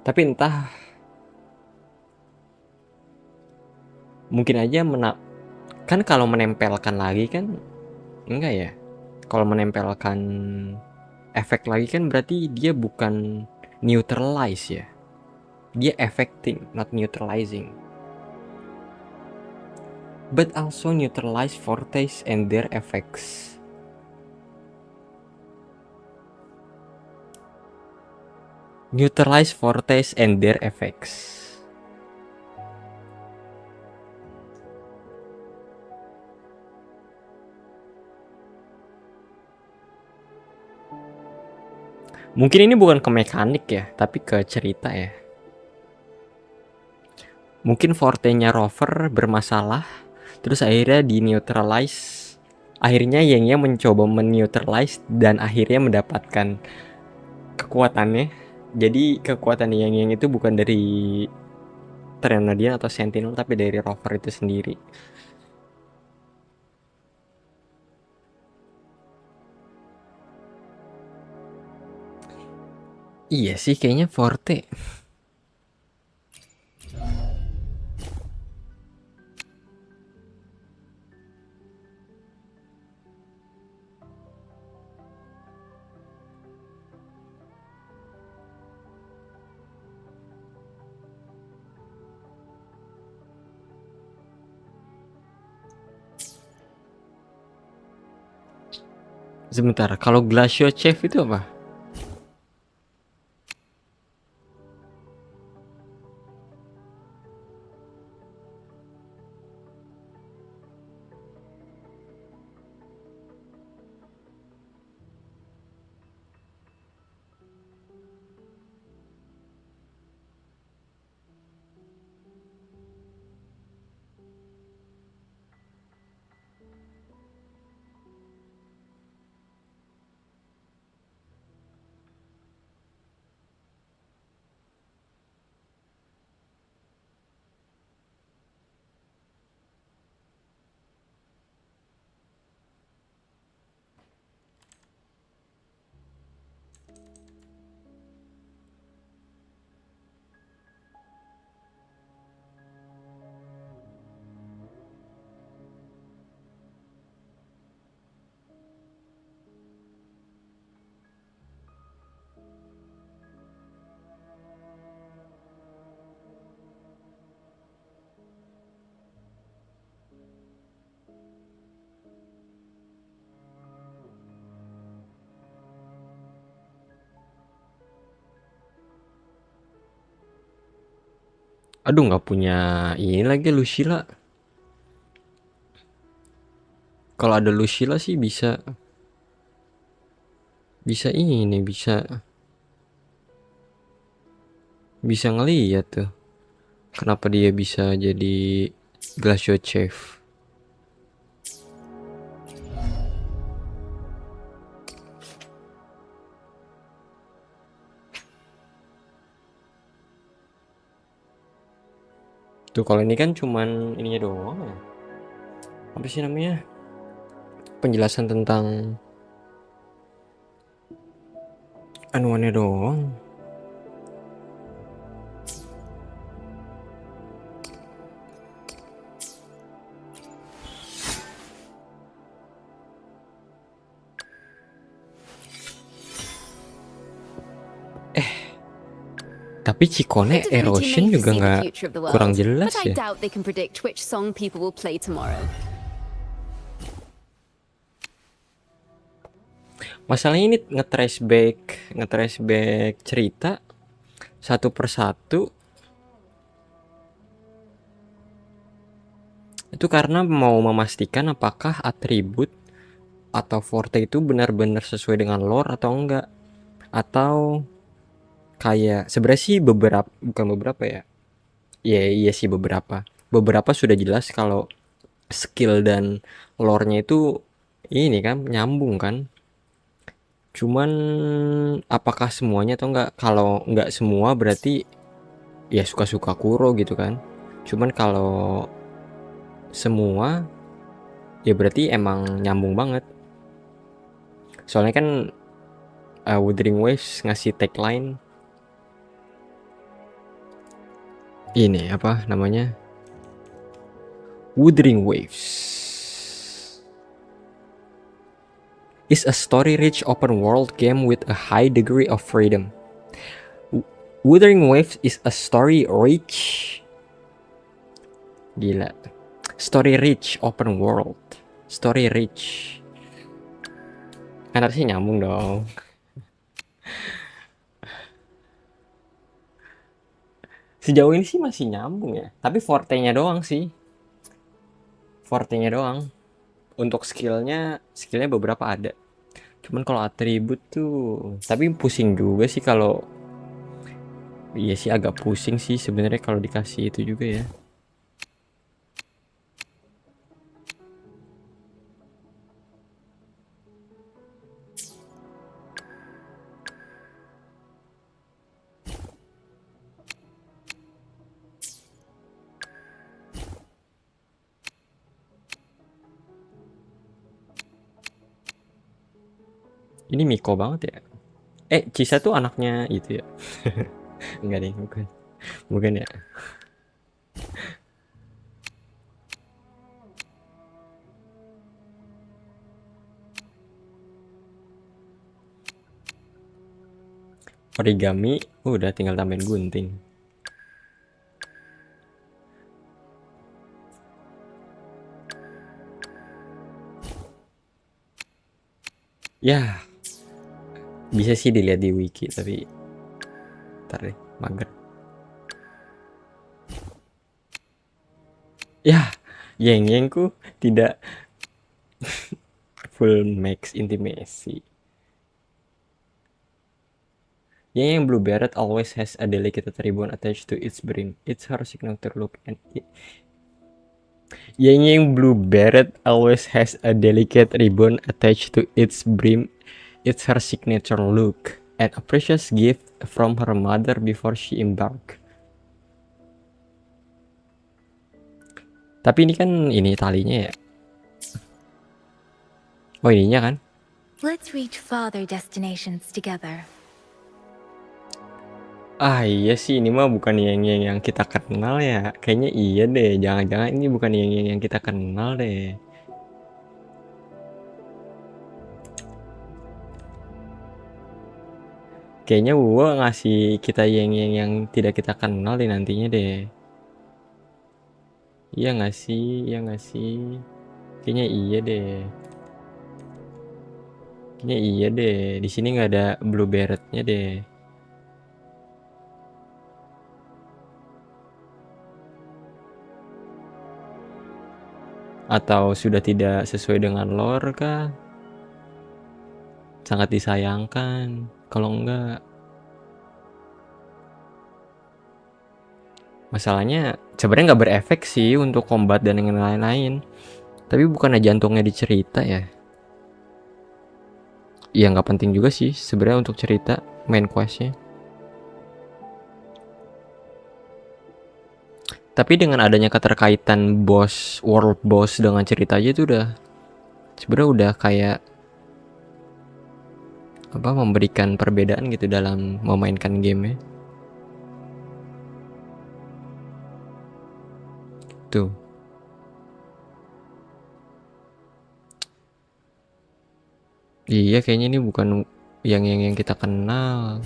Tapi entah, mungkin aja Kan kalau menempelkan lagi kan enggak ya? Kalau menempelkan efek lagi kan berarti dia bukan neutralize ya. Dia affecting, not neutralizing. But also neutralize fortes and their effects. Neutralize fortes and their effects. Mungkin ini bukan ke mekanik ya, tapi ke cerita ya. Mungkin fortenya rover bermasalah, terus akhirnya di neutralize. Akhirnya Yangyang mencoba men-neutralize dan akhirnya mendapatkan kekuatannya. Jadi kekuatan Yangyang itu bukan dari ternyata atau sentinel, tapi dari rover itu sendiri. Iya sih, kayaknya forte. Sebentar, kalau glacio chef itu apa? Aduh, nggak punya ini lagi Lucilla. Kalau ada Lucilla sih bisa ini, bisa ngeliat tuh kenapa dia bisa jadi glacio chef. Tuh kalau ini kan cuman ininya doang ya. Apa sih namanya? Penjelasan tentang anuannya doang. Tapi Cikone erosion juga nggak kurang jelas ya. Masalahnya ini nge-trace back cerita satu persatu. Itu karena mau memastikan apakah atribut atau forte itu benar-benar sesuai dengan lore atau enggak. Atau kayak sebenarnya sih bukan beberapa ya. Iya sih beberapa. Beberapa sudah jelas kalau skill dan lore-nya itu ini kan nyambung kan. Cuman apakah semuanya atau enggak? Kalau enggak semua berarti ya suka-suka kuro gitu kan. Cuman kalau semua ya berarti emang nyambung banget. Soalnya kan Wuthering Waves ngasih tagline ini apa namanya, Wuthering Waves is a story-rich open-world game with a high degree of freedom. Wuthering Waves is a story-rich, gila, story-rich open world, story-rich. Kan harusnya nyambung dong. Sejauh ini sih masih nyambung ya, tapi forte-nya doang sih. Forte-nya doang. Untuk skillnya beberapa ada. Cuman kalau atribut tuh, tapi pusing juga sih kalau, iya sih agak pusing sih sebenarnya kalau dikasih itu juga ya. Ini Miko banget ya. Cisa tuh anaknya itu ya. Enggak deh, bukan. Bukan ya. Origami, udah tinggal tambahin gunting. Ya, bisa sih dilihat di wiki, tapi ntar deh, mager. Ya, Yangyangku tidak full max intimacy. Yangyang Blue Beret always has a delicate ribbon attached to its brim. It's her signature look and Yangyang Blue Beret always has a delicate ribbon attached to its brim. It's her signature look and a precious gift from her mother before she embarked. Tapi ini kan ini talinya ya. Oh ininya kan? Let's reach farther destinations together. Ah iya sih, ini mah bukan yang kita kenal ya. Kayaknya iya deh, jangan-jangan ini bukan yang kita kenal deh. Kayaknya wuwa ngasih kita yang tidak kita kenal deh nantinya deh. Iya nggak sih? Iya nggak sih? Kayaknya iya deh. Kayaknya iya deh. Di sini nggak ada blue beret-nya deh. Atau sudah tidak sesuai dengan lore kah? Sangat disayangkan. Kalau enggak, masalahnya sebenarnya nggak berefek sih untuk combat dan yang lain-lain. Tapi bukannya jantungnya di cerita ya? Iya nggak penting juga sih sebenarnya untuk cerita main questnya. Tapi dengan adanya keterkaitan world boss dengan cerita aja itu udah sebenarnya udah kayak apa, memberikan perbedaan gitu dalam memainkan game-nya. Tuh. Iya kayaknya ini bukan yang kita kenal.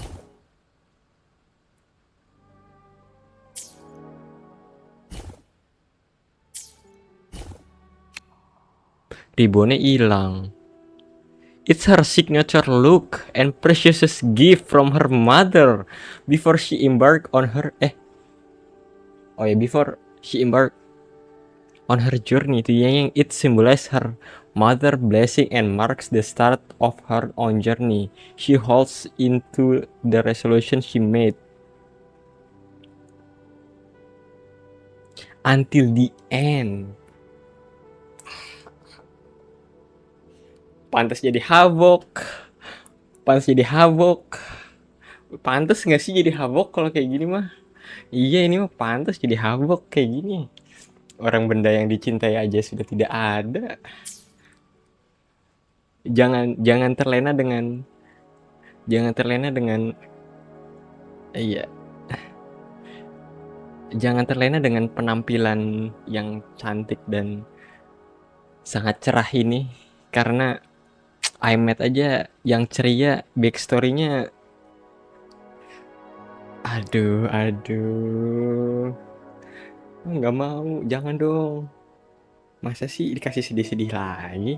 Ribbonnya hilang. It's her signature look and precious gift from her mother before she embarked on her before she embarked on her journey to Yangyang. It symbolizes her mother blessing and marks the start of her own journey. She holds into the resolution she made until the end. Pantas jadi Havoc. Pantas jadi Havoc. Pantas nggak sih jadi Havoc kalau kayak gini mah? Iya ini mah pantas jadi Havoc kayak gini. Orang benda yang dicintai aja sudah tidak ada. Jangan terlena dengan iya. Jangan terlena dengan penampilan yang cantik dan sangat cerah ini, karena iMat aja yang ceria, backstory-nya aduh, nggak mau, jangan dong. Masa sih dikasih sedih-sedih lagi?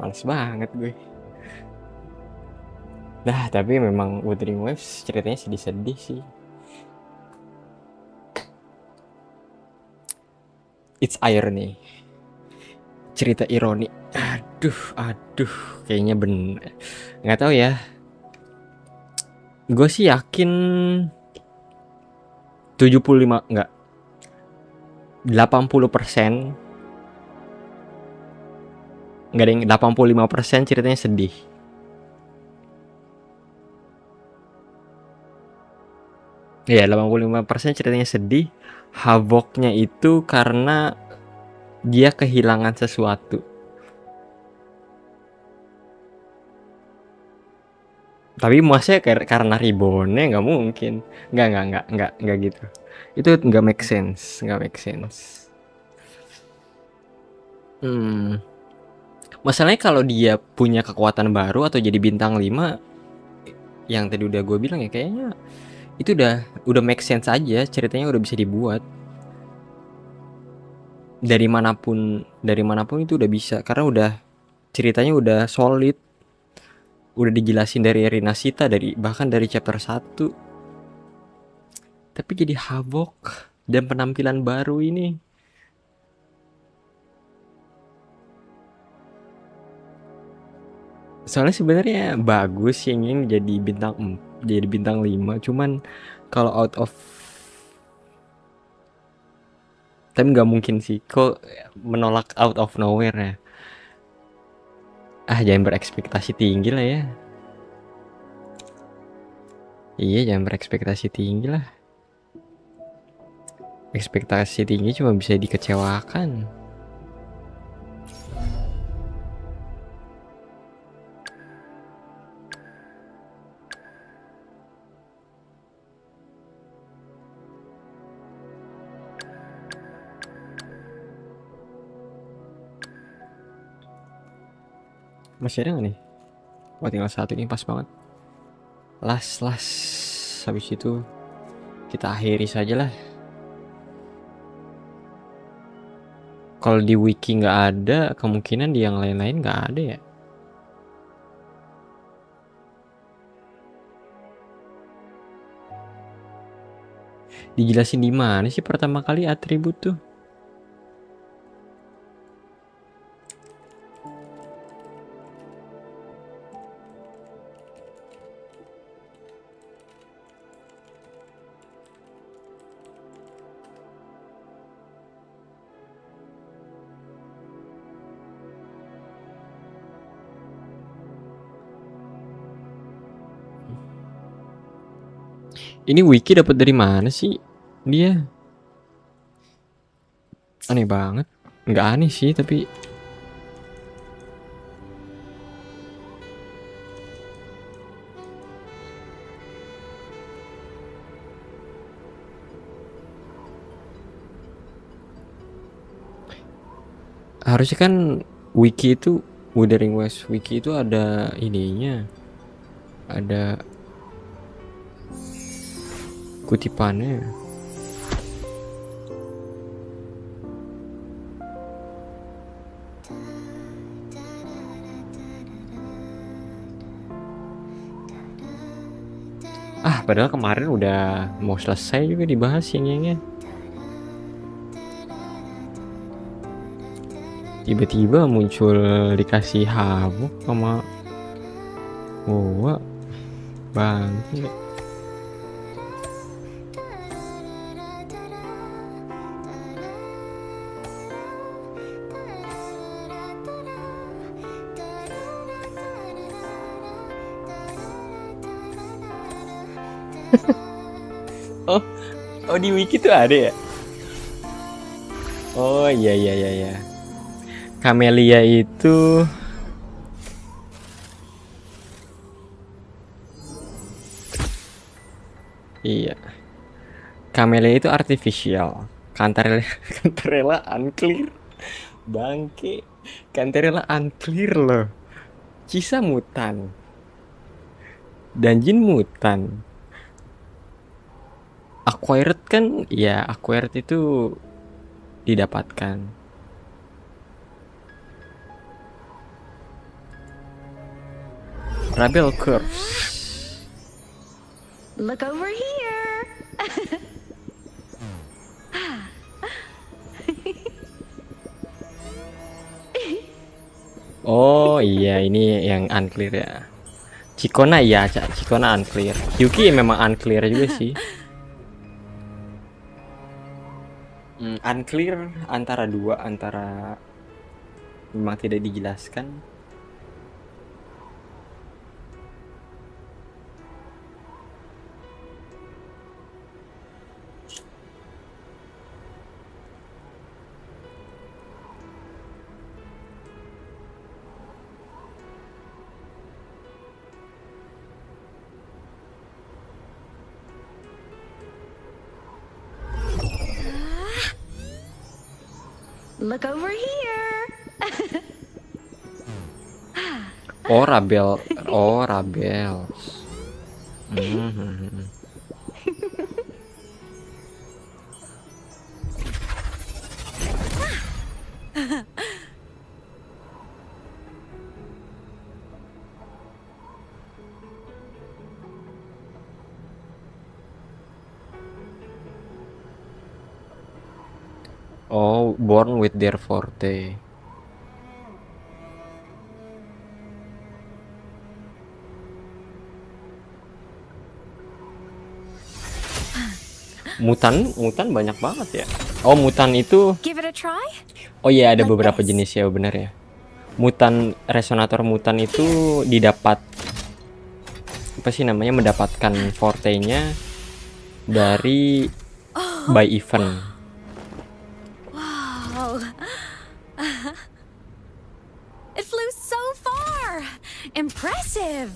Males banget gue. Nah, tapi memang Wuthering Waves ceritanya sedih-sedih sih. It's irony. Cerita ironi. Aduh, kayaknya bener. Nggak tahu ya. Gue sih yakin 75 enggak 80%, enggak ada yang 85% ceritanya sedih. Iya, 85% ceritanya sedih. Havocnya itu karena dia kehilangan sesuatu. Tapi maksudnya karena reborn-nya nggak mungkin. Nggak gitu. Itu nggak make sense. Masalahnya kalau dia punya kekuatan baru atau jadi bintang 5, yang tadi udah gue bilang ya, kayaknya itu udah make sense aja, ceritanya udah bisa dibuat. Dari manapun itu udah bisa, karena ceritanya udah solid. Udah dijelasin dari Rinasita, bahkan dari chapter 1. Tapi jadi Havoc dan penampilan baru ini. Soalnya sebenarnya bagus Yangyang jadi bintang 5, cuman kalau out of, tapi nggak mungkin sih, kok menolak out of nowhere ya. Jangan berekspektasi tinggi lah ya. Iya, jangan berekspektasi tinggi lah. Ekspektasi tinggi cuma bisa dikecewakan. Masih ada nggak nih? Oh, tinggal 1 ini pas banget. Last. Habis itu kita akhiri saja lah. Kalau di wiki nggak ada, kemungkinan di yang lain-lain nggak ada ya. Dijelasin di mana sih pertama kali atribut tuh? Ini wiki dapat dari mana sih dia? Aneh banget. Nggak aneh sih, tapi harusnya kan wiki itu, Wuthering Waves wiki itu ada ininya, ada kutipannya. Padahal kemarin udah mau selesai juga dibahas Yangyangnya. Tiba-tiba muncul dikasih Havoc sama wuwa. Bangke. Oh di wiki tuh ada ya? Oh iya. Camellia itu iya. Camellia itu artificial. Cantarella unclear. Bangke. Cantarella unclear loh. Cisa mutan. Dungeon mutan. Acquired kan, ya acquired itu didapatkan. Rebel Curse. Look over here. Oh iya, ini yang unclear ya. Cikona iya, Cikona unclear. Yuki memang unclear juga sih. Unclear antara dua, antara memang tidak dijelaskan. Look over here. Oh, Rabel. Oh, Rabels. Oh, born with their forte. Mutan banyak banget ya. Oh, mutan itu. Give it a try? Oh iya, ada beberapa jenis ya, benar ya. Mutan, resonator mutan itu didapat, apa sih namanya, mendapatkan forte-nya dari by event. Wow. It flew so far. Impressive.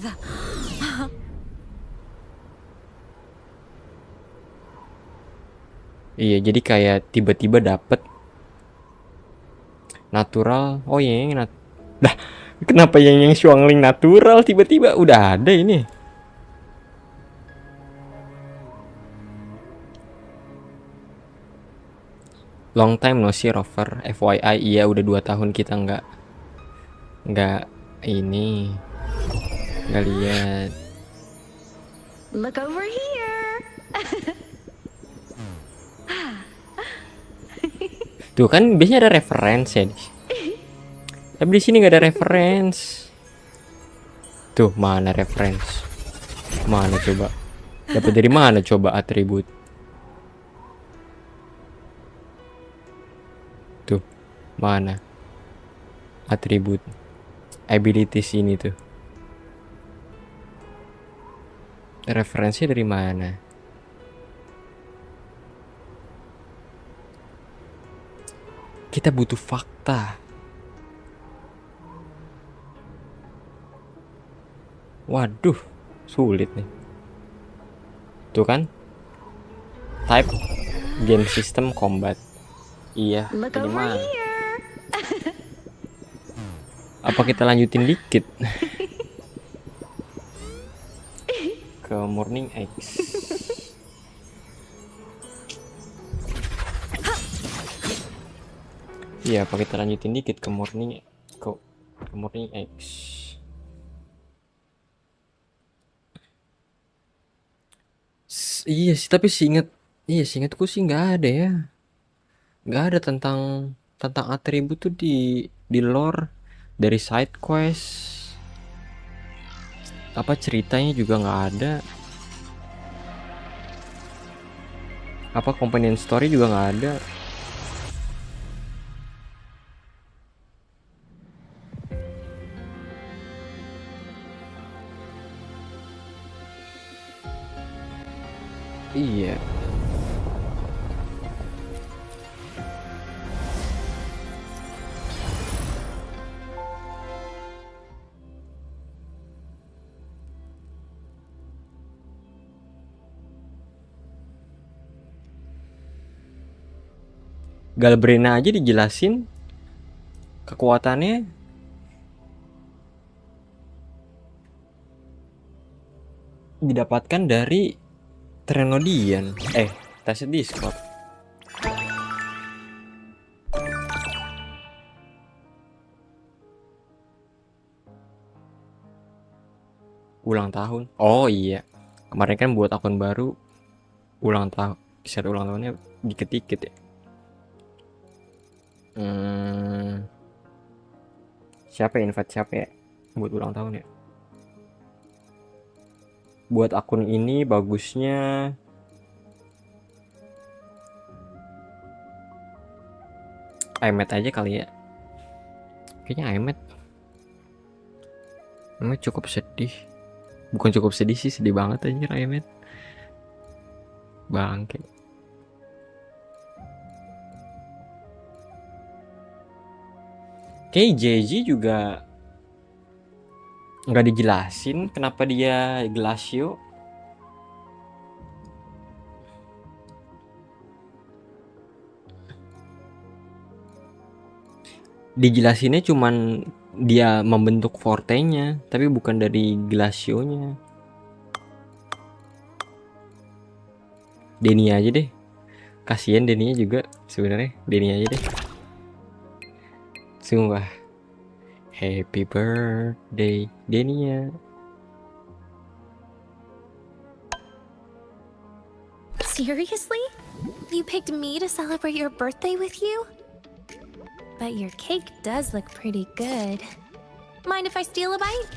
Iya, jadi kayak tiba-tiba dapet natural. Oh iya, dah, kenapa yang Xuanling natural tiba-tiba udah ada ini? Long time no see Rover. FYI, iya udah 2 tahun kita nggak ini, nggak lihat. Look over here. Tuh kan biasanya ada reference ya. Tapi di sini nggak ada reference. Tuh, mana reference? Mana coba? Dapat dari mana coba atribut? Tuh, mana? Atribut abilities ini tuh. Referensinya dari mana? Kita butuh fakta. Waduh, sulit nih. Tuh kan? Type, game system, combat. Iya, ini mah. Apa kita lanjutin dikit? Ke Morning X. Iya, apa kita lanjutin dikit ke Morning X. Iya sih, tapi seingatku sih nggak ada ya. Nggak ada tentang atribut tuh di lore, dari side quest. Apa ceritanya juga nggak ada. Apa companion story juga nggak ada. Iya. Galbrena aja dijelasin kekuatannya. didapatkan dari Trenodian. Tes Discord. Ulang tahun. Oh iya. Kemarin kan buat akun baru ulang tahun. Share ulang tahunnya dikit-dikit ya. Siapa ya, invite siapa ya buat ulang tahun ya? Buat akun ini bagusnya iMet aja kali ya. Kayaknya iMet cukup sedih. Bukan cukup sedih sih, sedih banget anjir iMet. Bangke. Kayak JJ juga nggak dijelasin kenapa dia glacio. Dijelasinnya cuman dia membentuk fortenya, tapi bukan dari glacio-nya. Denny aja deh. Kasian Denny juga sebenarnya. Denny aja deh. Sumpah. Happy birthday Denia. Seriously? You picked me to celebrate your birthday with you? But your cake does look pretty good. Mind if I steal a bite?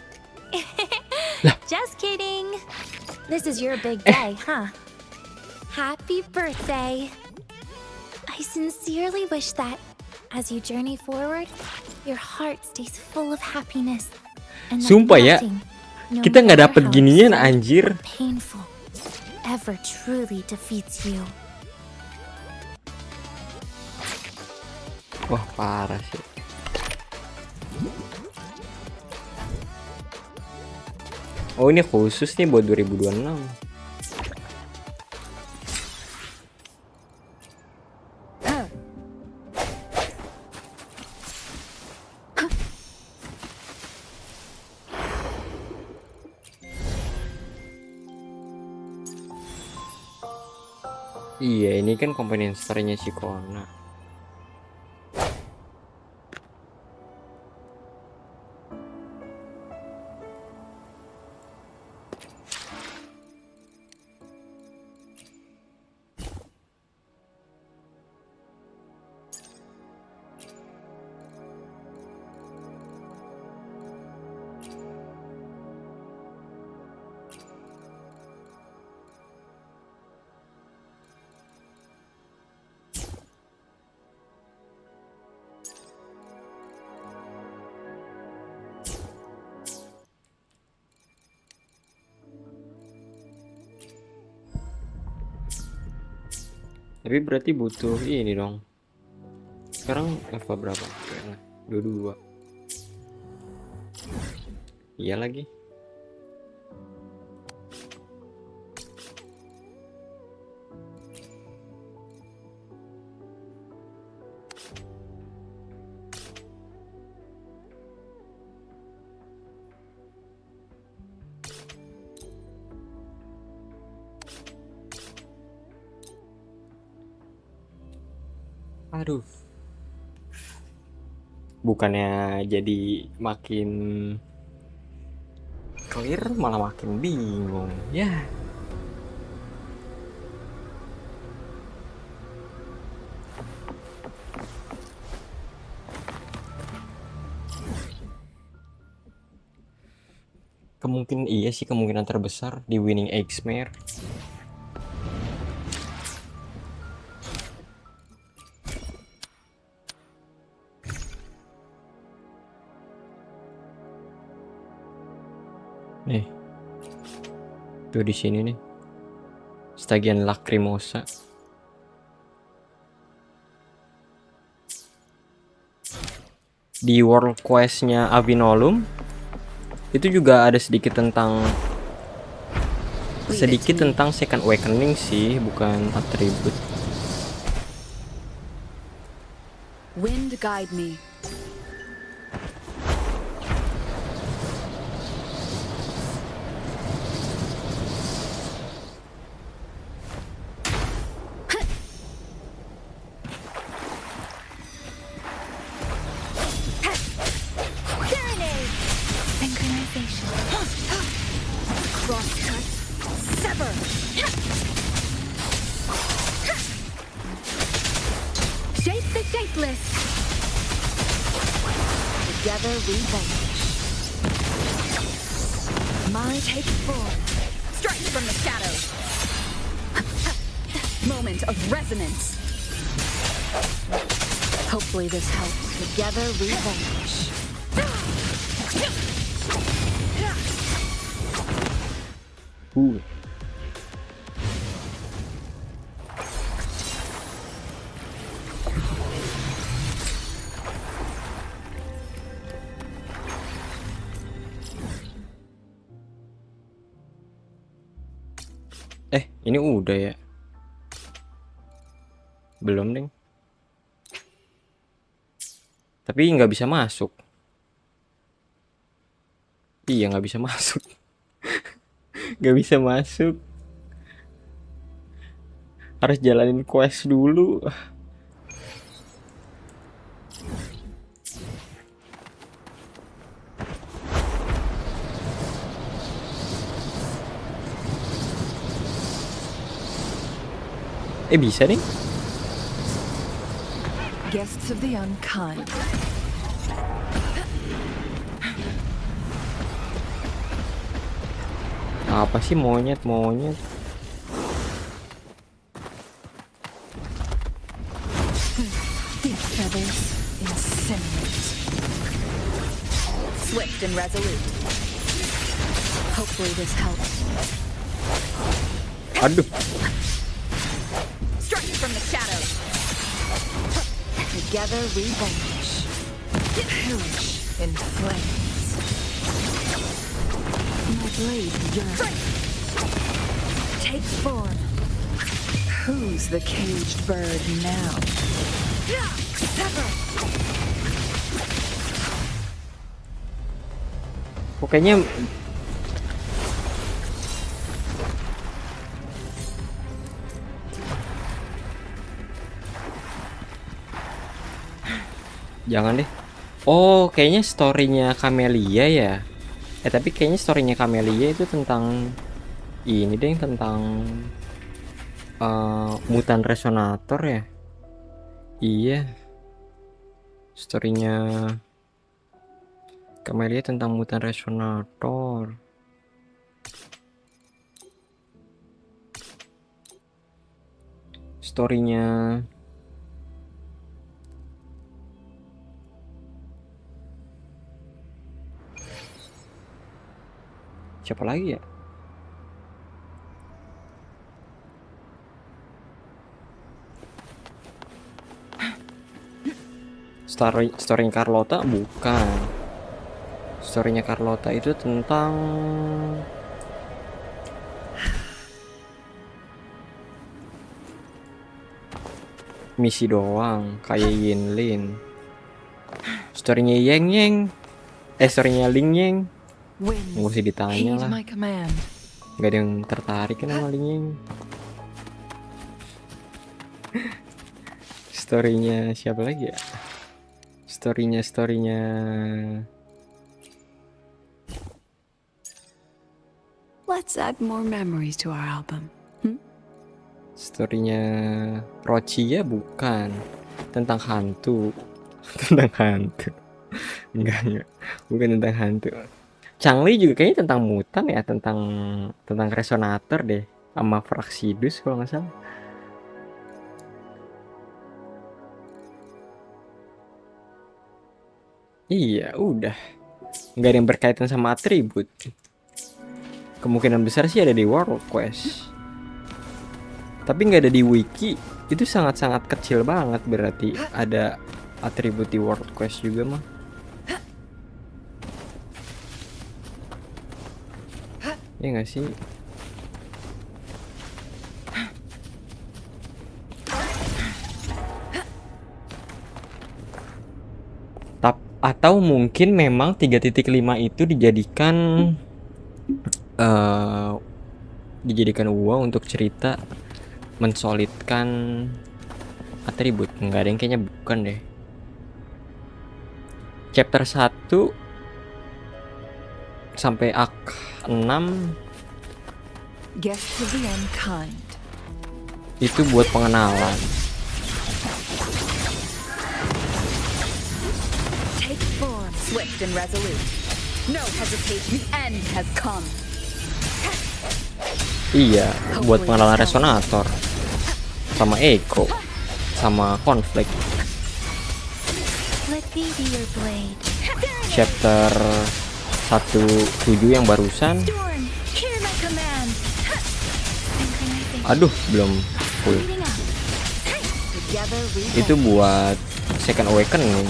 Just kidding. This is your big day, huh? Happy birthday. I sincerely wish that, as you journey forward, your heart stays full of happiness. And that Sumpah ya, nothing, no kita nggak matter dapet how ginian upsetting anjir. or painful, ever truly defeats you. Wah parah sih. Oh ini khusus nih buat 2026. Iya ini kan komponen starnya si Kona. Tapi berarti butuh ini dong. Sekarang level berapa? 22. Iya lagi. Aduh. Bukannya jadi makin clear malah makin bingung. Ya. Kemungkinan terbesar di winning X-Mare. Nih, tuh di sini nih, Stagian Lacrimosa. Di World Quest-nya Avinolum itu juga ada sedikit tentang Second Awakening sih, bukan atribut. Wind guide me. Sever. Shape the shapeless. Together we vanish. My take form. Strike from the shadows. Moment of resonance. Hopefully this helps. Together we vanish. Ini udah ya? Belum, deng. Tapi nggak bisa masuk. Iya, nggak bisa masuk. Nggak bisa masuk. Harus jalanin quest dulu. Bisa nih. Guests of the unkind. Apa sih monyet? These feathers incinerate. Swift and resolute. Hopefully this helps. Aduh. Strike from the shadows. Together we vanish. Perish in flames. My blade yearns. Take form. Who's the caged bird now? Sever. Pokoknya jangan deh. Oh, kayaknya storynya Camellia ya. Tapi kayaknya storynya Camellia itu tentang ini deh, tentang mutan resonator ya. Iya. Storynya Camellia tentang mutan resonator. Storynya siapa lagi ya? Story Carlota bukan. Storynya Carlota itu tentang misi doang, kayak Yinlin. Storynya Yangyang, storynya Lingyang. Nggak usah ditanya lah. Gak ada yang tertarik kan sama Lingyang. Storynya siapa lagi ya? Storynya Let's add more memories to our album. Storynya Rochia bukan. Tentang hantu. Tentang hantu. Enggak. Bukan tentang hantu. Changli juga kayaknya tentang mutan ya, tentang resonator deh, sama Fraxidus kalau nggak salah. Iya, udah. Nggak ada yang berkaitan sama atribut. Kemungkinan besar sih ada di World Quest. Tapi nggak ada di wiki. Itu sangat-sangat kecil banget berarti ada atribut di World Quest juga mah. Ya nggak sih? Atau mungkin memang 3.5 itu dijadikan wuwa untuk cerita mensolidkan atribut. Enggak ada yang kayaknya bukan deh. Chapter 1 sampai Ak 6 Guest to the unkind. Itu buat pengenalan. Take form, swift and resolute. No hesitation, the end has come. Iya, buat pengenalan resonator. Sama echo. Sama konflik. Let me be your blade. Chapter 17 yang barusan. Storm, hear my command. Aduh, belum full. Together we Itu buat second awakening.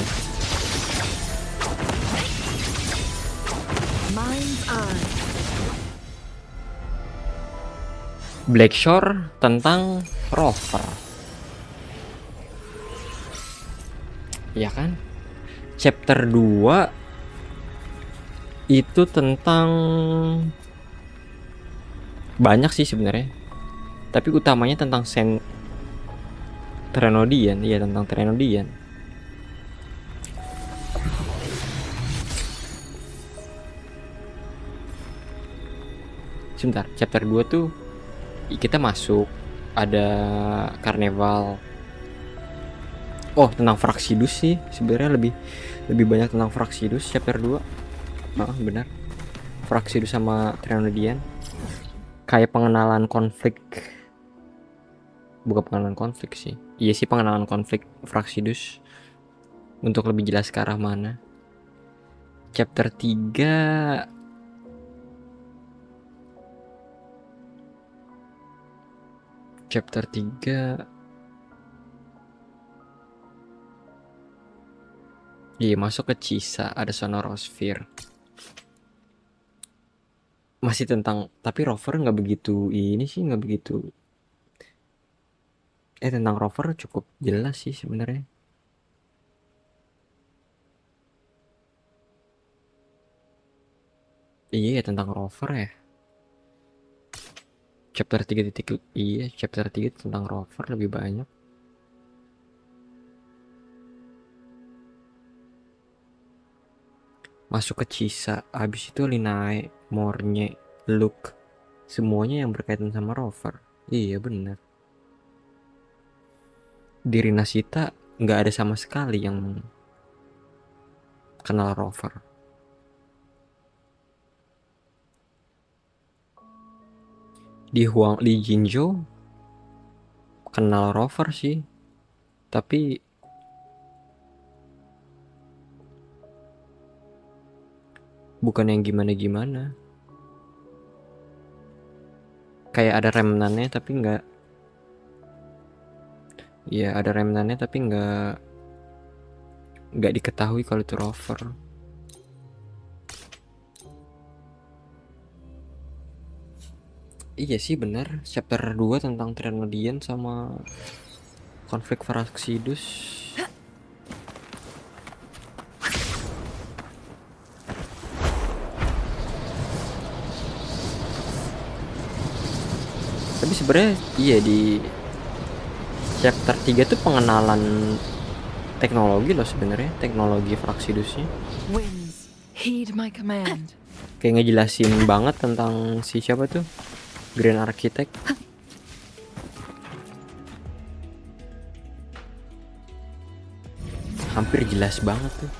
mind's eye. Blackshore tentang rover. Ya kan? Chapter 2 itu tentang banyak sih sebenarnya. Tapi utamanya tentang Trenodian, iya tentang Trenodian. Sebentar, chapter 2 tuh kita masuk ada karnival. Oh, tentang Fraxidus sih sebenarnya lebih banyak tentang Fraxidus chapter 2. Benar. Fraxidus sama Trenodian. Kayak pengenalan konflik. Bukan pengenalan konflik sih. Iya sih, pengenalan konflik Fraxidus untuk lebih jelas ke arah mana. Chapter 3 Chapter 3 iya, masuk ke Cisa, ada Sonorosphere. Masih tentang, tapi rover nggak begitu ini sih, nggak begitu. Tentang rover cukup jelas sih sebenarnya. Iya, tentang rover ya. Chapter 3 iya, chapter 3 tentang rover lebih banyak. Masuk ke Cisa, habis itu Linae, Mornye, Luke, semuanya yang berkaitan sama rover. Iya bener. Di Rinasita nggak ada sama sekali yang kenal rover. Di Jinzhou kenal rover sih, tapi bukan yang gimana-gimana. Kayak ada remnannya tapi nggak. Ya ada remnannya tapi nggak diketahui kalau itu rover. Iya sih benar, chapter 2 tentang Trenodian sama konflik Fraxidus. Tapi sebenarnya iya di chapter 3 tuh pengenalan teknologi loh sebenarnya, teknologi Fraxidusnya. Winds, heed my command. Kayak ngejelasin banget tentang si siapa tuh? Grand Architect. Hampir jelas banget tuh.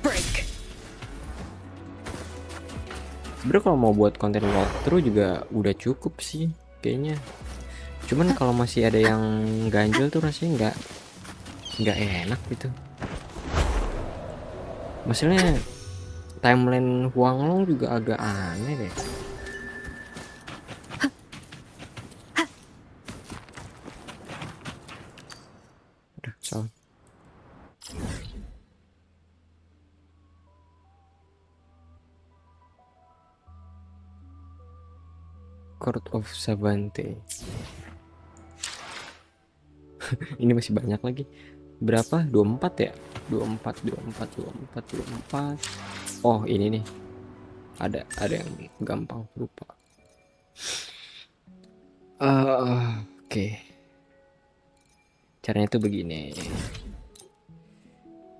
break. Sebenernya kalau mau buat konten walkthrough juga udah cukup sih kayaknya. Cuman kalau masih ada yang ganjel tuh rasanya nggak enak gitu. Maksudnya timeline Huanglong juga agak aneh deh. Udah, salah. Court of Savante. Ini masih banyak lagi. Berapa? 24 ya? 24. Oh, ini nih. Ada yang gampang lupa. Oke. Caranya tuh begini.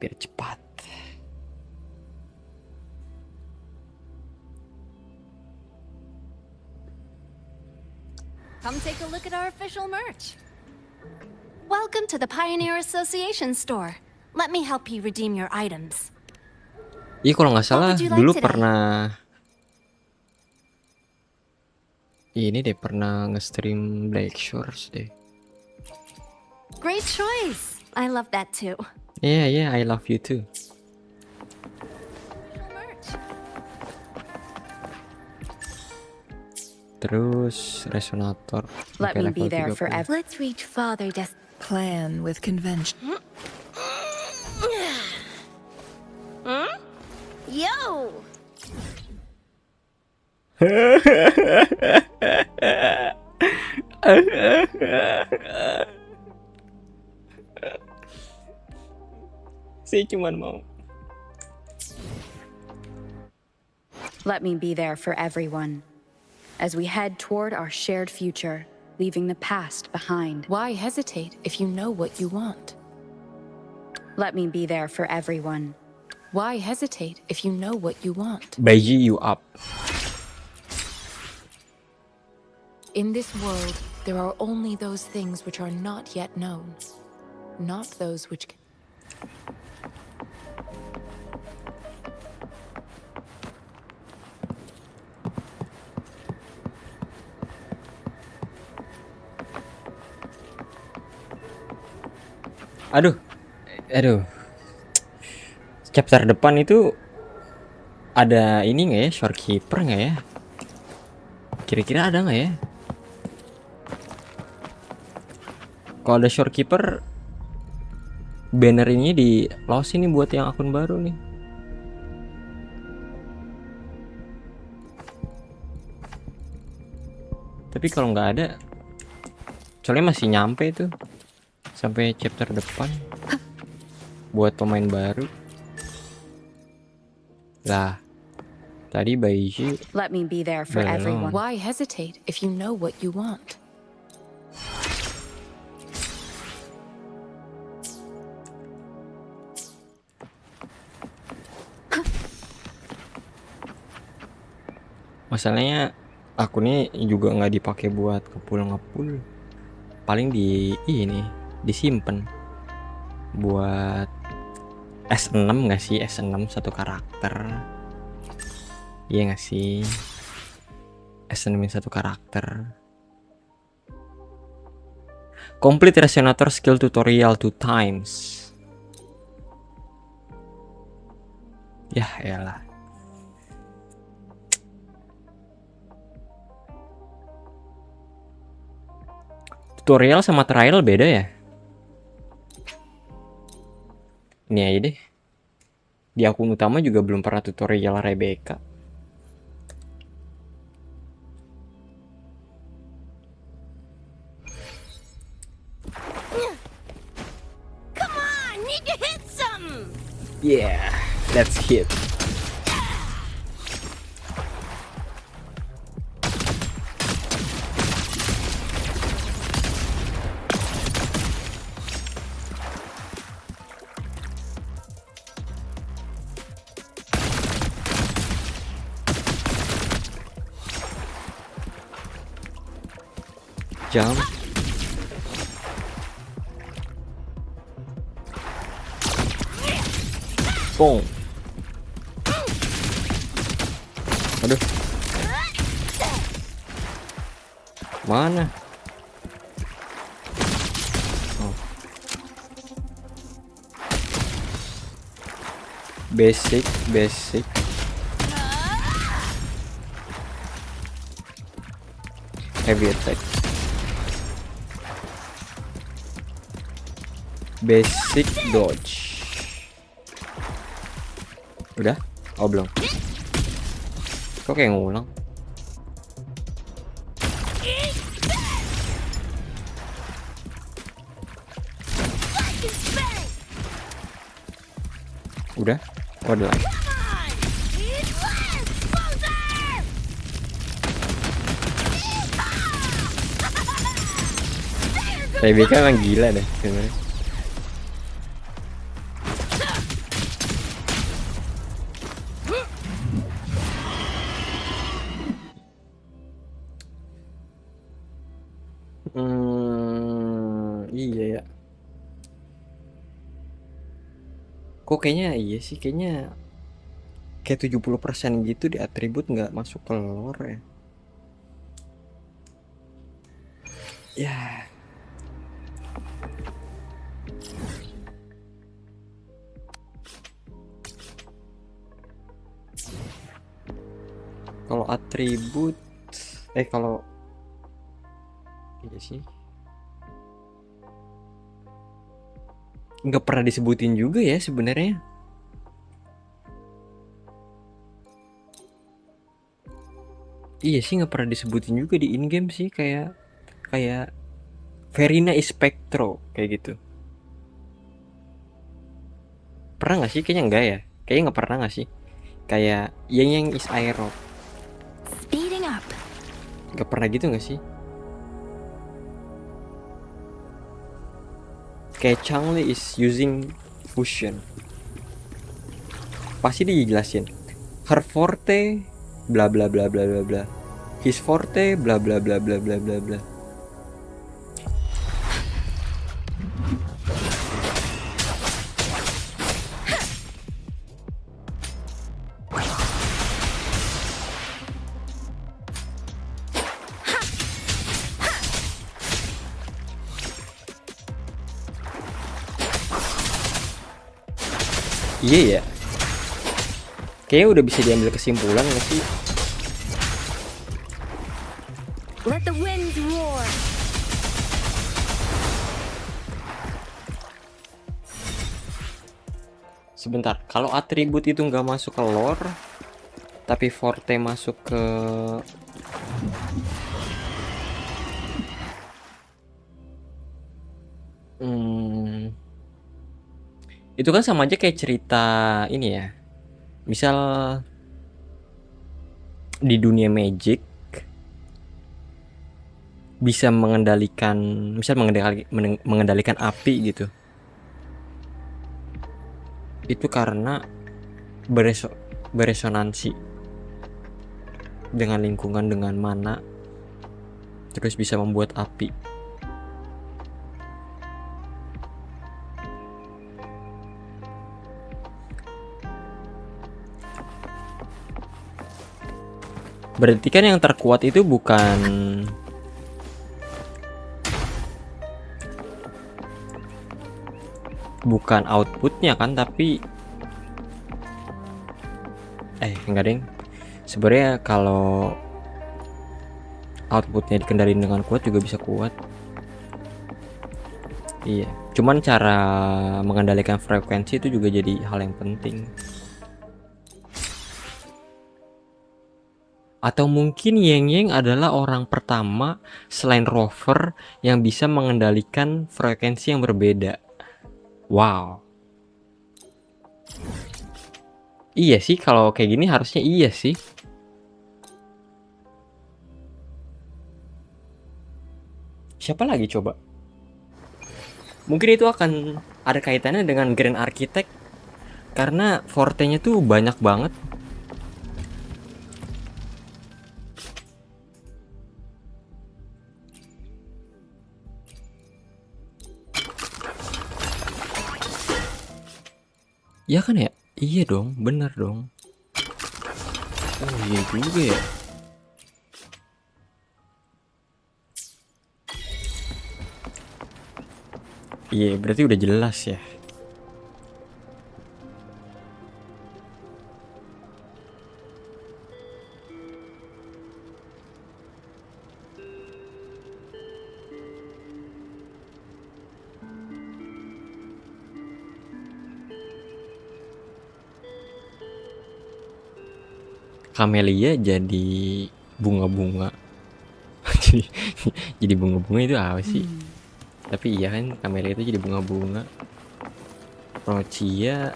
biar cepat. Come take a look at our official merch. Welcome to the Pioneer Association store. Let me help you redeem your items. Iya kalau nggak salah dulu pernah ini deh, pernah nge-stream Black Shores deh. Great choice. I love that too. Yeah, I love you too. Terus resonator. Let me be there forever. Let's reach Father Des. Plan with convention. Yo! Saya cuman mau. Let me be there for everyone. As we head toward our shared future, leaving the past behind. Why hesitate if you know what you want? Let me be there for everyone. Why hesitate if you know what you want? Bayi you up. In this world, there are only those things which are not yet known, not those which can. Aduh. Chapter depan itu ada ini nggak ya, shopkeeper nggak ya? Kira-kira ada nggak ya? Kalau ada shopkeeper, banner ini di close ini buat yang akun baru nih. Tapi kalau nggak ada, soalnya masih nyampe tuh sampai chapter depan buat pemain baru. Lah, tadi Baiji. Let me be there for everyone. Why hesitate if you know what you want? Masalahnya akunnya juga nggak dipakai buat ngepul. Paling di ini disimpan buat S6 nggak sih? S6 satu karakter. Iya nggak sih? S6 satu karakter. Complete resonator skill tutorial 2 times. Ya elah. Tutorial sama trial beda ya? Ini aja deh. Di akun utama juga belum pernah tutorial Rebecca. Come on, need to hit some. Yeah, let's hit. Jump. Boom. Aduh. Mana? Oh. Basic. Heavy attack. Basic dodge. Udah? Oh belum. Kok kayak ngulang? Udah? Oh udah. Rebecca emang gila deh sebenarnya. Iya ya. Kok kayaknya iya sih, kayaknya kayak 70% gitu di atribut nggak masuk ke lore ya. Ya. Kalau atribut kalau iya sih. Nggak pernah disebutin juga ya sebenarnya. Iya sih, nggak pernah disebutin juga di in game sih, kayak Verina is Spectro kayak gitu. Pernah nggak sih? Kayaknya enggak ya. Kayaknya nggak pernah nggak sih? Kayak Yangyang is Aero. Speeding up. Nggak pernah gitu nggak sih? Kayak Xuanling is using fusion. Pasti dijelasin. Her forte bla bla bla bla bla bla. His forte bla bla bla bla bla bla bla. Iya ya. Kayaknya udah bisa diambil kesimpulan nggak sih? Let the winds roar. Sebentar, kalau atribut itu nggak masuk ke lore, tapi forte masuk ke itu kan sama aja kayak cerita ini ya. Misal di dunia magic bisa mengendalikan, misal mengendalikan api gitu. Itu karena beresonansi dengan lingkungan, dengan mana, terus bisa membuat api. Berarti kan yang terkuat itu bukan outputnya kan, tapi enggak deng. Sebenarnya kalau outputnya dikendaliin dengan kuat juga bisa kuat. Iya, cuman cara mengendalikan frekuensi itu juga jadi hal yang penting. Atau mungkin Yangyang adalah orang pertama selain rover yang bisa mengendalikan frekuensi yang berbeda. Wow. Iya sih, kalau kayak gini harusnya iya sih. Siapa lagi coba? Mungkin itu akan ada kaitannya dengan Grand Architect, karena forte-nya tuh banyak banget. Ya kan ya? Iya dong, bener dong. Oh iya juga ya. Iya, berarti udah jelas ya. Kamelia jadi bunga-bunga. jadi bunga-bunga itu apa sih? Tapi iya kan, Kamelia itu jadi bunga-bunga. Rocia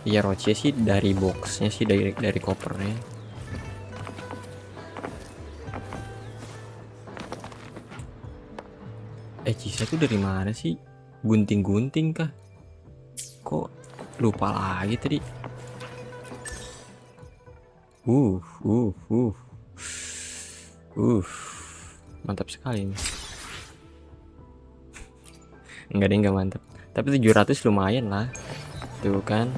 iya, Rocia sih dari boxnya sih, dari kopernya. Cisa tuh dari mana sih? Gunting-gunting kah? Kok lupa lagi tadi? Mantap sekali nih. Enggak deh, enggak mantap. Tapi 700 lumayan lah. Tuh kan.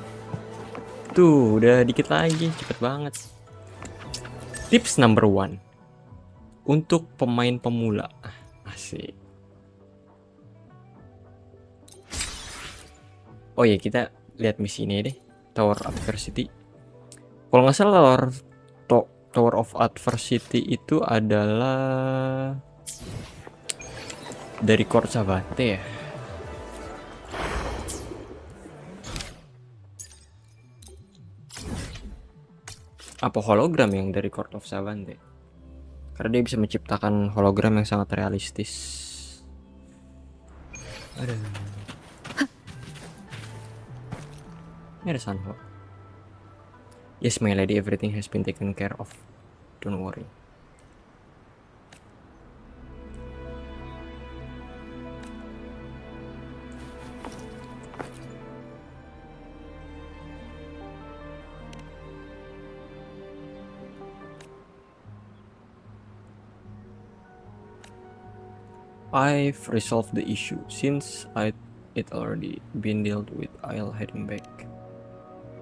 Tuh, udah dikit lagi, cepet banget. Tips number 1 untuk pemain pemula. Asik. Oh ya, kita lihat misi ini deh. Tower Adversity. Kalau nggak salah Tower of Adversity itu adalah dari Court Savante ya. Apa hologram yang dari Court of Savante? Karena dia bisa menciptakan hologram yang sangat realistis. Aduh. Ini ada Sanho. Yes, my lady, everything has been taken care of. Don't worry. I've resolved the issue. Since it already been dealt with, I'll heading back.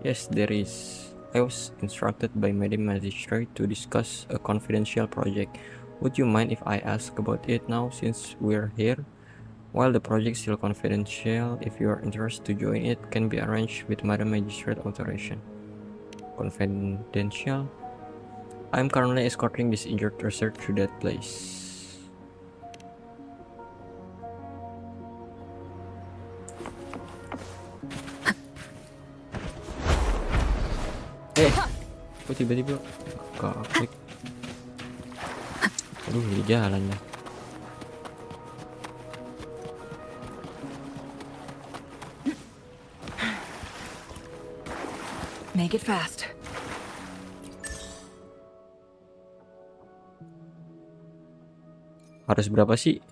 Yes, there is. I was instructed by Madam Magistrate to discuss a confidential project. Would you mind if I ask about it now since we're here? While the project is still confidential, if you are interested to join it, can be arranged with Madam Magistrate authorization. Confidential? I'm currently escorting this injured researcher to that place. Kok tiba-tiba klik? Aduh, di jalan dah. Make it fast. Harus berapa sih?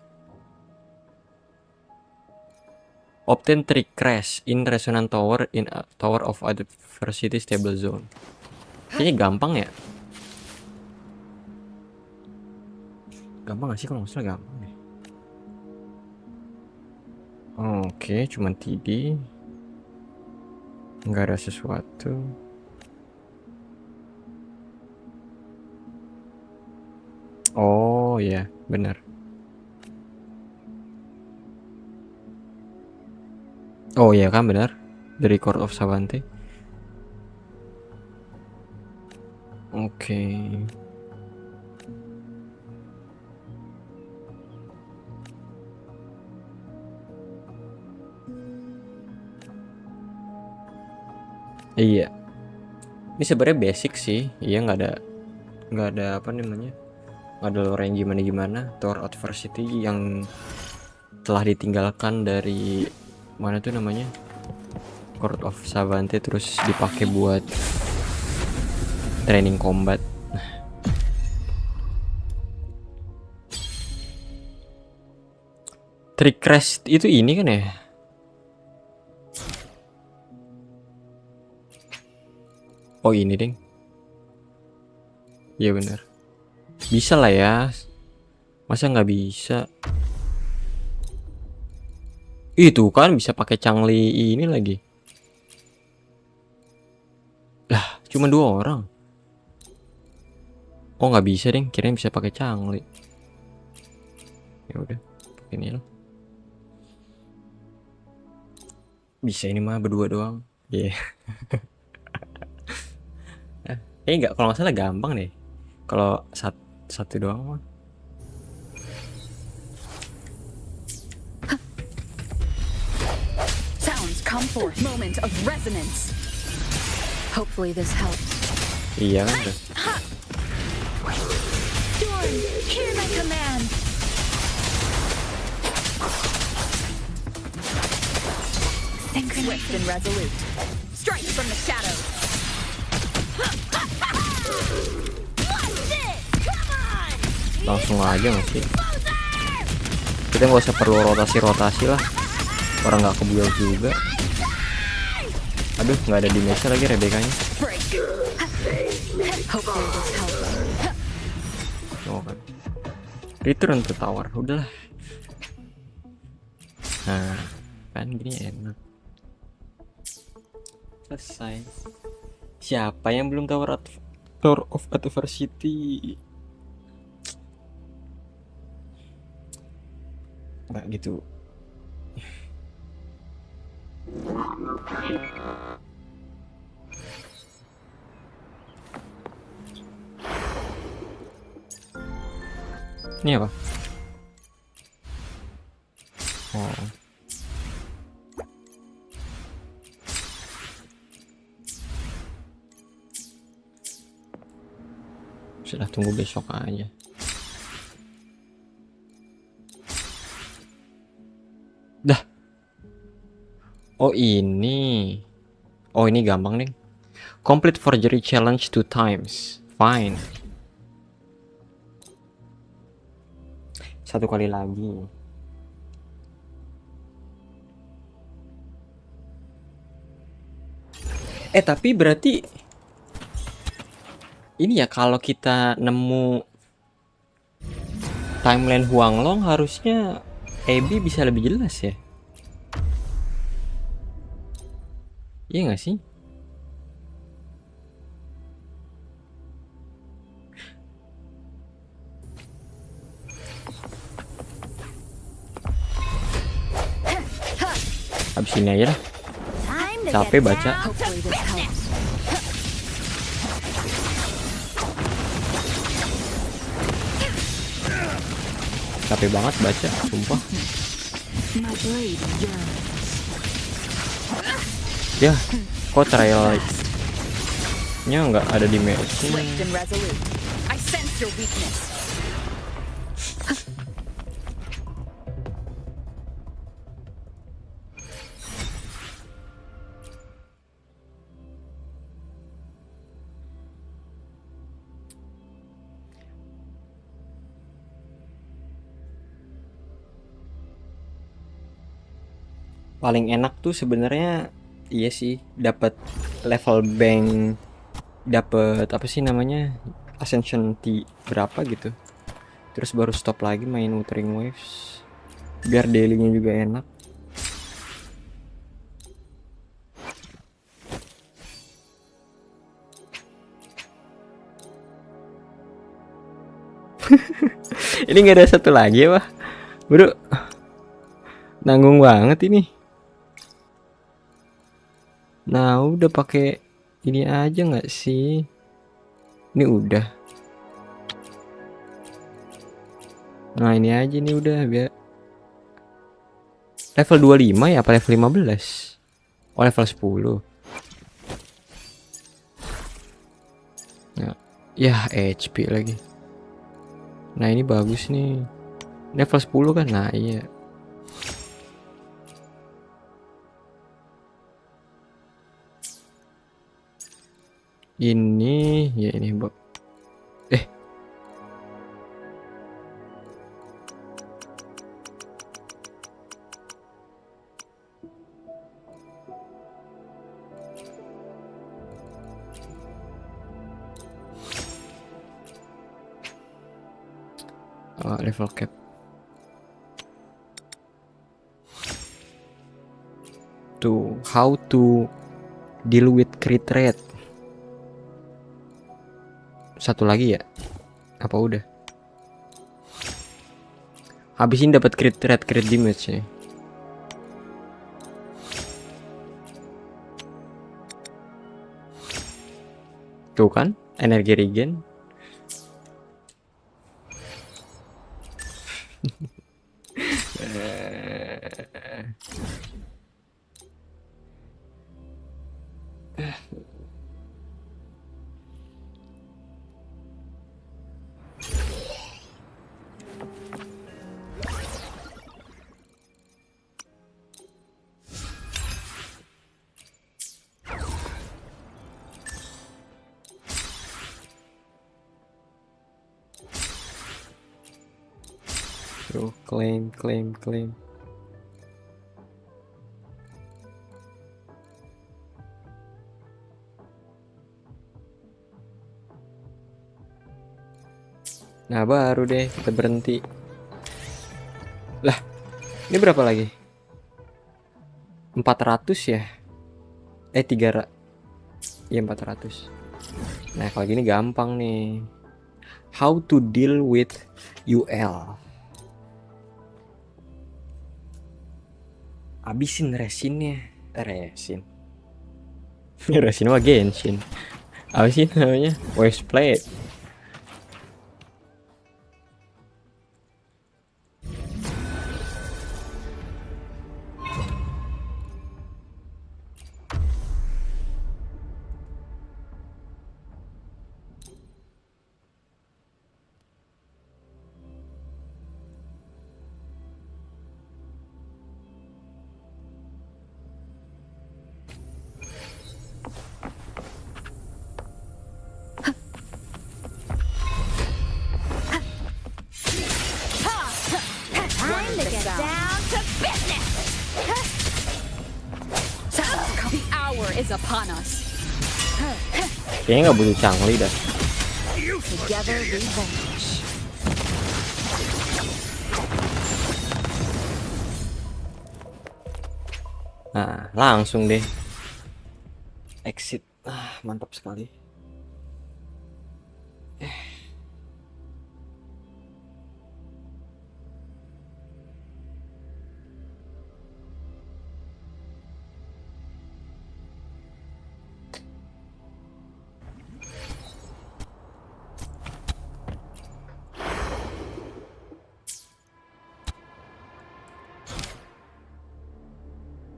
Obtain 3 crash in resonant tower in a tower of adversity stable zone. Kayaknya gampang ya. Gampang gak sih? Kalau nggak salah gampang nih. Oke, cuman TD. Nggak ada sesuatu. Oh ya, benar. Oh ya kan, benar. Dari Court of Savante. Oke. Iya. Ini sebenarnya basic sih. Iya, nggak ada apa namanya? Nggak ada lore yang gimana-gimana. Tower Adversity yang telah ditinggalkan dari mana tuh namanya? Court of Savante, terus dipakai buat training combat. Trick crash itu ini kan ya? Oh ini deng. Iya bener. Bisa lah ya. Masa nggak bisa? Itu kan bisa pakai cangli ini lagi. Lah, cuma 2 orang. Oh nggak bisa deng, kirain bisa pakai cangli. Ya udah, pakai ini lah. Bisa ini mah berdua doang. Iya. Yeah. Enggak, kalau nggak salah gampang deh. Kalau satu doang mah. Sounds come forth. Moment of resonance. Hopefully this helps. Iya kan. Hear my command. Swift and resolute. Strike from the shadows. Langsung aja nggak sih? Kita nggak usah perlu rotasi lah. Orang nggak kebuel juga. Aduh, nggak ada damage lagi Rebecca-nya. Oh kan. Return to tower, udahlah. Nah, kan gini enak. Selesai. Siapa yang belum Tower of Adversity? Nggak gitu. Ini apa? Oh. Sudah, tunggu besok aja. Dah. Oh ini. Oh ini gampang nih. Complete forgery challenge 2 times. Fine. 1 kali lagi. Tapi berarti ini ya, kalau kita nemu timeline Huanglong harusnya AB bisa lebih jelas ya. Iya nggak sih? Habis ini aja lah. Capek baca. Capek banget baca, sumpah. Ya, kok trial-nya nggak ada di match. Paling enak tuh sebenarnya iya sih, dapat level bank, dapat apa sih namanya, ascension T berapa gitu, terus baru stop lagi main Wuthering Waves biar dailynya juga enak. Ini nggak ada satu lagi ya, Pak bro, nanggung banget ini. Nah udah pakai ini aja nggak sih? Ini udah. Nah ini aja nih udah biar level 25 ya, apa level 15? Oh level 10. Nah, ya HP lagi. Nah ini bagus nih. Level 10 kan? Nah iya. Ini ya ini Bob. Level cap. Tuh, how to deal with crit rate. Satu lagi ya? Apa udah? Habisin dapat crit rate, crit damage nya. Tuh kan, energi regen. Tuh, claim. Nah baru deh kita berhenti. Lah, ini berapa lagi? 400 ya? 300. Ya 400. Nah kalau gini gampang nih. How to deal with UL. Abisin resinnya. Resin. Resin mah Genshin. Apa sih namanya? Waves plate. Time to get down to business. The hour is upon us. Kayaknya nggak butuh Xuanling dah. Together we vanish. Nah, langsung deh. Exit. Mantap sekali.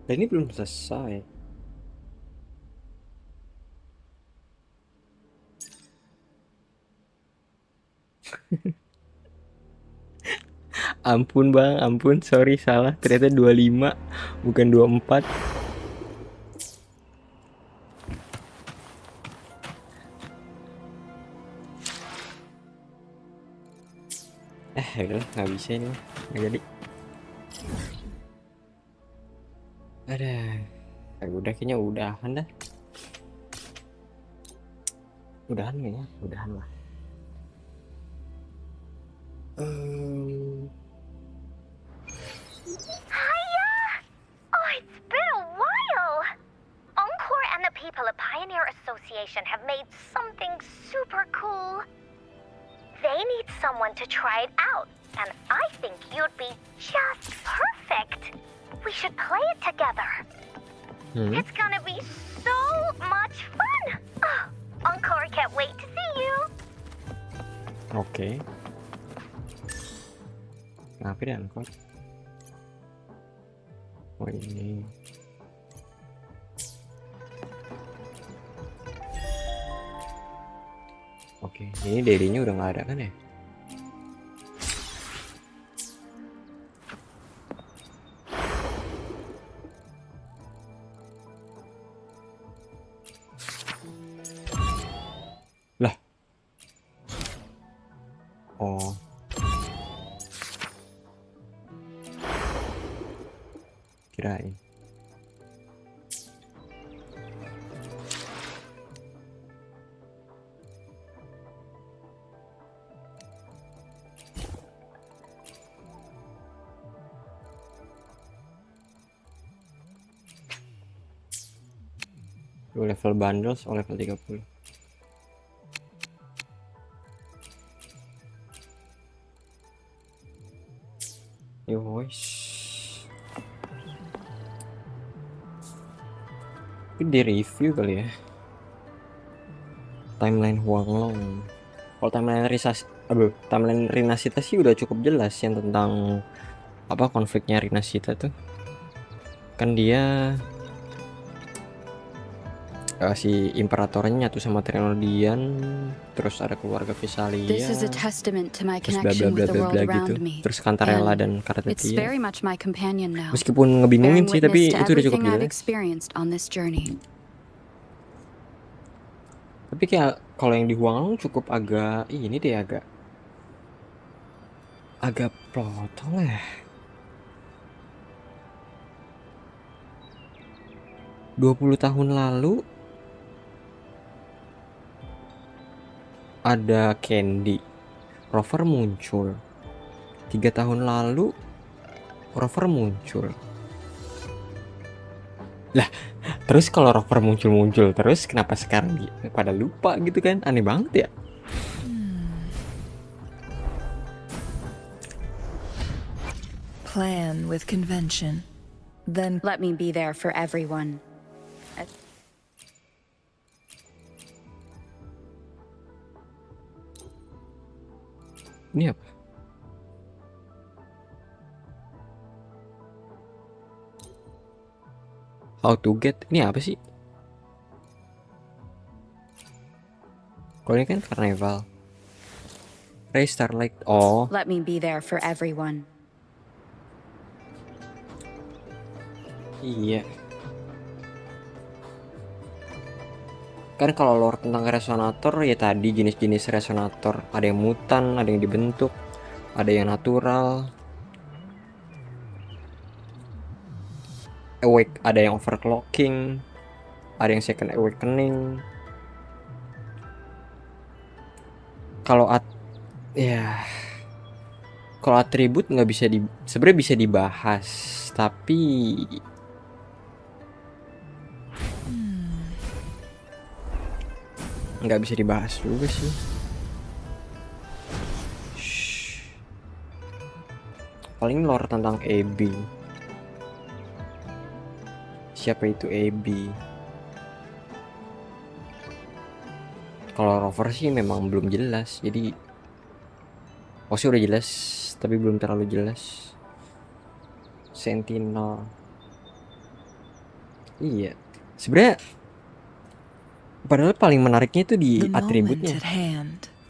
Dan ini belum selesai. Ampun bang, ampun, sorry salah. Ternyata 25 bukan 24. Udah nggak bisa ini, nggak jadi. Udah kayaknya udahan dah. Udahan kayaknya, udahan lah. Hiya! Oh, it's been a while! Encore and the people at Pioneer Association have made something super cool. They need someone to try it out, and I think you'd be just perfect. We should play it together. It's gonna be so much fun! Oh, Encore can't wait to see you! Oke. Ngapain Encore? Oh ini. Oke, ini darinya udah nggak ada kan ya? Lah. Oh. Kirain. Level bundles oh level 30. Yo guys. Ini di review kali ya. Timeline huanglong. Kalau timeline Rinasita sih udah cukup jelas yang tentang apa konfliknya Rinasita tuh. Kan dia si imperatornya nyatu sama Trinodian, terus ada keluarga Visalia, terus bla bla bla bla gitu, terus Cantarella dan Kartetia. Meskipun ngebingungin sih, tapi itu udah cukup jelas. Tapi kayak kalau yang di Huanglong cukup agak ini deh, agak plotong ya. 20 tahun lalu ada Candy. Rover muncul 3 tahun lalu. Rover muncul lah, terus kalau rover muncul terus kenapa sekarang pada lupa gitu kan? Aneh banget ya. Plan with convention, then let me be there for everyone. Ini apa? How to get, ini apa sih? Kalau ini kan karnival. Ray Starlight. Oh. Let me be there for everyone. Iya. Kan kalau lore tentang resonator ya tadi jenis-jenis resonator, ada yang mutan, ada yang dibentuk, ada yang natural. Awake, ada yang overclocking, ada yang second awakening. Kalau kalau atribut nggak bisa sebenarnya bisa dibahas, tapi nggak bisa dibahas juga sih. Paling lore tentang AB. Siapa itu AB? Kalau rover sih memang belum jelas, jadi sih udah jelas tapi belum terlalu jelas. Sentinel. Iya. Sebenarnya padahal paling menariknya itu di atributnya.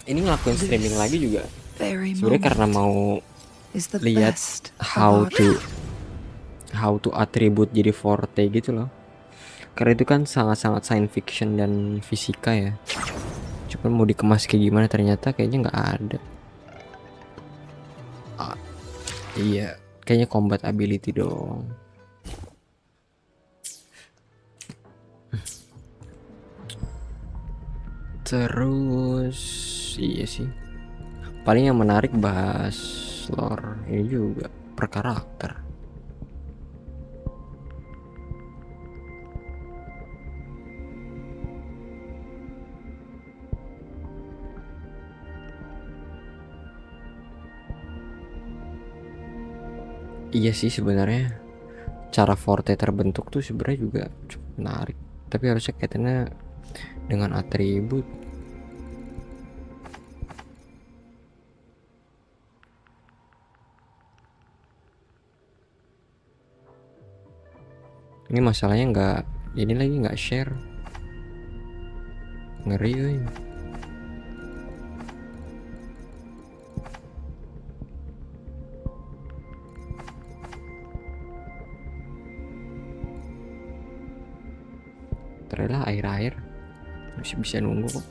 Ini ngelakuin streaming lagi juga. Sebenarnya karena mau lihat how to atribut jadi forte gitu loh. Karena itu kan sangat-sangat science fiction dan fisika ya. Cuman mau dikemas kayak gimana ternyata kayaknya nggak ada. Iya, kayaknya combat ability dong. Terus iya sih. Paling yang menarik bahas lore ini juga per karakter. Iya sih sebenarnya cara forte terbentuk tuh sebenarnya juga cukup menarik, tapi harusnya kaitannya dengan atribut. Ini masalahnya ini lagi nggak share, ngeri woy. Ternyata air-air masih bisa nunggu kok.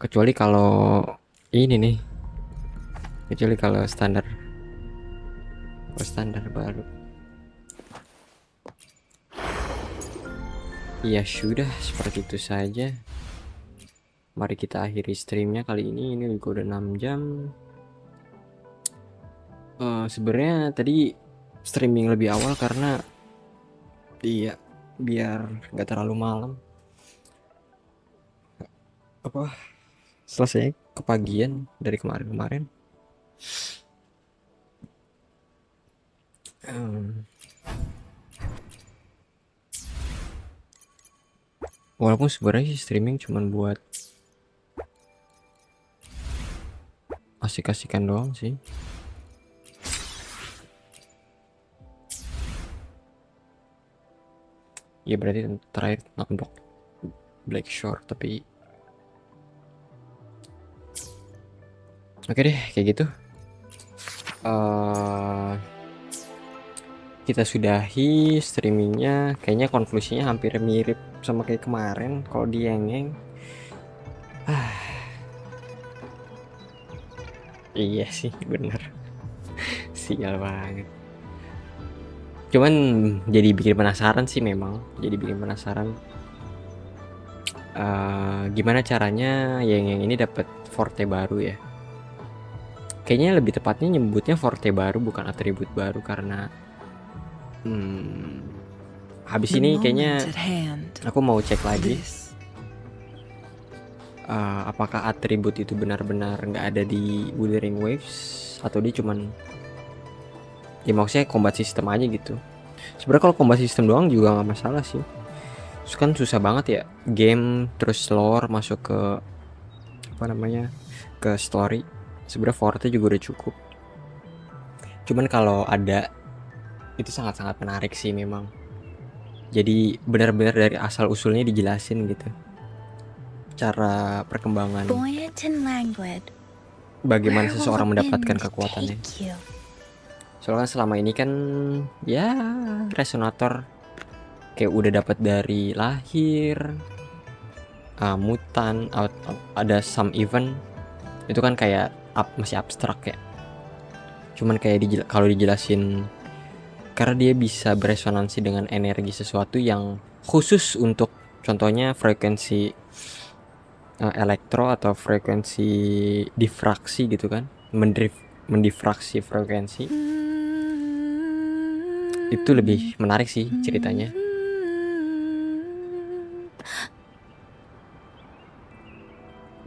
Kecuali kalau ini nih. Kecuali kalau standar. Standar baru. Ya sudah, seperti itu saja. Mari kita akhiri streamnya kali ini. Ini juga udah 6 jam. Sebenarnya tadi streaming lebih awal karena biar nggak terlalu malam. Selesai kepagian dari kemarin-kemarin. Walaupun sebenarnya sih streaming cuman buat asik-asikan doang sih. Ya berarti terakhir tentang Black Shore, tapi oke deh kayak gitu. Kita sudahi streamingnya. Kayaknya konklusinya hampir mirip sama kayak kemarin kalau di Yangyang. Iya sih bener. Sial banget. Cuman jadi bikin penasaran sih memang. Jadi bikin penasaran gimana caranya Yangyang ini dapat forte baru ya. kayaknya lebih tepatnya nyebutnya forte baru bukan atribut baru karena habis ini kayaknya aku mau cek lagi apakah atribut itu benar-benar nggak ada di Wuthering Waves atau dia cuman ya maksudnya combat system aja gitu. Sebenarnya kalau combat system doang juga nggak masalah sih. Terus kan susah banget ya game terus lore masuk ke apa namanya ke story. Sebenarnya forte juga udah cukup. Cuman kalau ada itu sangat-sangat menarik sih memang. Jadi benar-benar dari asal usulnya dijelasin gitu. Cara perkembangan. Bagaimana seseorang mendapatkan kekuatannya. Soalnya kan selama ini kan ya resonator kayak udah dapat dari lahir, mutan, ada some event itu kan kayak masih abstrak ya. Cuman kayak kalau dijelasin karena dia bisa beresonansi dengan energi sesuatu yang khusus untuk contohnya frekuensi elektro atau frekuensi difraksi gitu kan, mendifraksi frekuensi. Itu lebih menarik sih ceritanya.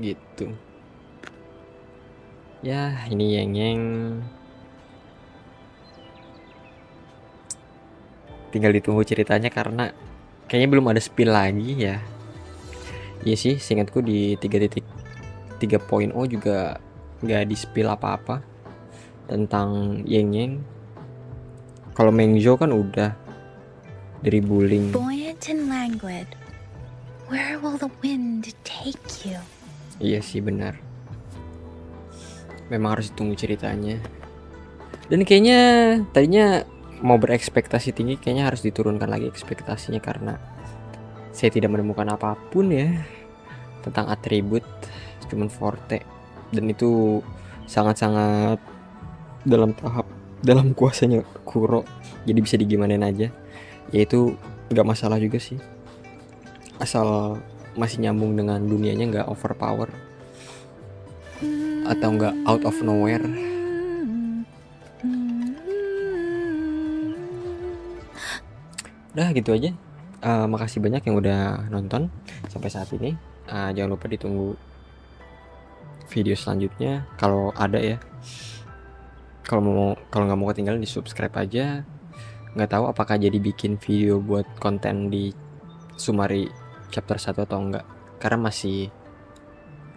Gitu. Ya, ini Yangyang. Tinggal ditunggu ceritanya karena kayaknya belum ada spill lagi ya. Iya sih, seingatku di 3.3.0 juga nggak di spill apa-apa tentang Yangyang. Kalau Mengzhou kan udah dari bullying. Buoyant and languid. Where will the wind take you? Iya sih benar. Memang harus ditunggu ceritanya. Dan kayaknya tadinya mau berekspektasi tinggi, kayaknya harus diturunkan lagi ekspektasinya karena saya tidak menemukan apapun ya tentang atribut, cuman forte, dan itu sangat-sangat dalam kuasanya Kuro, jadi bisa digimanain aja. Ya itu nggak masalah juga sih, asal masih nyambung dengan dunianya, nggak overpower atau nggak out of nowhere. Udah gitu aja. Makasih banyak yang udah nonton sampai saat ini. Jangan lupa ditunggu video selanjutnya kalau ada ya. Kalau nggak mau ketinggalan di subscribe aja. Nggak tahu apakah jadi bikin video buat konten di summary chapter 1 atau enggak. Karena masih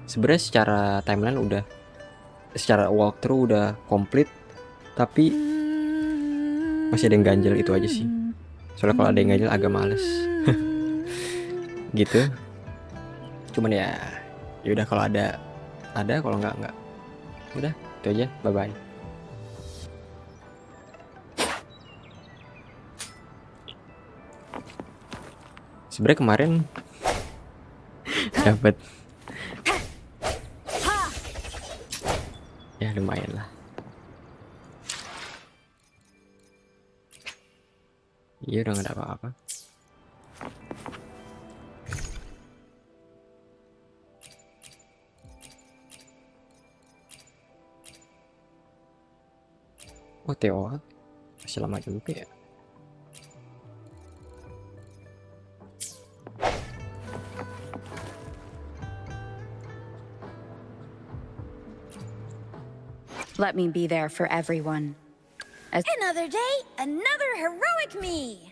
sebenarnya secara timeline udah, secara walkthrough udah komplit, tapi masih ada yang ganjel, itu aja sih. Soalnya kalau ada yang ganjel agak males. Gitu. Cuman ya udah, kalau ada, kalau enggak. Udah, itu aja. Bye bye. Sebenarnya kemarin dapat ya lumayan lah. Iya udah gak ada apa-apa. Oh TOA masih lama juga ya. Let me be there for everyone. Another day, another heroic me!